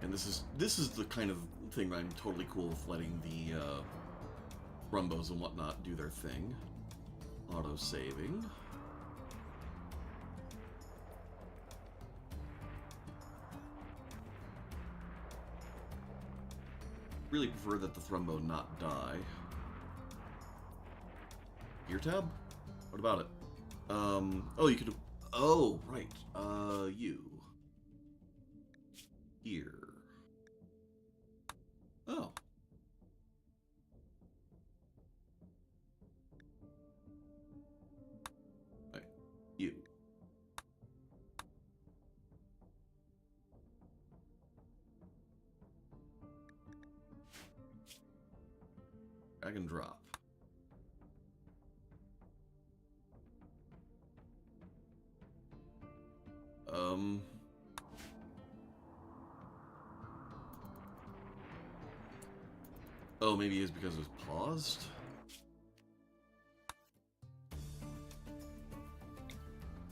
[SPEAKER 1] And this is the kind of thing I'm totally cool with letting the Rumbos and whatnot do their thing. Auto-saving. Really prefer that the Thrumbo not die. Gear tab? What about it? Oh, you could... Oh, right. You. Here. Oh. Right. You. Drag and drop. Oh, maybe it's because it was paused?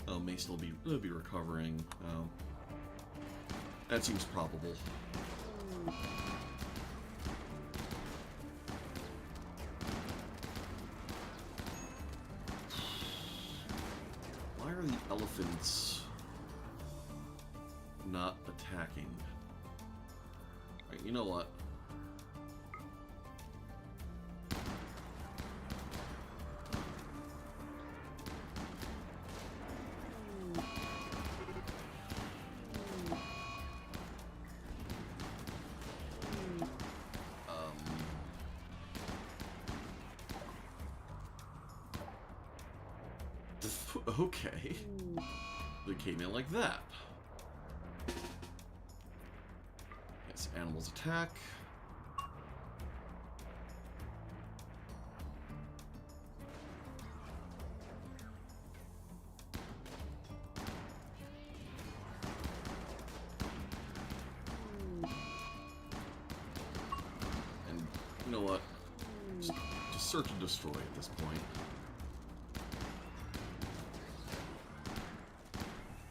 [SPEAKER 1] Oh, may still be recovering. Oh. That seems probable. Why are the elephants not attacking? Right, you know what? Okay. They came in like that. Yes, animals attack. just search and destroy at this point.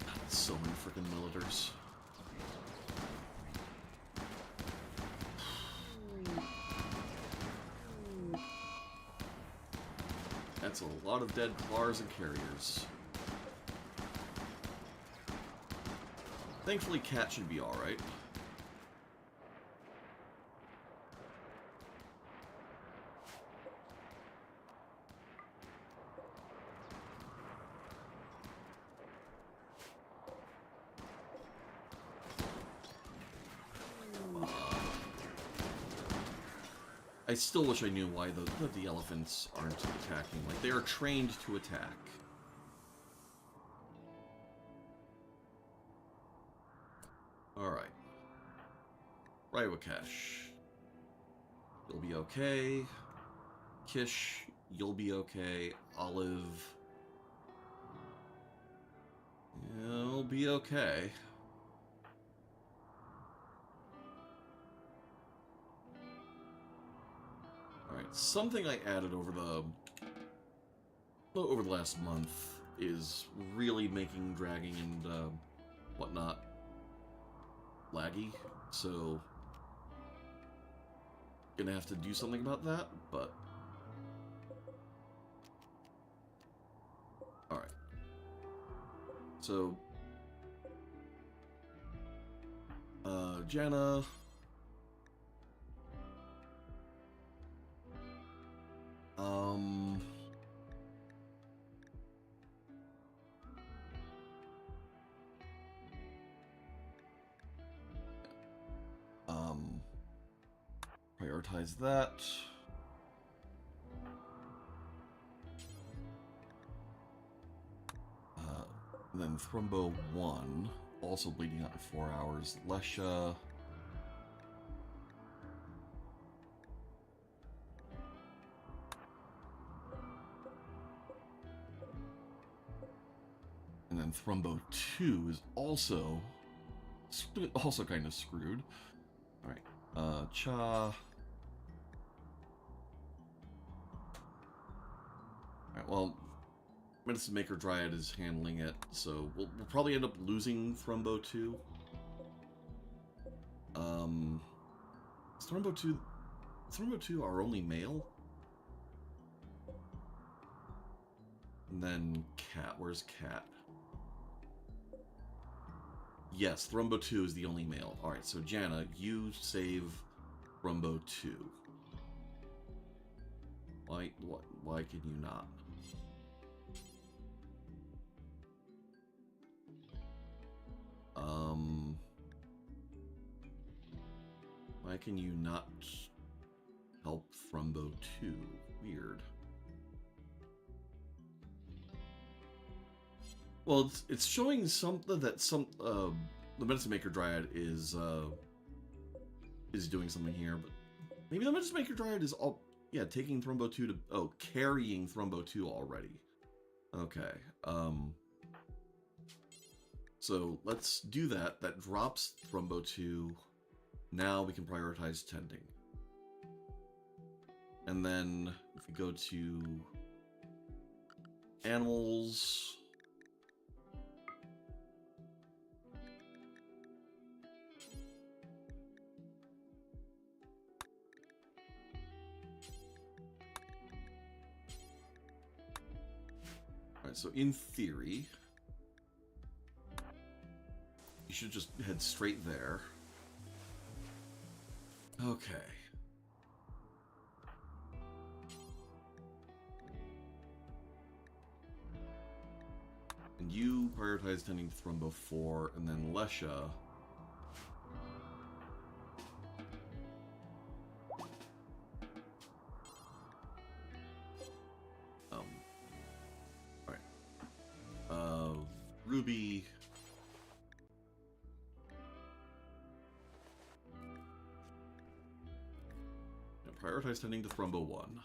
[SPEAKER 1] God, so many freaking militars. That's a lot of dead Clars and carriers. Thankfully, Cat should be alright. I still wish I knew why the elephants aren't attacking. Like, they are trained to attack. Alright. Raiwakesh. You'll be okay. Kish, you'll be okay. Olive. You'll be okay. Alright, something I added over the last month is really making dragging and whatnot laggy, so gonna have to do something about that, but alright. So Janna, prioritize that. And then Thrumbo 1, also bleeding out in 4 hours. Lesha. And then Thrumbo 2 is also kind of screwed. Alright, Cha. Alright, well, Medicine Maker Dryad is handling it, so we'll probably end up losing Thrumbo 2. Is Thrumbo 2 our only male? And then Cat, where's Cat? Yes, Thrumbo 2 is the only male. Alright, so Janna, you save Thrumbo 2. Why can you not? Why can you not help Thrumbo 2? Weird. Well, it's showing something that the Medicine Maker Dryad is doing something here, but maybe the Medicine Maker Dryad is taking Thrumbo 2 to carrying Thrumbo 2 already. Okay. So let's do that. That drops Thrumbo 2. Now we can prioritize tending. And then if we go to animals, alright, so in theory, you should just head straight there. Okay. And you prioritize tending to Thrumbo 4, and then Lesha. Alright. Ruby. Prioritize tending to Thrumbo 1.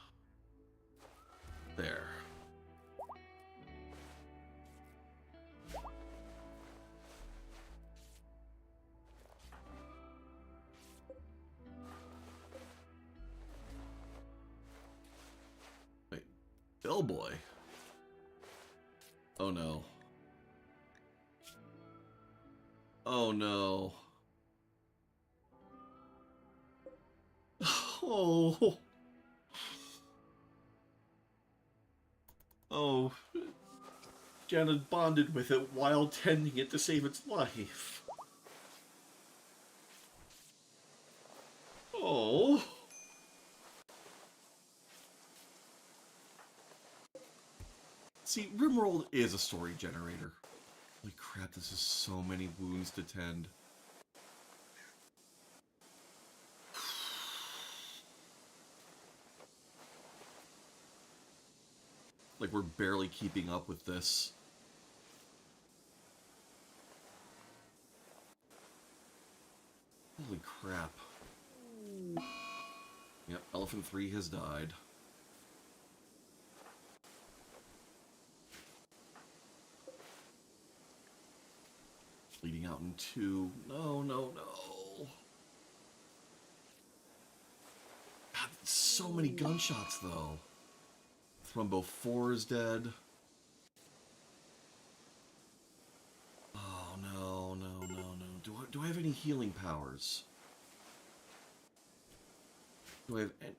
[SPEAKER 1] There. Bellboy. Oh no. Oh no. Oh. Oh. Janet bonded with it while tending it to save its life. Oh. See, Rimworld is a story generator. Holy crap, this is so many wounds to tend. Like, we're barely keeping up with this. Holy crap. Yep, Elephant 3 has died. Bleeding out in 2. No, no, no. God, so many gunshots, though. Thrumbo 4 is dead. Oh, no, no, no, no. Do I have any healing powers? Do I have any...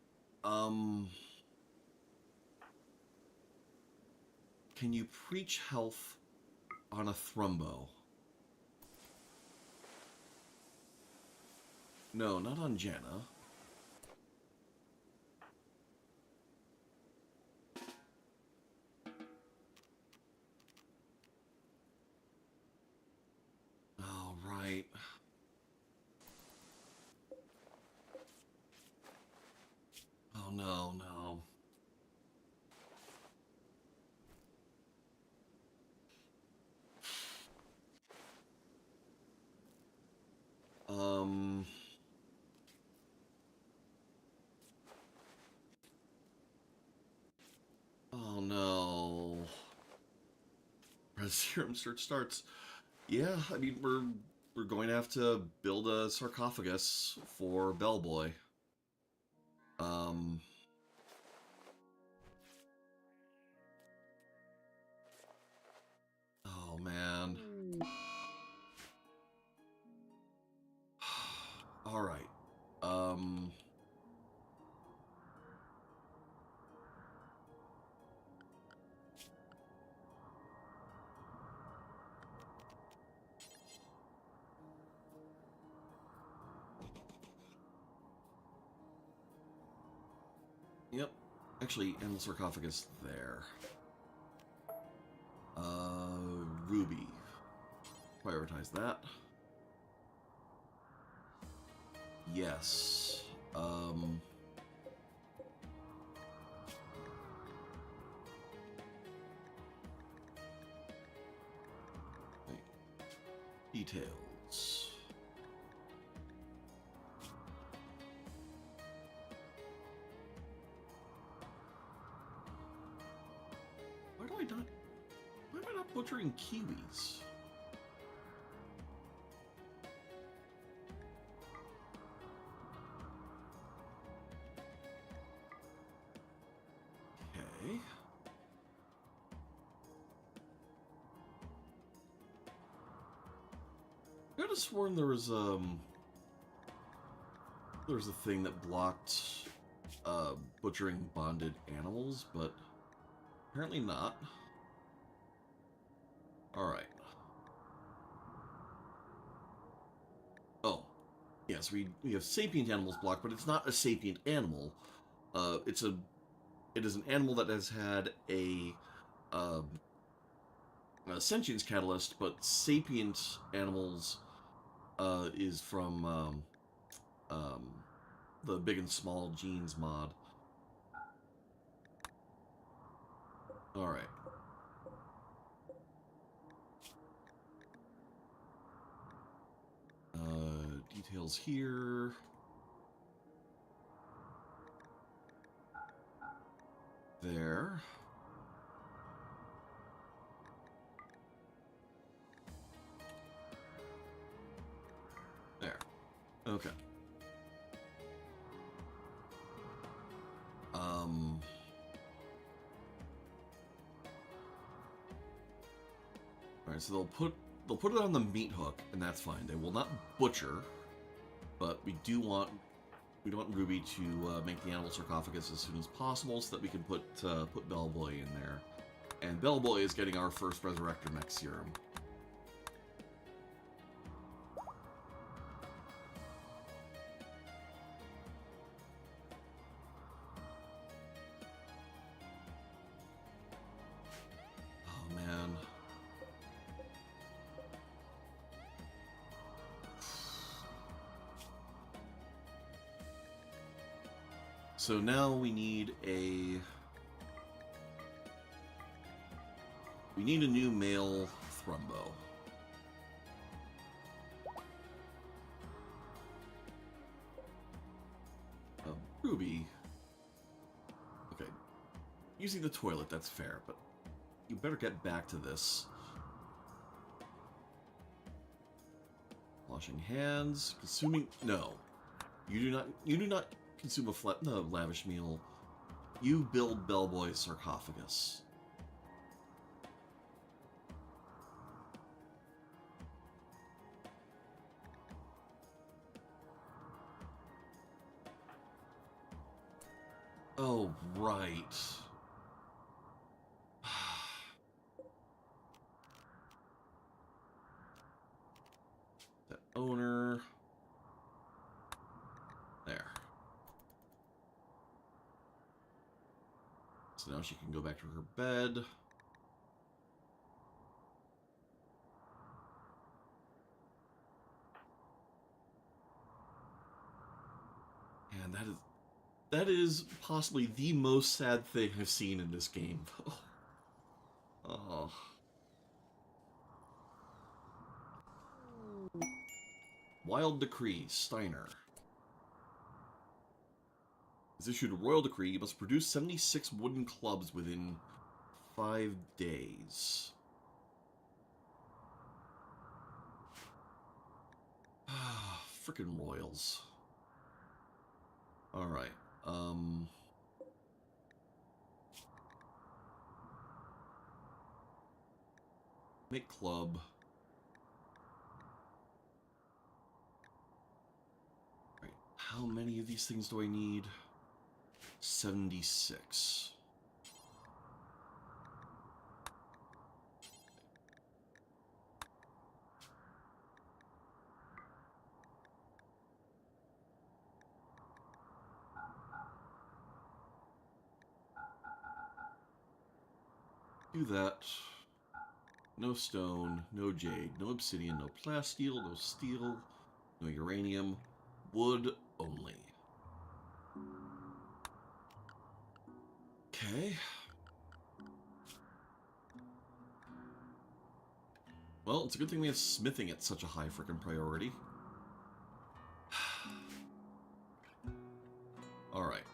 [SPEAKER 1] Can you preach health on a Thrumbo? No, not on Janna. Oh, right. Oh, no, no. Oh, no. Res Serum search starts. Yeah, I mean, we're going to have to build a sarcophagus for Bellboy. Oh, man. All right. Yep. Actually, and the sarcophagus there. Ruby. Prioritize that. Yes. Details. Why do I not... Why am I not butchering kiwis? Okay. I could have sworn there was a thing that blocked butchering bonded animals, but apparently not. Alright. Oh. Yes, we have sapient animals blocked, but it's not a sapient animal. It is an animal that has had a sentience catalyst, but sapient animals is from the Big and Small Genes mod. Alright. Details here. There. There. Okay. Alright, so they'll put it on the meat hook, and that's fine. They will not butcher, but we want Ruby to make the animal sarcophagus as soon as possible so that we can put Bellboy in there. And Bellboy is getting our first Resurrector Mech Serum. Oh, man. So now we need a new male Thrumbo. Ruby. Okay. Using the toilet, that's fair, but you better get back to this. Washing hands, consuming... No. You do not consume a lavish meal. You build Bellboy's sarcophagus. Oh, right. The owner. There. So now she can go back to her bed. And that is possibly the most sad thing I've seen in this game. Oh. Wild Decree, Steiner. Has issued a royal decree. You must produce 76 wooden clubs within 5 days. Frickin' royals. Alright, make club. Right, how many of these things do I need? 76. Do that. No stone, no jade, no obsidian, no plasteel, no steel, no uranium, wood only. Okay. Well, it's a good thing we have smithing at such a high frickin' priority. Alright.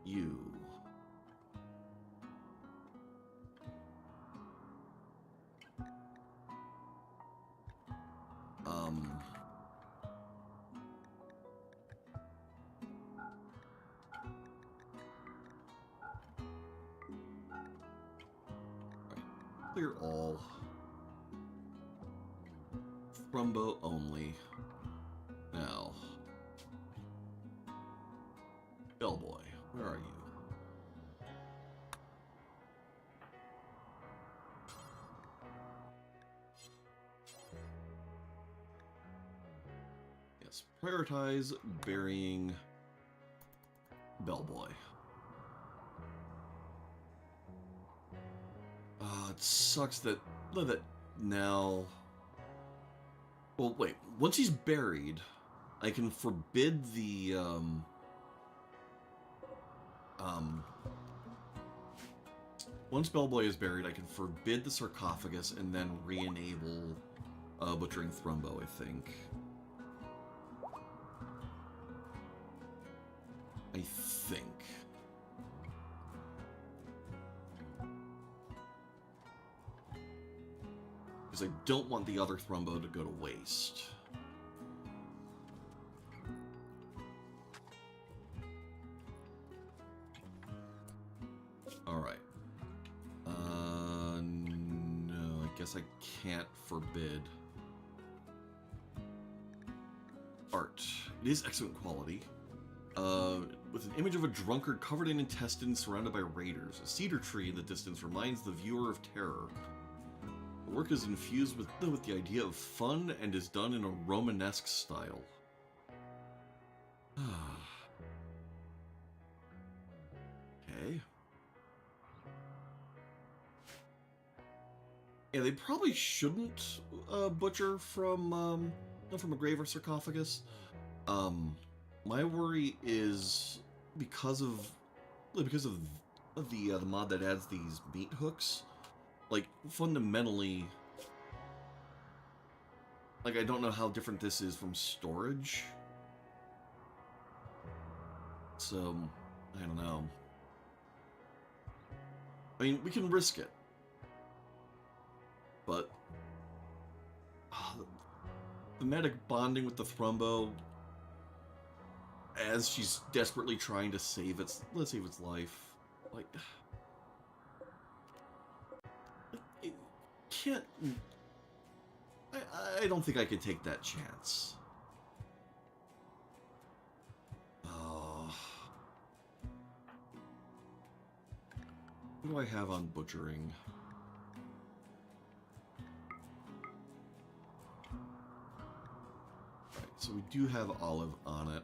[SPEAKER 1] You. Clear all. Thrumbo only. Now. Bellboy, where are you? Yes, prioritize burying Bellboy. It sucks that now... Well, wait. Once he's buried, I can forbid the, Once Bellboy is buried, I can forbid the sarcophagus and then re-enable Butchering Thrumbo, I think. I think. Because I don't want the other Thrumbo to go to waste. Alright. No, I guess I can't forbid. Art. It is excellent quality. With an image of a drunkard covered in intestines surrounded by raiders. A cedar tree in the distance reminds the viewer of terror. The work is infused with the idea of fun and is done in a Romanesque style. Okay. Yeah, they probably shouldn't butcher from a grave or sarcophagus. My worry is because of the mod that adds these meat hooks. Like, fundamentally, like, I don't know how different this is from storage. So, I don't know. I mean, we can risk it. But the medic bonding with the Thrumbo as she's desperately trying to save its life, like it can't. I don't think I could take that chance. What do I have on butchering? Right, so we do have olive on it.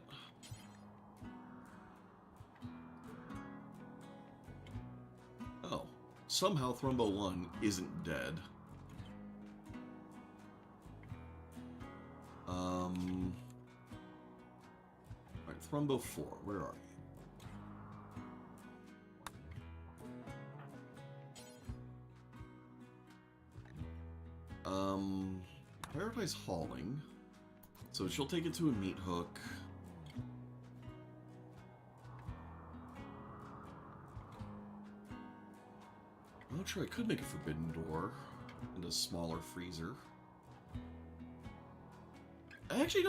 [SPEAKER 1] Oh, somehow Thrumbo 1 isn't dead. Alright, Thrumbo 4, where are you? Prioritize hauling. So she'll take it to a meat hook. I'm not sure, I could make a forbidden door and a smaller freezer. I actually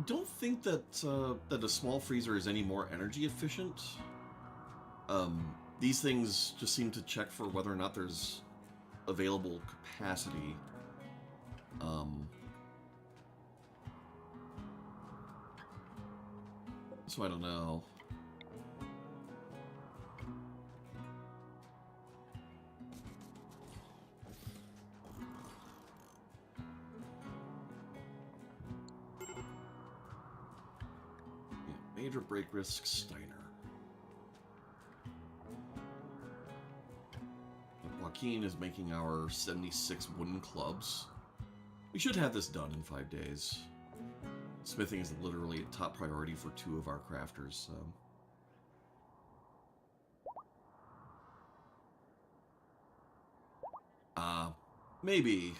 [SPEAKER 1] don't think that that a small freezer is any more energy efficient. These things just seem to check for whether or not there's available capacity. So I don't know. Yeah, major break risk Steiner. Joaquin is making our 76 wooden clubs. We should have this done in 5 days. Smithing is literally a top priority for 2 of our crafters, so... maybe.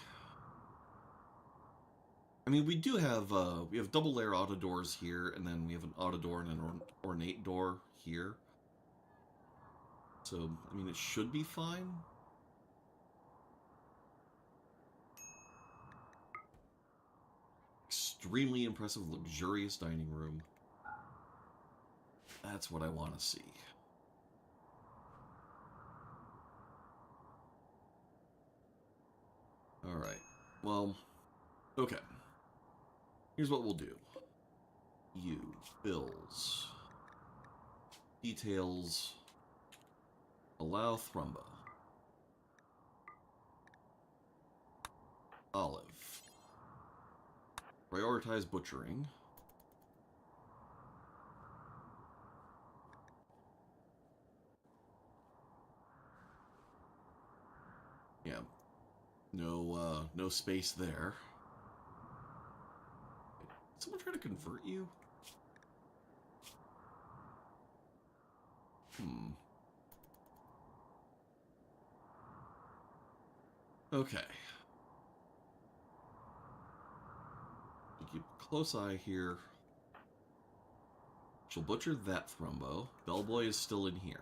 [SPEAKER 1] I mean, we do have, we have double layer auto doors here, and then we have an auto door and an ornate door here. So, I mean, it should be fine. Extremely impressive, luxurious dining room. That's what I want to see. Alright, well, okay. Here's what we'll do. You, bills, details, allow Thrumbo, olive, prioritize butchering, yeah, no space there. Did someone try to convert you? Okay. Keep a close eye here. She'll butcher that Thrumbo. Bellboy is still in here.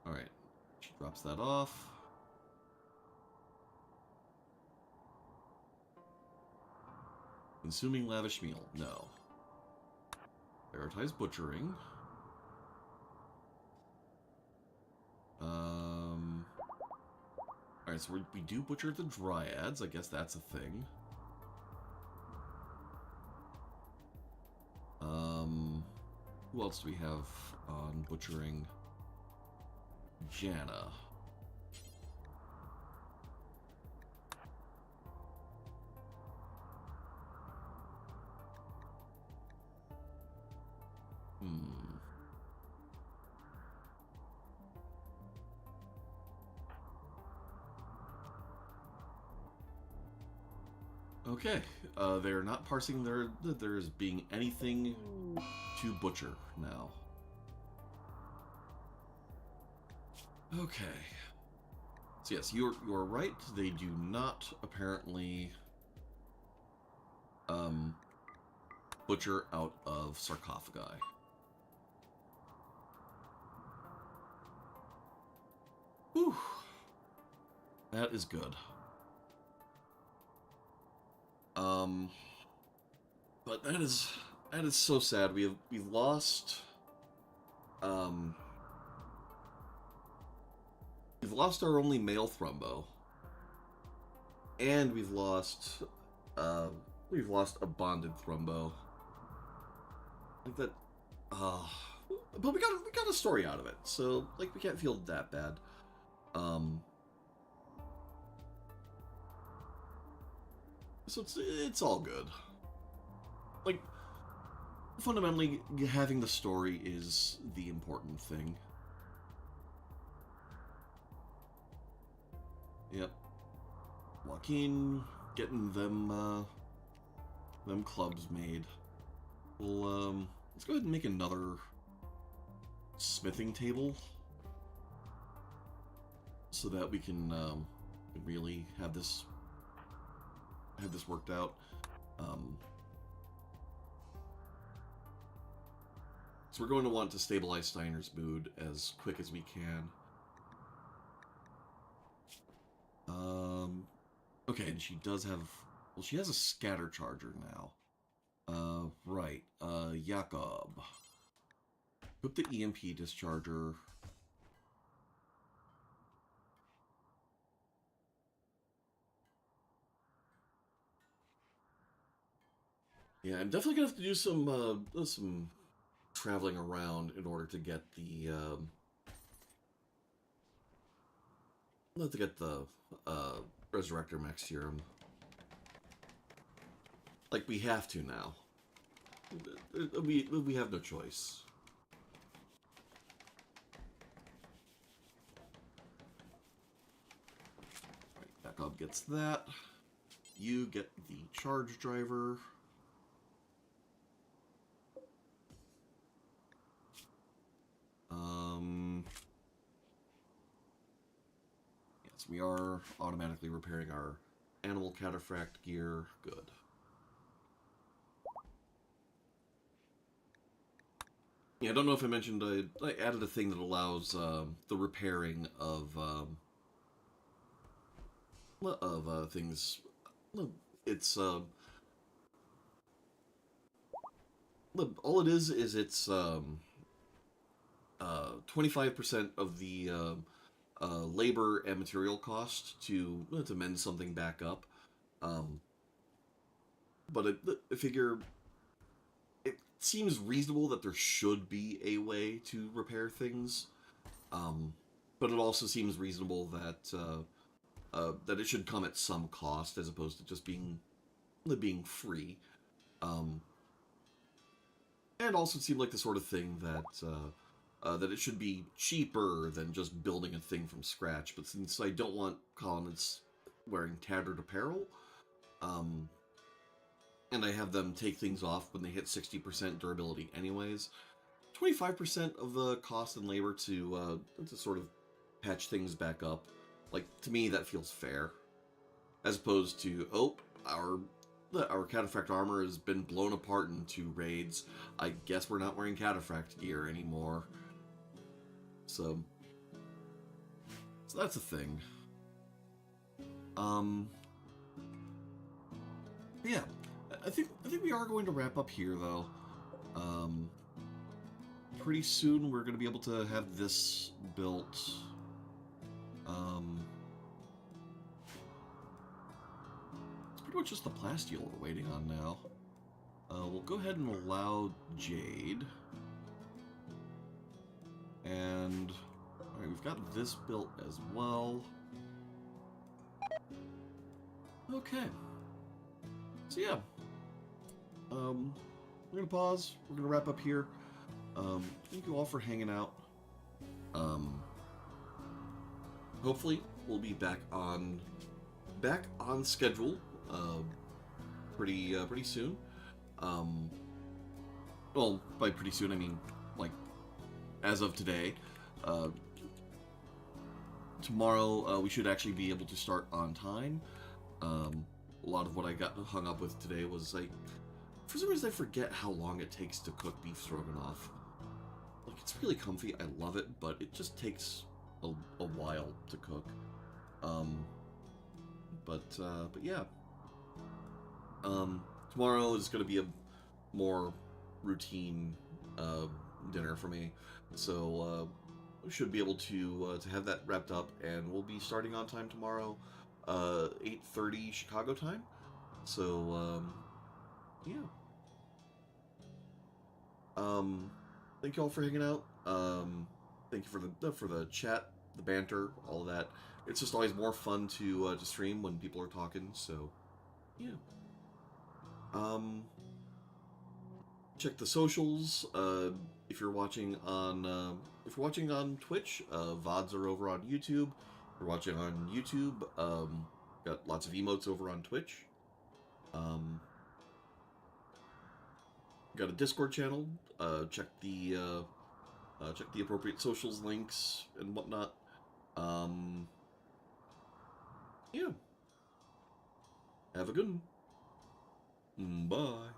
[SPEAKER 1] Alright. She drops that off. Consuming lavish meal. No. Prioritize butchering. Alright, so we do butcher the dryads. I guess that's a thing. Who else do we have on butchering? Janna. Okay, they're not parsing there's being anything to butcher now. Okay. So yes, you're right. They do not apparently butcher out of sarcophagi. Whew. That is good. But that is so sad. We've lost we've lost our only male thrumbo, and we've lost a bonded thrumbo. Like that, but we got a story out of it, so like we can't feel that bad. So it's all good. Like, fundamentally, having the story is the important thing. Yep. Joaquin getting them clubs made. Well, let's go ahead and make another smithing table so that we can really have this worked out. So we're going to want to stabilize Steiner's mood as quick as we can. Okay, and she does have... Well, she has a scatter charger now. Right. Jakob. Put the EMP discharger. Yeah, I'm definitely gonna have to do some traveling around in order to get the Resurrector Max Serum. Like, we have to now. We have no choice. Right, Jakob gets that. You get the charge driver. Yes, we are automatically repairing our animal cataphract gear. Good. Yeah, I don't know if I mentioned I added a thing that allows the repairing of things. It's all it is it's 25% of the labor and material cost to mend something back up. But I figure it seems reasonable that there should be a way to repair things. But it also seems reasonable that that it should come at some cost as opposed to just being free. And also seemed like the sort of thing that that it should be cheaper than just building a thing from scratch. But since I don't want colonists wearing tattered apparel, and I have them take things off when they hit 60% durability anyways, 25% of the cost and labor to sort of patch things back up, like, to me that feels fair. As opposed to, oh, our cataphract armor has been blown apart in 2 raids. I guess we're not wearing cataphract gear anymore. So that's a thing. Yeah, I think we are going to wrap up here, though. Pretty soon we're going to be able to have this built. It's pretty much just the plasteel we're waiting on now. We'll go ahead and allow Jade. And alright, we've got this built as well. Okay. So yeah. We're gonna pause. We're gonna wrap up here. Thank you all for hanging out. Hopefully we'll be back on schedule pretty soon. Well, by pretty soon I mean like as of today. Tomorrow we should actually be able to start on time. A lot of what I got hung up with today was like, for some reason I forget how long it takes to cook beef stroganoff. Like, it's really comfy, I love it, but it just takes a while to cook. But yeah. Tomorrow is going to be a more routine dinner for me, so we should be able to have that wrapped up, and we'll be starting on time tomorrow, 8:30 Chicago time. So yeah. Thank you all for hanging out. Thank you for the chat, the banter, all of that. It's just always more fun to stream when people are talking. So yeah. Check the socials. If you're watching on Twitch, VODs are over on YouTube. If you're watching on YouTube, got lots of emotes over on Twitch. Got a Discord channel. Check the appropriate socials links and whatnot. Yeah. Have a good one. Bye.